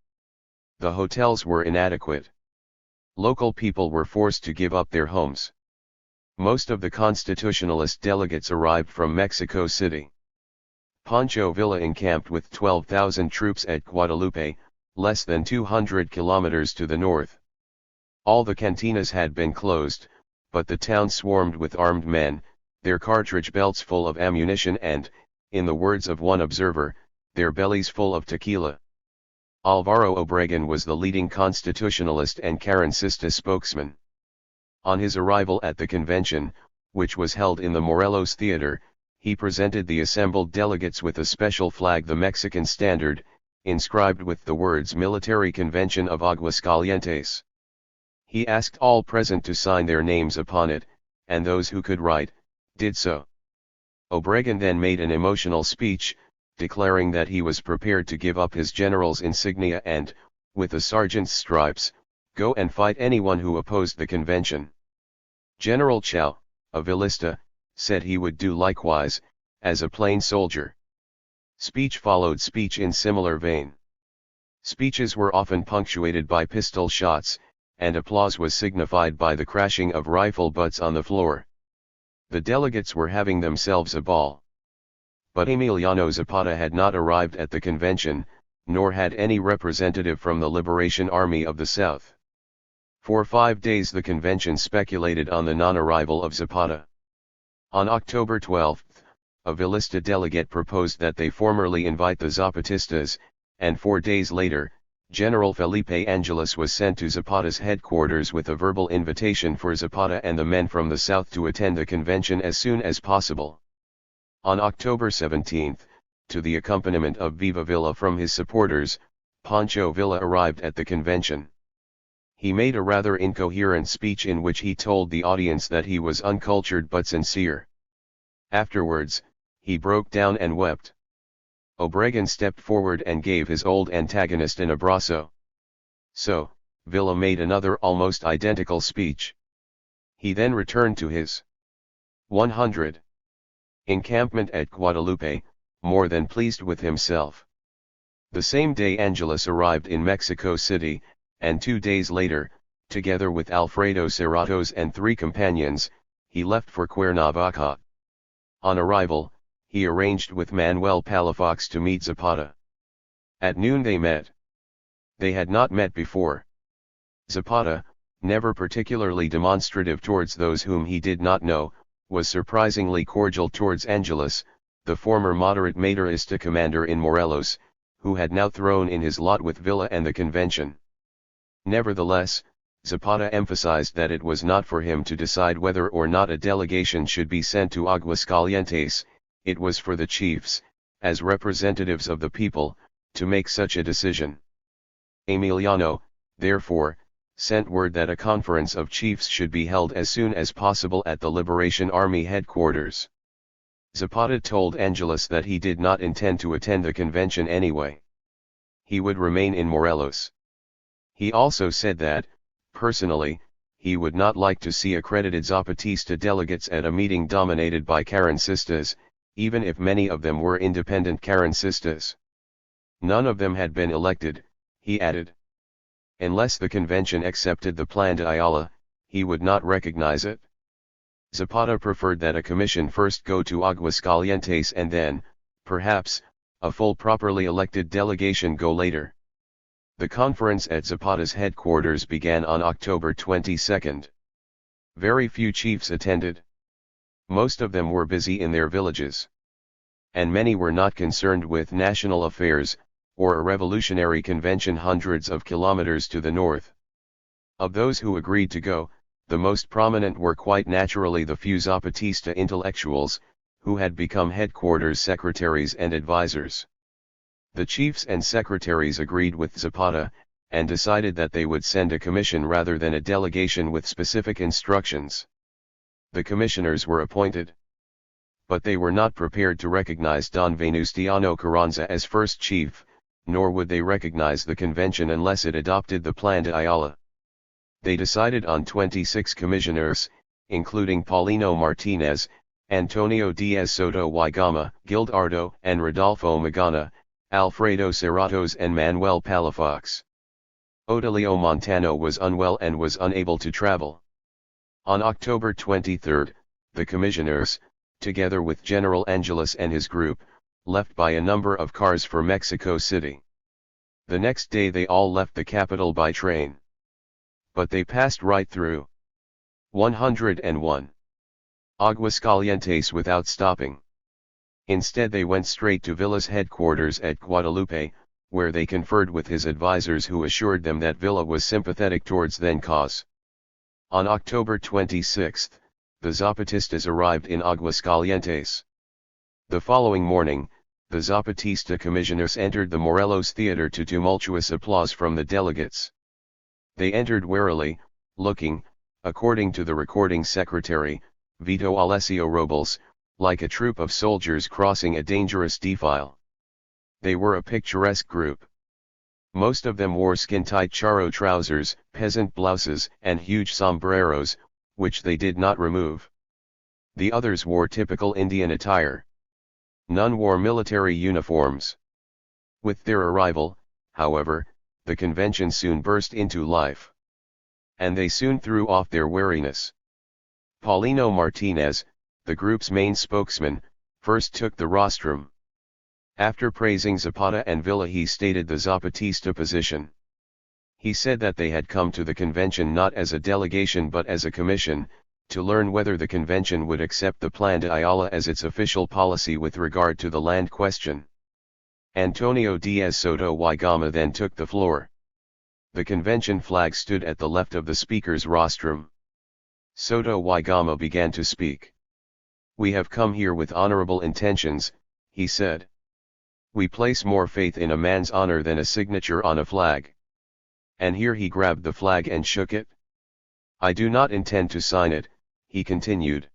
The hotels were inadequate. Local people were forced to give up their homes. Most of the constitutionalist delegates arrived from Mexico City. Pancho Villa encamped with 12,000 troops at Guadalupe, less than 200 kilometers to the north. All the cantinas had been closed, but the town swarmed with armed men, their cartridge belts full of ammunition and, in the words of one observer, their bellies full of tequila. Alvaro Obregón was the leading constitutionalist and Carrancista spokesman. On his arrival at the convention, which was held in the Morelos Theater, he presented the assembled delegates with a special flag, the Mexican standard, inscribed with the words Military Convention of Aguascalientes. He asked all present to sign their names upon it, and those who could write, did so. Obregón then made an emotional speech, declaring that he was prepared to give up his general's insignia and, with a sergeant's stripes, go and fight anyone who opposed the convention. General Chao, a Villista, said he would do likewise, as a plain soldier. Speech followed speech in similar vein. Speeches were often punctuated by pistol shots, and applause was signified by the crashing of rifle butts on the floor. The delegates were having themselves a ball. But Emiliano Zapata had not arrived at the convention, nor had any representative from the Liberation Army of the South. For 5 days the convention speculated on the non-arrival of Zapata. On October 12, a Villista delegate proposed that they formally invite the Zapatistas, and 4 days later, General Felipe Angeles was sent to Zapata's headquarters with a verbal invitation for Zapata and the men from the South to attend the convention as soon as possible. On October 17, to the accompaniment of Viva Villa from his supporters, Pancho Villa arrived at the convention. He made a rather incoherent speech in which he told the audience that he was uncultured but sincere. Afterwards, he broke down and wept. Obregón stepped forward and gave his old antagonist an abrazo. So, Villa made another almost identical speech. He then returned to his 100 encampment at Guadalupe, more than pleased with himself. The same day Angeles arrived in Mexico City, and 2 days later, together with Alfredo Cerratos and 3 companions, he left for Cuernavaca. On arrival, he arranged with Manuel Palafox to meet Zapata. At noon they met. They had not met before. Zapata, never particularly demonstrative towards those whom he did not know, was surprisingly cordial towards Angeles, the former moderate Maderista commander in Morelos, who had now thrown in his lot with Villa and the convention. Nevertheless, Zapata emphasized that it was not for him to decide whether or not a delegation should be sent to Aguascalientes, it was for the chiefs, as representatives of the people, to make such a decision. Emiliano, therefore, sent word that a conference of chiefs should be held as soon as possible at the Liberation Army headquarters. Zapata told Angeles that he did not intend to attend the convention anyway. He would remain in Morelos. He also said that, personally, he would not like to see accredited Zapatista delegates at a meeting dominated by Carrancistas, even if many of them were independent Carrancistas. None of them had been elected, he added. Unless the convention accepted the Plan de Ayala, he would not recognize it. Zapata preferred that a commission first go to Aguascalientes and then, perhaps, a full properly elected delegation go later. The conference at Zapata's headquarters began on October 22. Very few chiefs attended. Most of them were busy in their villages. And many were not concerned with national affairs, or a revolutionary convention hundreds of kilometers to the north. Of those who agreed to go, the most prominent were quite naturally the few Zapatista intellectuals, who had become headquarters secretaries and advisors. The chiefs and secretaries agreed with Zapata, and decided that they would send a commission rather than a delegation with specific instructions. The commissioners were appointed. But they were not prepared to recognize Don Venustiano Carranza as first chief, nor would they recognize the convention unless it adopted the Plan de Ayala. They decided on 26 commissioners, including Paulino Martinez, Antonio Diaz Soto y Gama, Gildardo and Rodolfo Magana, Alfredo Serratos and Manuel Palafox. Otilio Montano was unwell and was unable to travel. On October 23, the commissioners, together with General Angeles and his group, left by a number of cars for Mexico City. The next day they all left the capital by train. But they passed right through 101 Aguascalientes without stopping. Instead they went straight to Villa's headquarters at Guadalupe, where they conferred with his advisors who assured them that Villa was sympathetic towards then cause. On October 26, the Zapatistas arrived in Aguascalientes. The following morning, the Zapatista commissioners entered the Morelos Theater to tumultuous applause from the delegates. They entered warily, looking, according to the recording secretary, Vito Alessio Robles, like a troop of soldiers crossing a dangerous defile. They were a picturesque group. Most of them wore skin-tight charro trousers, peasant blouses, and huge sombreros, which they did not remove. The others wore typical Indian attire. None wore military uniforms. With their arrival, however, the convention soon burst into life. And they soon threw off their wariness. Paulino Martinez, the group's main spokesman, first took the rostrum. After praising Zapata and Villa, he stated the Zapatista position. He said that they had come to the convention not as a delegation but as a commission, to learn whether the convention would accept the Plan de Ayala as its official policy with regard to the land question. Antonio Diaz Soto y Gama then took the floor. The convention flag stood at the left of the speaker's rostrum. Soto y Gama began to speak. "We have come here with honorable intentions," he said. "We place more faith in a man's honor than a signature on a flag." And here he grabbed the flag and shook it. "I do not intend to sign it," he continued.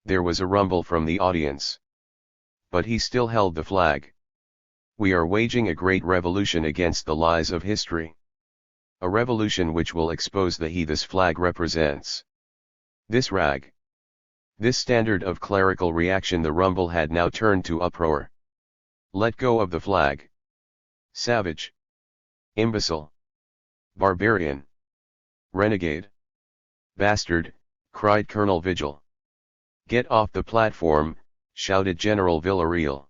There was a rumble from the audience. But he still held the flag. "We are waging a great revolution against the lies of history. A revolution which will expose the he this flag represents. This rag. This standard of clerical reaction." The rumble had now turned to uproar. "Let go of the flag. Savage. Imbecile. Barbarian. Renegade. Bastard," cried Colonel Vigil. "Get off the platform," shouted General Villarreal.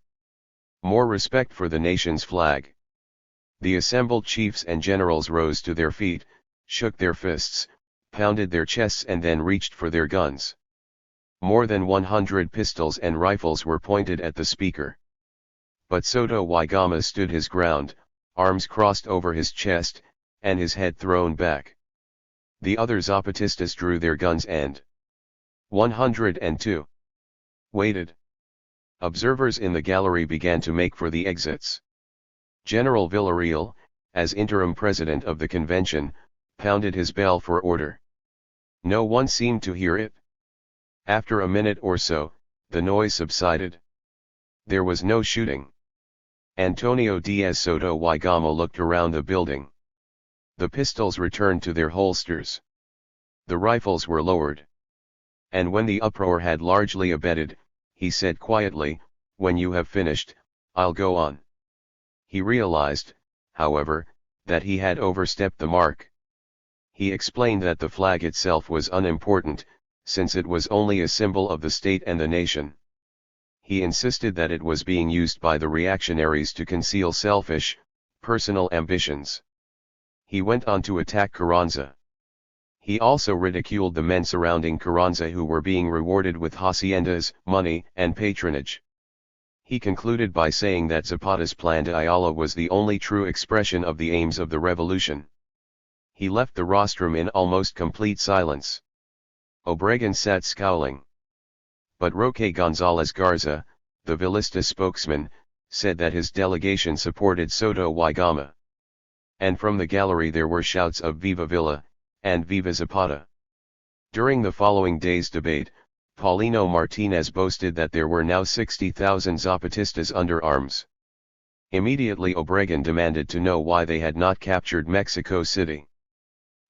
"More respect for the nation's flag." The assembled chiefs and generals rose to their feet, shook their fists, pounded their chests and then reached for their guns. More than 100 pistols and rifles were pointed at the speaker. But Soto y Gama stood his ground, arms crossed over his chest, and his head thrown back. The other Zapatistas drew their guns and 102 waited. Observers in the gallery began to make for the exits. General Villarreal, as interim president of the convention, pounded his bell for order. No one seemed to hear it. After a minute or so, the noise subsided. There was no shooting. Antonio Diaz Soto y Gama looked around the building. The pistols returned to their holsters. The rifles were lowered. And when the uproar had largely abated, he said quietly, "When you have finished, I'll go on." He realized, however, that he had overstepped the mark. He explained that the flag itself was unimportant, since it was only a symbol of the state and the nation. He insisted that it was being used by the reactionaries to conceal selfish, personal ambitions. He went on to attack Carranza. He also ridiculed the men surrounding Carranza who were being rewarded with haciendas, money, and patronage. He concluded by saying that Zapata's plan de Ayala was the only true expression of the aims of the revolution. He left the rostrum in almost complete silence. Obregon sat scowling. But Roque González Garza, the Villista spokesman, said that his delegation supported Soto y Gama. And from the gallery there were shouts of Viva Villa, and Viva Zapata. During the following day's debate, Paulino Martinez boasted that there were now 60,000 Zapatistas under arms. Immediately Obregon demanded to know why they had not captured Mexico City.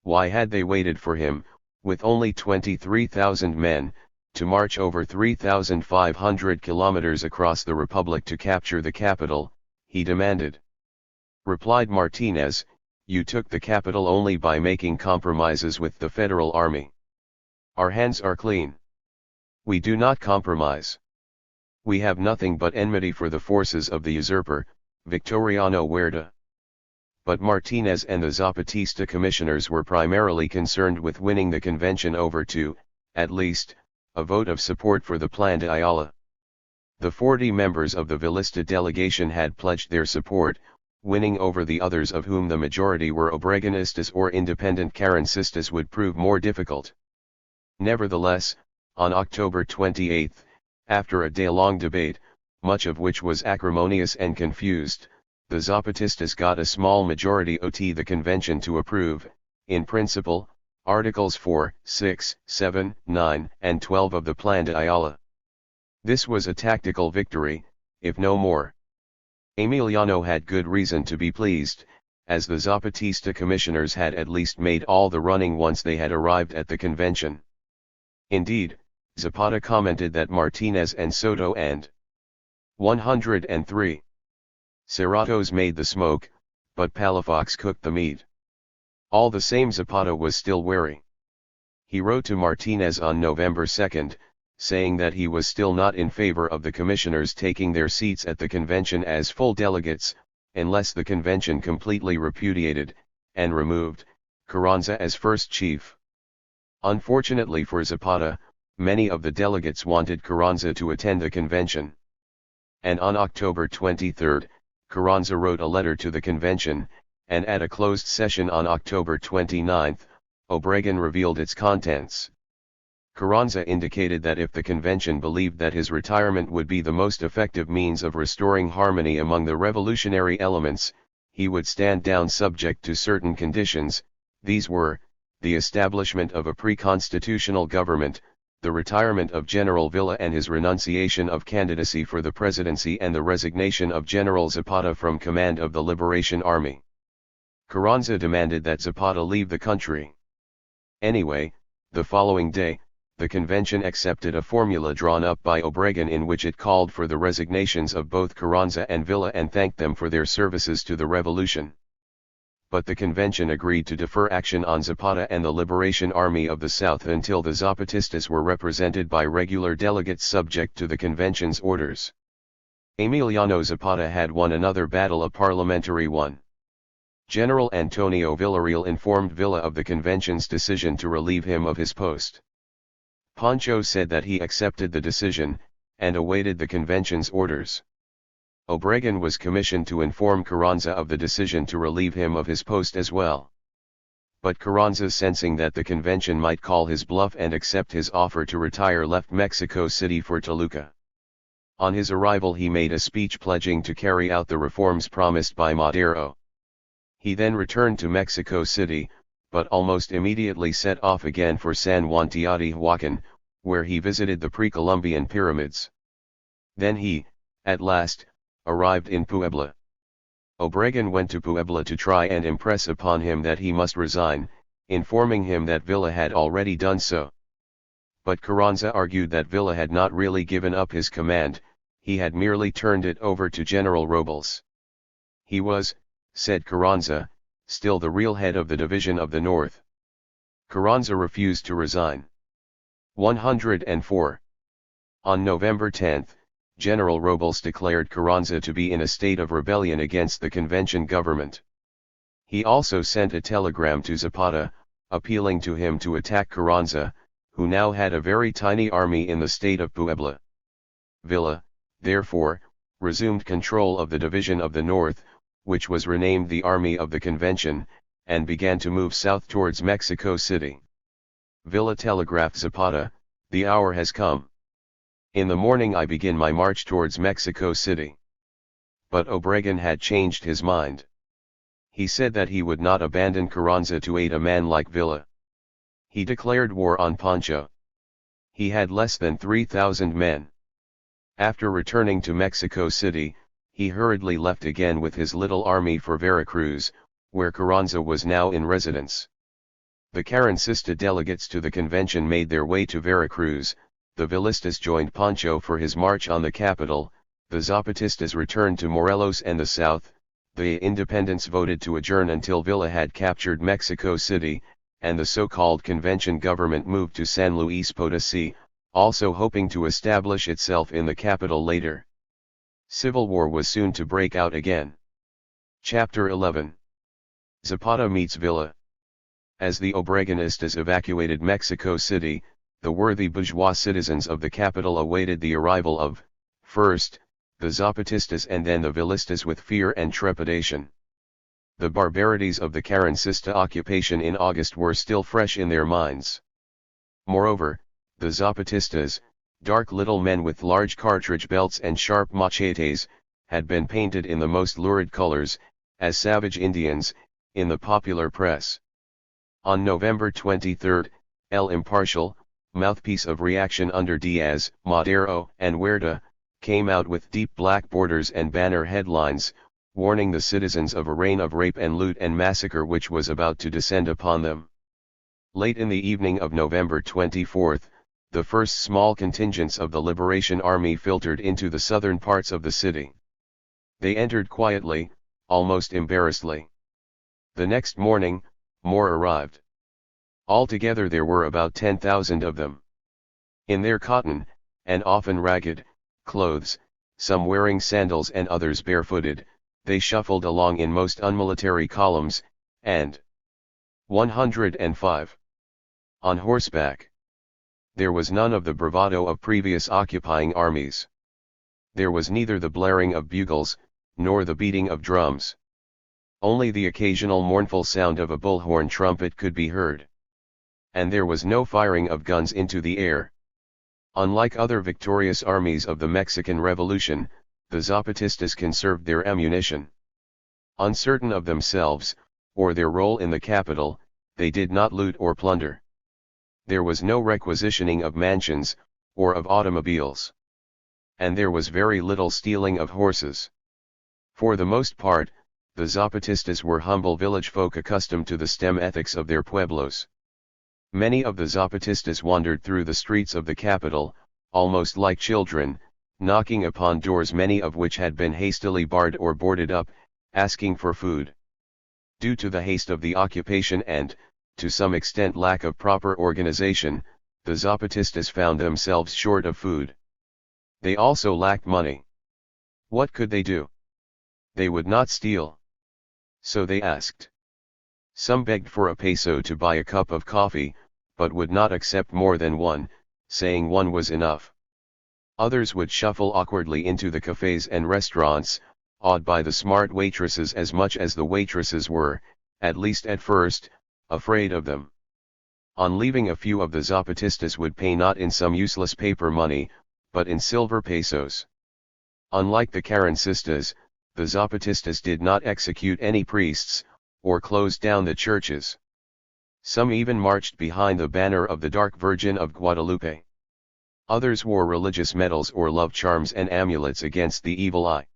Why had they waited for him, with only 23,000 men, to march over 3,500 kilometers across the republic to capture the capital, he demanded. Replied Martinez, "You took the capital only by making compromises with the federal army. Our hands are clean. We do not compromise. We have nothing but enmity for the forces of the usurper, Victoriano Huerta." But Martinez and the Zapatista commissioners were primarily concerned with winning the convention over to, at least, a vote of support for the Plan de Ayala. The 40 members of the Villista delegation had pledged their support, winning over the others, of whom the majority were Obregonistas or independent Carrancistas, would prove more difficult. Nevertheless, on October 28, after a day-long debate, much of which was acrimonious and confused, the Zapatistas got a small majority at the convention to approve, in principle, Articles 4, 6, 7, 9, and 12 of the Plan de Ayala. This was a tactical victory, if no more. Emiliano had good reason to be pleased, as the Zapatista commissioners had at least made all the running once they had arrived at the convention. Indeed, Zapata commented that Martinez and Soto and 103 Cerratos made the smoke, but Palafox cooked the meat. All the same, Zapata was still wary. He wrote to Martinez on November 2, saying that he was still not in favor of the commissioners taking their seats at the convention as full delegates, unless the convention completely repudiated, and removed, Carranza as first chief. Unfortunately for Zapata, many of the delegates wanted Carranza to attend the convention. And on October 23, Carranza wrote a letter to the convention, and at a closed session on October 29, Obregon revealed its contents. Carranza indicated that if the convention believed that his retirement would be the most effective means of restoring harmony among the revolutionary elements, he would stand down subject to certain conditions. These were, the establishment of a pre-constitutional government, the retirement of General Villa and his renunciation of candidacy for the presidency, and the resignation of General Zapata from command of the Liberation Army. Carranza demanded that Zapata leave the country. Anyway, the following day, the convention accepted a formula drawn up by Obregon in which it called for the resignations of both Carranza and Villa and thanked them for their services to the revolution. But the convention agreed to defer action on Zapata and the Liberation Army of the South until the Zapatistas were represented by regular delegates subject to the convention's orders. Emiliano Zapata had won another battle, a parliamentary one. General Antonio Villarreal informed Villa of the convention's decision to relieve him of his post. Pancho said that he accepted the decision, and awaited the convention's orders. Obregon was commissioned to inform Carranza of the decision to relieve him of his post as well. But Carranza, sensing that the convention might call his bluff and accept his offer to retire, left Mexico City for Toluca. On his arrival he made a speech pledging to carry out the reforms promised by Madero. He then returned to Mexico City, but almost immediately set off again for San Juan Teotihuacan, where he visited the pre-Columbian pyramids. Then he, at last, arrived in Puebla. Obregon went to Puebla to try and impress upon him that he must resign, informing him that Villa had already done so. But Carranza argued that Villa had not really given up his command, he had merely turned it over to General Robles. He was, said Carranza, still the real head of the Division of the North. Carranza refused to resign. 104. On November 10, General Robles declared Carranza to be in a state of rebellion against the convention government. He also sent a telegram to Zapata, appealing to him to attack Carranza, who now had a very tiny army in the state of Puebla. Villa, therefore, resumed control of the Division of the North, which was renamed the Army of the Convention, and began to move south towards Mexico City. Villa telegraphed Zapata, "The hour has come. In the morning I begin my march towards Mexico City." But Obregon had changed his mind. He said that he would not abandon Carranza to aid a man like Villa. He declared war on Pancho. He had less than 3,000 men. After returning to Mexico City, he hurriedly left again with his little army for Veracruz, where Carranza was now in residence. The Carrancista delegates to the convention made their way to Veracruz, the Villistas joined Pancho for his march on the capital, the Zapatistas returned to Morelos and the south, the independents voted to adjourn until Villa had captured Mexico City, and the so-called convention government moved to San Luis Potosí, also hoping to establish itself in the capital later. Civil war was soon to break out again. Chapter 11. Zapata meets Villa. As the Obregonistas evacuated Mexico City, the worthy bourgeois citizens of the capital awaited the arrival of, first, the Zapatistas and then the Villistas with fear and trepidation. The barbarities of the Carrancista occupation in August were still fresh in their minds. Moreover, the Zapatistas, dark little men with large cartridge belts and sharp machetes, had been painted in the most lurid colors, as savage Indians, in the popular press. On November 23, El Impartial, mouthpiece of reaction under Diaz, Madero, and Huerta, came out with deep black borders and banner headlines, warning the citizens of a reign of rape and loot and massacre which was about to descend upon them. Late in the evening of November 24, the first small contingents of the Liberation Army filtered into the southern parts of the city. They entered quietly, almost embarrassedly. The next morning, more arrived. Altogether there were about 10,000 of them. In their cotton, and often ragged, clothes, some wearing sandals and others barefooted, they shuffled along in most unmilitary columns, and 105 on horseback. There was none of the bravado of previous occupying armies. There was neither the blaring of bugles, nor the beating of drums. Only the occasional mournful sound of a bullhorn trumpet could be heard. And there was no firing of guns into the air. Unlike other victorious armies of the Mexican Revolution, the Zapatistas conserved their ammunition. Uncertain of themselves, or their role in the capital, they did not loot or plunder. There was no requisitioning of mansions, or of automobiles. And there was very little stealing of horses. For the most part, the Zapatistas were humble village folk accustomed to the stem ethics of their pueblos. Many of the Zapatistas wandered through the streets of the capital, almost like children, knocking upon doors many of which had been hastily barred or boarded up, asking for food. Due to the haste of the occupation and, to some extent lack of proper organization, the Zapatistas found themselves short of food. They also lacked money. What could they do? They would not steal. So they asked. Some begged for a peso to buy a cup of coffee, but would not accept more than one, saying one was enough. Others would shuffle awkwardly into the cafes and restaurants, awed by the smart waitresses as much as the waitresses were, at least at first, afraid of them. On leaving, a few of the Zapatistas would pay not in some useless paper money, but in silver pesos. Unlike the Carrancistas, the Zapatistas did not execute any priests, or close down the churches. Some even marched behind the banner of the Dark Virgin of Guadalupe. Others wore religious medals or love charms and amulets against the evil eye.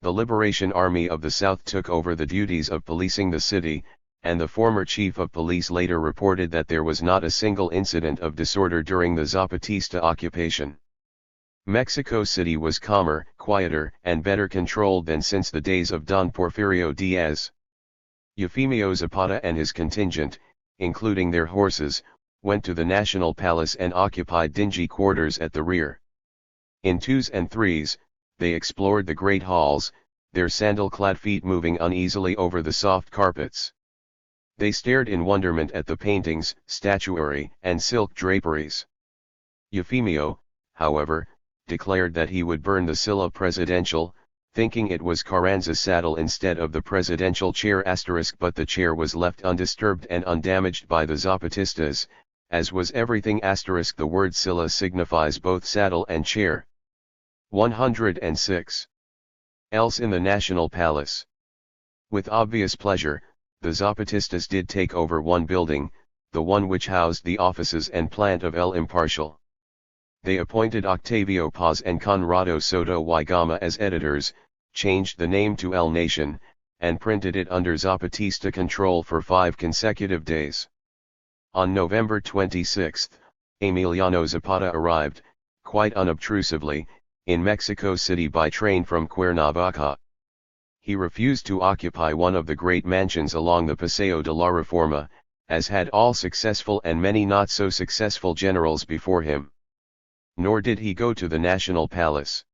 The Liberation Army of the South took over the duties of policing the city, and the former chief of police later reported that there was not a single incident of disorder during the Zapatista occupation. Mexico City was calmer, quieter, and better controlled than since the days of Don Porfirio Diaz. Eufemio Zapata and his contingent, including their horses, went to the National Palace and occupied dingy quarters at the rear. In twos and threes, they explored the great halls, their sandal-clad feet moving uneasily over the soft carpets. They stared in wonderment at the paintings, statuary, and silk draperies. Eufemio, however, declared that he would burn the Silla presidential, thinking it was Carranza's saddle instead of the presidential chair *, but the chair was left undisturbed and undamaged by the Zapatistas, as was everything *. The word Silla signifies both saddle and chair. 106. Else in the National Palace. With obvious pleasure, the Zapatistas did take over one building, the one which housed the offices and plant of El Imparcial. They appointed Octavio Paz and Conrado Soto y Gama as editors, changed the name to El Nation, and printed it under Zapatista control for 5 consecutive days. On November 26, Emiliano Zapata arrived, quite unobtrusively, in Mexico City by train from Cuernavaca. He refused to occupy one of the great mansions along the Paseo de la Reforma, as had all successful and many not so successful generals before him. Nor did he go to the National Palace.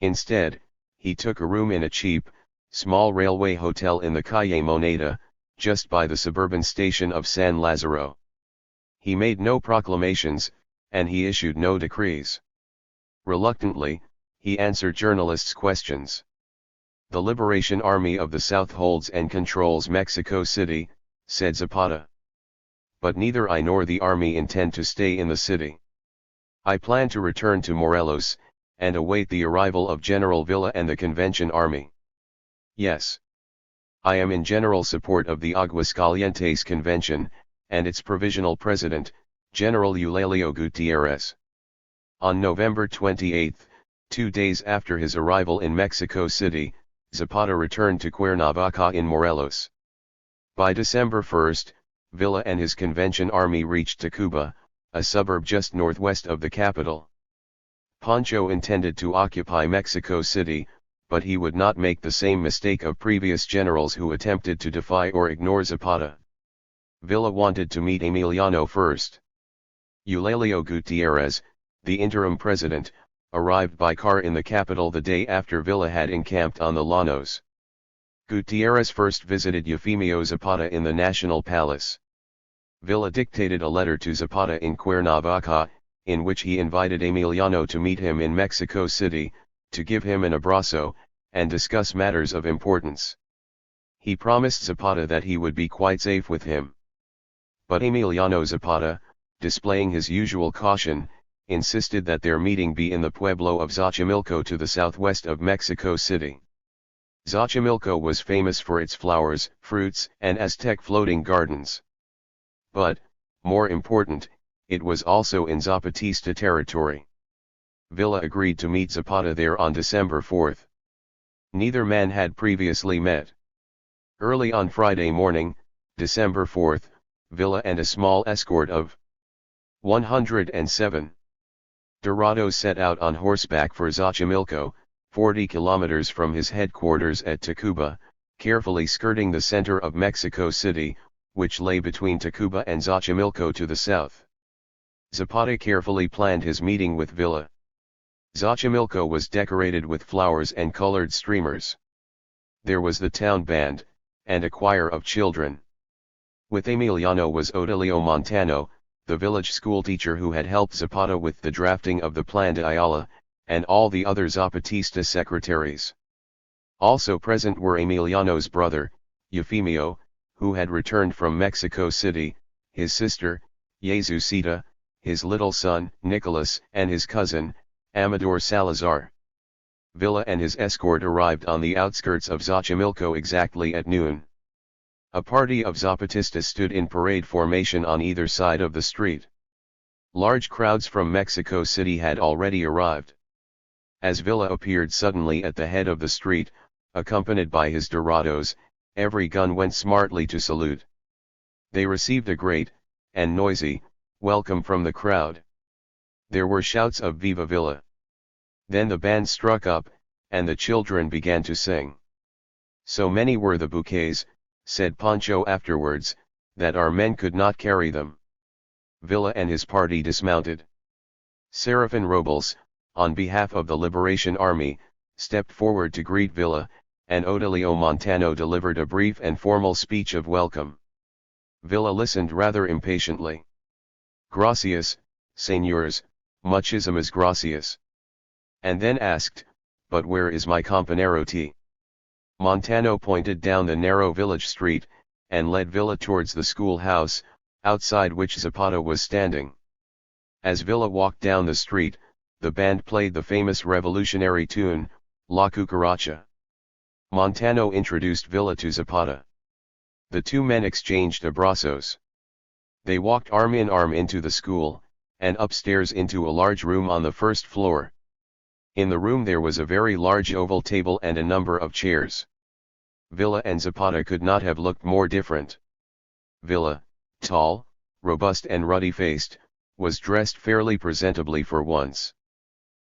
Instead, he took a room in a cheap, small railway hotel in the Calle Moneda, just by the suburban station of San Lazaro. He made no proclamations, and he issued no decrees. Reluctantly, he answered journalists' questions. The Liberation Army of the South holds and controls Mexico City, said Zapata. But neither I nor the army intend to stay in the city. I plan to return to Morelos, and await the arrival of General Villa and the Convention Army. Yes. I am in general support of the Aguascalientes Convention, and its provisional president, General Eulalio Gutierrez. On November 28, 2 days after his arrival in Mexico City, Zapata returned to Cuernavaca in Morelos. By December 1, Villa and his convention army reached Tacuba, a suburb just northwest of the capital. Pancho intended to occupy Mexico City, but he would not make the same mistake of previous generals who attempted to defy or ignore Zapata. Villa wanted to meet Emiliano first. Eulalio Gutierrez, the interim president, arrived by car in the capital the day after Villa had encamped on the Llanos. Gutierrez first visited Eufemio Zapata in the National Palace. Villa dictated a letter to Zapata in Cuernavaca, in which he invited Emiliano to meet him in Mexico City, to give him an abrazo, and discuss matters of importance. He promised Zapata that he would be quite safe with him. But Emiliano Zapata, displaying his usual caution, insisted that their meeting be in the pueblo of Xochimilco to the southwest of Mexico City. Xochimilco was famous for its flowers, fruits, and Aztec floating gardens. But, more important, it was also in Zapatista territory. Villa agreed to meet Zapata there on December 4. Neither man had previously met. Early on Friday morning, December 4, Villa and a small escort of 107 Dorados set out on horseback for Xochimilco, 40 kilometers from his headquarters at Tacuba, carefully skirting the center of Mexico City, which lay between Tacuba and Xochimilco to the south. Zapata carefully planned his meeting with Villa. Xochimilco was decorated with flowers and colored streamers. There was the town band, and a choir of children. With Emiliano was Otilio Montano, the village schoolteacher who had helped Zapata with the drafting of the Plan de Ayala, and all the other Zapatista secretaries. Also present were Emiliano's brother, Eufemio, who had returned from Mexico City, his sister, Jesucita, his little son, Nicholas, and his cousin, Amador Salazar. Villa and his escort arrived on the outskirts of Xochimilco exactly at noon. A party of Zapatistas stood in parade formation on either side of the street. Large crowds from Mexico City had already arrived. As Villa appeared suddenly at the head of the street, accompanied by his Dorados, every gun went smartly to salute. They received a great, and noisy, welcome from the crowd. There were shouts of Viva Villa. Then the band struck up, and the children began to sing. So many were the bouquets, said Pancho afterwards, that our men could not carry them. Villa and his party dismounted. Serafin Robles, on behalf of the Liberation Army, stepped forward to greet Villa, and Otilio Montano delivered a brief and formal speech of welcome. Villa listened rather impatiently. Gracias, señores, muchísimas gracias. and then asked, "But where is my companero T?" Montano pointed down the narrow village street, and led Villa towards the schoolhouse, outside which Zapata was standing. As Villa walked down the street, the band played the famous revolutionary tune, La Cucaracha. Montano introduced Villa to Zapata. The two men exchanged abrazos. They walked arm in arm into the school, and upstairs into a large room on the first floor. In the room there was a very large oval table and a number of chairs. Villa and Zapata could not have looked more different. Villa, tall, robust and ruddy-faced, was dressed fairly presentably for once.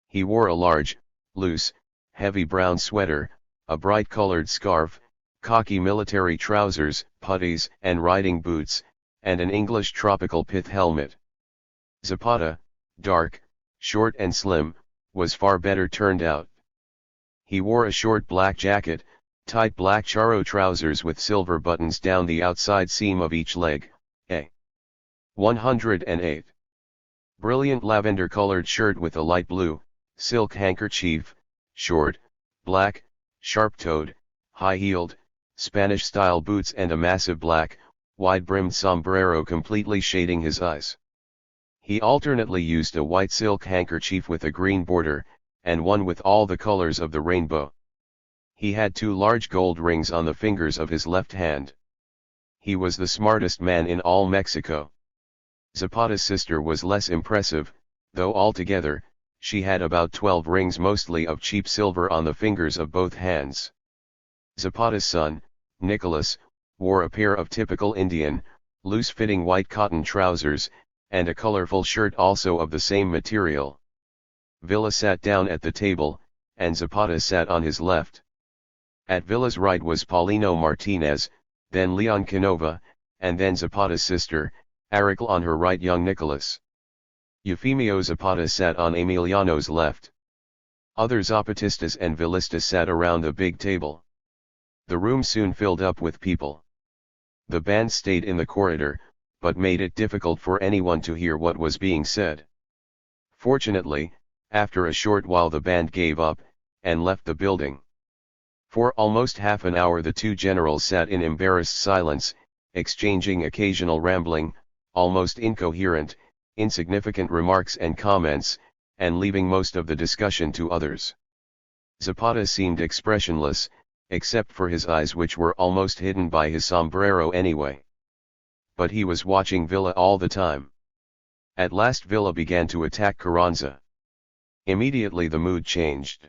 He wore a large, loose, heavy brown sweater, a bright-colored scarf, khaki military trousers, puttees and riding boots, and an English tropical pith helmet. Zapata, dark, short and slim, was far better turned out. He wore a short black jacket, tight black charro trousers with silver buttons down the outside seam of each leg, a 108. Brilliant lavender-colored shirt with a light blue, silk handkerchief, short, black, sharp-toed, high-heeled, Spanish-style boots and a massive black, wide-brimmed sombrero completely shading his eyes. He alternately used a white silk handkerchief with a green border, and one with all the colors of the rainbow. He had 2 large gold rings on the fingers of his left hand. He was the smartest man in all Mexico. Zapata's sister was less impressive, though altogether, she had about 12 rings mostly of cheap silver on the fingers of both hands. Zapata's son, Nicholas, wore a pair of typical Indian, loose-fitting white cotton trousers, and a colorful shirt also of the same material. Villa sat down at the table, and Zapata sat on his left. At Villa's right was Paulino Martinez, then Leon Canova, and then Zapata's sister, Aracle on her right young Nicholas. Eufemio Zapata sat on Emiliano's left. Other Zapatistas and Villistas sat around the big table. The room soon filled up with people. The band stayed in the corridor, but made it difficult for anyone to hear what was being said. Fortunately, after a short while the band gave up, and left the building. For almost half an hour the two generals sat in embarrassed silence, exchanging occasional rambling, almost incoherent, insignificant remarks and comments, and leaving most of the discussion to others. Zapata seemed expressionless, except for his eyes which were almost hidden by his sombrero anyway. But he was watching Villa all the time. At last Villa began to attack Carranza. Immediately the mood changed.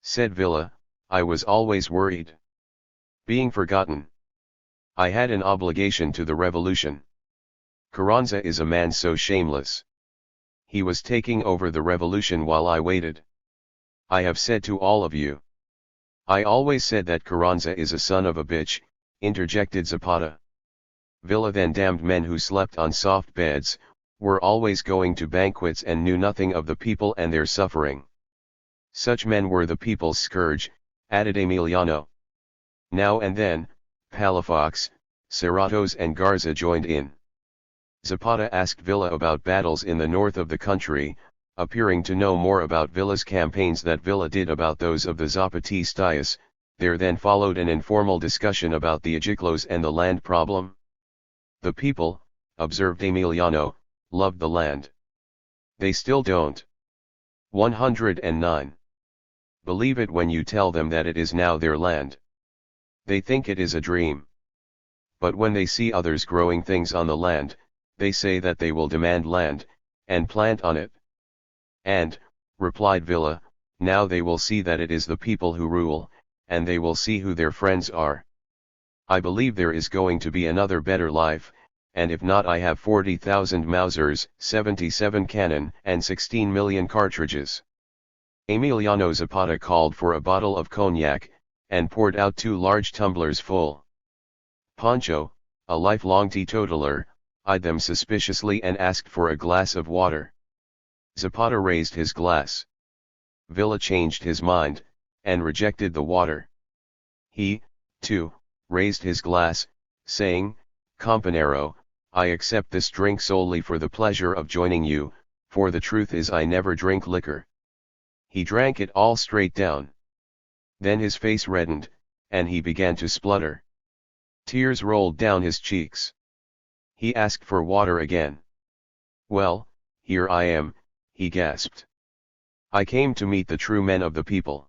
Said Villa, "I was always worried. Being forgotten. I had an obligation to the revolution. Carranza is a man so shameless. He was taking over the revolution while I waited. I have said to all of you. I always said that Carranza is a son of a bitch," interjected Zapata. Villa then damned men who slept on soft beds, were always going to banquets and knew nothing of the people and their suffering. Such men were the people's scourge, added Emiliano. Now and then, Palafox, Cerratos and Garza joined in. Zapata asked Villa about battles in the north of the country, appearing to know more about Villa's campaigns than Villa did about those of the Zapatistas. There then followed an informal discussion about the Ajiclos and the land problem. The people, observed Emiliano, loved the land. They still don't. 109. Believe it when you tell them that it is now their land. They think it is a dream. But when they see others growing things on the land, they say that they will demand land, and plant on it. And, replied Villa, now they will see that it is the people who rule, and they will see who their friends are. I believe there is going to be another better life, and if not I have 40,000 Mausers, 77 cannon, and 16 million cartridges. Emiliano Zapata called for a bottle of cognac, and poured out 2 large tumblers full. Pancho, a lifelong teetotaler, eyed them suspiciously and asked for a glass of water. Zapata raised his glass. Villa changed his mind, and rejected the water. He, too, raised his glass, saying, "Companero, I accept this drink solely for the pleasure of joining you, for the truth is I never drink liquor." He drank it all straight down. Then his face reddened, and he began to splutter. Tears rolled down his cheeks. He asked for water again. "Well, here I am," he gasped. "I came to meet the true men of the people.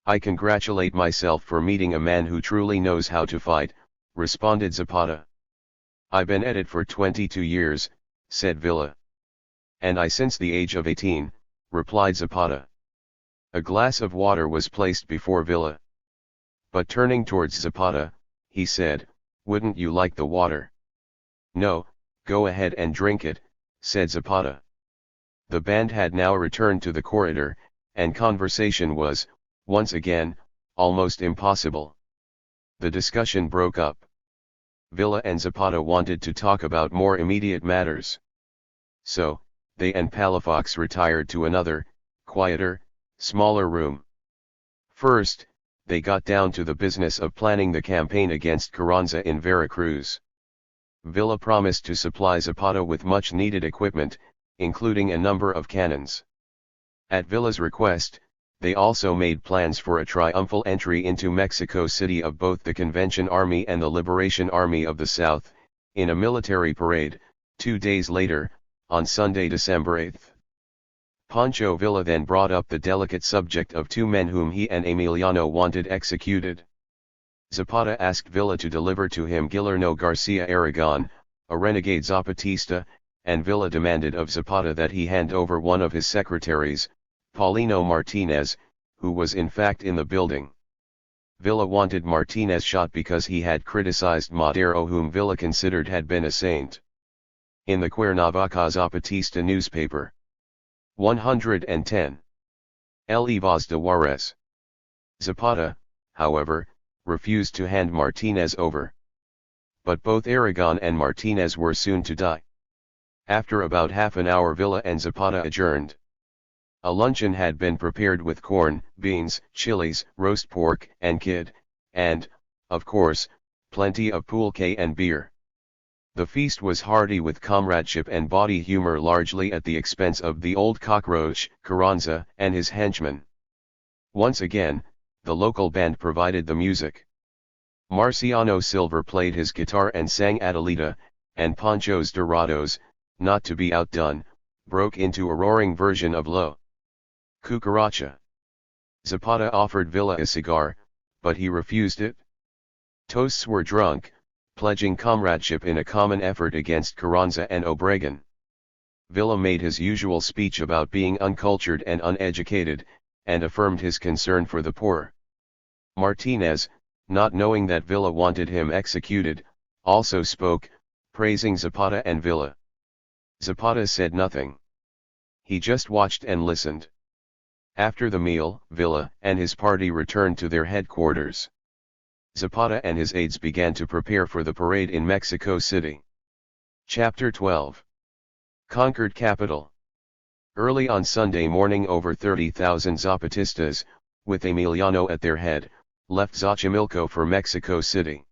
I congratulate myself for meeting a man who truly knows how to fight," responded Zapata. "I've been at it for 22 years, said Villa. "And I since the age of 18, replied Zapata. A glass of water was placed before Villa. But turning towards Zapata, he said, "Wouldn't you like the water?" "No, go ahead and drink it," said Zapata. The band had now returned to the corridor, and conversation was, once again, almost impossible. The discussion broke up. Villa and Zapata wanted to talk about more immediate matters. So, they and Palafox retired to another, quieter, smaller room. First, they got down to the business of planning the campaign against Carranza in Veracruz. Villa promised to supply Zapata with much needed equipment, including a number of cannons. At Villa's request, they also made plans for a triumphal entry into Mexico City of both the Convention Army and the Liberation Army of the South, in a military parade, 2 days later, on Sunday, December 8. Pancho Villa then brought up the delicate subject of 2 men whom he and Emiliano wanted executed. Zapata asked Villa to deliver to him Guillermo Garcia Aragon, a renegade Zapatista, and Villa demanded of Zapata that he hand over one of his secretaries, Paulino Martinez, who was in fact in the building. Villa wanted Martinez shot because he had criticized Madero, whom Villa considered had been a saint. In the Cuernavaca Zapatista newspaper. 110. El Ivaz de Juarez. Zapata, however, refused to hand Martinez over. But both Aragon and Martinez were soon to die. After about half an hour, Villa and Zapata adjourned. A luncheon had been prepared with corn, beans, chilies, roast pork, and kid, and, of course, plenty of pulque and beer. The feast was hearty with comradeship and bawdy humor, largely at the expense of the old cockroach, Carranza, and his henchmen. Once again, the local band provided the music. Marciano Silver played his guitar and sang Adelita, and Pancho's Dorados, not to be outdone, broke into a roaring version of Lo Cucaracha. Zapata offered Villa a cigar, but he refused it. Toasts were drunk, pledging comradeship in a common effort against Carranza and Obregon. Villa made his usual speech about being uncultured and uneducated, and affirmed his concern for the poor. Martinez, not knowing that Villa wanted him executed, also spoke, praising Zapata and Villa. Zapata said nothing. He just watched and listened. After the meal, Villa and his party returned to their headquarters. Zapata and his aides began to prepare for the parade in Mexico City. Chapter 12. Conquered Capital. Early on Sunday morning, over 30,000 Zapatistas, with Emiliano at their head, left Xochimilco for Mexico City.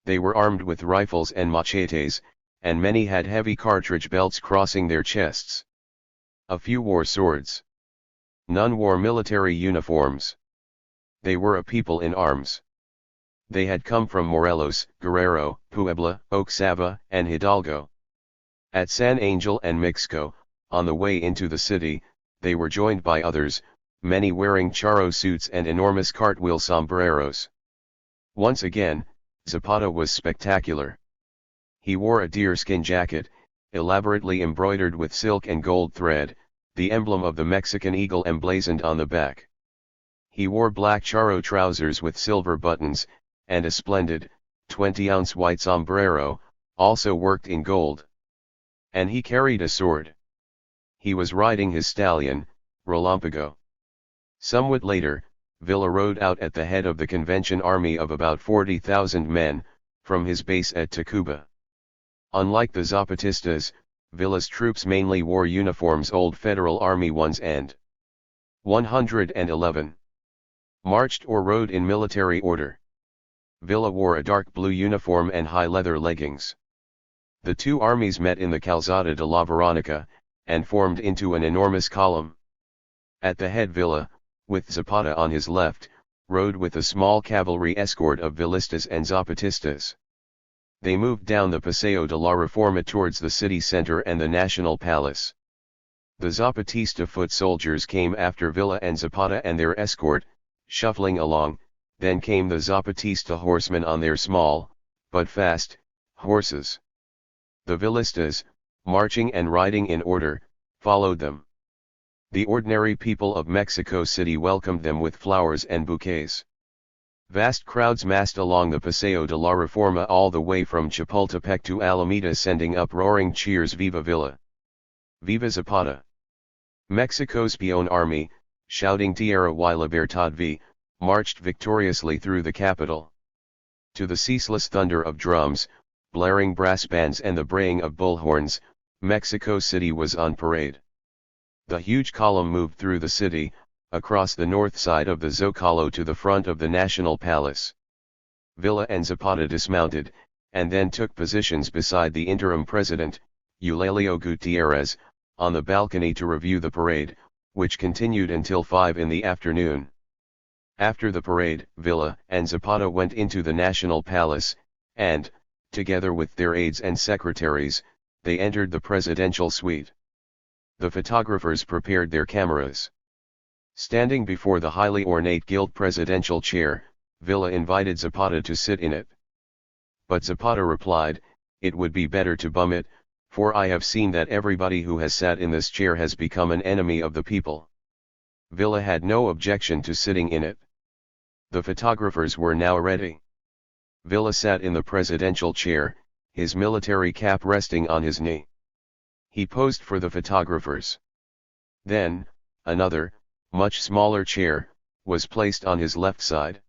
They were armed with rifles and machetes, and many had heavy cartridge belts crossing their chests. A few wore swords. None wore military uniforms. They were a people in arms. They had come from Morelos, Guerrero, Puebla, Oaxaca, and Hidalgo. At San Angel and Mixco, on the way into the city, they were joined by others, many wearing charro suits and enormous cartwheel sombreros. Once again, Zapata was spectacular. He wore a deerskin jacket, elaborately embroidered with silk and gold thread, the emblem of the Mexican eagle emblazoned on the back. He wore black charro trousers with silver buttons, and a splendid, 20-ounce white sombrero, also worked in gold. And he carried a sword. He was riding his stallion, Relampago. Somewhat later, Villa rode out at the head of the convention army of about 40,000 men, from his base at Tacuba. Unlike the Zapatistas, Villa's troops mainly wore uniforms, old Federal Army ones, and 111 marched or rode in military order. Villa wore a dark blue uniform and high leather leggings. The two armies met in the Calzada de la Veronica, and formed into an enormous column. At the head Villa, with Zapata on his left, rode with a small cavalry escort of Villistas and Zapatistas. They moved down the Paseo de la Reforma towards the city center and the National Palace. The Zapatista foot soldiers came after Villa and Zapata and their escort, shuffling along. Then came the Zapatista horsemen on their small, but fast, horses. The Villistas, marching and riding in order, followed them. The ordinary people of Mexico City welcomed them with flowers and bouquets. Vast crowds massed along the Paseo de la Reforma all the way from Chapultepec to Alameda, sending up roaring cheers: Viva Villa! Viva Zapata! Mexico's peon army, shouting Tierra y Libertad V, marched victoriously through the capital. To the ceaseless thunder of drums, blaring brass bands and the braying of bullhorns, Mexico City was on parade. The huge column moved through the city, across the north side of the Zocalo to the front of the National Palace. Villa and Zapata dismounted, and then took positions beside the interim president, Eulalio Gutierrez, on the balcony to review the parade, which continued until 5 in the afternoon. After the parade, Villa and Zapata went into the National Palace, and, together with their aides and secretaries, they entered the presidential suite. The photographers prepared their cameras. Standing before the highly ornate gilt presidential chair, Villa invited Zapata to sit in it. But Zapata replied, "It would be better to bum it, for I have seen that everybody who has sat in this chair has become an enemy of the people." Villa had no objection to sitting in it. The photographers were now ready. Villa sat in the presidential chair, his military cap resting on his knee. He posed for the photographers. Then, another, much smaller chair, was placed on his left side.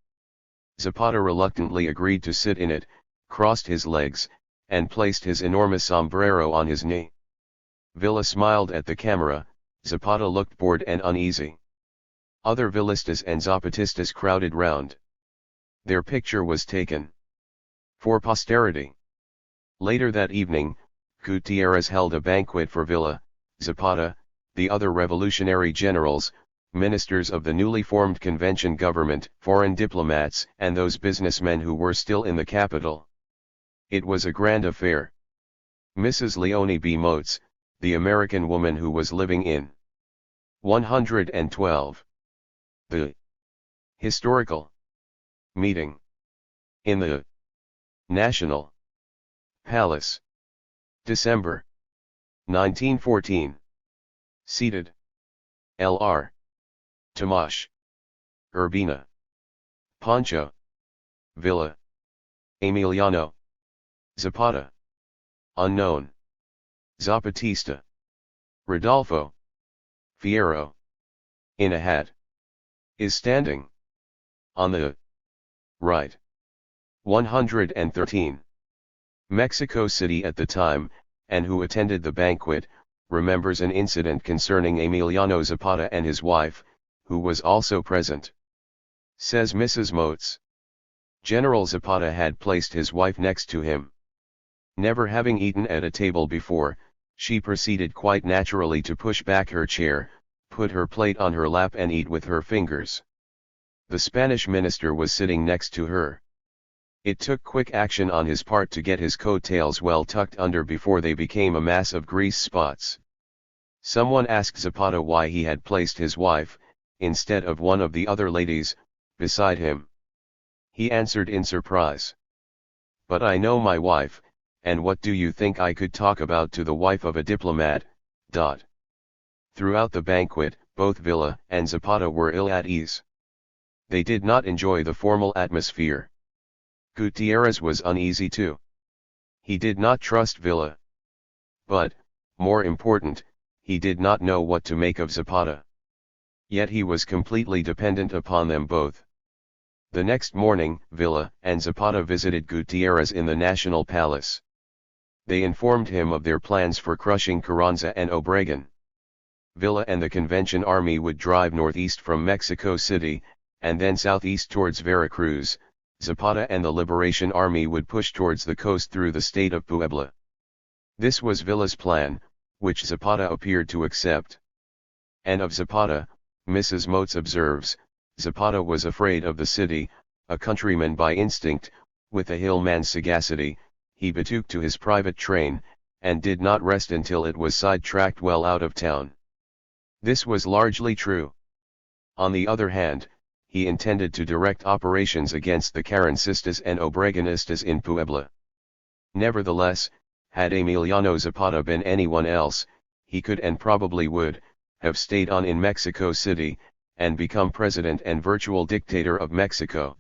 Zapata reluctantly agreed to sit in it, crossed his legs, and placed his enormous sombrero on his knee. Villa smiled at the camera. Zapata looked bored and uneasy. Other Villistas and Zapatistas crowded round. Their picture was taken for posterity. Later that evening, Gutierrez held a banquet for Villa, Zapata, the other revolutionary generals, ministers of the newly formed convention government, foreign diplomats, and those businessmen who were still in the capital. It was a grand affair. Mrs. Leonie B. Moats, the American woman who was living in 112. The historical meeting in the National Palace, December 1914. Seated: L.R. Tomash, Urbina, Pancho, Villa, Emiliano, Zapata, unknown, Zapatista, Rodolfo, Fierro, in a hat, is standing. On the right. 113. Mexico City at the time, and who attended the banquet, remembers an incident concerning Emiliano Zapata and his wife, who was also present. Says Mrs. Moats. General Zapata had placed his wife next to him. Never having eaten at a table before, she proceeded quite naturally to push back her chair, put her plate on her lap and eat with her fingers. The Spanish minister was sitting next to her. It took quick action on his part to get his coattails well tucked under before they became a mass of grease spots. Someone asked Zapata why he had placed his wife, instead of one of the other ladies, beside him. He answered in surprise. "But I know my wife, and what do you think I could talk about to the wife of a diplomat?" Throughout the banquet, both Villa and Zapata were ill at ease. They did not enjoy the formal atmosphere. Gutierrez was uneasy too. He did not trust Villa. But, more important, he did not know what to make of Zapata. Yet he was completely dependent upon them both. The next morning, Villa and Zapata visited Gutierrez in the National Palace. They informed him of their plans for crushing Carranza and Obregon. Villa and the convention army would drive northeast from Mexico City, and then southeast towards Veracruz. Zapata and the Liberation Army would push towards the coast through the state of Puebla. This was Villa's plan, which Zapata appeared to accept. And of Zapata, Mrs. Motes observes, Zapata was afraid of the city, a countryman by instinct, with a hillman's sagacity, he betook to his private train, and did not rest until it was sidetracked well out of town. This was largely true. On the other hand, he intended to direct operations against the Carrancistas and Obregonistas in Puebla. Nevertheless, had Emiliano Zapata been anyone else, he could and probably would have stayed on in Mexico City, and become president and virtual dictator of Mexico.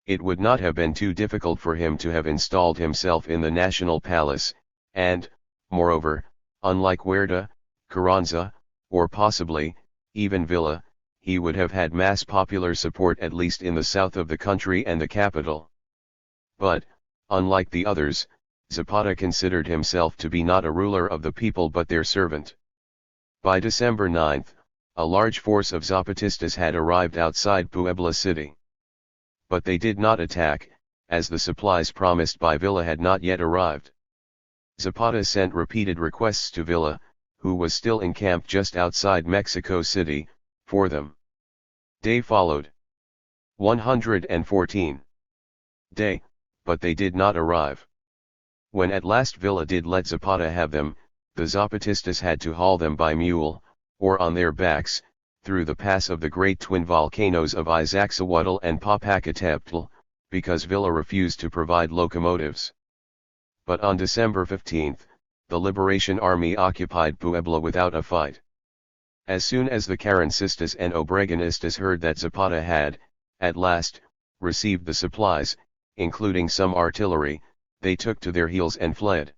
It would not have been too difficult for him to have installed himself in the National Palace, and, moreover, unlike Huerta, Carranza, or possibly, even Villa, he would have had mass popular support at least in the south of the country and the capital. But, unlike the others, Zapata considered himself to be not a ruler of the people but their servant. By December 9, a large force of Zapatistas had arrived outside Puebla City. But they did not attack, as the supplies promised by Villa had not yet arrived. Zapata sent repeated requests to Villa, who was still encamped just outside Mexico City, for them. Day followed. 114. Day, but they did not arrive. When at last Villa did let Zapata have them, the Zapatistas had to haul them by mule, or on their backs, through the pass of the great twin volcanoes of Iztaccíhuatl and Popocatépetl, because Villa refused to provide locomotives. But on December 15, the Liberation Army occupied Puebla without a fight. As soon as the Carrancistas and Obregonistas heard that Zapata had, at last, received the supplies, including some artillery, they took to their heels and fled.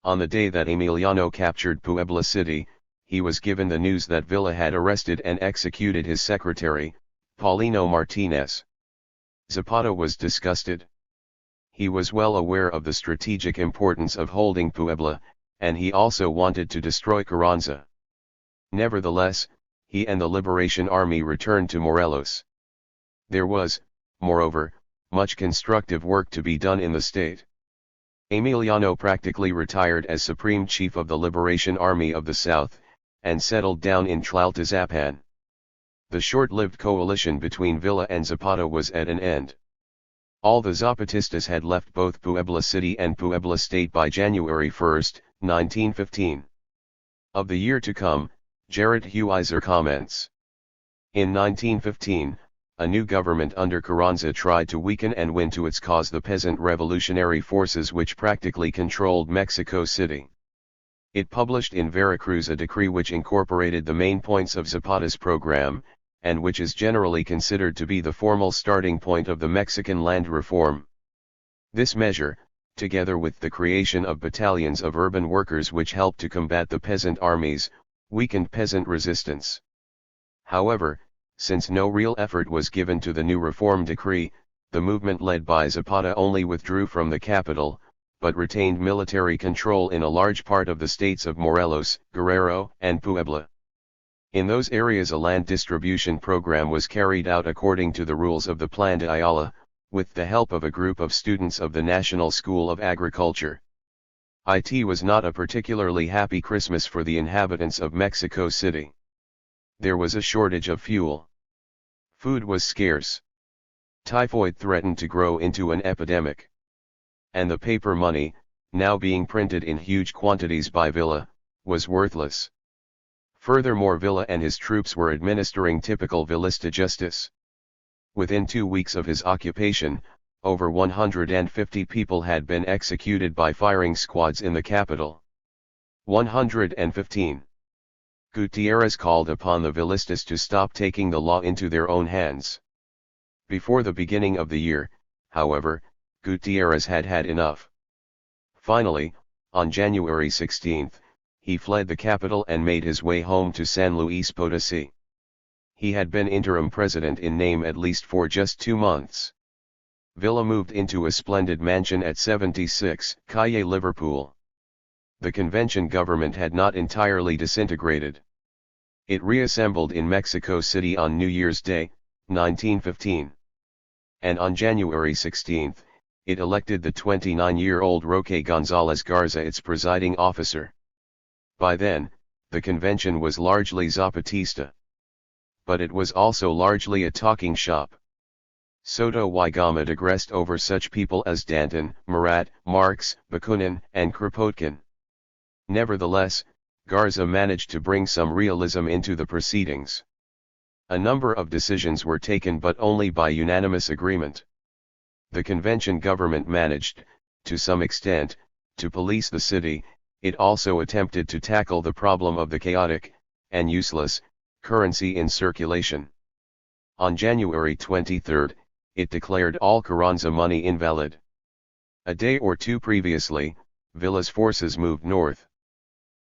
On the day that Emiliano captured Puebla City, he was given the news that Villa had arrested and executed his secretary, Paulino Martinez. Zapata was disgusted. He was well aware of the strategic importance of holding Puebla, and he also wanted to destroy Carranza. Nevertheless, he and the Liberation Army returned to Morelos. There was, moreover, much constructive work to be done in the state. Emiliano practically retired as Supreme Chief of the Liberation Army of the South, and settled down in Tlaltizapan. The short-lived coalition between Villa and Zapata was at an end. All the Zapatistas had left both Puebla City and Puebla State by January 1, 1915. Of the year to come, Gerrit Huizer comments. In 1915, a new government under Carranza tried to weaken and win to its cause the peasant revolutionary forces which practically controlled Mexico City. It published in Veracruz a decree which incorporated the main points of Zapata's program, and which is generally considered to be the formal starting point of the Mexican land reform. This measure, together with the creation of battalions of urban workers which helped to combat the peasant armies, weakened peasant resistance. However, since no real effort was given to the new reform decree, the movement led by Zapata only withdrew from the capital, but retained military control in a large part of the states of Morelos, Guerrero, and Puebla. In those areas a land distribution program was carried out according to the rules of the Plan de Ayala, with the help of a group of students of the National School of Agriculture. It was not a particularly happy Christmas for the inhabitants of Mexico City. There was a shortage of fuel. Food was scarce. Typhoid threatened to grow into an epidemic. And the paper money, now being printed in huge quantities by Villa, was worthless. Furthermore, Villa and his troops were administering typical Villista justice. Within 2 weeks of his occupation, over 150 people had been executed by firing squads in the capital. 115. Gutierrez called upon the Villistas to stop taking the law into their own hands. Before the beginning of the year, however, Gutierrez had had enough. Finally, on January 16, he fled the capital and made his way home to San Luis Potosí. He had been interim president in name at least for just 2 months. Villa moved into a splendid mansion at 76 Calle Liverpool. The convention government had not entirely disintegrated. It reassembled in Mexico City on New Year's Day, 1915. And on January 16, it elected the 29-year-old Roque González Garza its presiding officer. By then, the convention was largely Zapatista. but it was also largely a talking shop. Soto y Gama digressed over such people as Danton, Marat, Marx, Bakunin, and Kropotkin. Nevertheless, Garza managed to bring some realism into the proceedings. A number of decisions were taken but only by unanimous agreement. The convention government managed, to some extent, to police the city. It also attempted to tackle the problem of the chaotic, and useless, currency in circulation. On January 23, it declared all Carranza money invalid. A day or two previously, Villa's forces moved north.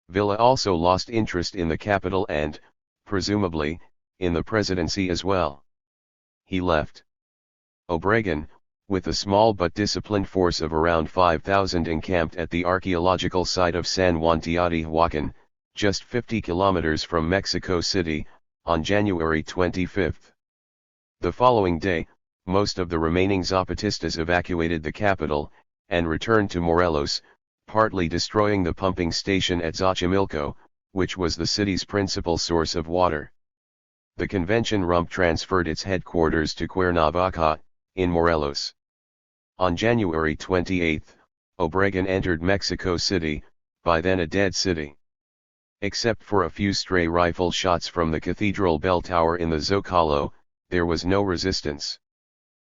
Villa also lost interest in the capital and, presumably, in the presidency as well. He left. Obregon, with a small but disciplined force of around 5,000 encamped at the archaeological site of San Juan Teotihuacan, just 50 kilometers from Mexico City, on January 25. The following day, most of the remaining Zapatistas evacuated the capital, and returned to Morelos, partly destroying the pumping station at Xochimilco, which was the city's principal source of water. The convention rump transferred its headquarters to Cuernavaca, in Morelos. On January 28, Obregon entered Mexico City, by then a dead city. Except for a few stray rifle shots from the cathedral bell tower in the Zocalo, there was no resistance.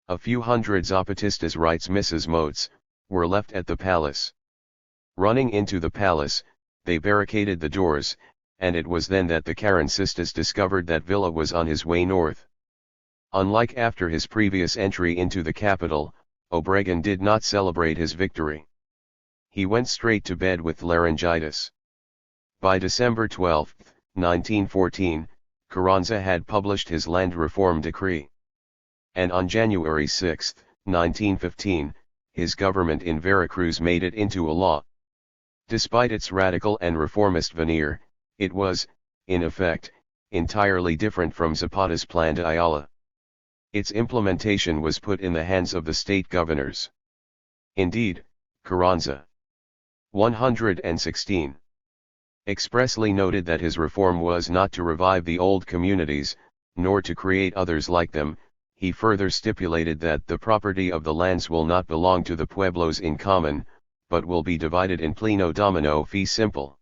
A few hundred Zapatistas, writes Mrs. Motes, were left at the palace. Running into the palace, they barricaded the doors, and it was then that the Carrancistas discovered that Villa was on his way north. Unlike after his previous entry into the capital, Obregon did not celebrate his victory. He went straight to bed with laryngitis. By December 12, 1914, Carranza had published his land reform decree. And on January 6, 1915, his government in Veracruz made it into a law. Despite its radical and reformist veneer, it was, in effect, entirely different from Zapata's Plan de Ayala. Its implementation was put in the hands of the state governors. Indeed, Carranza 116 expressly noted that his reform was not to revive the old communities, nor to create others like them. He further stipulated that the property of the lands will not belong to the pueblos in common, but will be divided in pleno domino fee simple.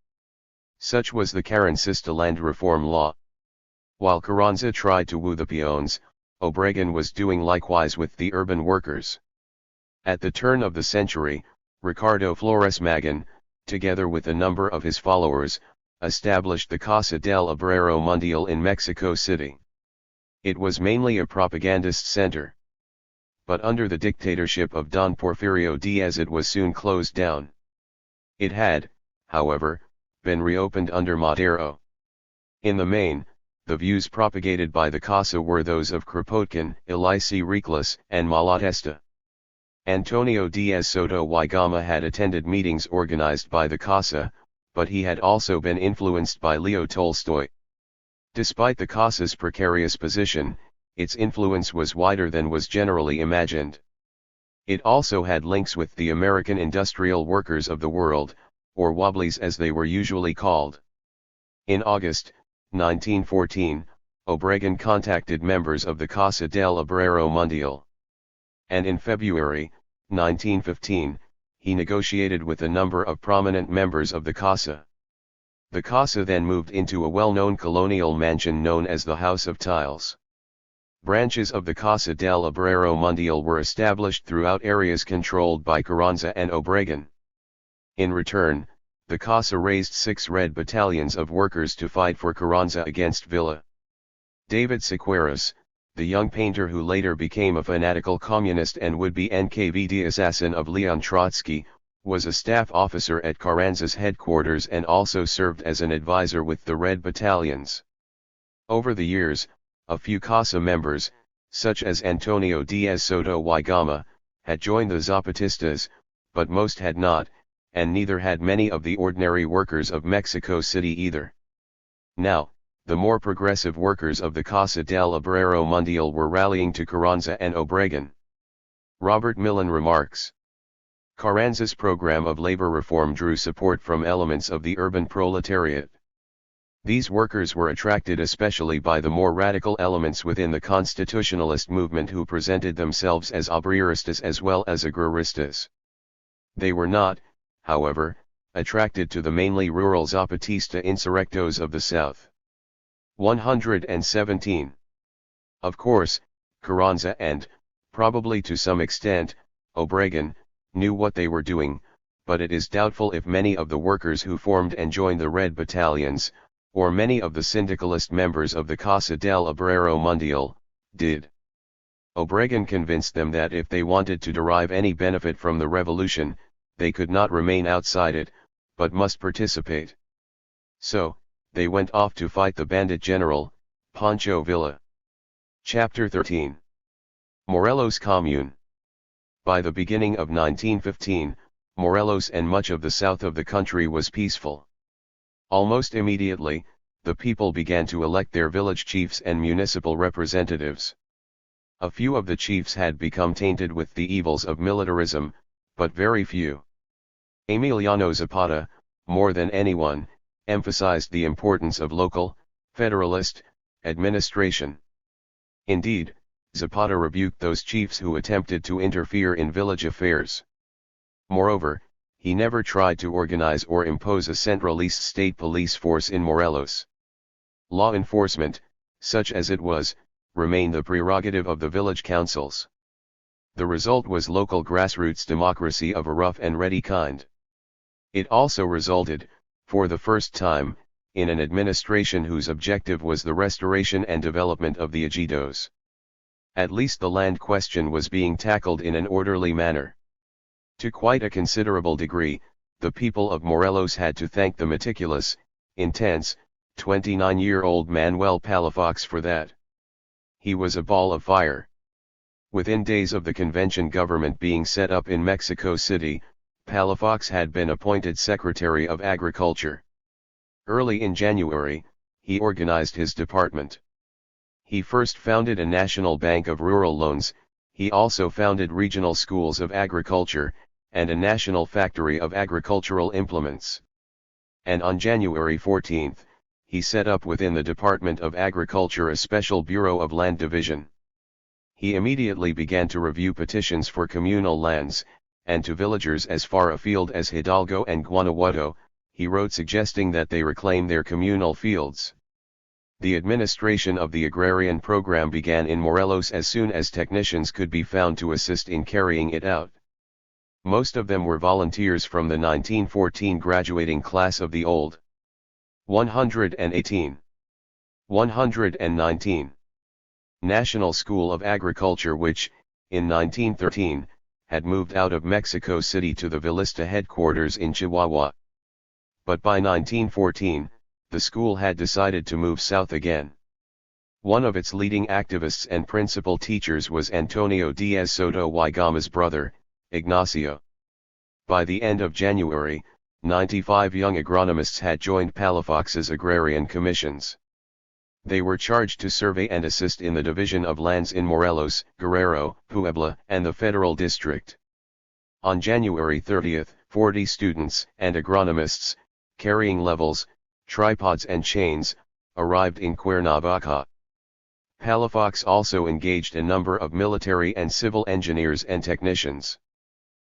Such was the Carrancista land reform law. While Carranza tried to woo the peons, Obregon was doing likewise with the urban workers. At the turn of the century, Ricardo Flores Magón, together with a number of his followers, established the Casa del Obrero Mundial in Mexico City. It was mainly a propagandist center. But under the dictatorship of Don Porfirio Diaz it was soon closed down. It had, however, been reopened under Madero. In the main, the views propagated by the Casa were those of Kropotkin, Eliseo Reclus, and Malatesta. Antonio Diaz Soto y Gama had attended meetings organized by the Casa, but he had also been influenced by Leo Tolstoy. Despite the Casa's precarious position, its influence was wider than was generally imagined. It also had links with the American industrial workers of the world, or Wobblies as they were usually called. In August 1914, Obregon contacted members of the Casa del Obrero Mundial. And in February 1915, he negotiated with a number of prominent members of the Casa. The Casa then moved into a well-known colonial mansion known as the House of Tiles. Branches of the Casa del Obrero Mundial were established throughout areas controlled by Carranza and Obregon. In return, the Casa raised 6 red battalions of workers to fight for Carranza against Villa. David Sequeiros, the young painter who later became a fanatical communist and would-be NKVD assassin of Leon Trotsky, was a staff officer at Carranza's headquarters and also served as an advisor with the red battalions. Over the years, a few Casa members, such as Antonio Diaz Soto y Gama, had joined the Zapatistas, but most had not, and neither had many of the ordinary workers of Mexico City either. Now, the more progressive workers of the Casa del Obrero Mundial were rallying to Carranza and Obregon. Robert Millen remarks, Carranza's program of labor reform drew support from elements of the urban proletariat. These workers were attracted especially by the more radical elements within the constitutionalist movement who presented themselves as obrieristas as well as agraristas. They were not, however, attracted to the mainly rural Zapatista insurrectos of the South. 117. Of course, Carranza and, probably to some extent, Obregon, knew what they were doing, but it is doubtful if many of the workers who formed and joined the Red Battalions, or many of the syndicalist members of the Casa del Obrero Mundial, did. Obregon convinced them that if they wanted to derive any benefit from the revolution, they could not remain outside it, but must participate. So, they went off to fight the bandit general, Pancho Villa. Chapter 13. Morelos Commune. By the beginning of 1915, Morelos and much of the south of the country was peaceful. Almost immediately, the people began to elect their village chiefs and municipal representatives. A few of the chiefs had become tainted with the evils of militarism, but very few. Emiliano Zapata, more than anyone, emphasized the importance of local, federalist, administration. Indeed, Zapata rebuked those chiefs who attempted to interfere in village affairs. Moreover, he never tried to organize or impose a centralist state police force in Morelos. Law enforcement, such as it was, remained the prerogative of the village councils. The result was local grassroots democracy of a rough and ready kind. It also resulted, for the first time, in an administration whose objective was the restoration and development of the ejidos. At least the land question was being tackled in an orderly manner. To quite a considerable degree, the people of Morelos had to thank the meticulous, intense, 29-year-old Manuel Palafox for that. He was a ball of fire. Within days of the convention government being set up in Mexico City, Palafox had been appointed Secretary of Agriculture. Early in January, he organized his department. He first founded a national bank of rural loans. He also founded regional schools of agriculture, and a national factory of agricultural implements. And on January 14, he set up within the Department of Agriculture a special Bureau of Land Division. He immediately began to review petitions for communal lands, and to villagers as far afield as Hidalgo and Guanajuato, he wrote suggesting that they reclaim their communal fields. The administration of the agrarian program began in Morelos as soon as technicians could be found to assist in carrying it out. Most of them were volunteers from the 1914 graduating class of the old 118. 119. National School of Agriculture which, in 1913, had moved out of Mexico City to the Vilista headquarters in Chihuahua. But by 1914, the school had decided to move south again. One of its leading activists and principal teachers was Antonio Diaz Soto y Gama's brother, Ignacio. By the end of January, 95 young agronomists had joined Palafox's agrarian commissions. They were charged to survey and assist in the division of lands in Morelos, Guerrero, Puebla, and the Federal District. On January 30, 40 students and agronomists, carrying levels, tripods and chains, arrived in Cuernavaca. Palafox also engaged a number of military and civil engineers and technicians.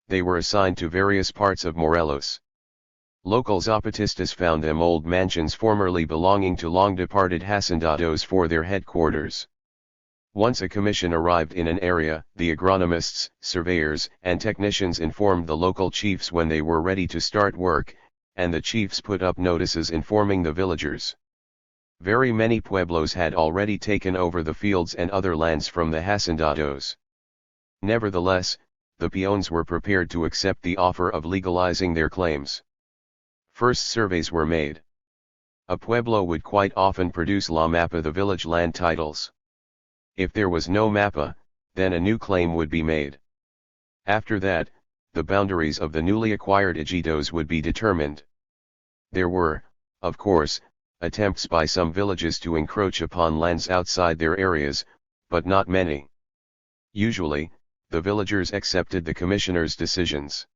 They were assigned to various parts of Morelos. Local Zapatistas found them old mansions formerly belonging to long-departed hacendados for their headquarters. Once a commission arrived in an area, the agronomists, surveyors, and technicians informed the local chiefs when they were ready to start work, and the chiefs put up notices informing the villagers. Very many pueblos had already taken over the fields and other lands from the hacendados. Nevertheless, the peones were prepared to accept the offer of legalizing their claims. First surveys were made. A pueblo would quite often produce la mapa, the village land titles. If there was no mapa, then a new claim would be made. After that, the boundaries of the newly acquired ejidos would be determined. There were, of course, attempts by some villages to encroach upon lands outside their areas, but not many. Usually, the villagers accepted the commissioners' decisions.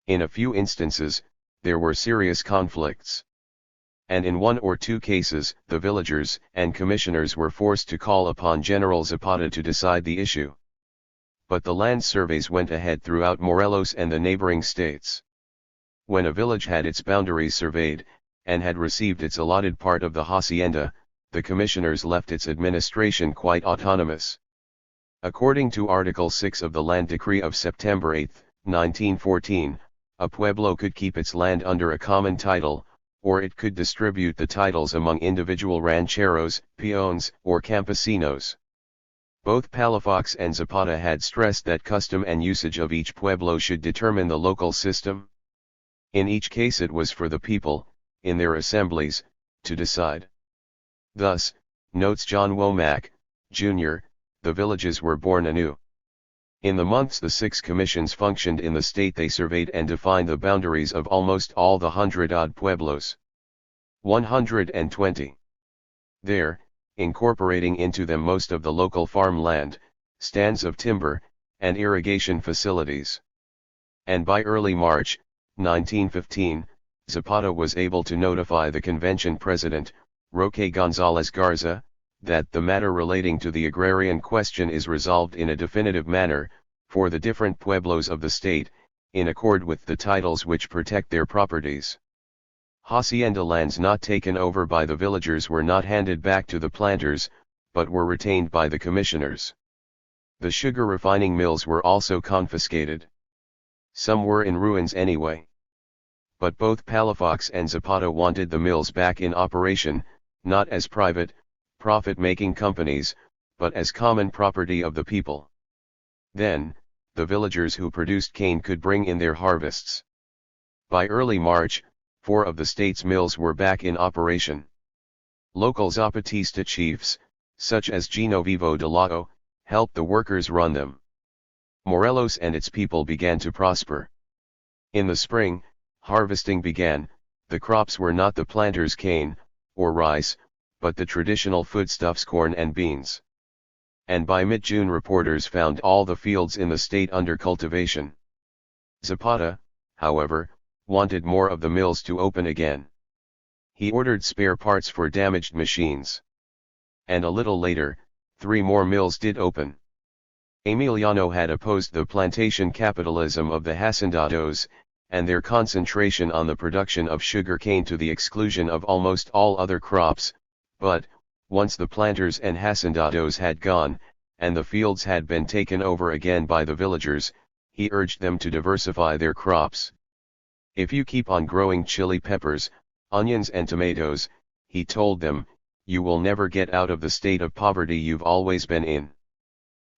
In a few instances, there were serious conflicts. and in one or two cases, the villagers and commissioners were forced to call upon General Zapata to decide the issue. But the land surveys went ahead throughout Morelos and the neighboring states. When a village had its boundaries surveyed, and had received its allotted part of the hacienda, the commissioners left its administration quite autonomous. According to Article 6 of the Land Decree of September 8, 1914, a pueblo could keep its land under a common title, or it could distribute the titles among individual rancheros, peones, or campesinos. Both Palafox and Zapata had stressed that custom and usage of each pueblo should determine the local system. In each case it was for the people, in their assemblies, to decide. Thus, notes John Womack, Jr., the villages were born anew. In the months the 6 commissions functioned in the state they surveyed and defined the boundaries of almost all the 100-odd pueblos. 120. There, incorporating into them most of the local farmland, stands of timber, and irrigation facilities. And by early March, 1915, Zapata was able to notify the convention president, Roque González Garza, that the matter relating to the agrarian question is resolved in a definitive manner, for the different pueblos of the state, in accord with the titles which protect their properties. Hacienda lands not taken over by the villagers were not handed back to the planters, but were retained by the commissioners. The sugar refining mills were also confiscated. Some were in ruins anyway. But both Palafox and Zapata wanted the mills back in operation, not as private, profit-making companies, but as common property of the people. Then, the villagers who produced cane could bring in their harvests. By early March, 4 of the state's mills were back in operation. Local Zapatista chiefs, such as Genovevo de Lao, helped the workers run them. Morelos and its people began to prosper. In the spring, harvesting began. The crops were not the planters' cane, or rice, but the traditional foodstuffs corn and beans. And by mid-June reporters found all the fields in the state under cultivation. Zapata, however, wanted more of the mills to open again. He ordered spare parts for damaged machines. And a little later, 3 more mills did open. Emiliano had opposed the plantation capitalism of the hacendados, and their concentration on the production of sugar cane to the exclusion of almost all other crops, but, once the planters and hacendados had gone, and the fields had been taken over again by the villagers, he urged them to diversify their crops. If you keep on growing chili peppers, onions and tomatoes, he told them, you will never get out of the state of poverty you've always been in.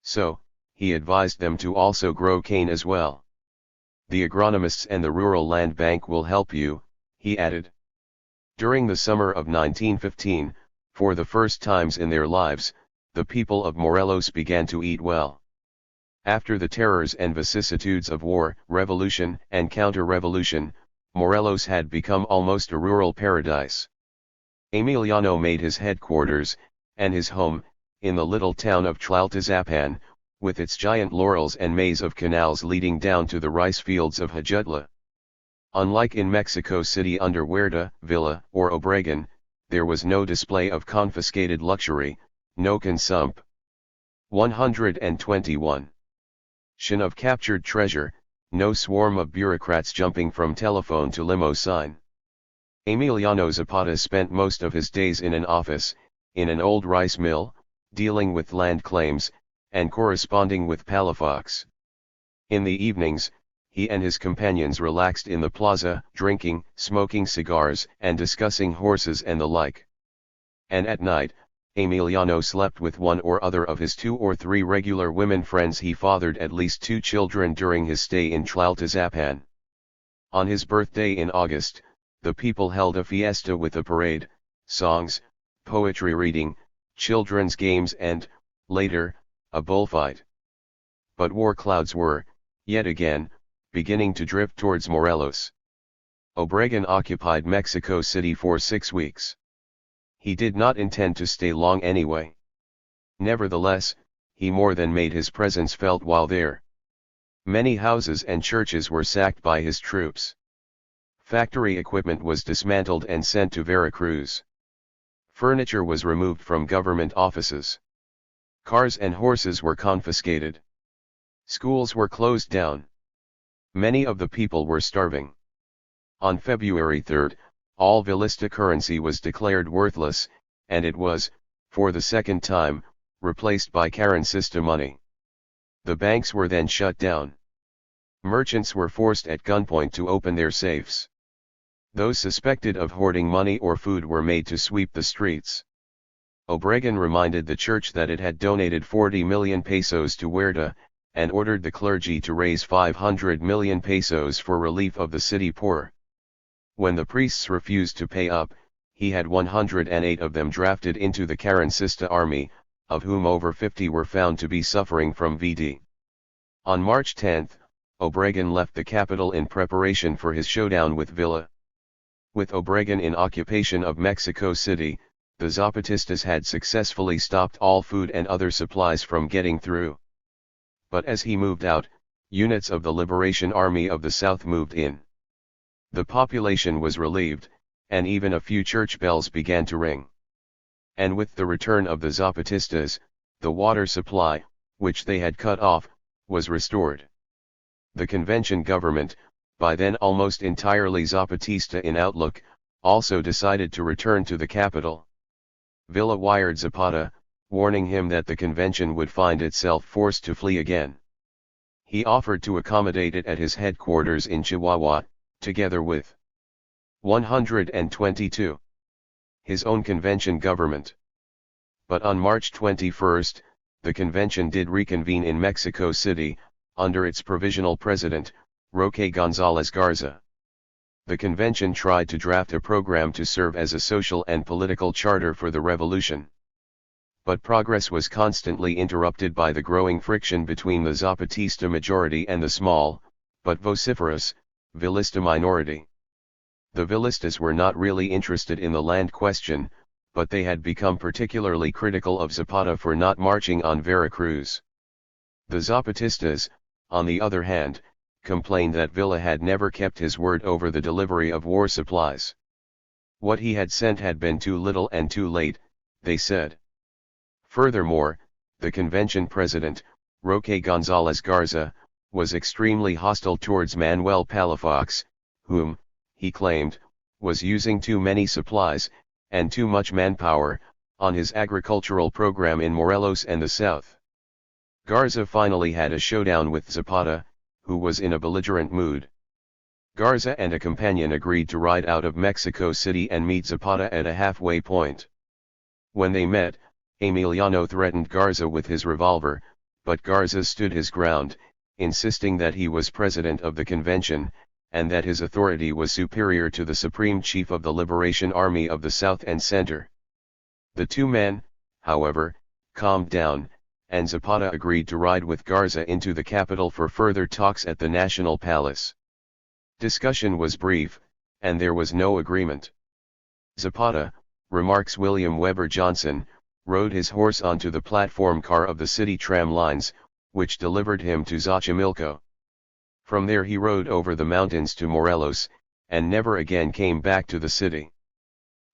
So, he advised them to also grow cane as well. The agronomists and the Rural Land Bank will help you, he added. During the summer of 1915, for the first times in their lives, the people of Morelos began to eat well. After the terrors and vicissitudes of war, revolution, and counter-revolution, Morelos had become almost a rural paradise. Emiliano made his headquarters, and his home, in the little town of Tlaltizapan, with its giant laurels and maze of canals leading down to the rice fields of Jajutla. Unlike in Mexico City under Huerta, Villa, or Obregon, there was no display of confiscated luxury, no consump. 121. Shin of captured treasure, no swarm of bureaucrats jumping from telephone to limo sign. Emiliano Zapata spent most of his days in an office, in an old rice mill, dealing with land claims, and corresponding with Palafox. In the evenings, he and his companions relaxed in the plaza, drinking, smoking cigars, and discussing horses and the like. And at night, Emiliano slept with one or other of his 2 or 3 regular women friends. He fathered at least 2 children during his stay in Tlaltizapan. On his birthday in August, the people held a fiesta with a parade, songs, poetry reading, children's games and, later, a bullfight. But war clouds were, yet again, beginning to drift towards Morelos. Obregon occupied Mexico City for 6 weeks. He did not intend to stay long anyway. Nevertheless, he more than made his presence felt while there. Many houses and churches were sacked by his troops. Factory equipment was dismantled and sent to Veracruz. Furniture was removed from government offices. Cars and horses were confiscated. Schools were closed down. Many of the people were starving. On February 3, all Villista currency was declared worthless, and it was, for the second time, replaced by Carrancista money. The banks were then shut down. Merchants were forced at gunpoint to open their safes. Those suspected of hoarding money or food were made to sweep the streets. Obregon reminded the church that it had donated 40 million pesos to Huerta, and ordered the clergy to raise 500 million pesos for relief of the city poor. When the priests refused to pay up, he had 108 of them drafted into the Carrancista army, of whom over 50 were found to be suffering from VD. On March 10, Obregon left the capital in preparation for his showdown with Villa. With Obregon in occupation of Mexico City, the Zapatistas had successfully stopped all food and other supplies from getting through. But as he moved out, units of the Liberation Army of the South moved in. The population was relieved, and even a few church bells began to ring. And with the return of the Zapatistas, the water supply, which they had cut off, was restored. The convention government, by then almost entirely Zapatista in outlook, also decided to return to the capital. Villa wired Zapata, warning him that the convention would find itself forced to flee again. He offered to accommodate it at his headquarters in Chihuahua, together with 122. His own convention government. But on March 21, the convention did reconvene in Mexico City, under its provisional president, Roque González Garza. The convention tried to draft a program to serve as a social and political charter for the revolution. But progress was constantly interrupted by the growing friction between the Zapatista majority and the small, but vociferous, Villista minority. The Villistas were not really interested in the land question, but they had become particularly critical of Zapata for not marching on Veracruz. The Zapatistas, on the other hand, complained that Villa had never kept his word over the delivery of war supplies. What he had sent had been too little and too late, they said. Furthermore, the convention president, Roque González Garza, was extremely hostile towards Manuel Palafox, whom, he claimed, was using too many supplies, and too much manpower, on his agricultural program in Morelos and the south. Garza finally had a showdown with Zapata, who was in a belligerent mood. Garza and a companion agreed to ride out of Mexico City and meet Zapata at a halfway point. When they met, Emiliano threatened Garza with his revolver, but Garza stood his ground, insisting that he was president of the convention, and that his authority was superior to the supreme chief of the Liberation Army of the South and Center. The two men, however, calmed down, and Zapata agreed to ride with Garza into the capital for further talks at the National Palace. Discussion was brief, and there was no agreement. Zapata, remarks William Weber Johnson, rode his horse onto the platform car of the city tram lines, which delivered him to Xochimilco. From there he rode over the mountains to Morelos, and never again came back to the city.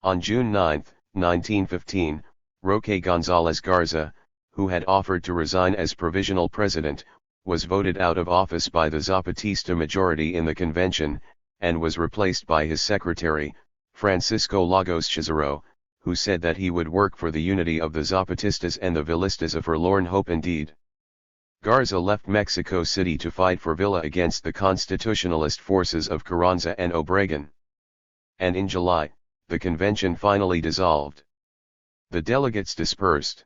On June 9, 1915, Roque González Garza, who had offered to resign as provisional president, was voted out of office by the Zapatista majority in the convention, and was replaced by his secretary, Francisco Lagos Chisaro, who said that he would work for the unity of the Zapatistas and the Villistas, a forlorn hope indeed. Garza left Mexico City to fight for Villa against the constitutionalist forces of Carranza and Obregon. And in July, the convention finally dissolved. The delegates dispersed.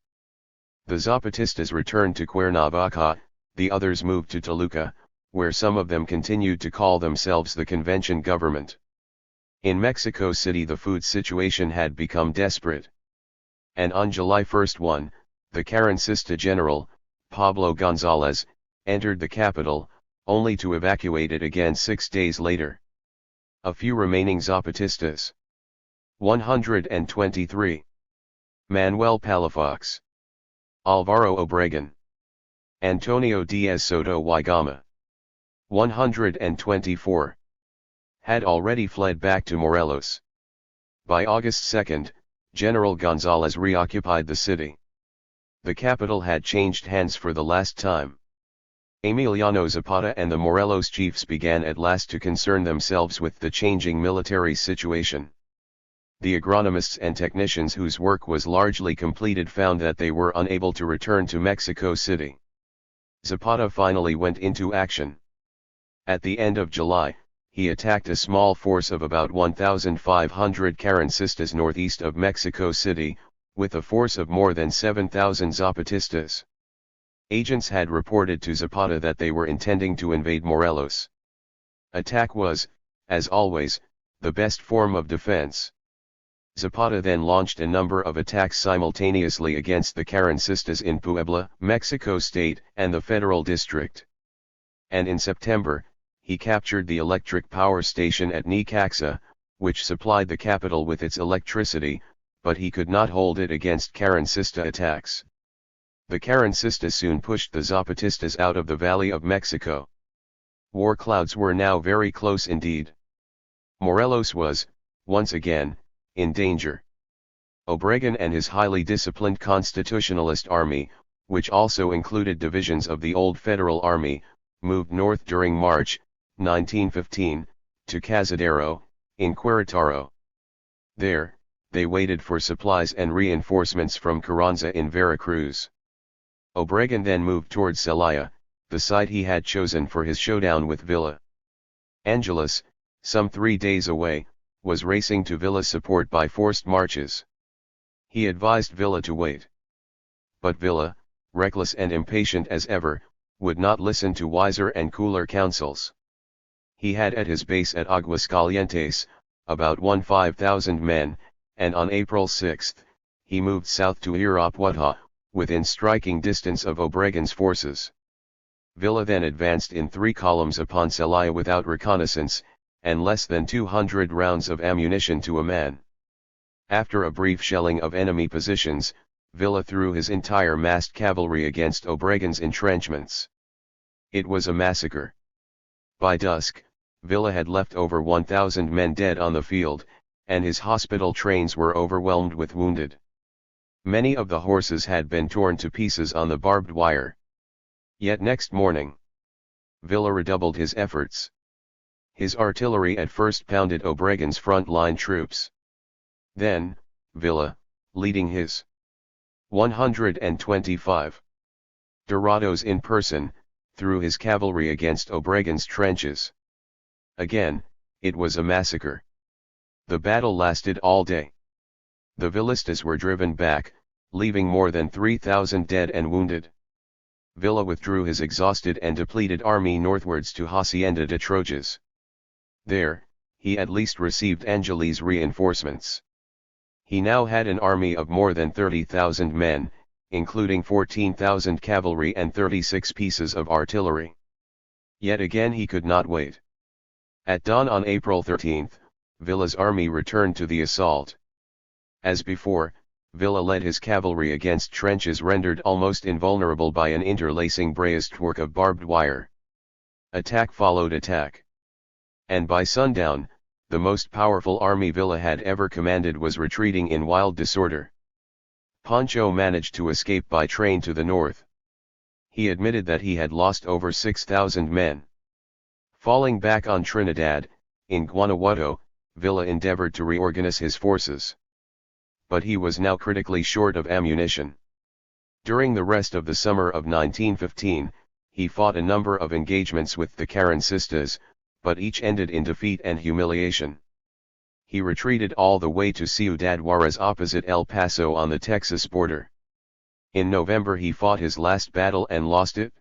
The Zapatistas returned to Cuernavaca, the others moved to Toluca, where some of them continued to call themselves the convention government. In Mexico City the food situation had become desperate. And on July 1, the Carrancista general, Pablo González, entered the capital, only to evacuate it again 6 days later. A few remaining Zapatistas. 123. Manuel Palafox. Alvaro Obregon. Antonio Diaz Soto y Gama. 124. had already fled back to Morelos. By August 2, General Gonzalez reoccupied the city. The capital had changed hands for the last time. Emiliano Zapata and the Morelos chiefs began at last to concern themselves with the changing military situation. The agronomists and technicians whose work was largely completed found that they were unable to return to Mexico City. Zapata finally went into action. At the end of July, he attacked a small force of about 1,500 Carrancistas northeast of Mexico City, with a force of more than 7,000 Zapatistas. Agents had reported to Zapata that they were intending to invade Morelos. Attack was, as always, the best form of defense. Zapata then launched a number of attacks simultaneously against the Carrancistas in Puebla, Mexico State, and the Federal District. And in September, he captured the electric power station at Necaxa, which supplied the capital with its electricity, but he could not hold it against Carrancista attacks. The Carrancistas soon pushed the Zapatistas out of the Valley of Mexico. War clouds were now very close indeed. Morelos was, once again, in danger. Obregon and his highly disciplined constitutionalist army, which also included divisions of the old Federal Army, moved north during March 1915, to Cazadero, in Querétaro. There, they waited for supplies and reinforcements from Carranza in Veracruz. Obregon then moved towards Celaya, the site he had chosen for his showdown with Villa. Angeles, some 3 days away, was racing to Villa's support by forced marches. He advised Villa to wait. But Villa, reckless and impatient as ever, would not listen to wiser and cooler counsels. He had at his base at Aguascalientes, about 15,000 men, and on April 6, he moved south to Irapuato, within striking distance of Obregon's forces. Villa then advanced in 3 columns upon Celaya without reconnaissance, and less than 200 rounds of ammunition to a man. After a brief shelling of enemy positions, Villa threw his entire massed cavalry against Obregon's entrenchments. It was a massacre. By dusk, Villa had left over 1,000 men dead on the field, and his hospital trains were overwhelmed with wounded. Many of the horses had been torn to pieces on the barbed wire. Yet next morning, Villa redoubled his efforts. His artillery at first pounded Obregon's front-line troops. Then, Villa, leading his 125 Dorados in person, threw his cavalry against Obregon's trenches. Again, it was a massacre. The battle lasted all day. The Villistas were driven back, leaving more than 3,000 dead and wounded. Villa withdrew his exhausted and depleted army northwards to Hacienda de Trojes. There, he at least received Angeles' reinforcements. He now had an army of more than 30,000 men, including 14,000 cavalry and 36 pieces of artillery. Yet again he could not wait. At dawn on April 13, Villa's army returned to the assault. As before, Villa led his cavalry against trenches rendered almost invulnerable by an interlacing breastwork of barbed wire. Attack followed attack. And by sundown, the most powerful army Villa had ever commanded was retreating in wild disorder. Pancho managed to escape by train to the north. He admitted that he had lost over 6,000 men. Falling back on Trinidad, in Guanajuato, Villa endeavored to reorganize his forces. But he was now critically short of ammunition. During the rest of the summer of 1915, he fought a number of engagements with the Carrancistas, but each ended in defeat and humiliation. He retreated all the way to Ciudad Juarez opposite El Paso on the Texas border. In November he fought his last battle and lost it.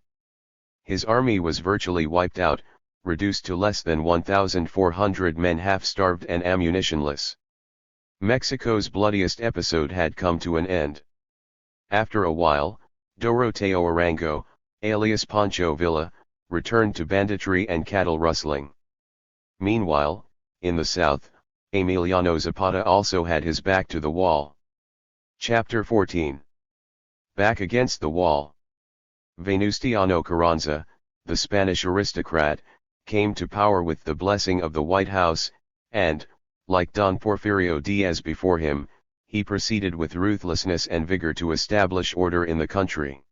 His army was virtually wiped out, reduced to less than 1,400 men half-starved and ammunitionless. Mexico's bloodiest episode had come to an end. After a while, Doroteo Arango, alias Pancho Villa, returned to banditry and cattle rustling. Meanwhile, in the south, Emiliano Zapata also had his back to the wall. Chapter 14. Back against the wall. Venustiano Carranza, the Spanish aristocrat, came to power with the blessing of the White House, and, like Don Porfirio Diaz before him, he proceeded with ruthlessness and vigor to establish order in the country.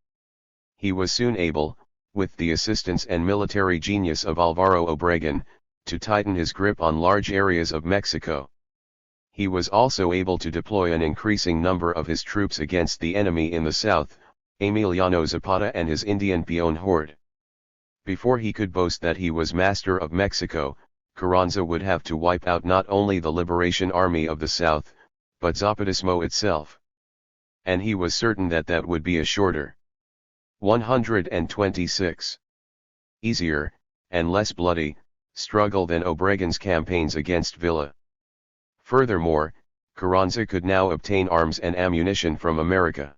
He was soon able, with the assistance and military genius of Alvaro Obregón, to tighten his grip on large areas of Mexico. He was also able to deploy an increasing number of his troops against the enemy in the south, Emiliano Zapata and his Indian peon horde. Before he could boast that he was master of Mexico, Carranza would have to wipe out not only the Liberation Army of the South, but Zapatismo itself. And he was certain that that would be a shorter, 126. Easier, and less bloody, struggle than Obregón's campaigns against Villa. Furthermore, Carranza could now obtain arms and ammunition from America.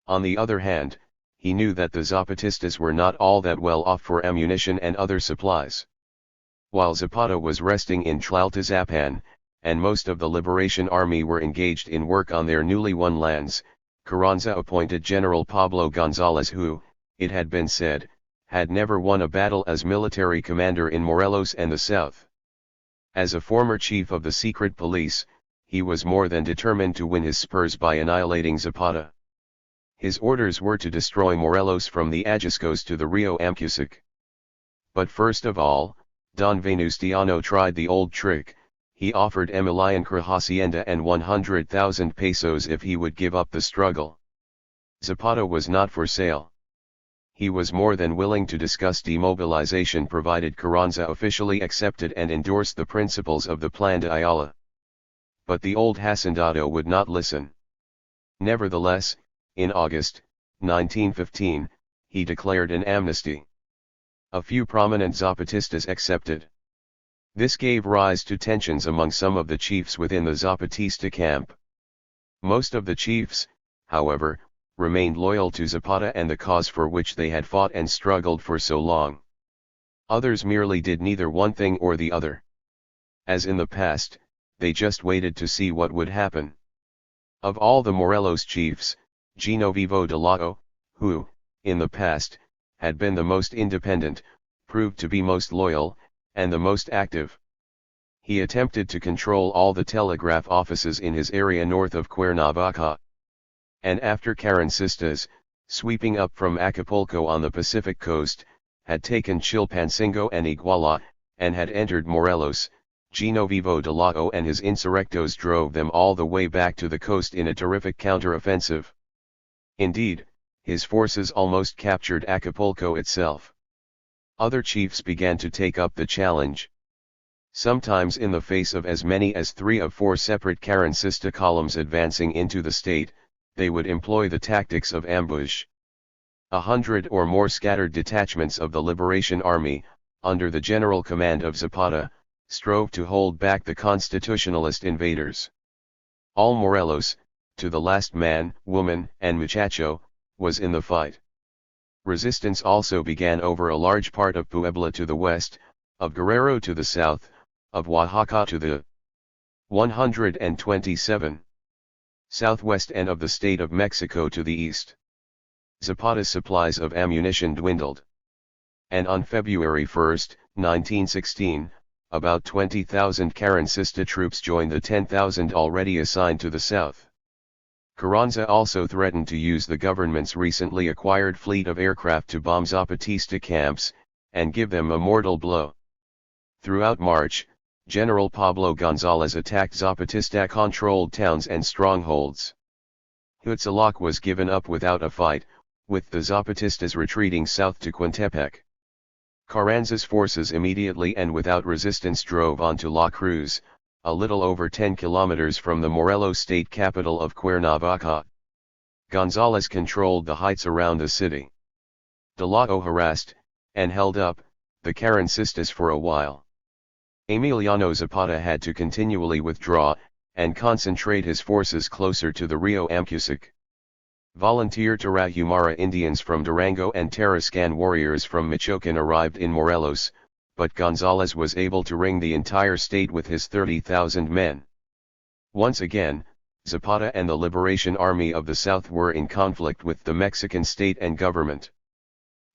On the other hand, he knew that the Zapatistas were not all that well off for ammunition and other supplies. While Zapata was resting in Tlaltizapan, and most of the Liberation Army were engaged in work on their newly won lands, Carranza appointed General Pablo González who, it had been said, had never won a battle as military commander in Morelos and the South. As a former chief of the secret police, he was more than determined to win his spurs by annihilating Zapata. His orders were to destroy Morelos from the Ajuscos to the Rio Amcusic. But first of all, Don Venustiano tried the old trick. He offered Emilian Cruz hacienda and 100,000 pesos if he would give up the struggle. Zapata was not for sale. He was more than willing to discuss demobilization provided Carranza officially accepted and endorsed the principles of the Plan de Ayala. But the old hacendado would not listen. Nevertheless, in August, 1915, he declared an amnesty. A few prominent Zapatistas accepted. This gave rise to tensions among some of the chiefs within the Zapatista camp. Most of the chiefs, however, remained loyal to Zapata and the cause for which they had fought and struggled for so long. Others merely did neither one thing or the other. As in the past, they just waited to see what would happen. Of all the Morelos chiefs, Genovevo de Lao, who, in the past, had been the most independent, proved to be most loyal, and the most active. He attempted to control all the telegraph offices in his area north of Cuernavaca. And after Carrancistas, sweeping up from Acapulco on the Pacific coast, had taken Chilpancingo and Iguala, and had entered Morelos, Genovevo de Lao and his insurrectos drove them all the way back to the coast in a terrific counter-offensive. Indeed, his forces almost captured Acapulco itself. Other chiefs began to take up the challenge. Sometimes in the face of as many as 3 of 4 separate Carrancista columns advancing into the state, they would employ the tactics of ambush. 100 or more scattered detachments of the Liberation Army, under the general command of Zapata, strove to hold back the constitutionalist invaders. All Morelos, to the last man, woman, and muchacho, was in the fight. Resistance also began over a large part of Puebla to the west, of Guerrero to the south, of Oaxaca to the 127. Southwest and of the state of Mexico to the east. Zapata's supplies of ammunition dwindled. And on February 1, 1916, about 20,000 Carrancista troops joined the 10,000 already assigned to the south. Carranza also threatened to use the government's recently acquired fleet of aircraft to bomb Zapatista camps, and give them a mortal blow. Throughout March, General Pablo González attacked Zapatista-controlled towns and strongholds. Huitziloc was given up without a fight, with the Zapatistas retreating south to Cointepec. Carranza's forces immediately and without resistance drove on to La Cruz, a little over 10 kilometers from the Morelos state capital of Cuernavaca. González controlled the heights around the city. De Lao harassed, and held up, the Carrancistas for a while. Emiliano Zapata had to continually withdraw, and concentrate his forces closer to the Rio Amcusic. Volunteer Tarahumara Indians from Durango and Tarascan warriors from Michoacán arrived in Morelos, but González was able to ring the entire state with his 30,000 men. Once again, Zapata and the Liberation Army of the South were in conflict with the Mexican state and government.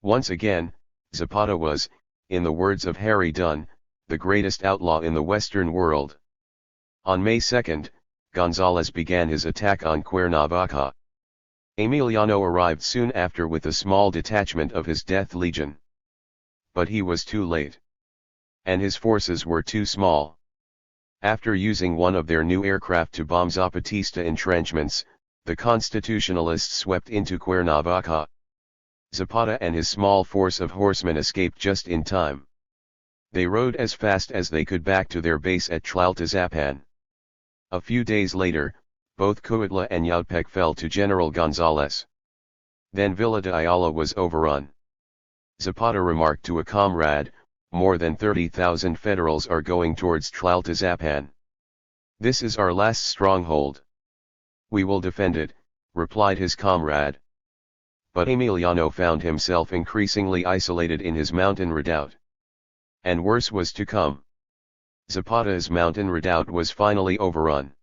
Once again, Zapata was, in the words of Harry Dunn, the greatest outlaw in the Western world. On May 2, Gonzalez began his attack on Cuernavaca. Emiliano arrived soon after with a small detachment of his Death Legion. But he was too late. And his forces were too small. After using one of their new aircraft to bomb Zapatista entrenchments, the Constitutionalists swept into Cuernavaca. Zapata and his small force of horsemen escaped just in time. They rode as fast as they could back to their base at Tlaltizapan. A few days later, both Cuautla and Yautepec fell to General Gonzalez. Then Villa de Ayala was overrun. Zapata remarked to a comrade, "More than 30,000 Federals are going towards Tlaltizapan. This is our last stronghold. We will defend it," replied his comrade. But Emiliano found himself increasingly isolated in his mountain redoubt. And worse was to come. Zapata's mountain redoubt was finally overrun.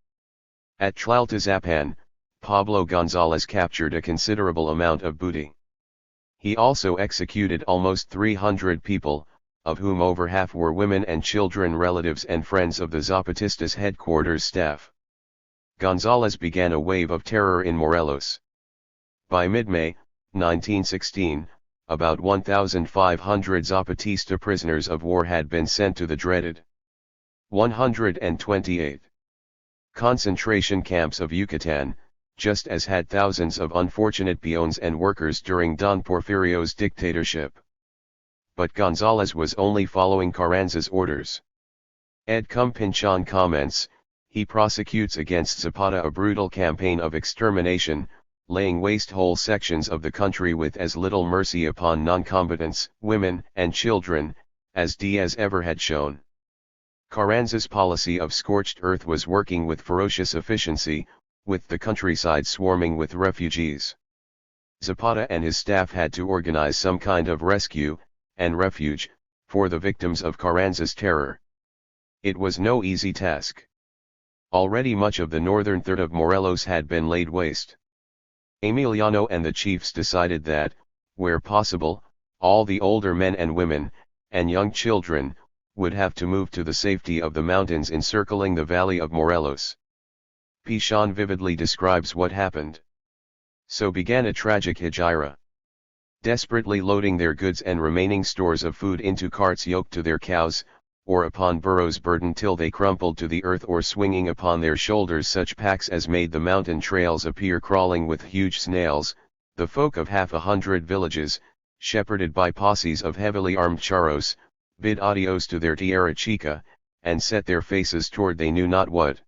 At Tlaltizapan, Pablo Gonzalez captured a considerable amount of booty. He also executed almost 300 people, of whom over half were women and children, relatives and friends of the Zapatistas' headquarters staff. Gonzalez began a wave of terror in Morelos. By mid-May, 1916, about 1,500 Zapatista prisoners of war had been sent to the dreaded 128th concentration camps of Yucatan, just as had thousands of unfortunate peons and workers during Don Porfirio's dictatorship. But Gonzalez was only following Carranza's orders. Ed Cum Pinchon comments, he prosecutes against Zapata a brutal campaign of extermination, laying waste whole sections of the country with as little mercy upon non-combatants, women and children, as Diaz ever had shown. Carranza's policy of scorched earth was working with ferocious efficiency, with the countryside swarming with refugees. Zapata and his staff had to organize some kind of rescue and refuge for the victims of Carranza's terror. It was no easy task. Already much of the northern third of Morelos had been laid waste. Emiliano and the chiefs decided that, where possible, all the older men and women, and young children, would have to move to the safety of the mountains encircling the valley of Morelos. Pichon vividly describes what happened. So began a tragic hegira. Desperately loading their goods and remaining stores of food into carts yoked to their cows, or upon burros burdened till they crumpled to the earth, or swinging upon their shoulders such packs as made the mountain trails appear crawling with huge snails, the folk of 100 villages, shepherded by posses of heavily armed charros, bid adios to their tierra chica, and set their faces toward they knew not what.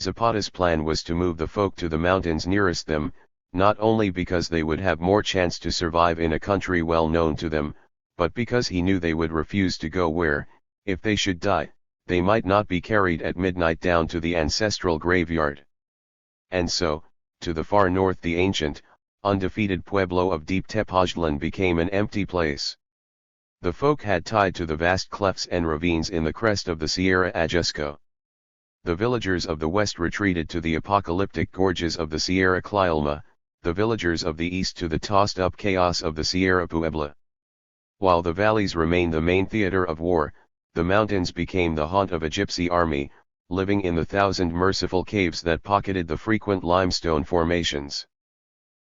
Zapata's plan was to move the folk to the mountains nearest them, not only because they would have more chance to survive in a country well known to them, but because he knew they would refuse to go where, if they should die, they might not be carried at midnight down to the ancestral graveyard. And so, to the far north the ancient, undefeated pueblo of Deep Tepoztlan became an empty place. The folk had tied to the vast clefts and ravines in the crest of the Sierra Ajusco. The villagers of the west retreated to the apocalyptic gorges of the Sierra Clialma, the villagers of the east to the tossed-up chaos of the Sierra Puebla. While the valleys remained the main theater of war, the mountains became the haunt of a gypsy army, living in the 1,000 merciful caves that pocketed the frequent limestone formations.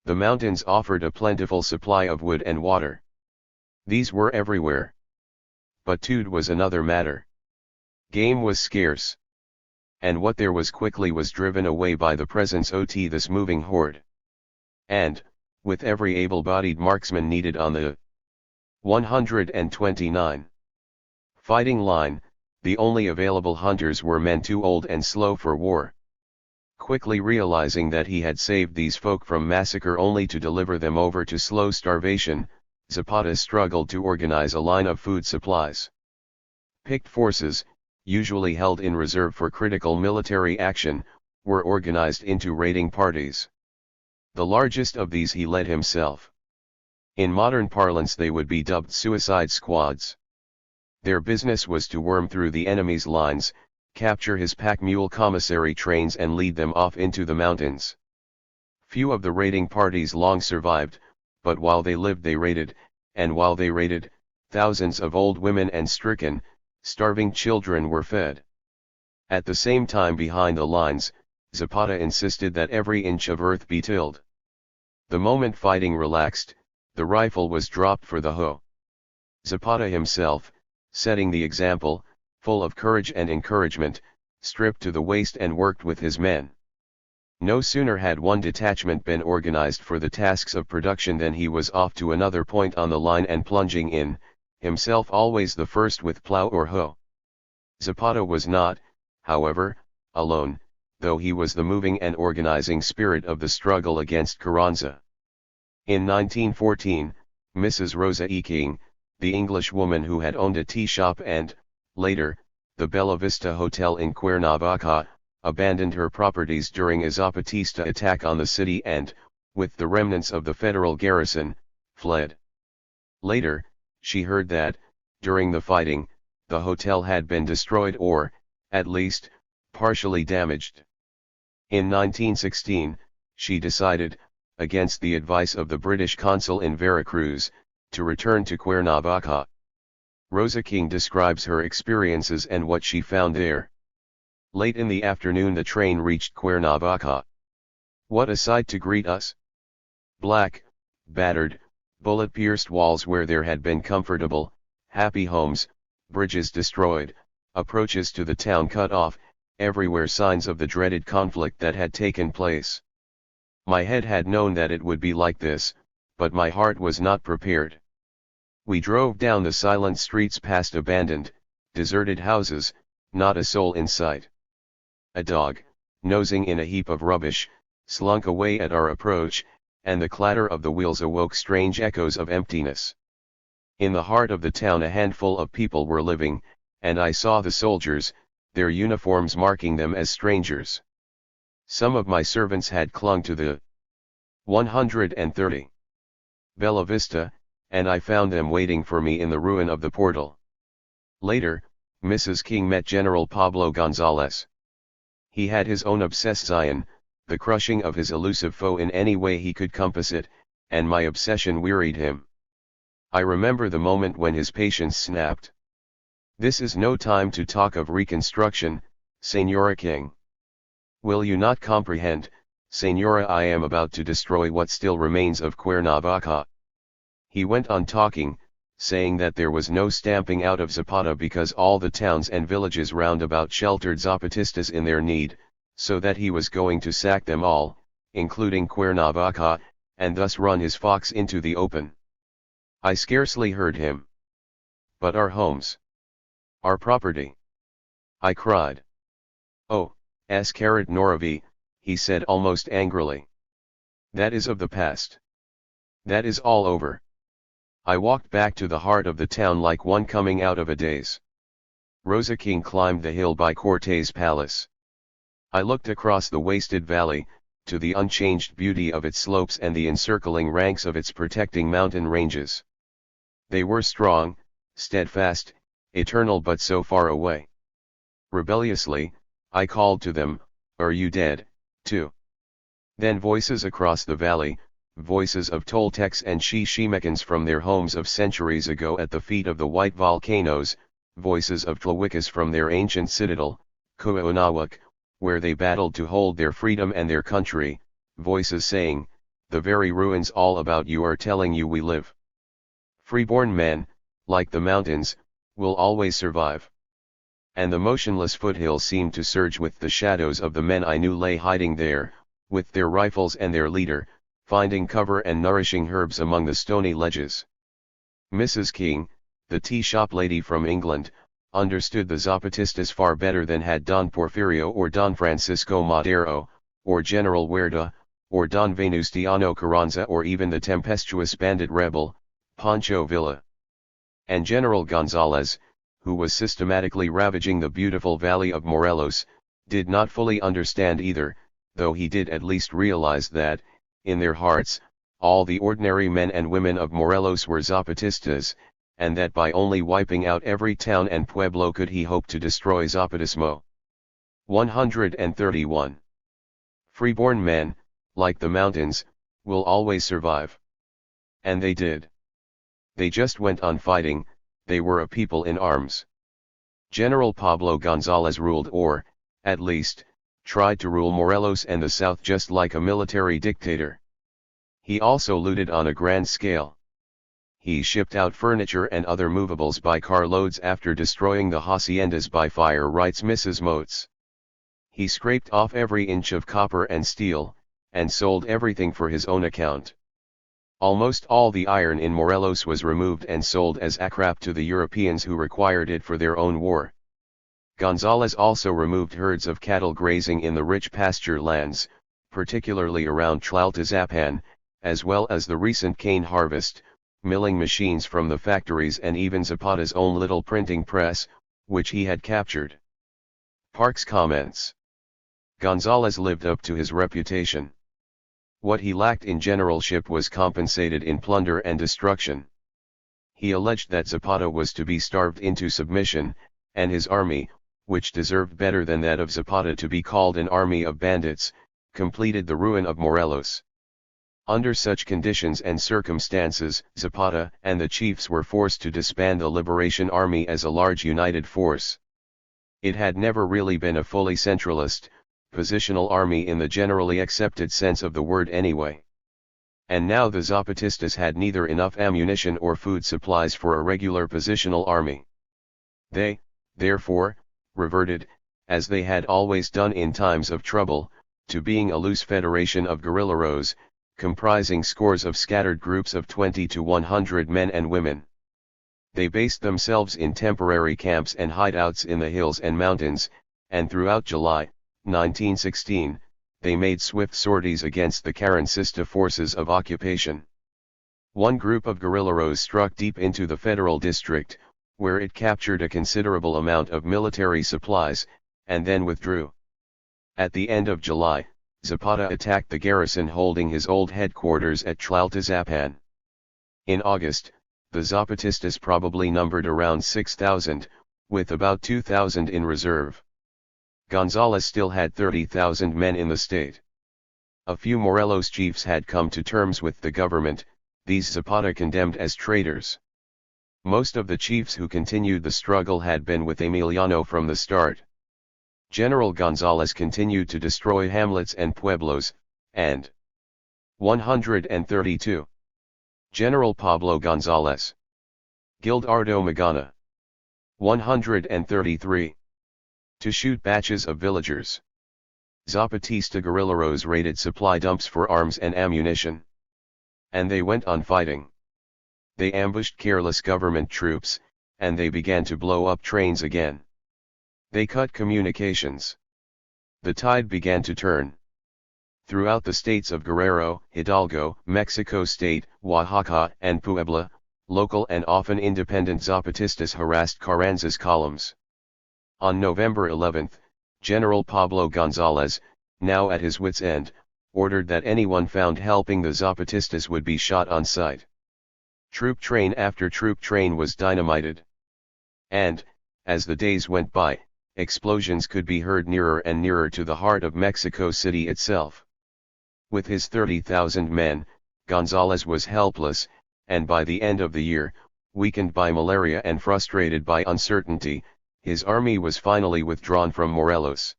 The mountains offered a plentiful supply of wood and water. These were everywhere. But food was another matter. Game was scarce. And what there was quickly was driven away by the presence of this moving horde. And, with every able-bodied marksman needed on the 129 fighting line, the only available hunters were men too old and slow for war. Quickly realizing that he had saved these folk from massacre only to deliver them over to slow starvation, Zapata struggled to organize a line of food supplies. Picked forces, usually held in reserve for critical military action, were organized into raiding parties. The largest of these he led himself. In modern parlance they would be dubbed suicide squads. Their business was to worm through the enemy's lines, capture his pack mule commissary trains and lead them off into the mountains. Few of the raiding parties long survived, but while they lived they raided, and while they raided, thousands of old women and stricken, starving children were fed. At the same time behind the lines, Zapata insisted that every inch of earth be tilled. The moment fighting relaxed, the rifle was dropped for the hoe. Zapata himself, setting the example, full of courage and encouragement, stripped to the waist and worked with his men. No sooner had one detachment been organized for the tasks of production than he was off to another point on the line and plunging in, himself always the first with plow or hoe. Zapata was not, however, alone, though he was the moving and organizing spirit of the struggle against Carranza. In 1914, Mrs. Rosa E. King, the English woman who had owned a tea shop and, later, the Bella Vista Hotel in Cuernavaca, abandoned her properties during a Zapatista attack on the city and, with the remnants of the federal garrison, fled. Later, she heard that, during the fighting, the hotel had been destroyed or, at least, partially damaged. In 1916, she decided, against the advice of the British consul in Veracruz, to return to Cuernavaca. Rosa King describes her experiences and what she found there. Late in the afternoon the train reached Cuernavaca. What a sight to greet us! Black, battered, bullet-pierced walls where there had been comfortable, happy homes, bridges destroyed, approaches to the town cut off, everywhere signs of the dreaded conflict that had taken place. My head had known that it would be like this, but my heart was not prepared. We drove down the silent streets past abandoned, deserted houses, not a soul in sight. A dog, nosing in a heap of rubbish, slunk away at our approach, and the clatter of the wheels awoke strange echoes of emptiness. In the heart of the town a handful of people were living, and I saw the soldiers, their uniforms marking them as strangers. Some of my servants had clung to the 130 Bella Vista, and I found them waiting for me in the ruin of the portal. Later, Mrs. King met General Pablo Gonzalez. He had his own obsession, the crushing of his elusive foe in any way he could compass it, and my obsession wearied him. I remember the moment when his patience snapped. "This is no time to talk of reconstruction, Señora King. Will you not comprehend, Señora, I am about to destroy what still remains of Cuernavaca." He went on talking, saying that there was no stamping out of Zapata because all the towns and villages round about sheltered Zapatistas in their need, so that he was going to sack them all, including Cuernavaca, and thus run his fox into the open. I scarcely heard him. "But our homes. Our property," I cried. "Oh, Noravi," he said almost angrily. "That is of the past. That is all over." I walked back to the heart of the town like one coming out of a daze. Rosa King climbed the hill by Cortes Palace. I looked across the wasted valley, to the unchanged beauty of its slopes and the encircling ranks of its protecting mountain ranges. They were strong, steadfast, eternal, but so far away. Rebelliously, I called to them, "Are you dead, too?" Then voices across the valley, voices of Toltecs and Xiximecans from their homes of centuries ago at the feet of the white volcanoes, voices of Tlahuicas from their ancient citadel, Cuauhnahuac, where they battled to hold their freedom and their country, voices saying, "The very ruins all about you are telling you we live. Freeborn men, like the mountains, will always survive." And the motionless foothills seemed to surge with the shadows of the men I knew lay hiding there, with their rifles and their leader, finding cover and nourishing herbs among the stony ledges. Mrs. King, the tea shop lady from England, understood the Zapatistas far better than had Don Porfirio or Don Francisco Madero, or General Huerta, or Don Venustiano Carranza, or even the tempestuous bandit rebel, Pancho Villa. And General Gonzalez, who was systematically ravaging the beautiful valley of Morelos, did not fully understand either, though he did at least realize that, in their hearts, all the ordinary men and women of Morelos were Zapatistas, and that by only wiping out every town and pueblo could he hope to destroy Zapatismo. 131. Freeborn men, like the mountains, will always survive. And they did. They just went on fighting, they were a people in arms. General Pablo González ruled, or, at least, tried to rule Morelos and the South just like a military dictator. He also looted on a grand scale. He shipped out furniture and other movables by carloads after destroying the haciendas by fire, writes Mrs. Motes. He scraped off every inch of copper and steel, and sold everything for his own account. Almost all the iron in Morelos was removed and sold as scrap to the Europeans who required it for their own war. González also removed herds of cattle grazing in the rich pasture lands, particularly around Tlaltizapan, as well as the recent cane harvest, milling machines from the factories, and even Zapata's own little printing press, which he had captured. Parks comments. González lived up to his reputation. What he lacked in generalship was compensated in plunder and destruction. He alleged that Zapata was to be starved into submission, and his army, which deserved better than that of Zapata to be called an army of bandits, completed the ruin of Morelos. Under such conditions and circumstances, Zapata and the chiefs were forced to disband the Liberation Army as a large united force. It had never really been a fully centralist, positional army in the generally accepted sense of the word anyway. And now the Zapatistas had neither enough ammunition or food supplies for a regular positional army. They, therefore, reverted, as they had always done in times of trouble, to being a loose federation of guerrilleros, comprising scores of scattered groups of 20 to 100 men and women. They based themselves in temporary camps and hideouts in the hills and mountains, and throughout July 1916, they made swift sorties against the Carrancista forces of occupation. One group of guerrilleros struck deep into the federal district, where it captured a considerable amount of military supplies, and then withdrew. At the end of July, Zapata attacked the garrison holding his old headquarters at Tlaltizapan. In August, the Zapatistas probably numbered around 6,000, with about 2,000 in reserve. González still had 30,000 men in the state. A few Morelos chiefs had come to terms with the government, these Zapata condemned as traitors. Most of the chiefs who continued the struggle had been with Emiliano from the start. General González continued to destroy hamlets and pueblos, and 132. General Pablo González. Gildardo Magana. 133. To shoot batches of villagers. Zapatista guerrilleros raided supply dumps for arms and ammunition. And they went on fighting. They ambushed careless government troops, and they began to blow up trains again. They cut communications. The tide began to turn. Throughout the states of Guerrero, Hidalgo, Mexico State, Oaxaca, and Puebla, local and often independent Zapatistas harassed Carranza's columns. On November 11, General Pablo González, now at his wits' end, ordered that anyone found helping the Zapatistas would be shot on sight. Troop train after troop train was dynamited. And, as the days went by, explosions could be heard nearer and nearer to the heart of Mexico City itself. With his 30,000 men, González was helpless, and by the end of the year, weakened by malaria and frustrated by uncertainty, his army was finally withdrawn from Morelos.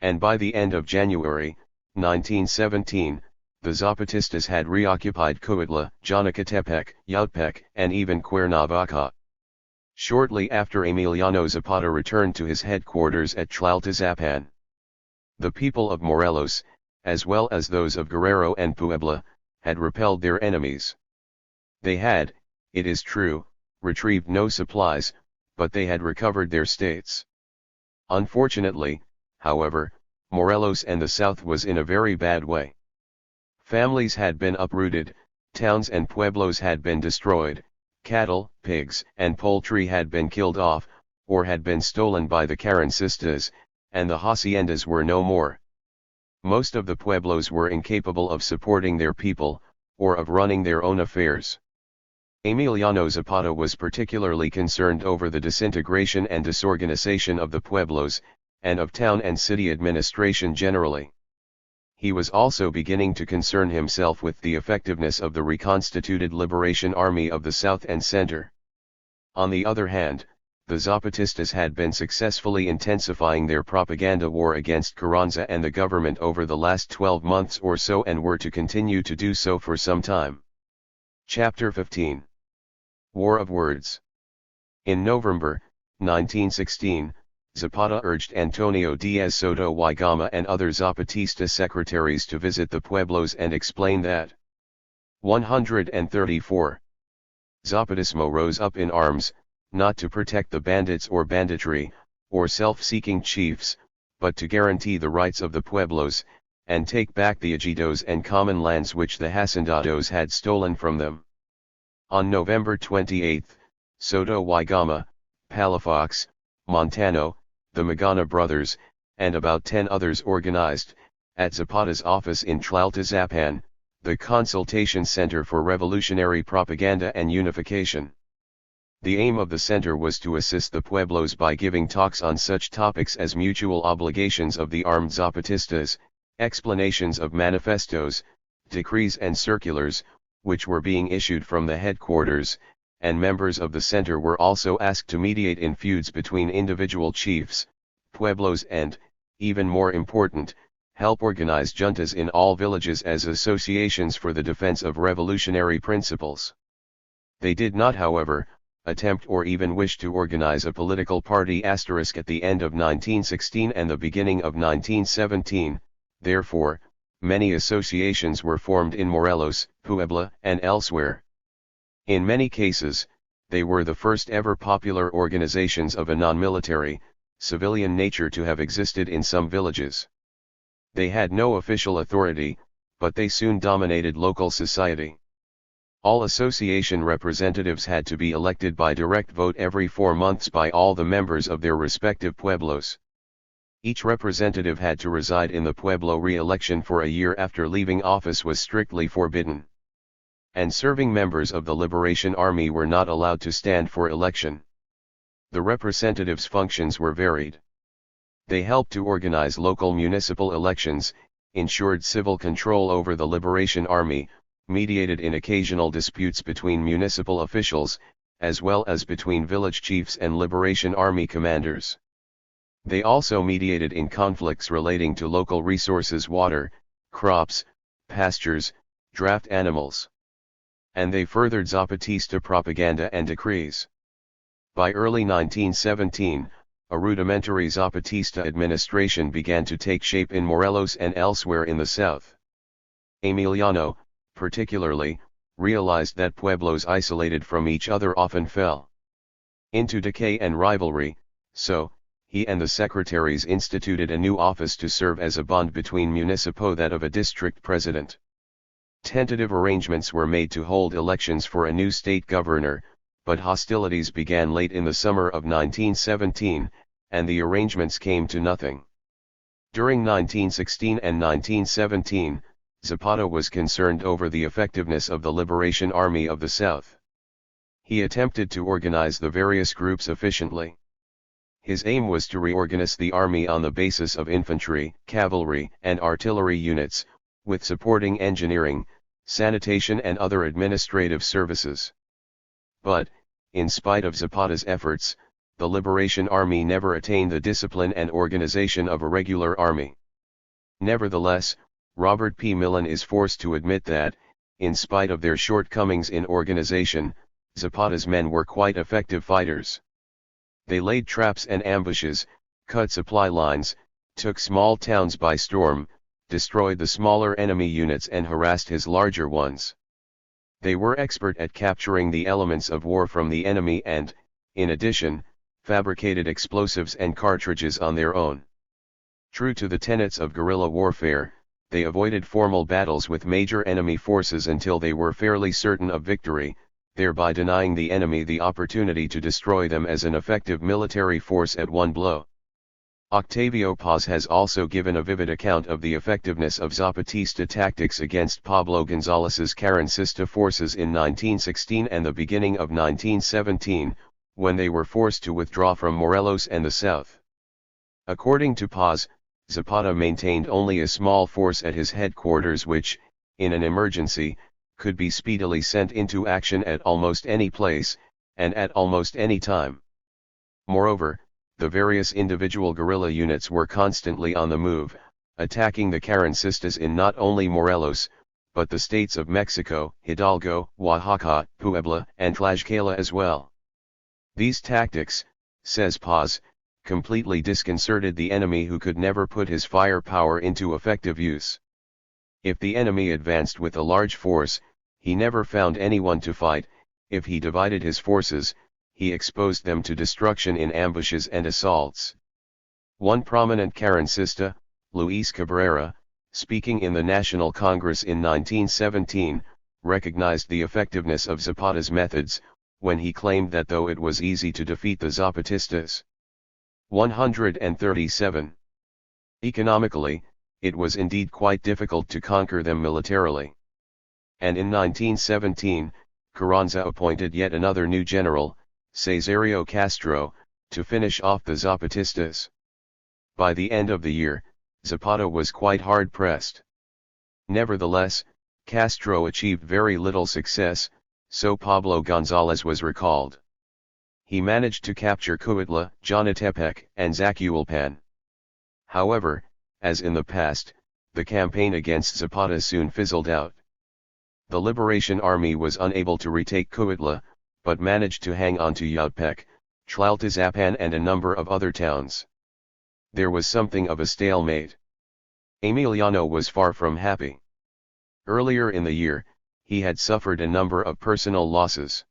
And by the end of January 1917, the Zapatistas had reoccupied Coatla, Jonacatepec, Yautepec, and even Cuernavaca. Shortly after, Emiliano Zapata returned to his headquarters at Tlaltizapan. The people of Morelos, as well as those of Guerrero and Puebla, had repelled their enemies. They had, it is true, retrieved no supplies, but they had recovered their states. Unfortunately, however, Morelos and the South was in a very bad way. Families had been uprooted, towns and pueblos had been destroyed, cattle, pigs, and poultry had been killed off, or had been stolen by the Carrancistas, and the haciendas were no more. Most of the pueblos were incapable of supporting their people, or of running their own affairs. Emiliano Zapata was particularly concerned over the disintegration and disorganization of the pueblos, and of town and city administration generally. He was also beginning to concern himself with the effectiveness of the reconstituted Liberation Army of the South and Center. On the other hand, the Zapatistas had been successfully intensifying their propaganda war against Carranza and the government over the last 12 months or so and were to continue to do so for some time. Chapter 15. War of Words. In November, 1916, Zapata urged Antonio Diaz Soto y Gama and other Zapatista secretaries to visit the pueblos and explain that 134. Zapatismo rose up in arms, not to protect the bandits or banditry, or self-seeking chiefs, but to guarantee the rights of the pueblos, and take back the ejidos and common lands which the hacendados had stolen from them. On November 28, Soto y Gama, Palafox, Montano, the Magana brothers, and about 10 others organized, at Zapata's office in Tlaltizapan, the Consultation Center for Revolutionary Propaganda and Unification. The aim of the center was to assist the pueblos by giving talks on such topics as mutual obligations of the armed Zapatistas, explanations of manifestos, decrees and circulars, which were being issued from the headquarters, and members of the center were also asked to mediate in feuds between individual chiefs, pueblos and, even more important, help organize juntas in all villages as associations for the defense of revolutionary principles. They did not, however, attempt or even wish to organize a political party ** at the end of 1916 and the beginning of 1917, therefore, many associations were formed in Morelos, Puebla, and elsewhere. In many cases, they were the first ever popular organizations of a non-military, civilian nature to have existed in some villages. They had no official authority, but they soon dominated local society. All association representatives had to be elected by direct vote every 4 months by all the members of their respective pueblos. Each representative had to reside in the pueblo re-election for a year after leaving office was strictly forbidden. And serving members of the Liberation Army were not allowed to stand for election. The representatives' functions were varied. They helped to organize local municipal elections, ensured civil control over the Liberation Army, mediated in occasional disputes between municipal officials, as well as between village chiefs and Liberation Army commanders. They also mediated in conflicts relating to local resources: water, crops, pastures, draft animals. And they furthered Zapatista propaganda and decrees. By early 1917, a rudimentary Zapatista administration began to take shape in Morelos and elsewhere in the south. Emiliano, particularly, realized that pueblos isolated from each other often fell into decay and rivalry, so, he and the secretaries instituted a new office to serve as a bond between municipo, that of a district president. Tentative arrangements were made to hold elections for a new state governor, but hostilities began late in the summer of 1917, and the arrangements came to nothing. During 1916 and 1917, Zapata was concerned over the effectiveness of the Liberation Army of the South. He attempted to organize the various groups efficiently. His aim was to reorganize the army on the basis of infantry, cavalry, and artillery units, with supporting engineering, sanitation and other administrative services. But, in spite of Zapata's efforts, the Liberation Army never attained the discipline and organization of a regular army. Nevertheless, Robert P. Millen is forced to admit that, in spite of their shortcomings in organization, Zapata's men were quite effective fighters. They laid traps and ambushes, cut supply lines, took small towns by storm, destroyed the smaller enemy units and harassed his larger ones. They were expert at capturing the elements of war from the enemy and, in addition, fabricated explosives and cartridges on their own. True to the tenets of guerrilla warfare, they avoided formal battles with major enemy forces until they were fairly certain of victory, thereby denying the enemy the opportunity to destroy them as an effective military force at one blow. Octavio Paz has also given a vivid account of the effectiveness of Zapatista tactics against Pablo González's Carrancista forces in 1916 and the beginning of 1917, when they were forced to withdraw from Morelos and the south. According to Paz, Zapata maintained only a small force at his headquarters which, in an emergency, could be speedily sent into action at almost any place, and at almost any time. Moreover, the various individual guerrilla units were constantly on the move, attacking the Carrancistas in not only Morelos, but the states of Mexico, Hidalgo, Oaxaca, Puebla, and Tlaxcala as well. These tactics, says Paz, completely disconcerted the enemy, who could never put his firepower into effective use. If the enemy advanced with a large force, he never found anyone to fight. If he divided his forces, he exposed them to destruction in ambushes and assaults. One prominent Carrancista, Luis Cabrera, speaking in the National Congress in 1917, recognized the effectiveness of Zapata's methods, when he claimed that though it was easy to defeat the Zapatistas, 137. Economically, it was indeed quite difficult to conquer them militarily. And in 1917, Carranza appointed yet another new general, Cesario Castro, to finish off the Zapatistas. By the end of the year, Zapata was quite hard-pressed. Nevertheless, Castro achieved very little success, so Pablo González was recalled. He managed to capture Cuautla, Jonatepec, and Zacualpan. However, as in the past, the campaign against Zapata soon fizzled out. The Liberation Army was unable to retake Cuautla, but managed to hang on to Yautepec, Tlaltizapan and a number of other towns. There was something of a stalemate. Emiliano was far from happy. Earlier in the year, he had suffered a number of personal losses.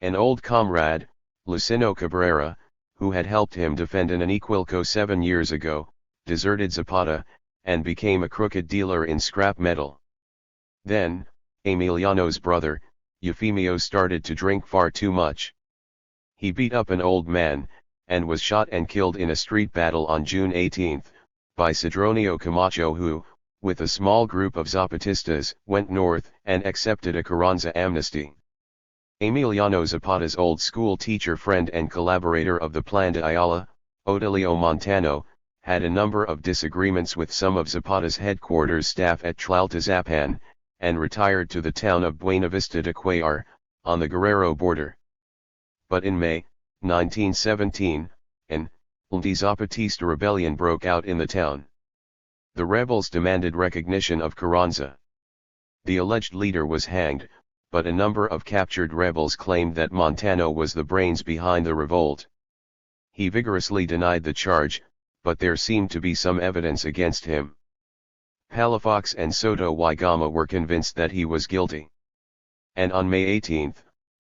An old comrade, Lucino Cabrera, who had helped him defend Aniquilco 7 years ago, deserted Zapata, and became a crooked dealer in scrap metal. Then, Emiliano's brother, Eufemio, started to drink far too much. He beat up an old man, and was shot and killed in a street battle on June 18, by Cedronio Camacho, who, with a small group of Zapatistas, went north and accepted a Carranza amnesty. Emiliano Zapata's old school teacher friend and collaborator of the Plan de Ayala, Otilio Montano, had a number of disagreements with some of Zapata's headquarters staff at Tlaltizapan, and retired to the town of Buenavista de Cuellar, on the Guerrero border. But in May, 1917, an anti-Zapatista rebellion broke out in the town. The rebels demanded recognition of Carranza. The alleged leader was hanged, but a number of captured rebels claimed that Montano was the brains behind the revolt. He vigorously denied the charge, but there seemed to be some evidence against him. Palafox and Soto y Gama were convinced that he was guilty. And on May 18,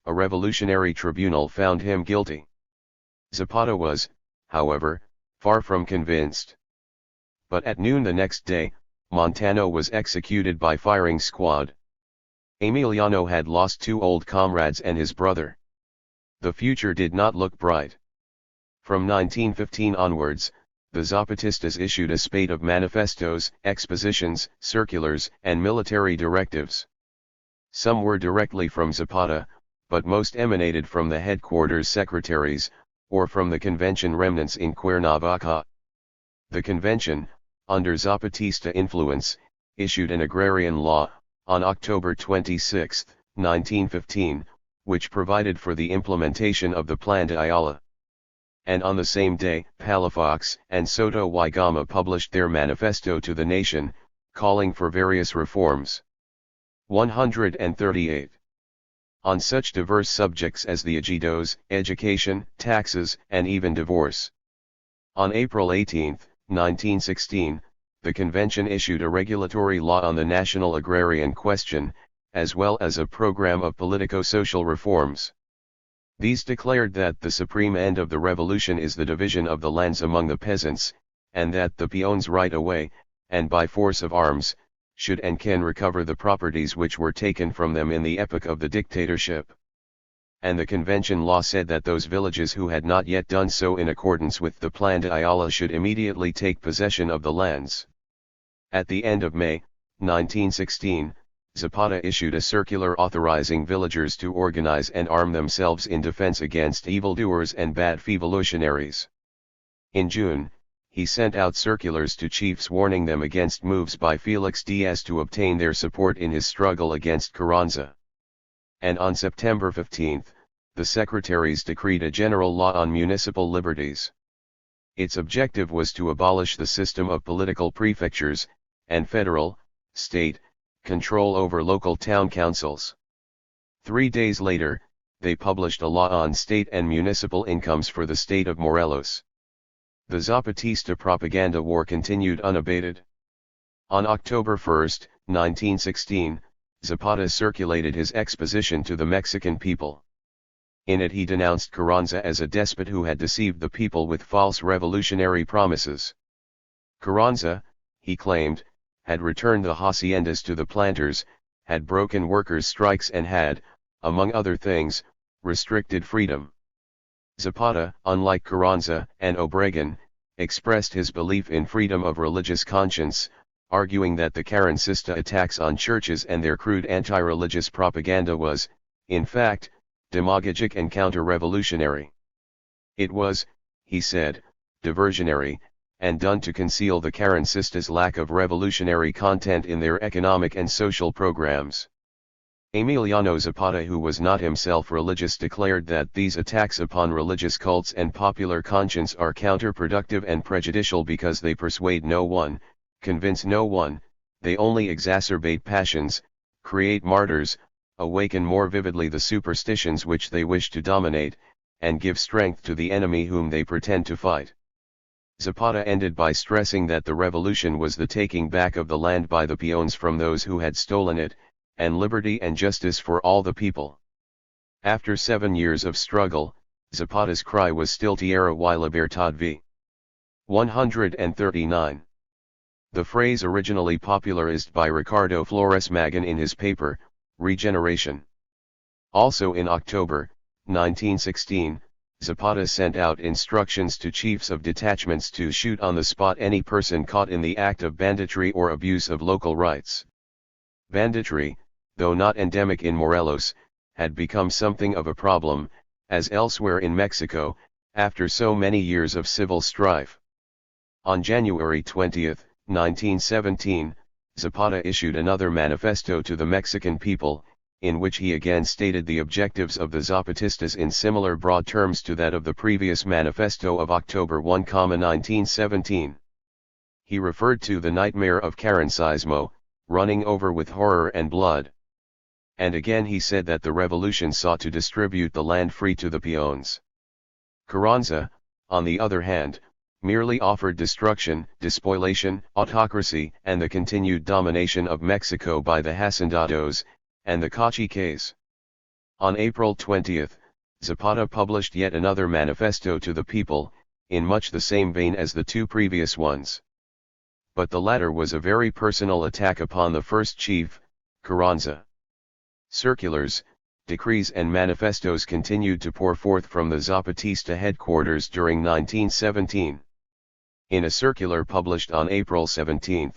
a revolutionary tribunal found him guilty. Zapata was, however, far from convinced. But at noon the next day, Montano was executed by firing squad. Emiliano had lost 2 old comrades and his brother. The future did not look bright. From 1915 onwards, the Zapatistas issued a spate of manifestos, expositions, circulars, and military directives. Some were directly from Zapata, but most emanated from the headquarters secretaries, or from the convention remnants in Cuernavaca. The convention, under Zapatista influence, issued an agrarian law, on October 26, 1915, which provided for the implementation of the Plan de Ayala. And on the same day, Palafox and Soto y Gama published their manifesto to the nation, calling for various reforms. 138. On such diverse subjects as the ejidos, education, taxes, and even divorce. On April 18, 1916, the convention issued a regulatory law on the national agrarian question, as well as a program of politico-social reforms. These declared that the supreme end of the revolution is the division of the lands among the peasants, and that the peons right away, and by force of arms, should and can recover the properties which were taken from them in the epoch of the dictatorship. And the convention law said that those villages who had not yet done so in accordance with the Plan de Ayala should immediately take possession of the lands. At the end of May, 1916, Zapata issued a circular authorizing villagers to organize and arm themselves in defense against evildoers and bad revolutionaries. In June, he sent out circulars to chiefs warning them against moves by Felix Diaz to obtain their support in his struggle against Carranza. And on September 15, the secretaries decreed a general law on municipal liberties. Its objective was to abolish the system of political prefectures, and federal, state, control over local town councils. 3 days later, they published a law on state and municipal incomes for the state of Morelos. The Zapatista propaganda war continued unabated. On October 1, 1916, Zapata circulated his exposition to the Mexican people. In it he denounced Carranza as a despot who had deceived the people with false revolutionary promises. Carranza, he claimed, had returned the haciendas to the planters, had broken workers' strikes and had, among other things, restricted freedom. Zapata, unlike Carranza and Obregon, expressed his belief in freedom of religious conscience, arguing that the Carrancista attacks on churches and their crude anti-religious propaganda was, in fact, demagogic and counter-revolutionary. It was, he said, diversionary, and done to conceal the Carrancistas' lack of revolutionary content in their economic and social programs. Emiliano Zapata, who was not himself religious, declared that these attacks upon religious cults and popular conscience are counterproductive and prejudicial because they persuade no one, convince no one, they only exacerbate passions, create martyrs, awaken more vividly the superstitions which they wish to dominate, and give strength to the enemy whom they pretend to fight. Zapata ended by stressing that the revolution was the taking back of the land by the peons from those who had stolen it, and liberty and justice for all the people. After 7 years of struggle, Zapata's cry was still Tierra y Libertad v. 139. The phrase originally popularized by Ricardo Flores Magón in his paper, Regeneration. Also in October, 1916, Zapata sent out instructions to chiefs of detachments to shoot on the spot any person caught in the act of banditry or abuse of local rights. Banditry, though not endemic in Morelos, had become something of a problem, as elsewhere in Mexico, after so many years of civil strife. On January 20, 1917, Zapata issued another manifesto to the Mexican people, in which he again stated the objectives of the Zapatistas in similar broad terms to that of the previous manifesto of October 1, 1917. He referred to the nightmare of Carrancismo, running over with horror and blood. And again he said that the revolution sought to distribute the land free to the peons. Carranza, on the other hand, merely offered destruction, despoliation, autocracy, and the continued domination of Mexico by the hacendados, and the caciques. On April 20, Zapata published yet another manifesto to the people, in much the same vein as the two previous ones. But the latter was a very personal attack upon the first chief, Carranza. Circulars, decrees and manifestos continued to pour forth from the Zapatista headquarters during 1917. In a circular published on April 17,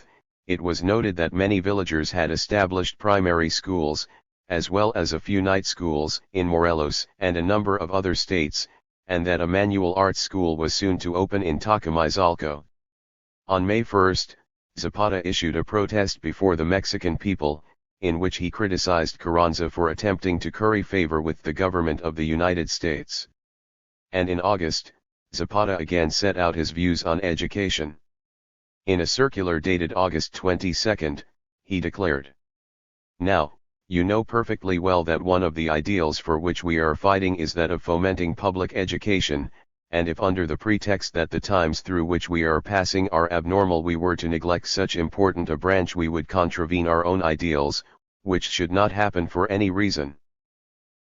it was noted that many villagers had established primary schools, as well as a few night schools, in Morelos and a number of other states, and that a manual arts school was soon to open in Tacamizalco. On May 1, Zapata issued a protest before the Mexican people, in which he criticized Carranza for attempting to curry favor with the government of the United States. And in August, Zapata again set out his views on education. In a circular dated August 22, he declared, "Now, you know perfectly well that one of the ideals for which we are fighting is that of fomenting public education, and if under the pretext that the times through which we are passing are abnormal we were to neglect such important a branch we would contravene our own ideals, which should not happen for any reason."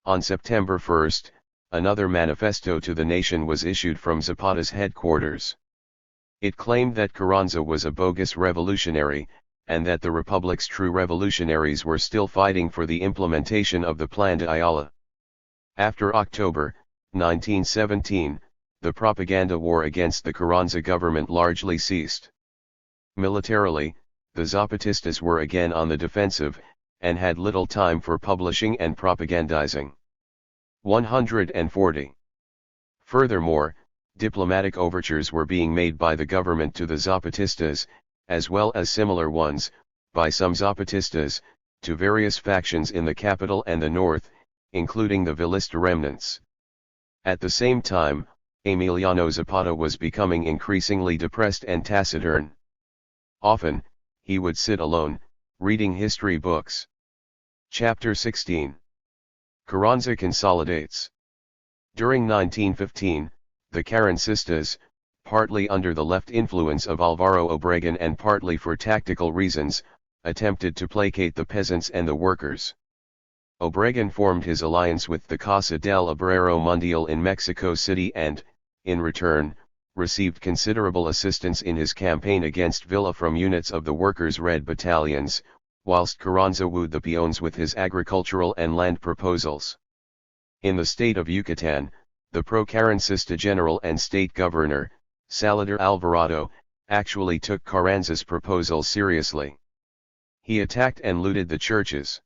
On September 1, another manifesto to the nation was issued from Zapata's headquarters. It claimed that Carranza was a bogus revolutionary, and that the Republic's true revolutionaries were still fighting for the implementation of the Plan de Ayala. After October 1917, the propaganda war against the Carranza government largely ceased. Militarily, the Zapatistas were again on the defensive, and had little time for publishing and propagandizing. 140. Furthermore, diplomatic overtures were being made by the government to the Zapatistas, as well as similar ones, by some Zapatistas, to various factions in the capital and the north, including the Villista remnants. At the same time, Emiliano Zapata was becoming increasingly depressed and taciturn. Often, he would sit alone, reading history books. Chapter 16. Carranza consolidates. During 1915, the Carrancistas, partly under the left influence of Álvaro Obregón and partly for tactical reasons, attempted to placate the peasants and the workers. Obregón formed his alliance with the Casa del Obrero Mundial in Mexico City and, in return, received considerable assistance in his campaign against Villa from units of the workers' Red Battalions, whilst Carranza wooed the peons with his agricultural and land proposals. In the state of Yucatan, the pro-Carrancista general and state governor, Salvador Alvarado, actually took Carranza's proposal seriously. He attacked and looted the churches.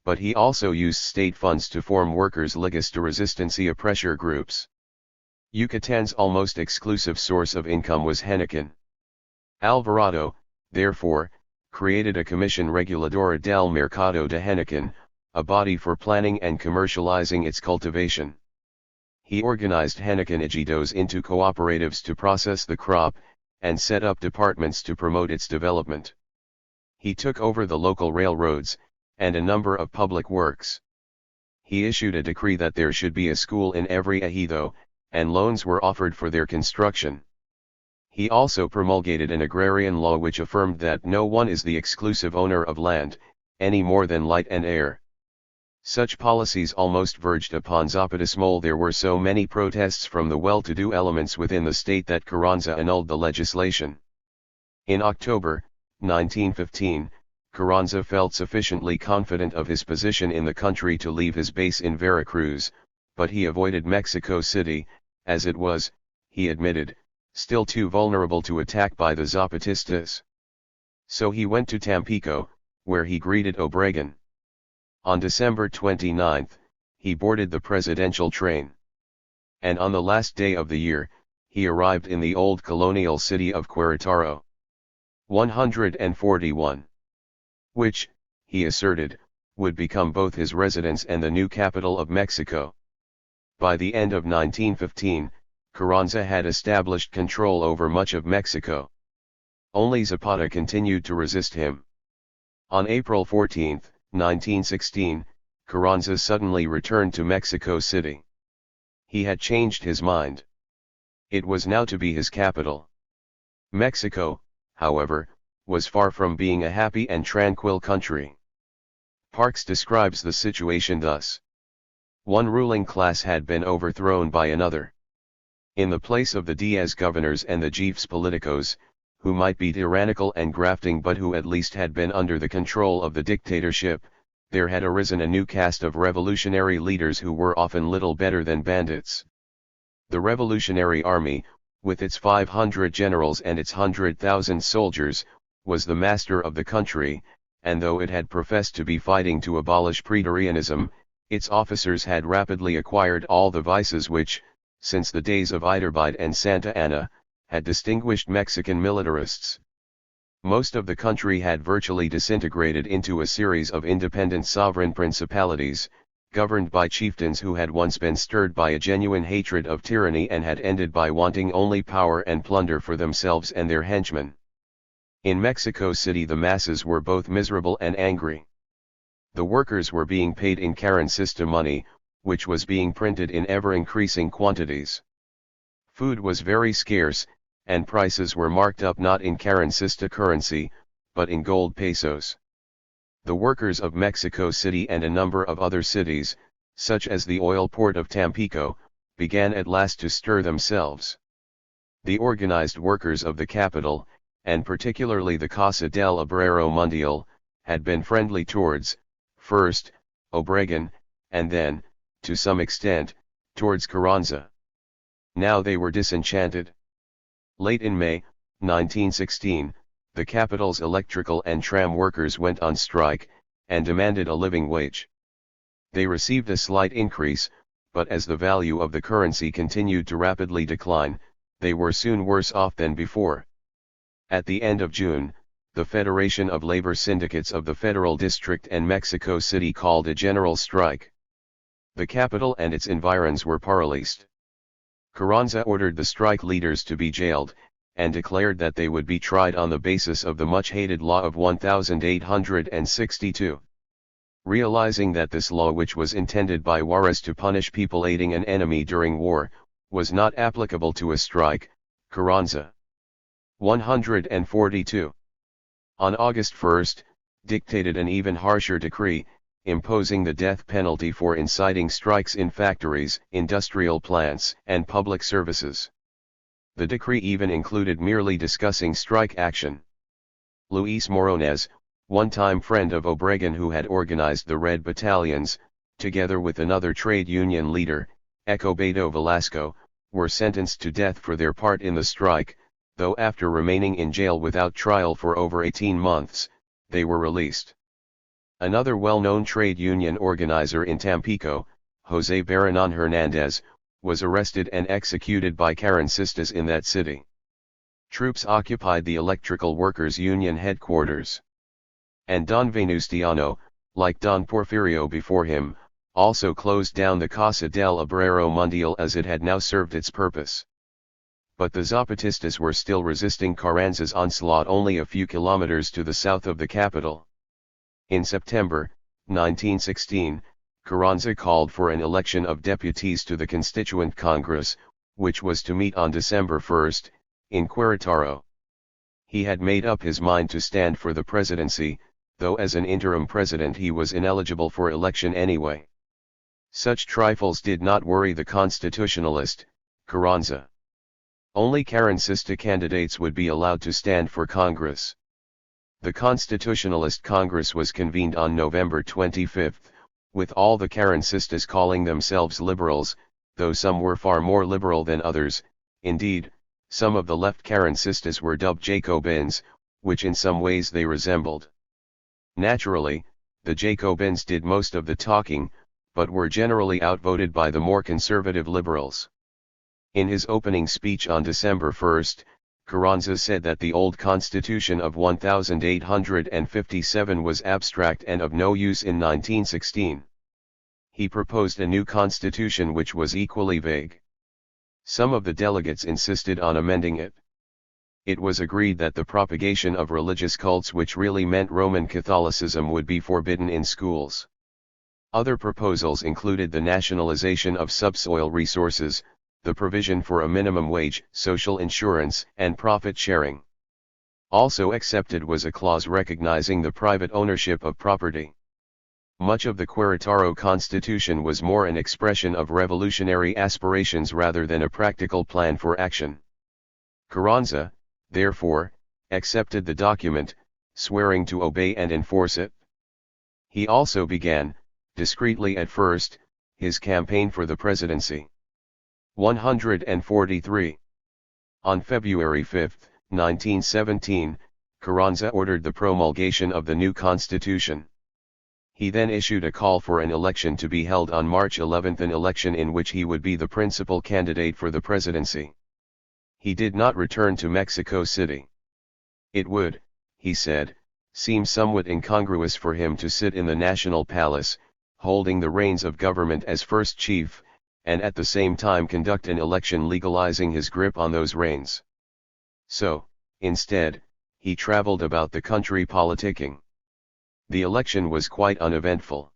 But he also used state funds to form workers' ligas de resistencia pressure groups. Yucatan's almost exclusive source of income was henequen. Alvarado, therefore, created a Comisión Reguladora del Mercado de Henequen, a body for planning and commercializing its cultivation. He organized henequen ejidos into cooperatives to process the crop, and set up departments to promote its development. He took over the local railroads, and a number of public works. He issued a decree that there should be a school in every ejido, and loans were offered for their construction. He also promulgated an agrarian law which affirmed that no one is the exclusive owner of land, any more than light and air. Such policies almost verged upon Zapatismo. There were so many protests from the well-to-do elements within the state that Carranza annulled the legislation. In October 1915, Carranza felt sufficiently confident of his position in the country to leave his base in Veracruz, but he avoided Mexico City, as it was, he admitted, still too vulnerable to attack by the Zapatistas. So he went to Tampico, where he greeted Obregón. On December 29, he boarded the presidential train. And on the last day of the year, he arrived in the old colonial city of Querétaro. 141. Which, he asserted, would become both his residence and the new capital of Mexico. By the end of 1915, Carranza had established control over much of Mexico. Only Zapata continued to resist him. On April 14, 1916, Carranza suddenly returned to Mexico City. He had changed his mind. It was now to be his capital. Mexico, however, was far from being a happy and tranquil country. Parks describes the situation thus. One ruling class had been overthrown by another. In the place of the Diaz governors and the jefes politicos, who might be tyrannical and grafting but who at least had been under the control of the dictatorship, there had arisen a new caste of revolutionary leaders who were often little better than bandits. The Revolutionary Army, with its 500 generals and its 100,000 soldiers, was the master of the country, and though it had professed to be fighting to abolish Pretorianism, its officers had rapidly acquired all the vices which, since the days of Iturbide and Santa Anna, had distinguished Mexican militarists. Most of the country had virtually disintegrated into a series of independent sovereign principalities, governed by chieftains who had once been stirred by a genuine hatred of tyranny and had ended by wanting only power and plunder for themselves and their henchmen. In Mexico City the masses were both miserable and angry. The workers were being paid in Carrancista money, which was being printed in ever-increasing quantities. Food was very scarce, and prices were marked up not in Carrancista currency, but in gold pesos. The workers of Mexico City and a number of other cities, such as the oil port of Tampico, began at last to stir themselves. The organized workers of the capital, and particularly the Casa del Obrero Mundial, had been friendly towards, first, Obregón, and then, to some extent, towards Carranza. Now they were disenchanted. Late in May, 1916, the capital's electrical and tram workers went on strike, and demanded a living wage. They received a slight increase, but as the value of the currency continued to rapidly decline, they were soon worse off than before. At the end of June, the Federation of Labor Syndicates of the Federal District and Mexico City called a general strike. The capital and its environs were paralyzed. Carranza ordered the strike leaders to be jailed, and declared that they would be tried on the basis of the much-hated law of 1862. Realizing that this law, which was intended by Juarez to punish people aiding an enemy during war, was not applicable to a strike, Carranza 142. On August 1, dictated an even harsher decree, imposing the death penalty for inciting strikes in factories, industrial plants, and public services. The decree even included merely discussing strike action. Luis Morones, one-time friend of Obregón who had organized the Red Battalions, together with another trade union leader, Escobedo Velasco, were sentenced to death for their part in the strike, though after remaining in jail without trial for over 18 months, they were released. Another well-known trade union organizer in Tampico, José Baranon Hernández, was arrested and executed by Carrancistas in that city. Troops occupied the Electrical Workers Union headquarters. And Don Venustiano, like Don Porfirio before him, also closed down the Casa del Obrero Mundial as it had now served its purpose. But the Zapatistas were still resisting Carranza's onslaught only a few kilometers to the south of the capital. In September 1916, Carranza called for an election of deputies to the Constituent Congress, which was to meet on December 1, in Querétaro. He had made up his mind to stand for the presidency, though as an interim president he was ineligible for election anyway. Such trifles did not worry the constitutionalist, Carranza. Only Carrancista candidates would be allowed to stand for Congress. The Constitutionalist Congress was convened on November 25, with all the Carrancistas calling themselves liberals, though some were far more liberal than others. Indeed, some of the left Carrancistas were dubbed Jacobins, which in some ways they resembled. Naturally, the Jacobins did most of the talking, but were generally outvoted by the more conservative liberals. In his opening speech on December 1, Carranza said that the old constitution of 1857 was abstract and of no use in 1916. He proposed a new constitution which was equally vague. Some of the delegates insisted on amending it. It was agreed that the propagation of religious cults which really meant Roman Catholicism would be forbidden in schools. Other proposals included the nationalization of subsoil resources, the provision for a minimum wage, social insurance, and profit sharing. Also accepted was a clause recognizing the private ownership of property. Much of the Querétaro Constitution was more an expression of revolutionary aspirations rather than a practical plan for action. Carranza, therefore, accepted the document, swearing to obey and enforce it. He also began, discreetly at first, his campaign for the presidency. 143. On February 5, 1917, Carranza ordered the promulgation of the new constitution. He then issued a call for an election to be held on March 11, an election in which he would be the principal candidate for the presidency. He did not return to Mexico City. It would, he said, seem somewhat incongruous for him to sit in the National Palace, holding the reins of government as first chief, and at the same time conduct an election legalizing his grip on those reins. So, instead, he traveled about the country politicking. The election was quite uneventful.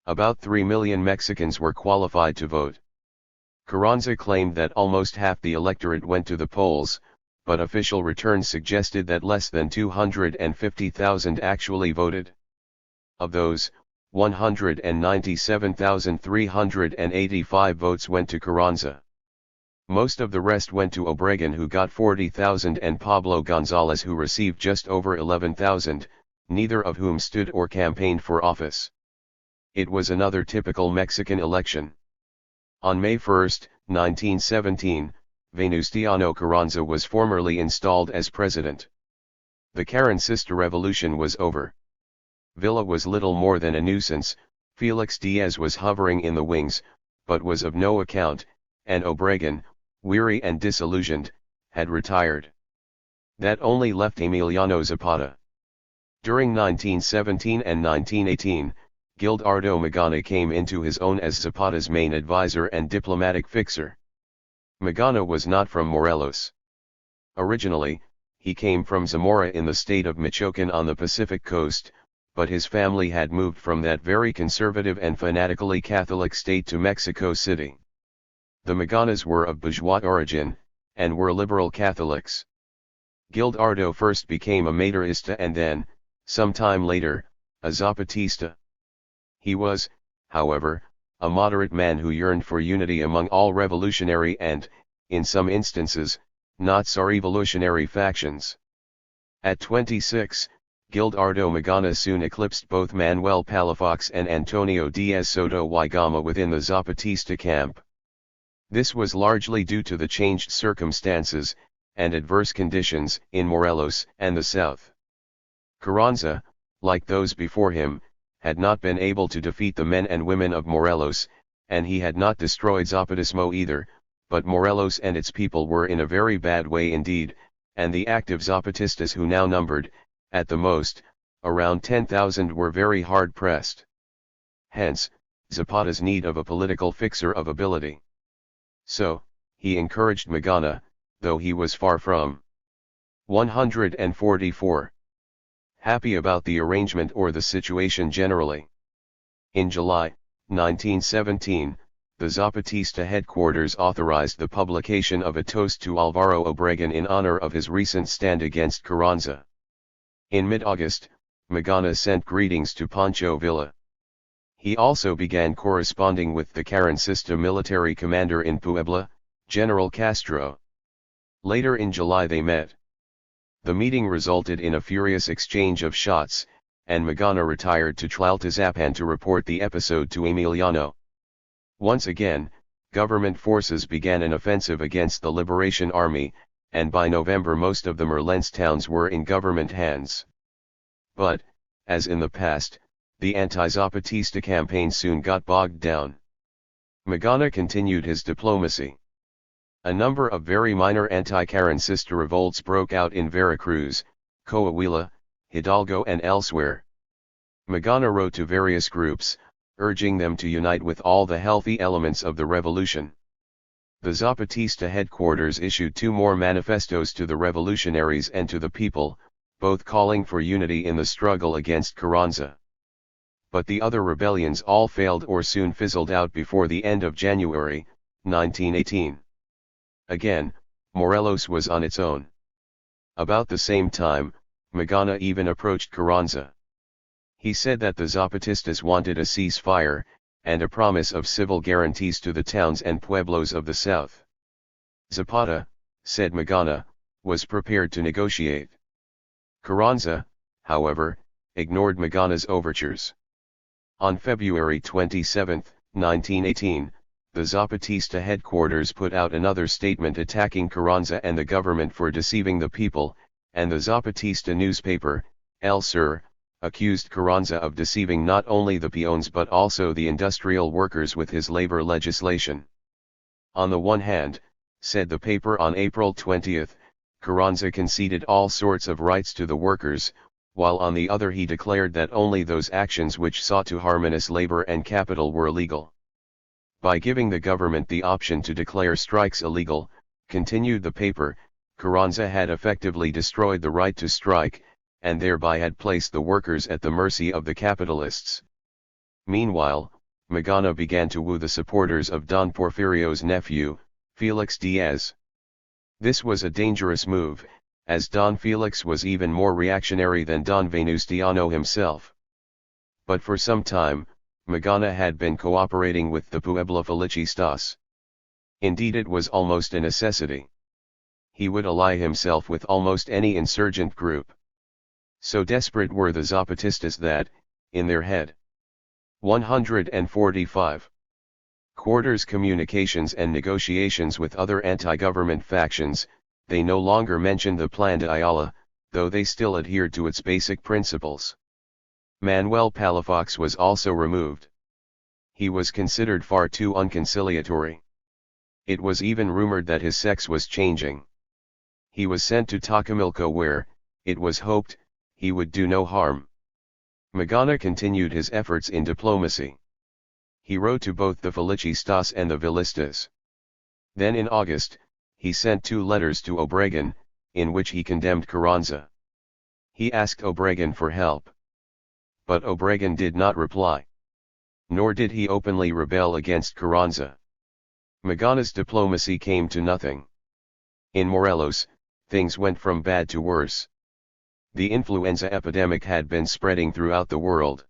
About 3 million Mexicans were qualified to vote. Carranza claimed that almost half the electorate went to the polls, but official returns suggested that less than 250,000 actually voted. Of those, 197,385 votes went to Carranza. Most of the rest went to Obregón, who got 40,000, and Pablo González, who received just over 11,000, neither of whom stood or campaigned for office. It was another typical Mexican election. On May 1, 1917, Venustiano Carranza was formally installed as president. The Carrancista revolution was over. Villa was little more than a nuisance, Felix Diaz was hovering in the wings, but was of no account, and Obregón, weary and disillusioned, had retired. That only left Emiliano Zapata. During 1917 and 1918, Gildardo Magana came into his own as Zapata's main advisor and diplomatic fixer. Magana was not from Morelos. Originally, he came from Zamora in the state of Michoacán on the Pacific coast, but his family had moved from that very conservative and fanatically Catholic state to Mexico City. The Maganas were of bourgeois origin, and were liberal Catholics. Gildardo first became a Maderista and then, some time later, a Zapatista. He was, however, a moderate man who yearned for unity among all revolutionary and, in some instances, not so revolutionary factions. At 26, Gildardo Magana soon eclipsed both Manuel Palafox and Antonio Diaz Soto y Gama within the Zapatista camp. This was largely due to the changed circumstances, and adverse conditions, in Morelos and the south. Carranza, like those before him, had not been able to defeat the men and women of Morelos, and he had not destroyed Zapatismo either, but Morelos and its people were in a very bad way indeed, and the active Zapatistas who now numbered, at the most, around 10,000 were very hard pressed. Hence, Zapata's need of a political fixer of ability. So, he encouraged Magana, though he was far from 144 happy about the arrangement or the situation generally. In July 1917, the Zapatista headquarters authorized the publication of a toast to Alvaro Obregón in honor of his recent stand against Carranza. In mid-August, Magana sent greetings to Pancho Villa. He also began corresponding with the Carrancista military commander in Puebla, General Castro. Later in July they met. The meeting resulted in a furious exchange of shots, and Magana retired to Tlaltizapan to report the episode to Emiliano. Once again, government forces began an offensive against the Liberation Army, and by November most of the Merlense towns were in government hands. But, as in the past, the anti-Zapatista campaign soon got bogged down. Magana continued his diplomacy. A number of very minor anti-Carrancista revolts broke out in Veracruz, Coahuila, Hidalgo and elsewhere. Magana wrote to various groups, urging them to unite with all the healthy elements of the revolution. The Zapatista headquarters issued 2 more manifestos to the revolutionaries and to the people, both calling for unity in the struggle against Carranza. But the other rebellions all failed or soon fizzled out before the end of January, 1918. Again, Morelos was on its own. About the same time, Magana even approached Carranza. He said that the Zapatistas wanted a ceasefire, and a promise of civil guarantees to the towns and pueblos of the south. Zapata, said Magana, was prepared to negotiate. Carranza, however, ignored Magana's overtures. On February 27, 1918, the Zapatista headquarters put out another statement attacking Carranza and the government for deceiving the people, and the Zapatista newspaper, El Sur, accused Carranza of deceiving not only the peons but also the industrial workers with his labor legislation. On the one hand, said the paper on April 20, Carranza conceded all sorts of rights to the workers, while on the other he declared that only those actions which sought to harmonize labor and capital were legal. By giving the government the option to declare strikes illegal, continued the paper, Carranza had effectively destroyed the right to strike, and thereby had placed the workers at the mercy of the capitalists. Meanwhile, Magana began to woo the supporters of Don Porfirio's nephew, Felix Diaz. This was a dangerous move, as Don Felix was even more reactionary than Don Venustiano himself. But for some time, Magana had been cooperating with the Puebla Felicistas. Indeed, it was almost a necessity. He would ally himself with almost any insurgent group. So desperate were the Zapatistas that, in their head 145 quarters communications and negotiations with other anti-government factions, they no longer mentioned the Plan de Ayala, though they still adhered to its basic principles. Manuel Palafox was also removed. He was considered far too unconciliatory. It was even rumored that his sex was changing. He was sent to Tocamilco where, it was hoped, he would do no harm. Magana continued his efforts in diplomacy. He wrote to both the Felicistas and the Villistas. Then in August, he sent 2 letters to Obregon, in which he condemned Carranza. He asked Obregon for help. But Obregon did not reply. Nor did he openly rebel against Carranza. Magana's diplomacy came to nothing. In Morelos, things went from bad to worse. The influenza epidemic had been spreading throughout the world.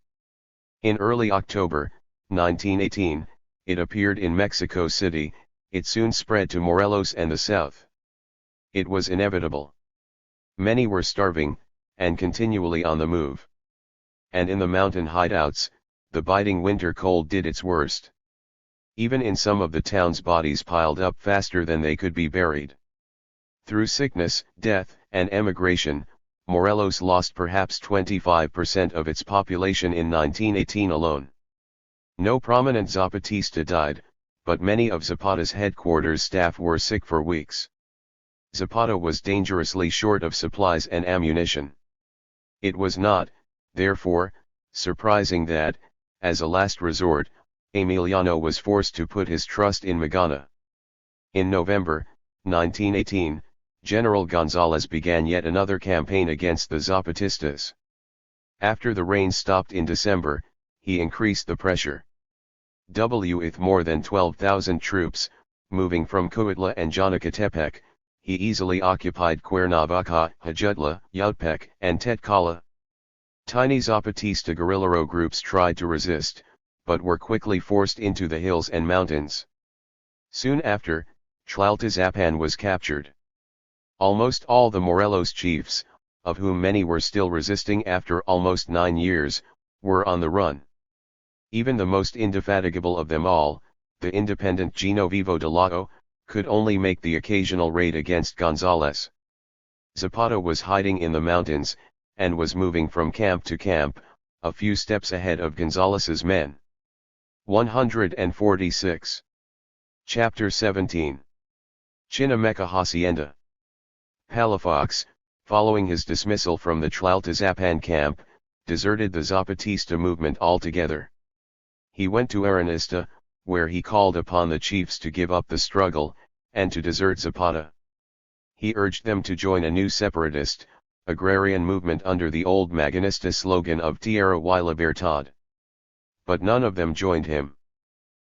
In early October, 1918, it appeared in Mexico City. It soon spread to Morelos and the south. It was inevitable. Many were starving, and continually on the move. And in the mountain hideouts, the biting winter cold did its worst. Even in some of the towns, bodies piled up faster than they could be buried. Through sickness, death, and emigration, Morelos lost perhaps 25% of its population in 1918 alone. No prominent Zapatista died, but many of Zapata's headquarters staff were sick for weeks. Zapata was dangerously short of supplies and ammunition. It was not, therefore, surprising that, as a last resort, Emiliano was forced to put his trust in Magana. In November, 1918, General Gonzalez began yet another campaign against the Zapatistas. After the rain stopped in December, he increased the pressure. With more than 12,000 troops, moving from Cuautla and Jonacatepec, he easily occupied Cuernavaca, Jajutla, Yautepec, and Tecala. Tiny Zapatista guerrilla groups tried to resist, but were quickly forced into the hills and mountains. Soon after, Tlaltizapan was captured. Almost all the Morelos chiefs, of whom many were still resisting after almost 9 years, were on the run. Even the most indefatigable of them all, the independent Genovevo de Lao, could only make the occasional raid against Gonzales. Zapata was hiding in the mountains, and was moving from camp to camp, a few steps ahead of Gonzales's men. 146. Chapter 17. Chinameca Hacienda. Palafox, following his dismissal from the Tlaltizapan camp, deserted the Zapatista movement altogether. He went to Aranista, where he called upon the chiefs to give up the struggle, and to desert Zapata. He urged them to join a new separatist, agrarian movement under the old Maganista slogan of Tierra y Libertad. But none of them joined him.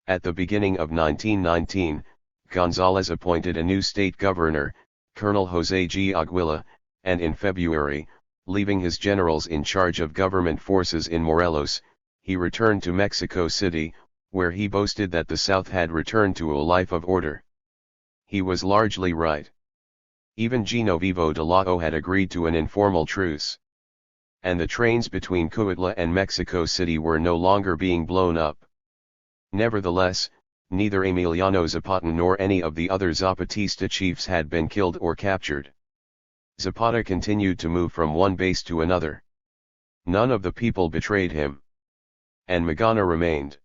At the beginning of 1919, Gonzales appointed a new state governor, Colonel José G. Aguila, and in February, leaving his generals in charge of government forces in Morelos, he returned to Mexico City, where he boasted that the South had returned to a life of order. He was largely right. Even Genovevo de Lao had agreed to an informal truce. And the trains between Cuautla and Mexico City were no longer being blown up. Nevertheless, neither Emiliano Zapata nor any of the other Zapatista chiefs had been killed or captured. Zapata continued to move from one base to another. None of the people betrayed him. And Magana remained.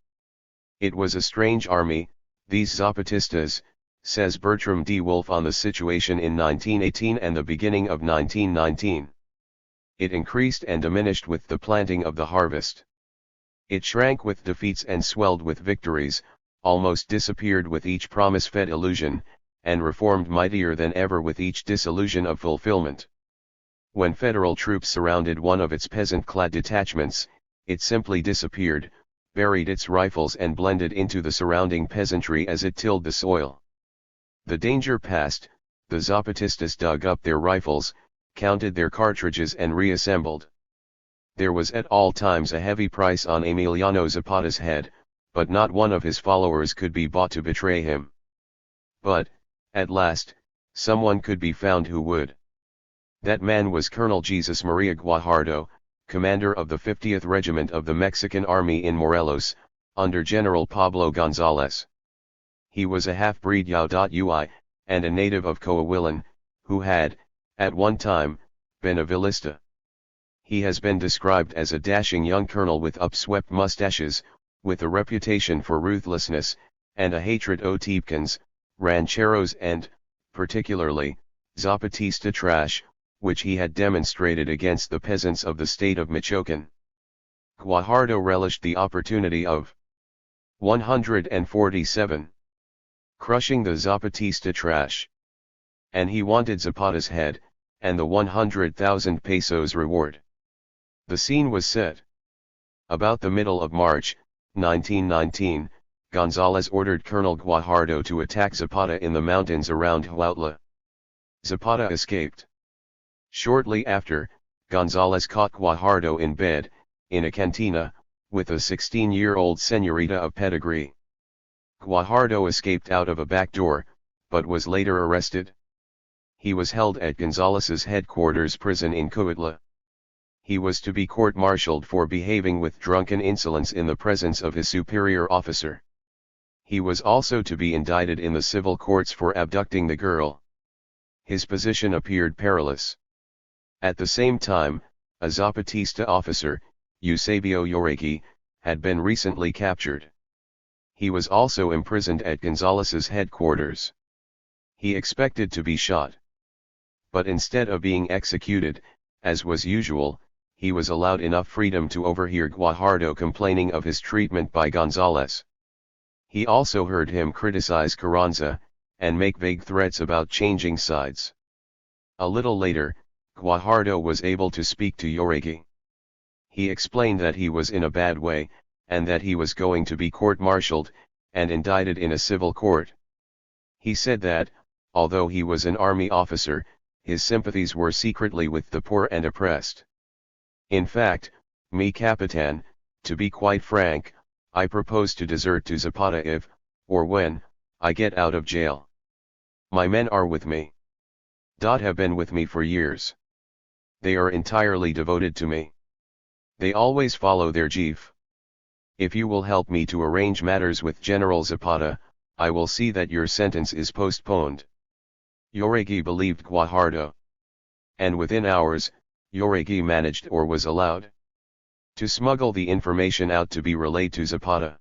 It was a strange army, these Zapatistas, says Bertram D. Wolfe on the situation in 1918 and the beginning of 1919. It increased and diminished with the planting of the harvest. It shrank with defeats and swelled with victories, almost disappeared with each promise-fed illusion, and reformed mightier than ever with each disillusion of fulfillment. When federal troops surrounded one of its peasant-clad detachments, it simply disappeared, buried its rifles and blended into the surrounding peasantry as it tilled the soil. The danger past, the Zapatistas dug up their rifles, counted their cartridges and reassembled. There was at all times a heavy price on Emiliano Zapata's head, but not one of his followers could be bought to betray him. But, at last, someone could be found who would. That man was Colonel Jesus Maria Guajardo, commander of the 50th Regiment of the Mexican Army in Morelos, under General Pablo González. He was a half-breed Yao.Ui, and a native of Coahuilan, who had, at one time, been a Villista. He has been described as a dashing young colonel with upswept mustaches, with a reputation for ruthlessness, and a hatred of Tepecans, rancheros and, particularly, Zapatista trash, which he had demonstrated against the peasants of the state of Michoacán. Guajardo relished the opportunity of 147. Crushing the Zapatista trash. And he wanted Zapata's head, and the 100,000 pesos reward. The scene was set. About the middle of March, 1919, Gonzales ordered Colonel Guajardo to attack Zapata in the mountains around Huautla. Zapata escaped. Shortly after, Gonzales caught Guajardo in bed, in a cantina, with a 16-year-old señorita of pedigree. Guajardo escaped out of a back door, but was later arrested. He was held at Gonzales's headquarters prison in Cuautla. He was to be court-martialed for behaving with drunken insolence in the presence of his superior officer. He was also to be indicted in the civil courts for abducting the girl. His position appeared perilous. At the same time, a Zapatista officer, Eusebio Lloregi, had been recently captured. He was also imprisoned at Gonzales's headquarters. He expected to be shot. But instead of being executed, as was usual, he was allowed enough freedom to overhear Guajardo complaining of his treatment by Gonzales. He also heard him criticize Carranza, and make vague threats about changing sides. A little later, Guajardo was able to speak to Lloregi. He explained that he was in a bad way, and that he was going to be court-martialed, and indicted in a civil court. He said that, although he was an army officer, his sympathies were secretly with the poor and oppressed. In fact, mi capitan, to be quite frank, I propose to desert to Zapata if, or when, I get out of jail. My men are with me. Have been with me for years. They are entirely devoted to me. They always follow their chief. If you will help me to arrange matters with General Zapata, I will see that your sentence is postponed. Lloregi believed Guajardo. And within hours, Lloregi managed or was allowed to smuggle the information out to be relayed to Zapata.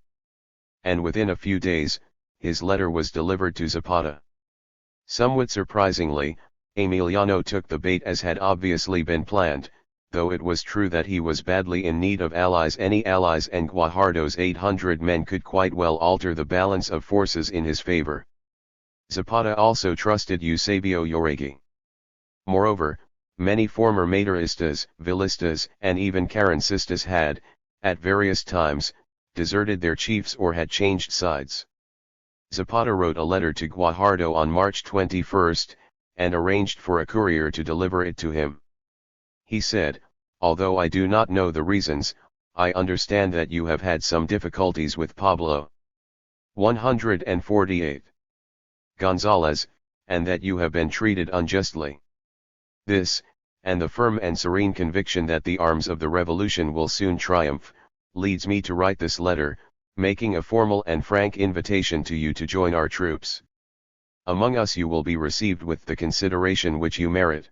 And within a few days, his letter was delivered to Zapata. Somewhat surprisingly, Emiliano took the bait as had obviously been planned, though it was true that he was badly in need of allies. Any allies and Guajardo's 800 men could quite well alter the balance of forces in his favor. Zapata also trusted Eusebio Lloregi. Moreover, many former Maderistas, Villistas, and even Carrancistas had, at various times, deserted their chiefs or had changed sides. Zapata wrote a letter to Guajardo on March 21, and arranged for a courier to deliver it to him. He said, "Although I do not know the reasons, I understand that you have had some difficulties with Pablo 148 Gonzales, and that you have been treated unjustly. This, and the firm and serene conviction that the arms of the revolution will soon triumph, leads me to write this letter, making a formal and frank invitation to you to join our troops. Among us you will be received with the consideration which you merit."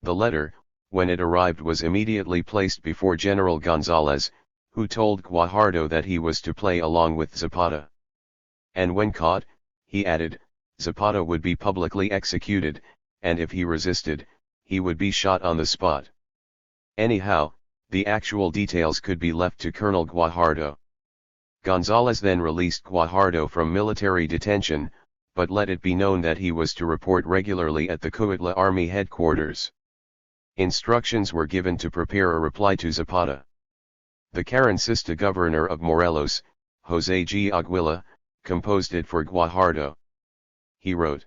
The letter, when it arrived, was immediately placed before General Gonzales, who told Guajardo that he was to play along with Zapata. And when caught, he added, Zapata would be publicly executed, and if he resisted, he would be shot on the spot. Anyhow, the actual details could be left to Colonel Guajardo. Gonzales then released Guajardo from military detention, but let it be known that he was to report regularly at the Cuautla Army headquarters. Instructions were given to prepare a reply to Zapata. The Carrancista governor of Morelos, José G. Aguila, composed it for Guajardo. He wrote,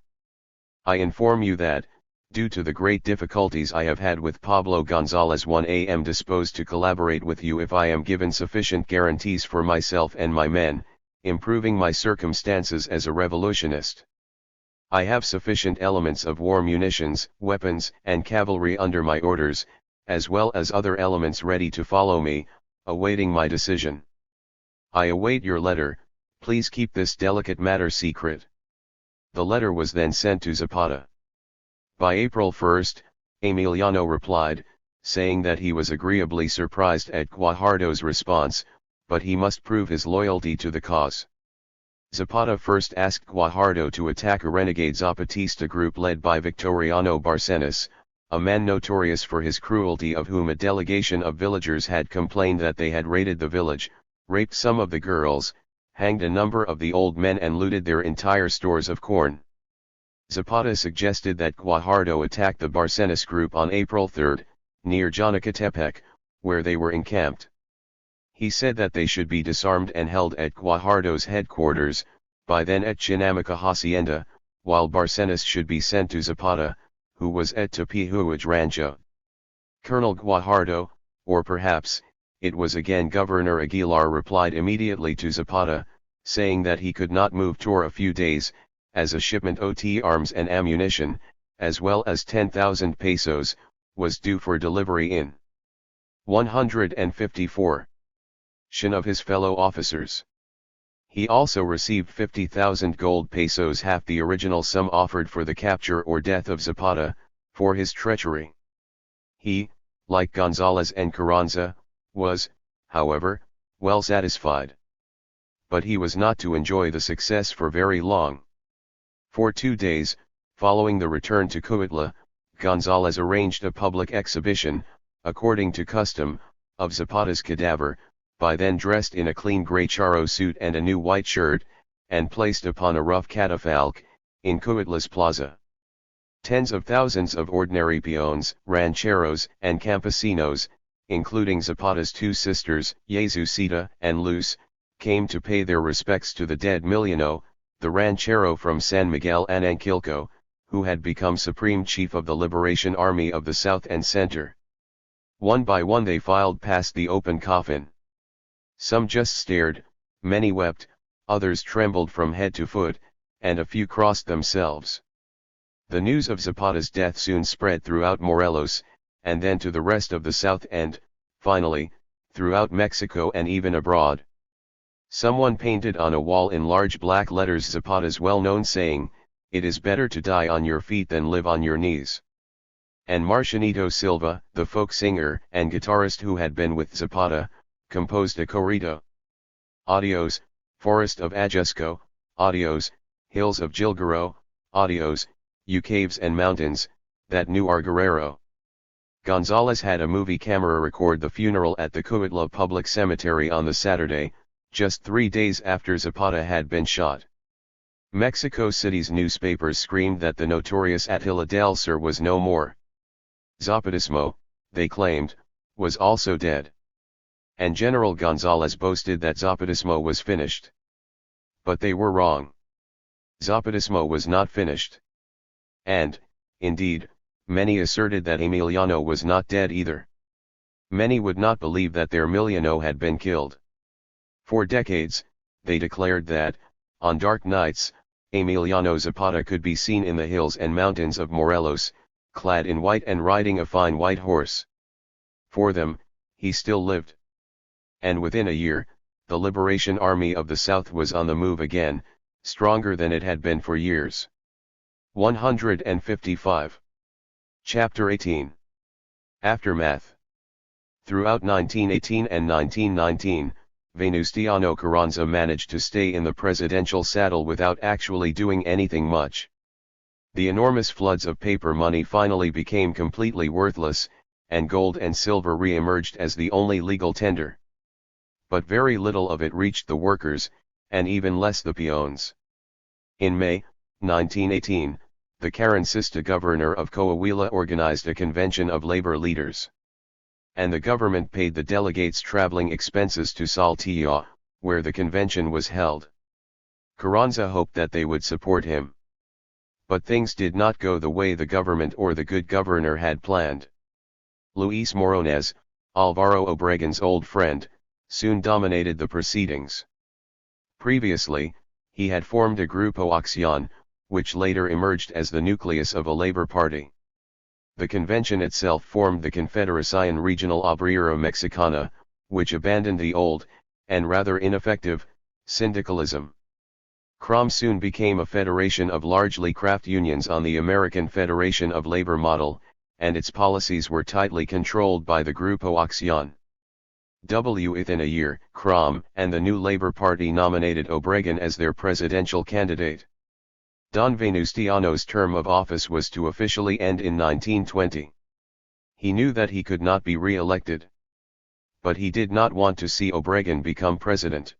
"I inform you that, due to the great difficulties I have had with Pablo Gonzales, I am disposed to collaborate with you if I am given sufficient guarantees for myself and my men, improving my circumstances as a revolutionist. I have sufficient elements of war, munitions, weapons, and cavalry under my orders, as well as other elements ready to follow me, awaiting my decision. I await your letter. Please keep this delicate matter secret." The letter was then sent to Zapata. By April 1, Emiliano replied, saying that he was agreeably surprised at Guajardo's response, but he must prove his loyalty to the cause. Zapata first asked Guajardo to attack a renegade Zapatista group led by Victoriano Barcenas, a man notorious for his cruelty, of whom a delegation of villagers had complained that they had raided the village, raped some of the girls, hanged a number of the old men and looted their entire stores of corn. Zapata suggested that Guajardo attack the Barcenas group on April 3, near Jonacatepec, where they were encamped. He said that they should be disarmed and held at Guajardo's headquarters, by then at Chinamaca Hacienda, while Barcenas should be sent to Zapata, who was at Tepehuaj Rancho. Colonel Guajardo, or perhaps, it was again Governor Aguilar, replied immediately to Zapata, saying that he could not move for a few days, as a shipment of arms and ammunition, as well as 10,000 pesos, was due for delivery in 154 of his fellow officers. He also received 50,000 gold pesos, half the original sum offered for the capture or death of Zapata, for his treachery. He, like Gonzalez and Carranza, was, however, well satisfied. But he was not to enjoy the success for very long. For 2 days, following the return to Cuautla, Gonzalez arranged a public exhibition, according to custom, of Zapata's cadaver, by then dressed in a clean gray charro suit and a new white shirt, and placed upon a rough catafalque, in Cuautla's plaza. Tens of thousands of ordinary peones, rancheros, and campesinos, including Zapata's 2 sisters, Jesucita and Luz, came to pay their respects to the dead Miliano, the ranchero from San Miguel Ananquilco, who had become supreme chief of the Liberation Army of the South and Center. One by one they filed past the open coffin. Some just stared, many wept, others trembled from head to foot, and a few crossed themselves. The news of Zapata's death soon spread throughout Morelos, and then to the rest of the South and, finally, throughout Mexico and even abroad. Someone painted on a wall in large black letters Zapata's well-known saying, "It is better to die on your feet than live on your knees." And Marcianito Silva, the folk singer and guitarist who had been with Zapata, composed a corrido. Adios, forest of Ajusco, adios, hills of Gilguero, adios, you caves and mountains, that knew our Guerrero. Gonzalez had a movie camera record the funeral at the Cuautla Public Cemetery on the Saturday, just 3 days after Zapata had been shot. Mexico City's newspapers screamed that the notorious Attila del Sur was no more. Zapatismo, they claimed, was also dead. And General Gonzalez boasted that Zapatismo was finished. But they were wrong. Zapatismo was not finished. And, indeed, many asserted that Emiliano was not dead either. Many would not believe that their Miliano had been killed. For decades, they declared that, on dark nights, Emiliano Zapata could be seen in the hills and mountains of Morelos, clad in white and riding a fine white horse. For them, he still lived. And within a year, the Liberation Army of the South was on the move again, stronger than it had been for years. 155. Chapter 18. Aftermath. Throughout 1918 and 1919, Venustiano Carranza managed to stay in the presidential saddle without actually doing anything much. The enormous floods of paper money finally became completely worthless, and gold and silver re-emerged as the only legal tender. But very little of it reached the workers, and even less the peons. In May, 1918, the Carrancista governor of Coahuila organized a convention of labor leaders. And the government paid the delegates traveling expenses to Saltillo, where the convention was held. Carranza hoped that they would support him. But things did not go the way the government or the good governor had planned. Luis Morones, Alvaro Obregon's old friend, soon dominated the proceedings. Previously, he had formed a Grupo Acción, which later emerged as the nucleus of a labor party. The convention itself formed the Confederación Regional Obrera Mexicana, which abandoned the old, and rather ineffective, syndicalism. CROM soon became a federation of largely craft unions on the American Federation of Labor model, and its policies were tightly controlled by the Grupo Acción. Within a year, CROM and the new Labor Party nominated Obregón as their presidential candidate. Don Venustiano's term of office was to officially end in 1920. He knew that he could not be re-elected. But he did not want to see Obregon become president.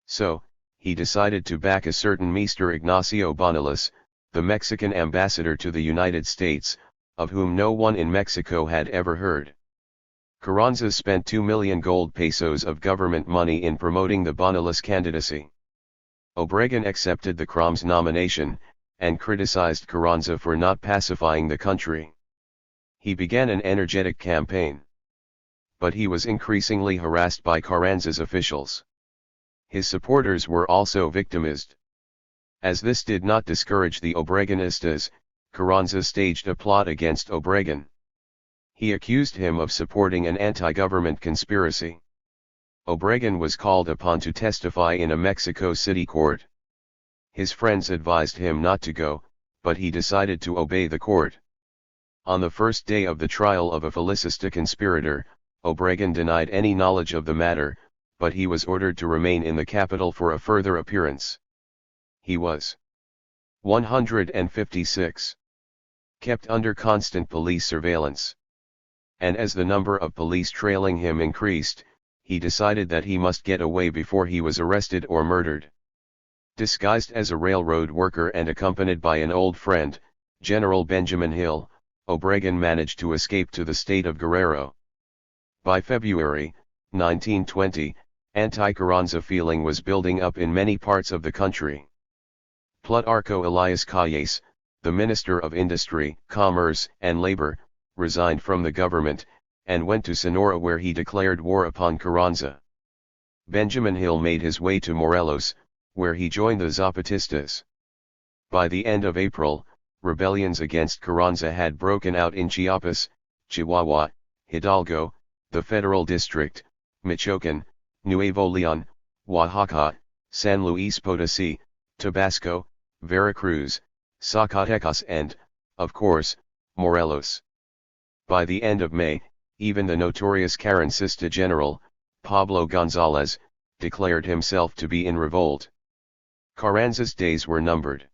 So, he decided to back a certain Mr. Ignacio Bonilis, the Mexican ambassador to the United States, of whom no one in Mexico had ever heard. Carranza spent 2 million gold pesos of government money in promoting the Bonilis candidacy. Obregon accepted the CROM's nomination, and criticized Carranza for not pacifying the country. He began an energetic campaign. But he was increasingly harassed by Carranza's officials. His supporters were also victimized. As this did not discourage the Obregonistas, Carranza staged a plot against Obregon. He accused him of supporting an anti-government conspiracy. Obregon was called upon to testify in a Mexico City court. His friends advised him not to go, but he decided to obey the court. On the first day of the trial of a Felicista conspirator, Obregon denied any knowledge of the matter, but he was ordered to remain in the capital for a further appearance. He was 156. Kept under constant police surveillance. And as the number of police trailing him increased, he decided that he must get away before he was arrested or murdered. Disguised as a railroad worker and accompanied by an old friend, General Benjamin Hill, Obregon managed to escape to the state of Guerrero. By February 1920, anti-Carranza feeling was building up in many parts of the country. Plutarco Elias Calles, the Minister of Industry, Commerce, and Labor, resigned from the government, and went to Sonora where he declared war upon Carranza. Benjamin Hill made his way to Morelos, where he joined the Zapatistas. By the end of April, rebellions against Carranza had broken out in Chiapas, Chihuahua, Hidalgo, the Federal District, Michoacán, Nuevo León, Oaxaca, San Luis Potosí, Tabasco, Veracruz, Zacatecas and, of course, Morelos. By the end of May, even the notorious Carrancista general, Pablo González, declared himself to be in revolt. Carranza's days were numbered.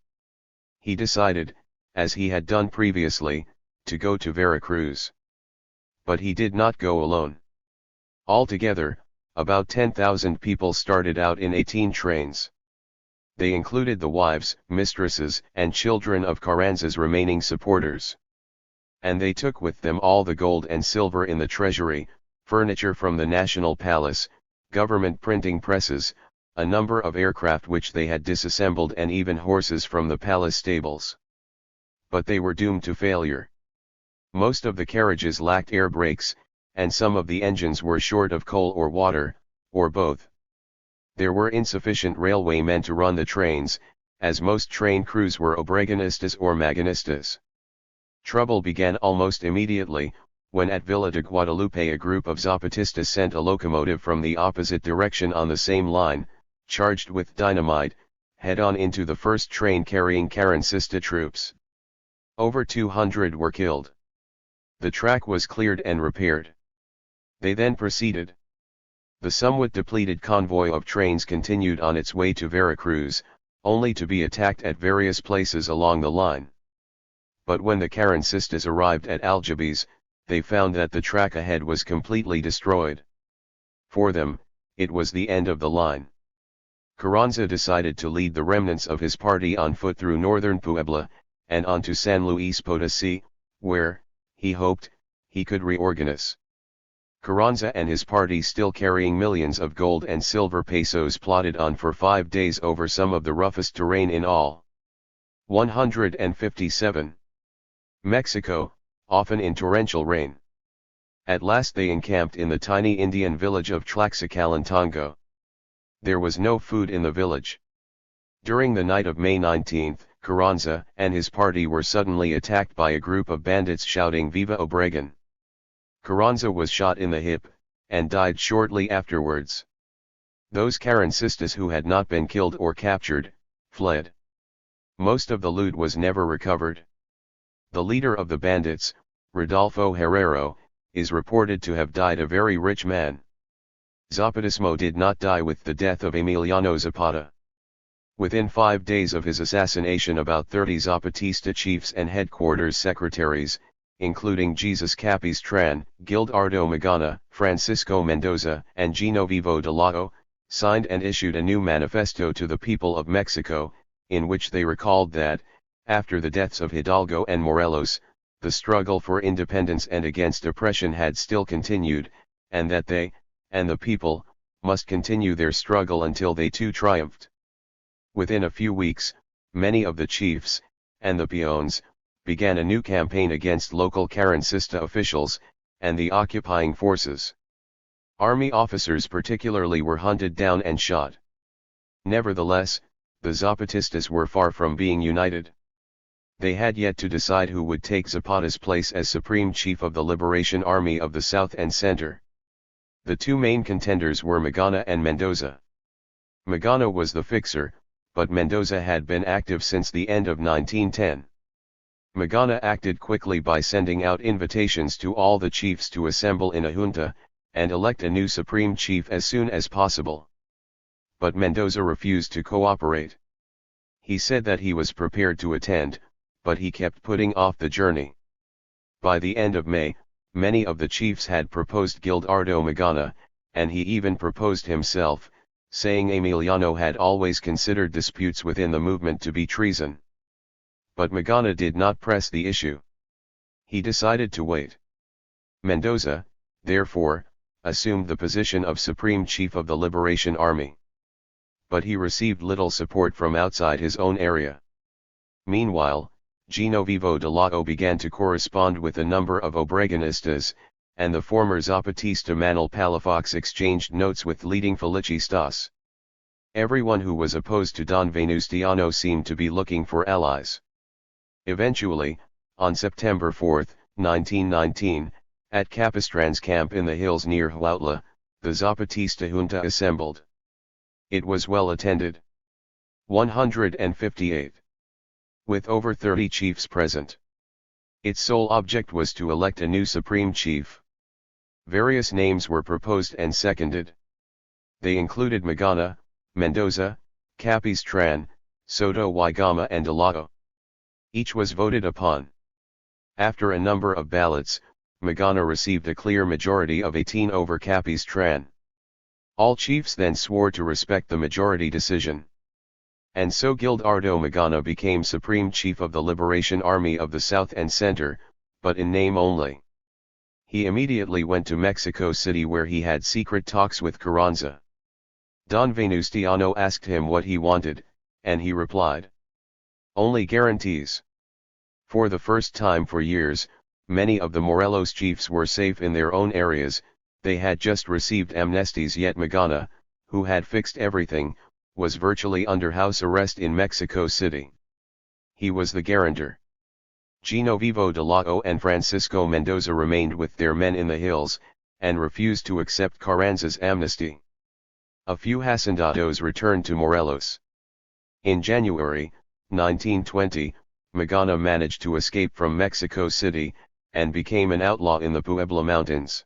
He decided, as he had done previously, to go to Veracruz. But he did not go alone. Altogether, about 10,000 people started out in 18 trains. They included the wives, mistresses, and children of Carranza's remaining supporters. And they took with them all the gold and silver in the treasury, furniture from the National Palace, government printing presses, a number of aircraft which they had disassembled, and even horses from the palace stables. But they were doomed to failure. Most of the carriages lacked air brakes, and some of the engines were short of coal or water, or both. There were insufficient railway men to run the trains, as most train crews were Obregonistas or Magonistas. Trouble began almost immediately, when at Villa de Guadalupe a group of Zapatistas sent a locomotive from the opposite direction on the same line, charged with dynamite, head-on into the first train carrying Carrancista troops. Over 200 were killed. The track was cleared and repaired. They then proceeded. The somewhat depleted convoy of trains continued on its way to Veracruz, only to be attacked at various places along the line. But when the Carrancistas arrived at Aljabis, they found that the track ahead was completely destroyed. For them, it was the end of the line. Carranza decided to lead the remnants of his party on foot through northern Puebla, and on to San Luis Potosí, where, he hoped, he could reorganize. Carranza and his party, still carrying millions of gold and silver pesos, plodded on for 5 days over some of the roughest terrain in all. 157. Mexico, often in torrential rain. At last they encamped in the tiny Indian village of Tlaxcalantongo. There was no food in the village. During the night of May 19, Carranza and his party were suddenly attacked by a group of bandits shouting "Viva Obregon!" Carranza was shot in the hip, and died shortly afterwards. Those Carrancistas who had not been killed or captured, fled. Most of the loot was never recovered. The leader of the bandits, Rodolfo Herrero, is reported to have died a very rich man. Zapatismo did not die with the death of Emiliano Zapata. Within 5 days of his assassination, about 30 Zapatista chiefs and headquarters secretaries, including Jesus Capistran, Gildardo Magana, Francisco Mendoza, and Genovevo de Lago, signed and issued a new manifesto to the people of Mexico, in which they recalled that, after the deaths of Hidalgo and Morelos, the struggle for independence and against oppression had still continued, and that they, and the people, must continue their struggle until they too triumphed. Within a few weeks, many of the chiefs, and the peons, began a new campaign against local Carrancista officials, and the occupying forces. Army officers particularly were hunted down and shot. Nevertheless, the Zapatistas were far from being united. They had yet to decide who would take Zapata's place as Supreme Chief of the Liberation Army of the South and Center. The two main contenders were Magana and Mendoza. Magana was the fixer, but Mendoza had been active since the end of 1910. Magana acted quickly by sending out invitations to all the chiefs to assemble in a junta, and elect a new Supreme Chief as soon as possible. But Mendoza refused to cooperate. He said that he was prepared to attend, but he kept putting off the journey. By the end of May, many of the chiefs had proposed Gildardo Magana, and he even proposed himself, saying Emiliano had always considered disputes within the movement to be treason. But Magana did not press the issue. He decided to wait. Mendoza, therefore, assumed the position of Supreme Chief of the Liberation Army. But he received little support from outside his own area. Meanwhile, Genovevo de Lago began to correspond with a number of Obregonistas, and the former Zapatista Manuel Palafox exchanged notes with leading Felicistas. Everyone who was opposed to Don Venustiano seemed to be looking for allies. Eventually, on September 4, 1919, at Capistran's camp in the hills near Huautla, the Zapatista junta assembled. It was well attended. 158. With over 30 chiefs present. Its sole object was to elect a new Supreme Chief. Various names were proposed and seconded. They included Magana, Mendoza, Capistran, Soto y Gama and de Lago. Each was voted upon. After a number of ballots, Magana received a clear majority of 18 over Capistran. All chiefs then swore to respect the majority decision. And so Gildardo Magana became Supreme Chief of the Liberation Army of the South and Center, but in name only. He immediately went to Mexico City where he had secret talks with Carranza. Don Venustiano asked him what he wanted, and he replied, "Only guarantees." For the first time for years, many of the Morelos chiefs were safe in their own areas, they had just received amnesties, yet Magana, who had fixed everything, was virtually under house arrest in Mexico City. He was the guarantor. Genovevo de Lago and Francisco Mendoza remained with their men in the hills, and refused to accept Carranza's amnesty. A few hacendados returned to Morelos. In January, 1920, Magana managed to escape from Mexico City, and became an outlaw in the Puebla Mountains.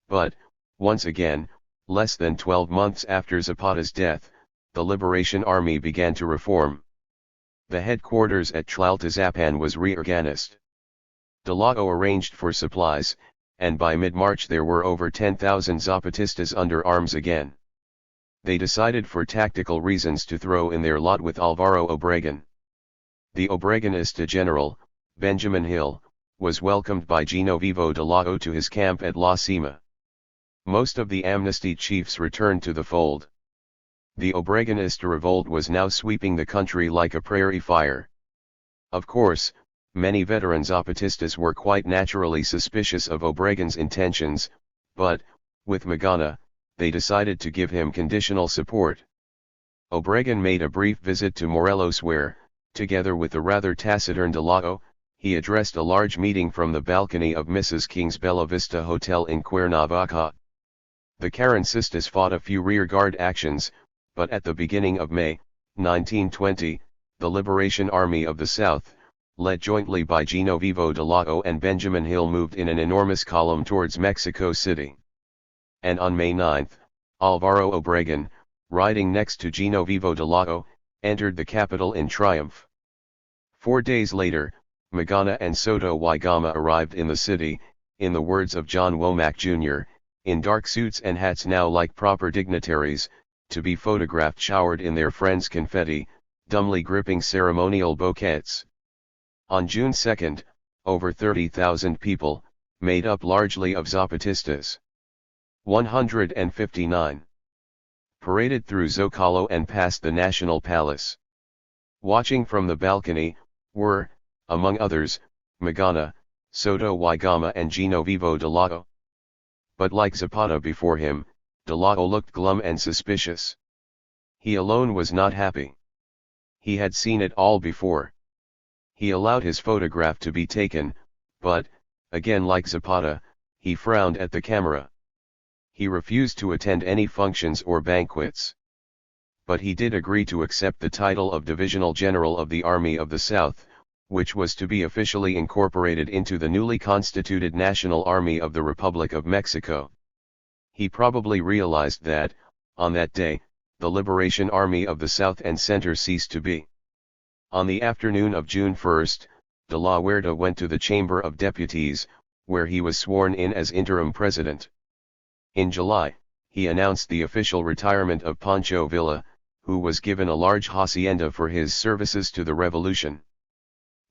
But, once again, less than 12 months after Zapata's death, the Liberation Army began to reform. The headquarters at Tlaltizapan was reorganized. De Lago arranged for supplies, and by mid-March there were over 10,000 Zapatistas under arms again. They decided for tactical reasons to throw in their lot with Alvaro Obregón. The Obregonista general, Benjamin Hill, was welcomed by Genovevo de Lago to his camp at La Cima. Most of the amnesty chiefs returned to the fold. The Obregonista revolt was now sweeping the country like a prairie fire. Of course, many veteran Zapatistas were quite naturally suspicious of Obregón's intentions, but, with Magana, they decided to give him conditional support. Obregón made a brief visit to Morelos where, together with the rather taciturn de Lago, he addressed a large meeting from the balcony of Mrs. King's Bella Vista Hotel in Cuernavaca. The Carrancistas fought a few rearguard actions, but at the beginning of May, 1920, the Liberation Army of the South, led jointly by Genovevo de Lago and Benjamin Hill, moved in an enormous column towards Mexico City. And on May 9, Alvaro Obregón, riding next to Genovevo de Lago, entered the capital in triumph. 4 days later, Magana and Soto y Gama arrived in the city, in the words of John Womack Jr., in dark suits and hats now like proper dignitaries, to be photographed showered in their friends' confetti, dumbly gripping ceremonial bouquets. On June 2, over 30,000 people, made up largely of Zapatistas. 159. Paraded through Zocalo and past the National Palace. Watching from the balcony, were, among others, Magana, Soto y Gama and Genovevo de Lao. But like Zapata before him, de Lao looked glum and suspicious. He alone was not happy. He had seen it all before. He allowed his photograph to be taken, but, again like Zapata, he frowned at the camera. He refused to attend any functions or banquets. But he did agree to accept the title of Divisional General of the Army of the South, which was to be officially incorporated into the newly constituted National Army of the Republic of Mexico. He probably realized that, on that day, the Liberation Army of the South and Center ceased to be. On the afternoon of June 1, de la Huerta went to the Chamber of Deputies, where he was sworn in as interim president. In July, he announced the official retirement of Pancho Villa, who was given a large hacienda for his services to the revolution.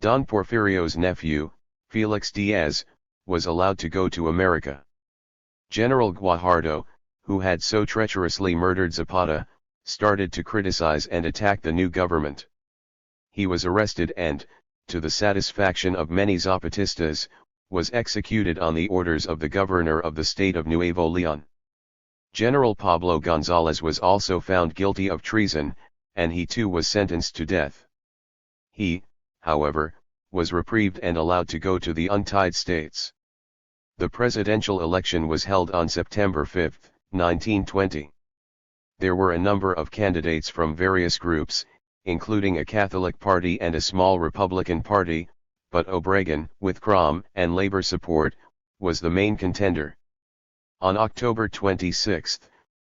Don Porfirio's nephew, Felix Diaz, was allowed to go to America. General Guajardo, who had so treacherously murdered Zapata, started to criticize and attack the new government. He was arrested and, to the satisfaction of many Zapatistas, was executed on the orders of the governor of the state of Nuevo León. General Pablo González was also found guilty of treason, and he too was sentenced to death. He, however, was reprieved and allowed to go to the United States. The presidential election was held on September 5, 1920. There were a number of candidates from various groups, including a Catholic party and a small Republican party, but Obregón, with CROM and labor support, was the main contender. On October 26,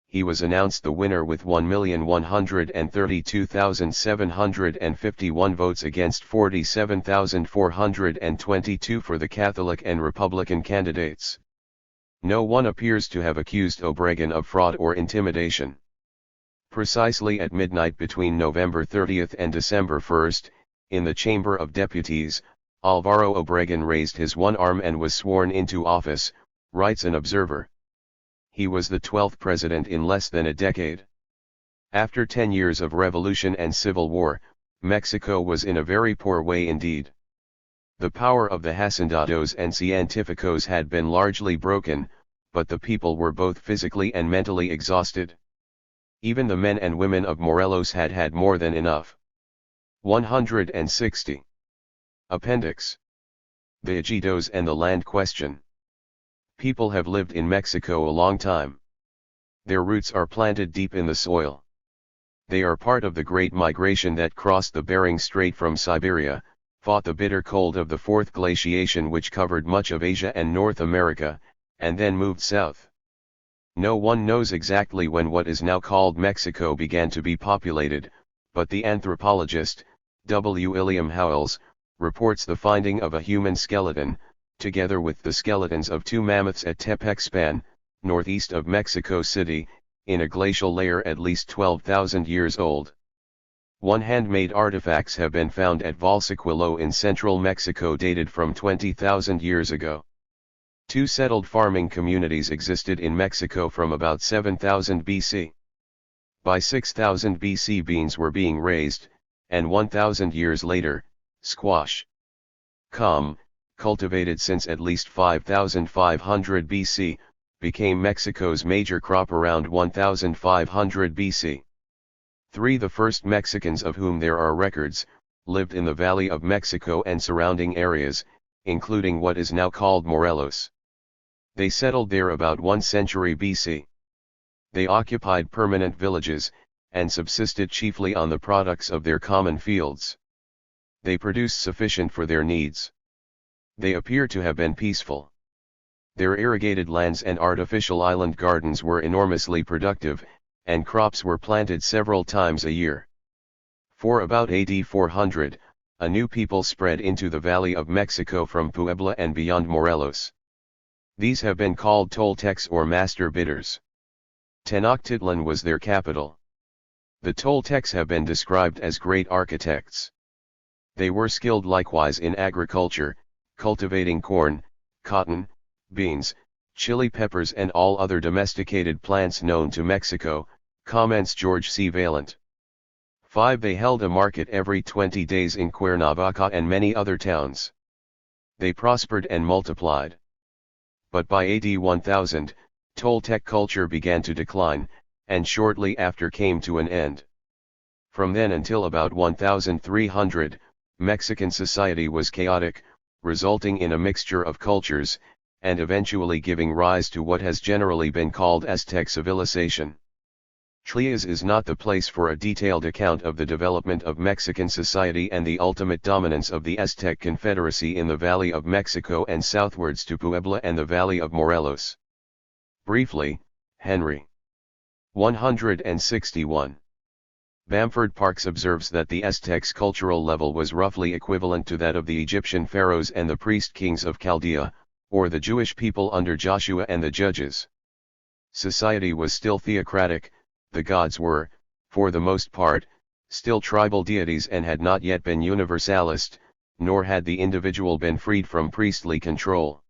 he was announced the winner with 1,132,751 votes against 47,422 for the Catholic and Republican candidates. No one appears to have accused Obregón of fraud or intimidation. Precisely at midnight between November 30 and December 1, in the Chamber of Deputies, Álvaro Obregón raised his one arm and was sworn into office, writes an observer. He was the 12th president in less than a decade. After 10 years of revolution and civil war, Mexico was in a very poor way indeed. The power of the hacendados and científicos had been largely broken, but the people were both physically and mentally exhausted. Even the men and women of Morelos had had more than enough. 160. Appendix. The Ejidos and the land question. People have lived in Mexico a long time. Their roots are planted deep in the soil. They are part of the great migration that crossed the Bering Strait from Siberia, fought the bitter cold of the fourth glaciation which covered much of Asia and North America, and then moved south. No one knows exactly when what is now called Mexico began to be populated, but the anthropologist, W. William Howells, reports the finding of a human skeleton, together with the skeletons of two mammoths at Tepexpan, northeast of Mexico City, in a glacial layer at least 12,000 years old. One handmade artifacts have been found at Valsequillo in central Mexico dated from 20,000 years ago. Two settled farming communities existed in Mexico from about 7,000 BC. By 6,000 BC beans were being raised, and 1,000 years later, squash. Cultivated since at least 5,500 BC, became Mexico's major crop around 1,500 BC. The first Mexicans of whom there are records, lived in the Valley of Mexico and surrounding areas, including what is now called Morelos. They settled there about 1 century BC. They occupied permanent villages, and subsisted chiefly on the products of their common fields. They produced sufficient for their needs. They appear to have been peaceful. Their irrigated lands and artificial island gardens were enormously productive, and crops were planted several times a year. For about AD 400, a new people spread into the Valley of Mexico from Puebla and beyond Morelos. These have been called Toltecs or Master Bidders. Tenochtitlan was their capital. The Toltecs have been described as great architects. They were skilled likewise in agriculture, cultivating corn, cotton, beans, chili peppers and all other domesticated plants known to Mexico, comments George C. Vaillant. 5. They held a market every 20 days in Cuernavaca and many other towns. They prospered and multiplied. But by AD 1000, Toltec culture began to decline, and shortly after came to an end. From then until about 1300, Mexican society was chaotic, resulting in a mixture of cultures, and eventually giving rise to what has generally been called Aztec civilization. Tlias is not the place for a detailed account of the development of Mexican society and the ultimate dominance of the Aztec Confederacy in the Valley of Mexico and southwards to Puebla and the Valley of Morelos. Briefly, Henry. 161. Bamford Parks observes that the Aztecs' cultural level was roughly equivalent to that of the Egyptian pharaohs and the priest kings of Chaldea, or the Jewish people under Joshua and the judges. Society was still theocratic, the gods were, for the most part, still tribal deities and had not yet been universalist, nor had the individual been freed from priestly control.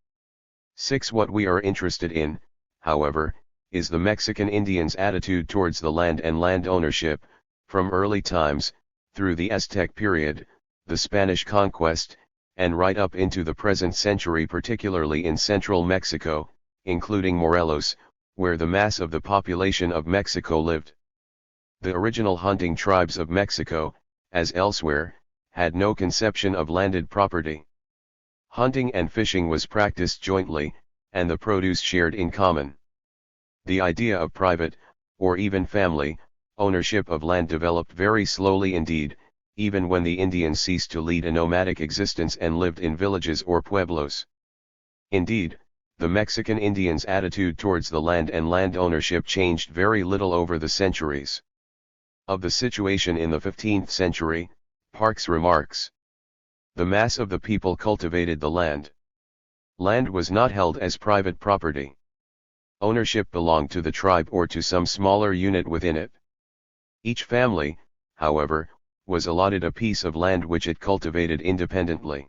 6. What we are interested in, however, is the Mexican Indians' attitude towards the land and land ownership, from early times, through the Aztec period, the Spanish conquest, and right up into the present century, particularly in central Mexico, including Morelos, where the mass of the population of Mexico lived. The original hunting tribes of Mexico, as elsewhere, had no conception of landed property. Hunting and fishing was practiced jointly, and the produce shared in common. The idea of private, or even family, ownership of land developed very slowly indeed, even when the Indians ceased to lead a nomadic existence and lived in villages or pueblos. Indeed, the Mexican Indians' attitude towards the land and land ownership changed very little over the centuries. Of the situation in the 15th century, Parks remarks: the mass of the people cultivated the land. Land was not held as private property. Ownership belonged to the tribe or to some smaller unit within it. Each family, however, was allotted a piece of land which it cultivated independently.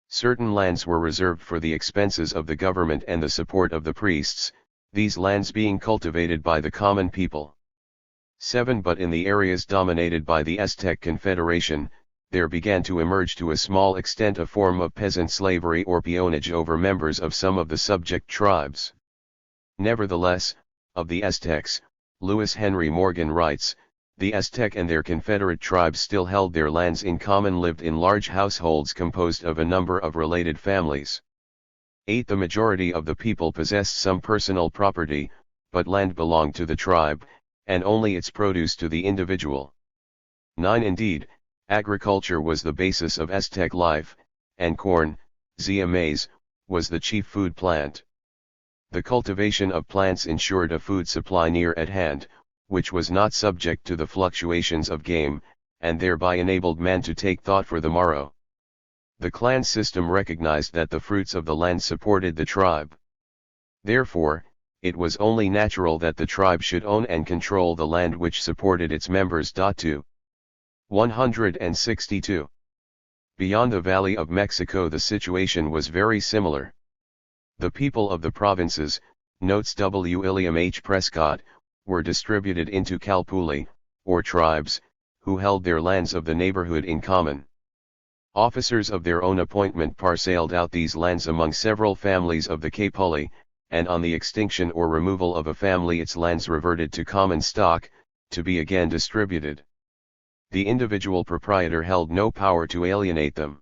Certain lands were reserved for the expenses of the government and the support of the priests, these lands being cultivated by the common people. 7. But in the areas dominated by the Aztec Confederation, there began to emerge to a small extent a form of peasant slavery or peonage over members of some of the subject tribes. Nevertheless, of the Aztecs, Lewis Henry Morgan writes, the Aztec and their confederate tribes still held their lands in common, lived in large households composed of a number of related families. 8. The majority of the people possessed some personal property, but land belonged to the tribe, and only its produce to the individual. 9. Indeed, agriculture was the basis of Aztec life, and corn, maize, was the chief food plant. The cultivation of plants ensured a food supply near at hand, which was not subject to the fluctuations of game, and thereby enabled man to take thought for the morrow. The clan system recognized that the fruits of the land supported the tribe. Therefore, it was only natural that the tribe should own and control the land which supported its members. 2. 162. Beyond the Valley of Mexico the situation was very similar. The people of the provinces, notes W. William H. Prescott, were distributed into calpulli, or tribes, who held their lands of the neighborhood in common. Officers of their own appointment parceled out these lands among several families of the capulli, and on the extinction or removal of a family its lands reverted to common stock, to be again distributed. The individual proprietor held no power to alienate them.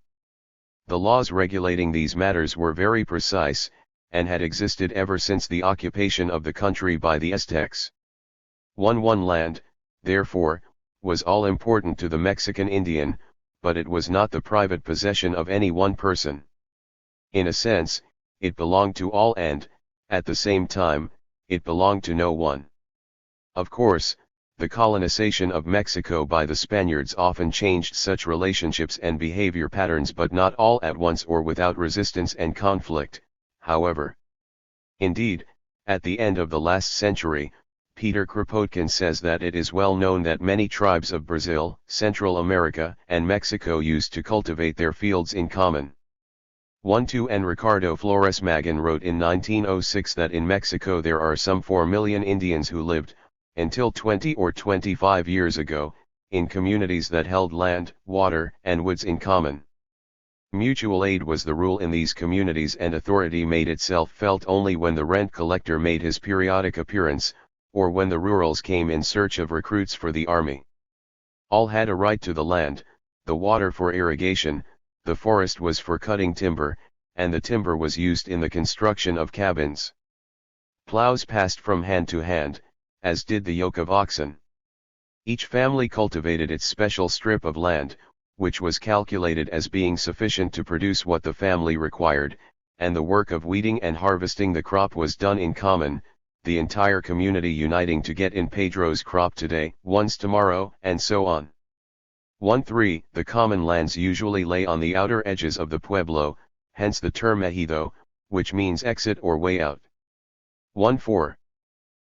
The laws regulating these matters were very precise, and had existed ever since the occupation of the country by the Aztecs. 1. Land, therefore, was all important to the Mexican Indian, but it was not the private possession of any one person. In a sense, it belonged to all and, at the same time, it belonged to no one. Of course, The colonization of Mexico by the Spaniards often changed such relationships and behavior patterns, but not all at once or without resistance and conflict, however. Indeed, at the end of the last century, Peter Kropotkin says that it is well known that many tribes of Brazil, Central America, and Mexico used to cultivate their fields in common. 1-2 and Ricardo Flores Magón wrote in 1906 that in Mexico there are some 4 million Indians who lived, until 20 or 25 years ago, in communities that held land, water, and woods in common. Mutual aid was the rule in these communities, and authority made itself felt only when the rent collector made his periodic appearance, or when the rurals came in search of recruits for the army. All had a right to the land, the water for irrigation, the forest was for cutting timber, and the timber was used in the construction of cabins. Plows passed from hand to hand, as did the yoke of oxen. Each family cultivated its special strip of land, which was calculated as being sufficient to produce what the family required, and the work of weeding and harvesting the crop was done in common, the entire community uniting to get in Pedro's crop today, one's tomorrow, and so on. 1-3 The common lands usually lay on the outer edges of the pueblo, hence the term ejido, which means exit or way out. 1-4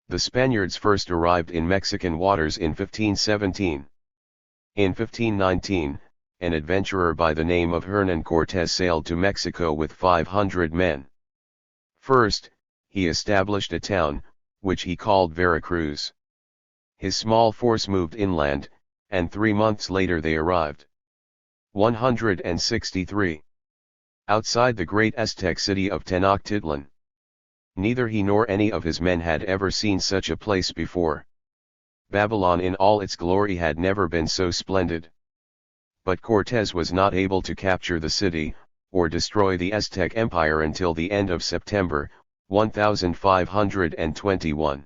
The Spaniards first arrived in Mexican waters in 1517. In 1519, an adventurer by the name of Hernán Cortés sailed to Mexico with 500 men. First, he established a town, which he called Veracruz. His small force moved inland, and 3 months later they arrived. 163. Outside the great Aztec city of Tenochtitlan. Neither he nor any of his men had ever seen such a place before. Babylon in all its glory had never been so splendid. But Cortés was not able to capture the city, or destroy the Aztec Empire until the end of September, 1521.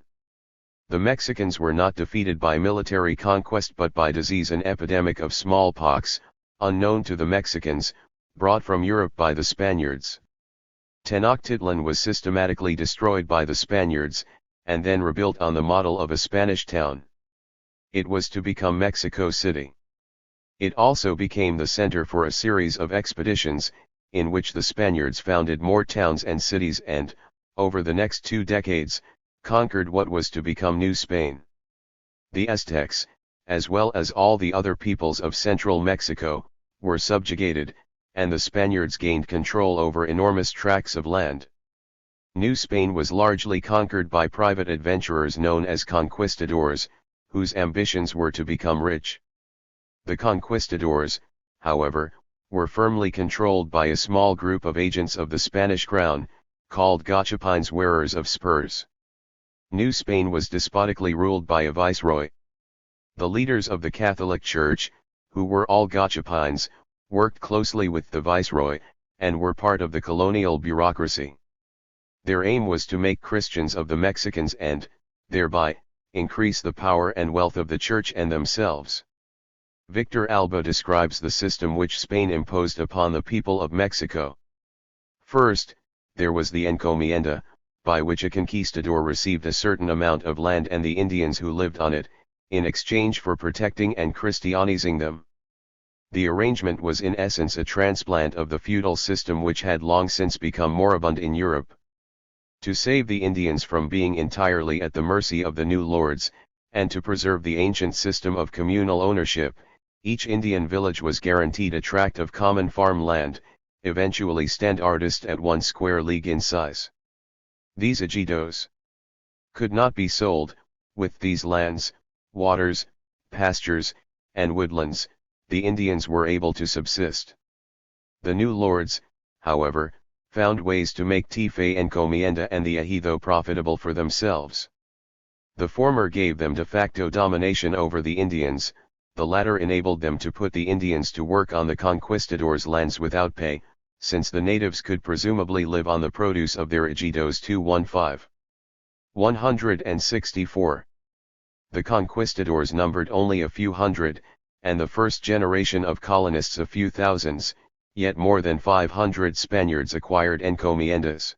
The Mexicans were not defeated by military conquest but by disease, an epidemic of smallpox, unknown to the Mexicans, brought from Europe by the Spaniards. Tenochtitlan was systematically destroyed by the Spaniards, and then rebuilt on the model of a Spanish town. It was to become Mexico City. It also became the center for a series of expeditions, in which the Spaniards founded more towns and cities and, over the next 2 decades, conquered what was to become New Spain. The Aztecs, as well as all the other peoples of central Mexico, were subjugated, and the Spaniards gained control over enormous tracts of land. New Spain was largely conquered by private adventurers known as conquistadors, whose ambitions were to become rich. The conquistadors, however, were firmly controlled by a small group of agents of the Spanish crown, called gachapines, wearers of spurs. New Spain was despotically ruled by a viceroy. The leaders of the Catholic Church, who were all gachapines, worked closely with the viceroy, and were part of the colonial bureaucracy. Their aim was to make Christians of the Mexicans and, thereby, increase the power and wealth of the Church and themselves. Victor Alba describes the system which Spain imposed upon the people of Mexico. First, there was the encomienda, by which a conquistador received a certain amount of land and the Indians who lived on it, in exchange for protecting and Christianizing them. The arrangement was in essence a transplant of the feudal system which had long since become moribund in Europe. To save the Indians from being entirely at the mercy of the new lords, and to preserve the ancient system of communal ownership, each Indian village was guaranteed a tract of common farm land, eventually standardized at 1 square league in size. These ejidos could not be sold. With these lands, waters, pastures, and woodlands, the Indians were able to subsist. The new lords, however, found ways to make Tife encomienda and the ejido profitable for themselves. The former gave them de facto domination over the Indians, the latter enabled them to put the Indians to work on the conquistadors' lands without pay, since the natives could presumably live on the produce of their ejidos. 215. 164. The conquistadors numbered only a few hundred, and the first generation of colonists a few thousands, yet more than 500 Spaniards acquired encomiendas.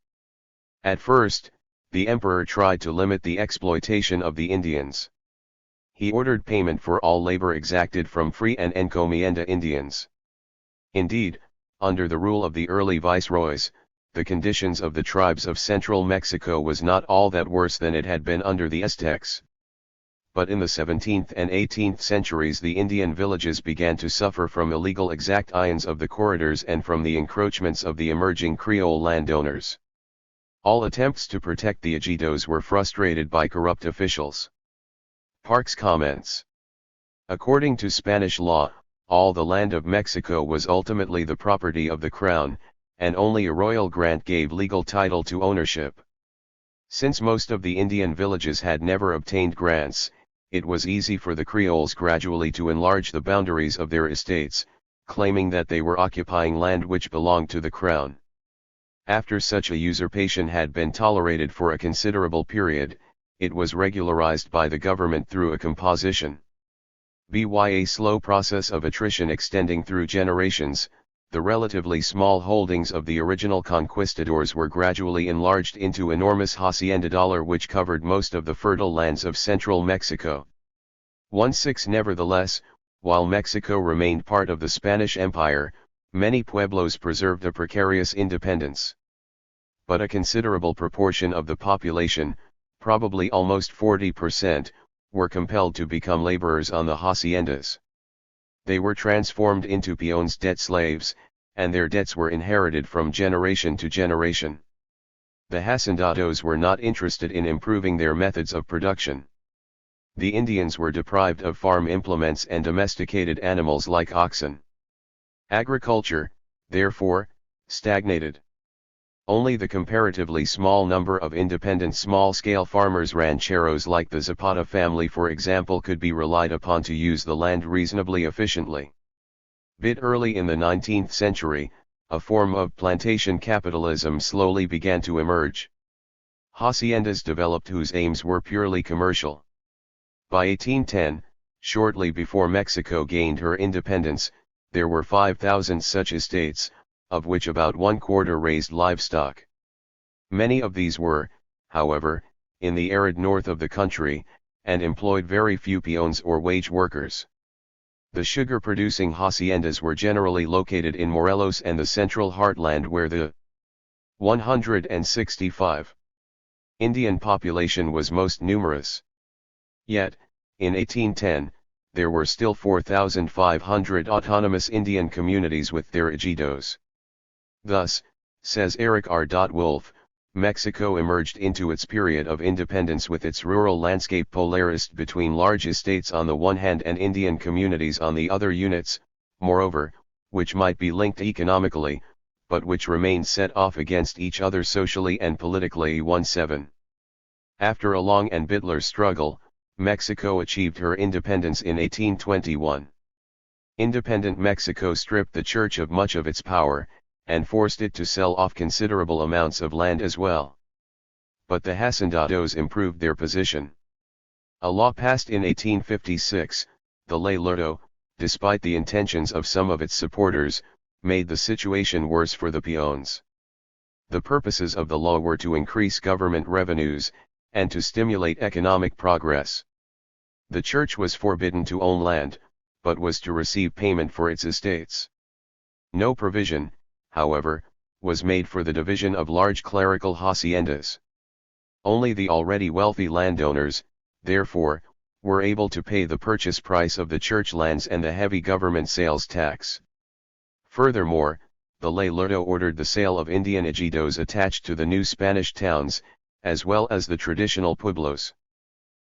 At first, the emperor tried to limit the exploitation of the Indians. He ordered payment for all labor exacted from free and encomienda Indians. Indeed, under the rule of the early viceroys, the conditions of the tribes of central Mexico was not all that worse than it had been under the Aztecs. But in the 17th and 18th centuries the Indian villages began to suffer from illegal exactions of the corridors and from the encroachments of the emerging Creole landowners. All attempts to protect the ejidos were frustrated by corrupt officials. Parks comments. According to Spanish law, all the land of Mexico was ultimately the property of the crown, and only a royal grant gave legal title to ownership. Since most of the Indian villages had never obtained grants, it was easy for the Creoles gradually to enlarge the boundaries of their estates, claiming that they were occupying land which belonged to the crown. After such a usurpation had been tolerated for a considerable period, it was regularized by the government through a composition. By a slow process of attrition extending through generations, the relatively small holdings of the original conquistadors were gradually enlarged into enormous haciendadollar which covered most of the fertile lands of central Mexico. 16 Nevertheless, while Mexico remained part of the Spanish Empire, many pueblos preserved a precarious independence. But a considerable proportion of the population, probably almost 40%, were compelled to become laborers on the haciendas. They were transformed into peons, debt slaves, and their debts were inherited from generation to generation. The hacendados were not interested in improving their methods of production. The Indians were deprived of farm implements and domesticated animals like oxen. Agriculture, therefore, stagnated. Only the comparatively small number of independent small-scale farmers rancheros like the Zapata family for example could be relied upon to use the land reasonably efficiently. Bit early in the 19th century, a form of plantation capitalism slowly began to emerge. Haciendas developed whose aims were purely commercial. By 1810, shortly before Mexico gained her independence, there were 5,000 such estates, of which about 1/4 raised livestock. Many of these were, however, in the arid north of the country, and employed very few peons or wage workers. The sugar-producing haciendas were generally located in Morelos and the central heartland where the 165 Indian population was most numerous. Yet, in 1810, there were still 4,500 autonomous Indian communities with their ejidos. Thus, says Eric R. Wolf, Mexico emerged into its period of independence with its rural landscape polarized between large estates on the one hand and Indian communities on the other units, moreover, which might be linked economically, but which remained set off against each other socially and politically. 17. After a long and bitter struggle, Mexico achieved her independence in 1821. Independent Mexico stripped the church of much of its power, and forced it to sell off considerable amounts of land as well. But the hacendados improved their position. A law passed in 1856, the Ley Lerdo, despite the intentions of some of its supporters, made the situation worse for the peons. The purposes of the law were to increase government revenues, and to stimulate economic progress. The church was forbidden to own land, but was to receive payment for its estates. No provision, however, was made for the division of large clerical haciendas. Only the already wealthy landowners, therefore, were able to pay the purchase price of the church lands and the heavy government sales tax. Furthermore, the Ley Lerdo ordered the sale of Indian ejidos attached to the new Spanish towns, as well as the traditional pueblos.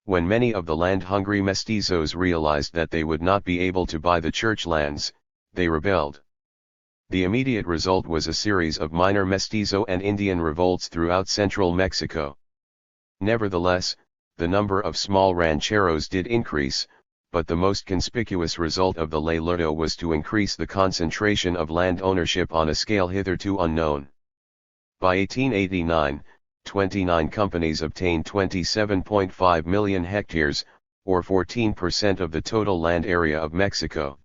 When many of the land-hungry mestizos realized that they would not be able to buy the church lands, they rebelled. The immediate result was a series of minor mestizo and Indian revolts throughout central Mexico. Nevertheless, the number of small rancheros did increase, but the most conspicuous result of the Ley Lerdo was to increase the concentration of land ownership on a scale hitherto unknown. By 1889, 29 companies obtained 27.5 million hectares, or 14% of the total land area of Mexico.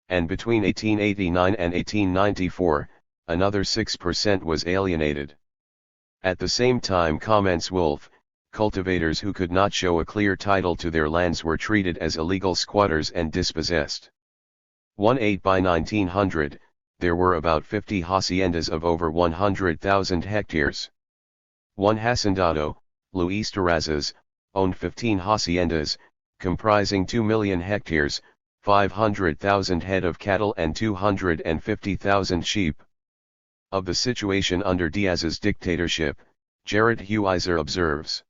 And between 1889 and 1894, another 6% was alienated. At the same time, comments Wolf, cultivators who could not show a clear title to their lands were treated as illegal squatters and dispossessed. 18 by 1900, there were about 50 haciendas of over 100,000 hectares. One hacendado, Luis Terrazas, owned 15 haciendas, comprising 2 million hectares, 500,000 head of cattle and 250,000 sheep. Of the situation under Diaz's dictatorship, Gerrit Huizer observes: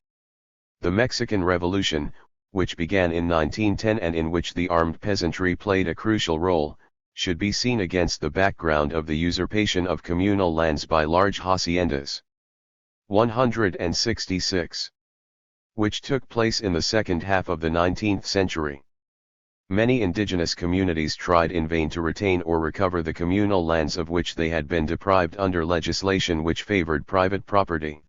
the Mexican Revolution, which began in 1910 and in which the armed peasantry played a crucial role, should be seen against the background of the usurpation of communal lands by large haciendas. 166. Which took place in the second half of the 19th century. Many indigenous communities tried in vain to retain or recover the communal lands of which they had been deprived under legislation which favored private property.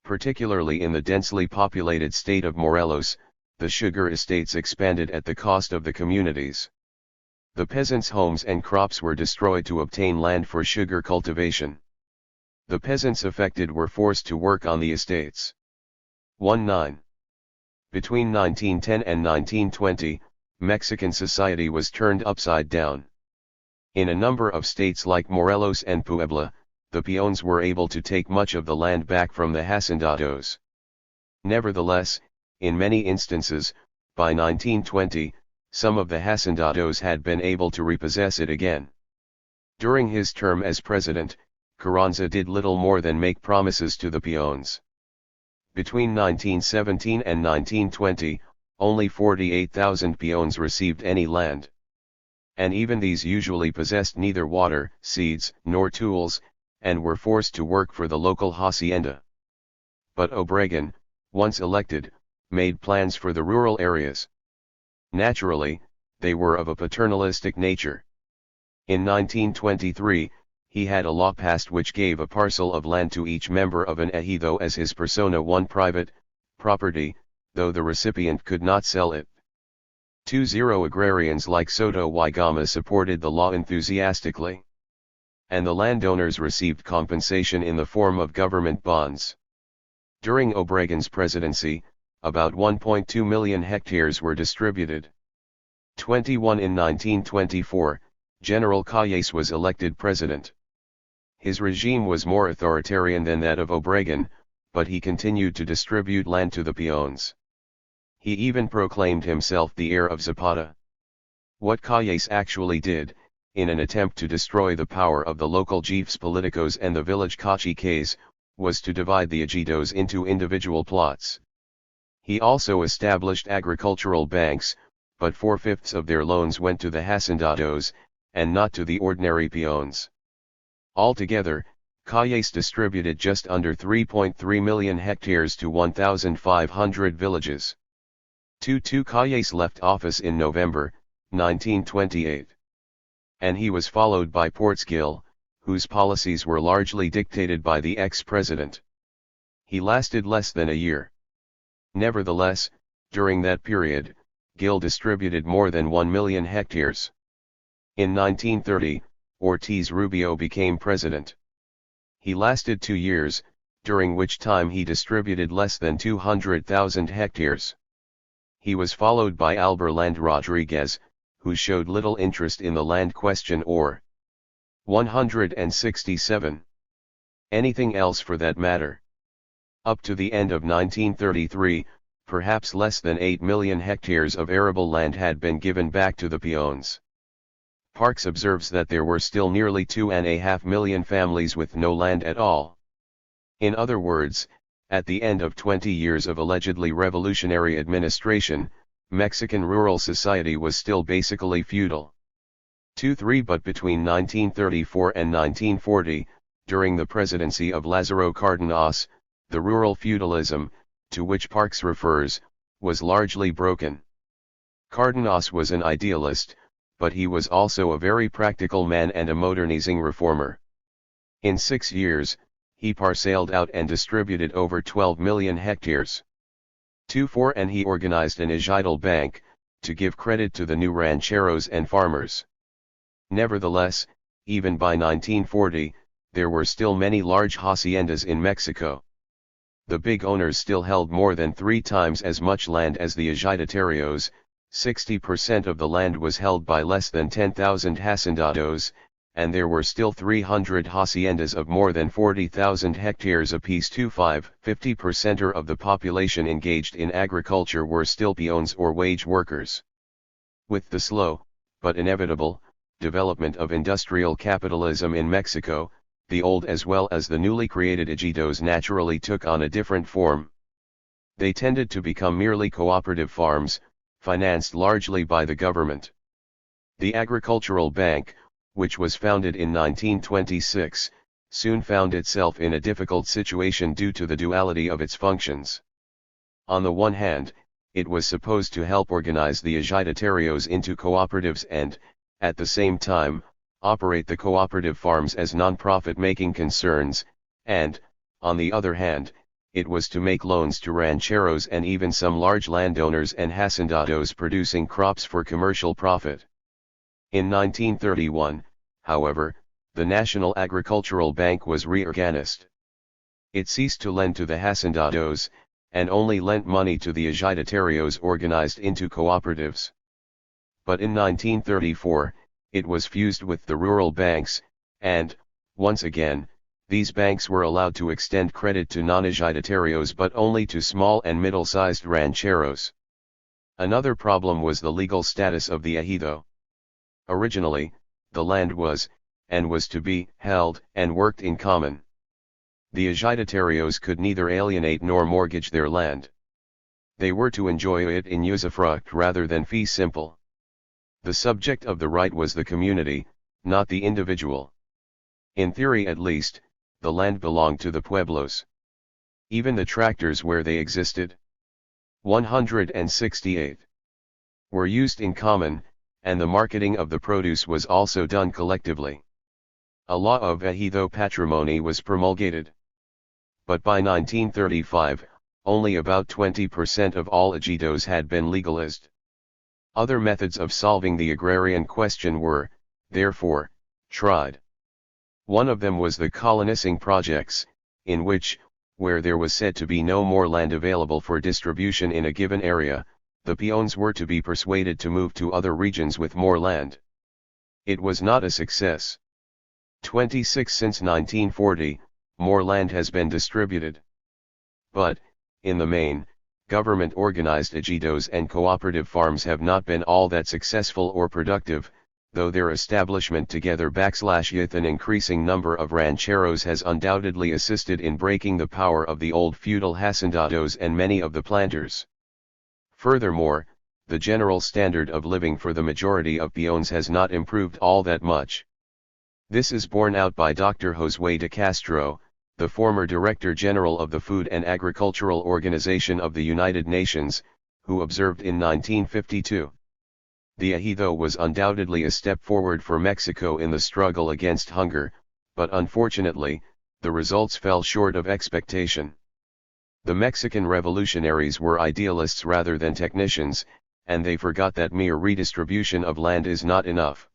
Particularly in the densely populated state of Morelos, the sugar estates expanded at the cost of the communities. The peasants' homes and crops were destroyed to obtain land for sugar cultivation. The peasants affected were forced to work on the estates. 19. Between 1910 and 1920, Mexican society was turned upside down. In a number of states like Morelos and Puebla, the peons were able to take much of the land back from the hacendados. Nevertheless, in many instances, by 1920, some of the hacendados had been able to repossess it again. During his term as president, Carranza did little more than make promises to the peons. Between 1917 and 1920, only 48,000 peons received any land. And even these usually possessed neither water, seeds, nor tools, and were forced to work for the local hacienda. But Obregón, once elected, made plans for the rural areas. Naturally, they were of a paternalistic nature. In 1923, he had a law passed which gave a parcel of land to each member of an ejido as his persona one private property, though the recipient could not sell it. 20 agrarians like Soto y Gama supported the law enthusiastically. And the landowners received compensation in the form of government bonds. During Obregón's presidency, about 1.2 million hectares were distributed. 21 in 1924, General Calles was elected president. His regime was more authoritarian than that of Obregón, but he continued to distribute land to the peons. He even proclaimed himself the heir of Zapata. What Calles actually did, in an attempt to destroy the power of the local chiefs politicos and the village caciques, was to divide the ejidos into individual plots. He also established agricultural banks, but 4/5 of their loans went to the hacendados, and not to the ordinary peons. Altogether, Calles distributed just under 3.3 million hectares to 1,500 villages. Calles left office in November, 1928. And he was followed by Portesgil, whose policies were largely dictated by the ex-president. He lasted less than a year. Nevertheless, during that period, Gil distributed more than 1 million hectares. In 1930, Ortiz Rubio became president. He lasted 2 years, during which time he distributed less than 200,000 hectares. He was followed by Alberland Rodriguez, who showed little interest in the land question or 167. Anything else for that matter. Up to the end of 1933, perhaps less than 8 million hectares of arable land had been given back to the peons. Parks observes that there were still nearly 2.5 million families with no land at all. In other words, at the end of 20 years of allegedly revolutionary administration, Mexican rural society was still basically feudal. 2-3 But between 1934 and 1940, during the presidency of Lázaro Cárdenas, the rural feudalism, to which Parks refers, was largely broken. Cárdenas was an idealist, but he was also a very practical man and a modernizing reformer. In 6 years, he parceled out and distributed over 12 million hectares. 2-4 And he organized an ejidal bank, to give credit to the new rancheros and farmers. Nevertheless, even by 1940, there were still many large haciendas in Mexico. the big owners still held more than 3 times as much land as the ejidatarios. 60% of the land was held by less than 10,000 hacendados, and there were still 300 haciendas of more than 40,000 hectares apiece. 50% of the population engaged in agriculture were still peons or wage workers. With the slow, but inevitable, development of industrial capitalism in Mexico, the old as well as the newly created ejidos naturally took on a different form. They tended to become merely cooperative farms, financed largely by the government. The Agricultural Bank, which was founded in 1926, soon found itself in a difficult situation due to the duality of its functions. On the one hand, it was supposed to help organize the ejidatarios into cooperatives and, at the same time, operate the cooperative farms as non-profit-making concerns, and, on the other hand, it was to make loans to rancheros and even some large landowners and hacendados producing crops for commercial profit. In 1931, however, the National Agricultural Bank was reorganized. It ceased to lend to the hacendados, and only lent money to the ejidatarios organized into cooperatives. But in 1934, it was fused with the rural banks, and, once again, these banks were allowed to extend credit to non-ejidatarios but only to small and middle-sized rancheros. Another problem was the legal status of the ejido. Originally, the land was, and was to be, held and worked in common. The ejidatarios could neither alienate nor mortgage their land. They were to enjoy it in usufruct rather than fee simple. The subject of the right was the community, not the individual. In theory at least, the land belonged to the pueblos. Even the tractors where they existed, 168, were used in common, and the marketing of the produce was also done collectively. A law of ejido patrimony was promulgated. But by 1935, only about 20% of all ejidos had been legalized. Other methods of solving the agrarian question were, therefore, tried. One of them was the colonizing projects, in which, where there was said to be no more land available for distribution in a given area, the peons were to be persuaded to move to other regions with more land. It was not a success. 26 since 1940, more land has been distributed. But, in the main, government-organized ejidos and cooperative farms have not been all that successful or productive, though their establishment together with an increasing number of rancheros has undoubtedly assisted in breaking the power of the old feudal hacendados and many of the planters. Furthermore, the general standard of living for the majority of peons has not improved all that much. This is borne out by Dr. José de Castro, the former Director General of the Food and Agricultural Organization of the United Nations, who observed in 1952. The ejido was undoubtedly a step forward for Mexico in the struggle against hunger, but unfortunately, the results fell short of expectation. The Mexican revolutionaries were idealists rather than technicians, and they forgot that mere redistribution of land is not enough.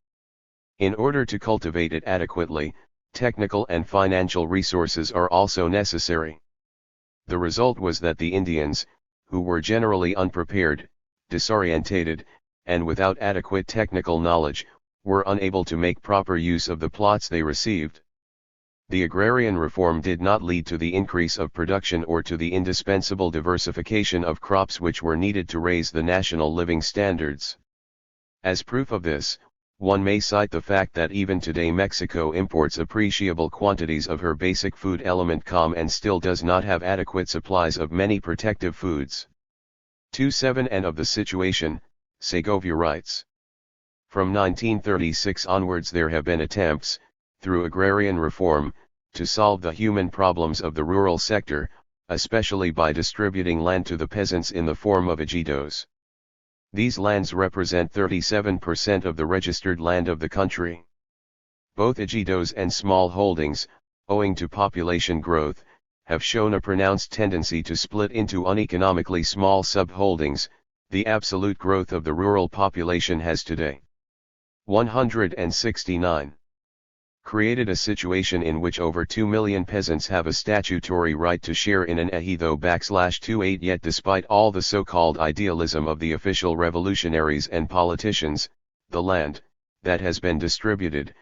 In order to cultivate it adequately, technical and financial resources are also necessary. The result was that the Indians, who were generally unprepared, disorientated, and without adequate technical knowledge, were unable to make proper use of the plots they received. The agrarian reform did not lead to the increase of production or to the indispensable diversification of crops which were needed to raise the national living standards. As proof of this, one may cite the fact that even today Mexico imports appreciable quantities of her basic food element and still does not have adequate supplies of many protective foods. 2.7 And of the situation, Segovia writes. From 1936 onwards there have been attempts, through agrarian reform, to solve the human problems of the rural sector, especially by distributing land to the peasants in the form of ejidos. These lands represent 37% of the registered land of the country. Both ejidos and small holdings, owing to population growth, have shown a pronounced tendency to split into uneconomically small subholdings. The absolute growth of the rural population has today 169 created a situation in which over 2 million peasants have a statutory right to share in an ejido/28. Yet despite all the so-called idealism of the official revolutionaries and politicians, the land, that has been distributed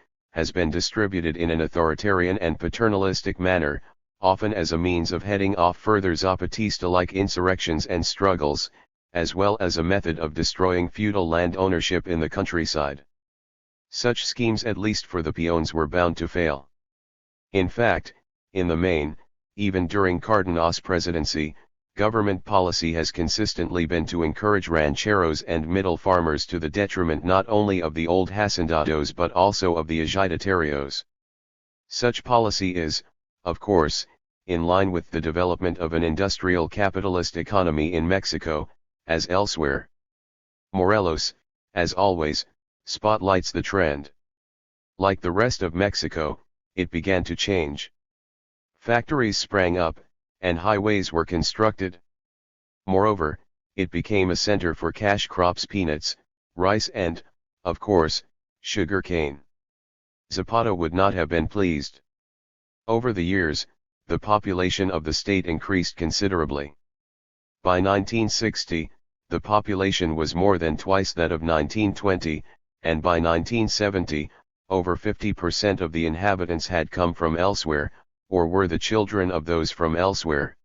in an authoritarian and paternalistic manner, often as a means of heading off further Zapatista-like insurrections and struggles, as well as a method of destroying feudal land ownership in the countryside. Such schemes, at least for the peons, were bound to fail. In fact, in the main, even during Cardenas' presidency, government policy has consistently been to encourage rancheros and middle farmers to the detriment not only of the old hacendados but also of the ejidatarios. Such policy is, of course, in line with the development of an industrial capitalist economy in Mexico, as elsewhere. Morelos, as always, spotlights the trend. Like the rest of Mexico, it began to change. Factories sprang up, and highways were constructed. Moreover, it became a center for cash crops: peanuts, rice and, of course, sugar cane. Zapata would not have been pleased. Over the years, the population of the state increased considerably. By 1960, the population was more than twice that of 1920, and by 1970, over 50% of the inhabitants had come from elsewhere, or were the children of those from elsewhere.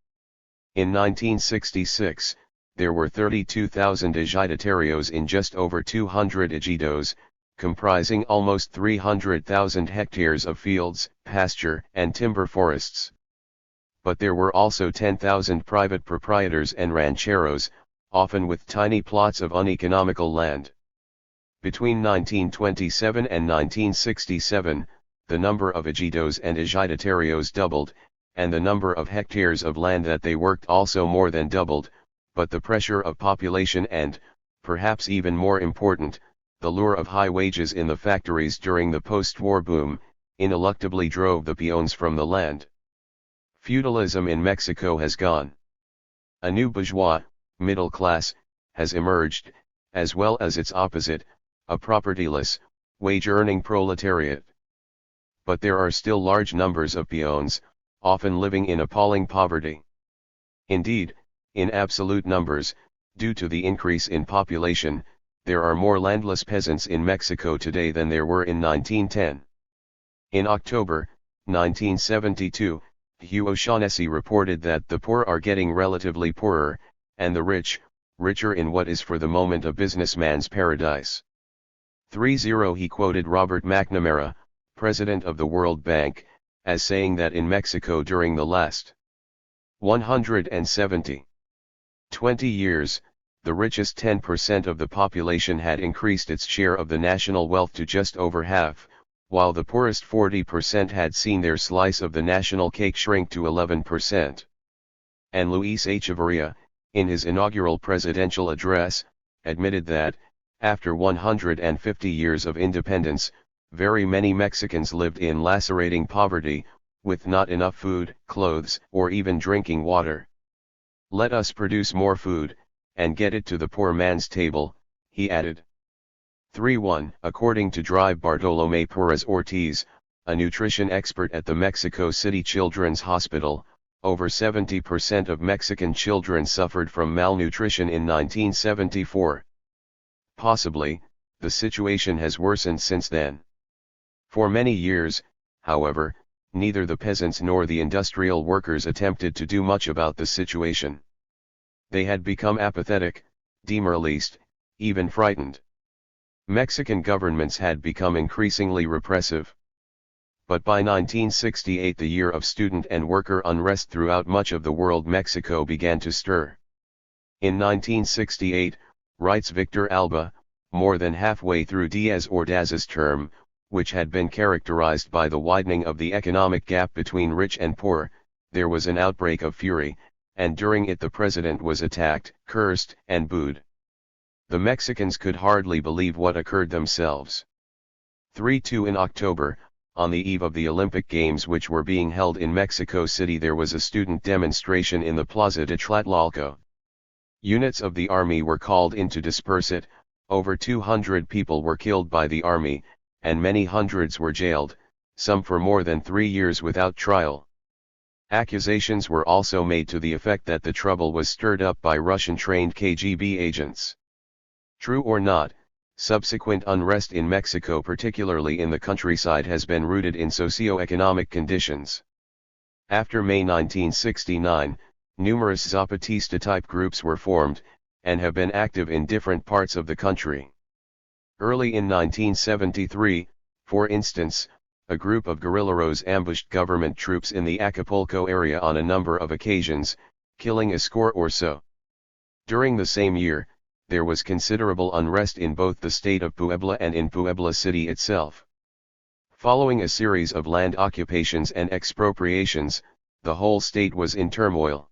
In 1966, there were 32,000 ejidatarios in just over 200 ejidos, comprising almost 300,000 hectares of fields, pasture, and timber forests. But there were also 10,000 private proprietors and rancheros, often with tiny plots of uneconomical land. Between 1927 and 1967, the number of ejidos and ejidatarios doubled, and the number of hectares of land that they worked also more than doubled, but the pressure of population and, perhaps even more important, the lure of high wages in the factories during the post-war boom, ineluctably drove the peons from the land. Feudalism in Mexico has gone. A new bourgeois, middle class, has emerged, as well as its opposite, a propertyless, wage-earning proletariat. But there are still large numbers of peons, often living in appalling poverty. Indeed, in absolute numbers, due to the increase in population, there are more landless peasants in Mexico today than there were in 1910. In October 1972, Hugh O'Shaughnessy reported that the poor are getting relatively poorer, and the rich, richer in what is for the moment a businessman's paradise. 30 He quoted Robert McNamara, president of the World Bank, as saying that in Mexico during the last 120 years, the richest 10% of the population had increased its share of the national wealth to just over half, while the poorest 40% had seen their slice of the national cake shrink to 11%. And Luis Echeverría, in his inaugural presidential address, admitted that, after 150 years of independence, very many Mexicans lived in lacerating poverty, with not enough food, clothes, or even drinking water. Let us produce more food, and get it to the poor man's table, he added. 3-1 According to Drive Bartolomé Perez Ortiz, a nutrition expert at the Mexico City Children's Hospital, over 70% of Mexican children suffered from malnutrition in 1974. Possibly, the situation has worsened since then. For many years, however, neither the peasants nor the industrial workers attempted to do much about the situation. They had become apathetic, demoralized, even frightened. Mexican governments had become increasingly repressive. But by 1968, the year of student and worker unrest throughout much of the world, Mexico began to stir. In 1968, writes Victor Alba, more than halfway through Díaz Ordaz's term, which had been characterized by the widening of the economic gap between rich and poor, there was an outbreak of fury, and during it the president was attacked, cursed, and booed. The Mexicans could hardly believe what occurred themselves. 3-2 In October, on the eve of the Olympic Games which were being held in Mexico City, there was a student demonstration in the Plaza de Tlatelolco. Units of the army were called in to disperse it, over 200 people were killed by the army, and many hundreds were jailed, some for more than 3 years without trial. Accusations were also made to the effect that the trouble was stirred up by Russian-trained KGB agents. True or not, subsequent unrest in Mexico, particularly in the countryside, has been rooted in socio-economic conditions. After May 1969, numerous Zapatista-type groups were formed, and have been active in different parts of the country. Early in 1973, for instance, a group of guerrilleros ambushed government troops in the Acapulco area on a number of occasions, killing a score or so. During the same year, there was considerable unrest in both the state of Puebla and in Puebla City itself. Following a series of land occupations and expropriations, the whole state was in turmoil.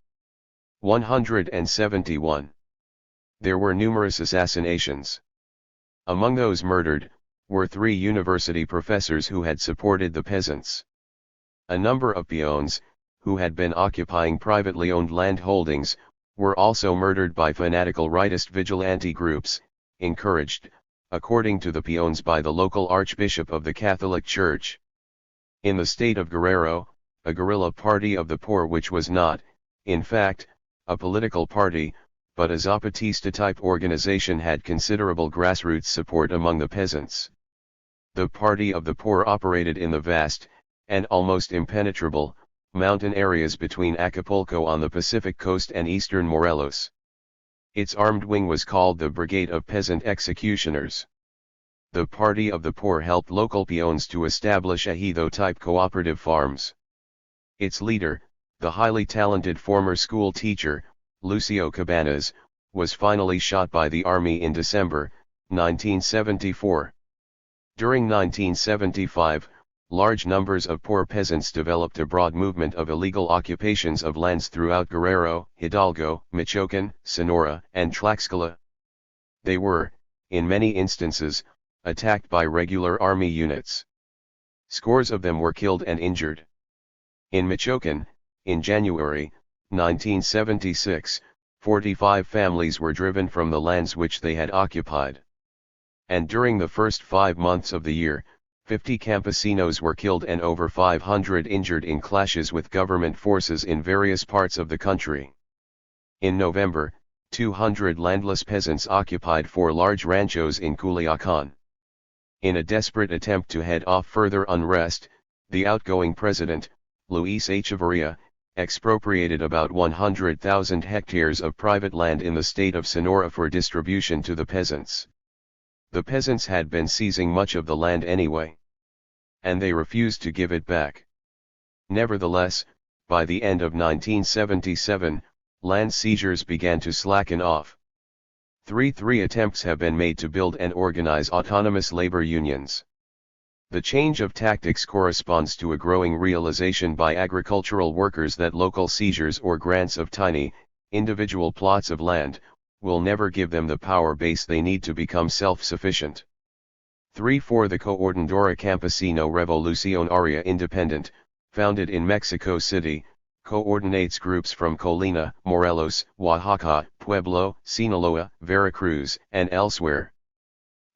171. There were numerous assassinations. Among those murdered, were 3 university professors who had supported the peasants. A number of peons, who had been occupying privately owned land holdings, were also murdered by fanatical rightist vigilante groups, encouraged, according to the peons, by the local archbishop of the Catholic Church. In the state of Guerrero, a guerrilla party of the poor, which was not, in fact, a political party, but a Zapatista-type organization, had considerable grassroots support among the peasants. The Party of the Poor operated in the vast, and almost impenetrable, mountain areas between Acapulco on the Pacific coast and eastern Morelos. Its armed wing was called the Brigade of Peasant Executioners. The Party of the Poor helped local peons to establish ejido-type cooperative farms. Its leader, the highly talented former school teacher, Lucio Cabanas, was finally shot by the army in December, 1974. During 1975, large numbers of poor peasants developed a broad movement of illegal occupations of lands throughout Guerrero, Hidalgo, Michoacán, Sonora, and Tlaxcala. They were, in many instances, attacked by regular army units. Scores of them were killed and injured. In Michoacán, in January 1976, 45 families were driven from the lands which they had occupied. And during the first 5 months of the year, 50 campesinos were killed and over 500 injured in clashes with government forces in various parts of the country. In November, 200 landless peasants occupied 4 large ranchos in Culiacán. In a desperate attempt to head off further unrest, the outgoing president, Luis Echeverría, expropriated about 100,000 hectares of private land in the state of Sonora for distribution to the peasants. The peasants had been seizing much of the land anyway, and they refused to give it back. Nevertheless, by the end of 1977, land seizures began to slacken off. Three attempts have been made to build and organize autonomous labor unions. The change of tactics corresponds to a growing realization by agricultural workers that local seizures or grants of tiny, individual plots of land, will never give them the power base they need to become self-sufficient. 3. The Coordinadora Campesino Revolucionaria Independent, founded in Mexico City, coordinates groups from Colina, Morelos, Oaxaca, Pueblo, Sinaloa, Veracruz, and elsewhere.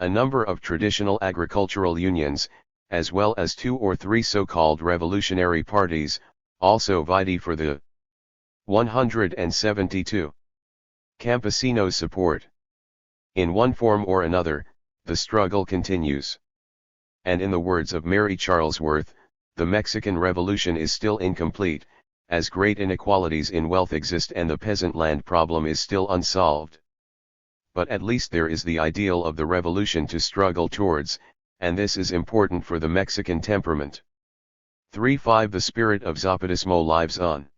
A number of traditional agricultural unions, as well as 2 or 3 so-called revolutionary parties, also vie for the 172. Campesinos support. In one form or another, the struggle continues. And in the words of Mary Charlesworth, the Mexican Revolution is still incomplete, as great inequalities in wealth exist and the peasant land problem is still unsolved. But at least there is the ideal of the revolution to struggle towards, and this is important for the Mexican temperament. 3. The spirit of Zapatismo lives on.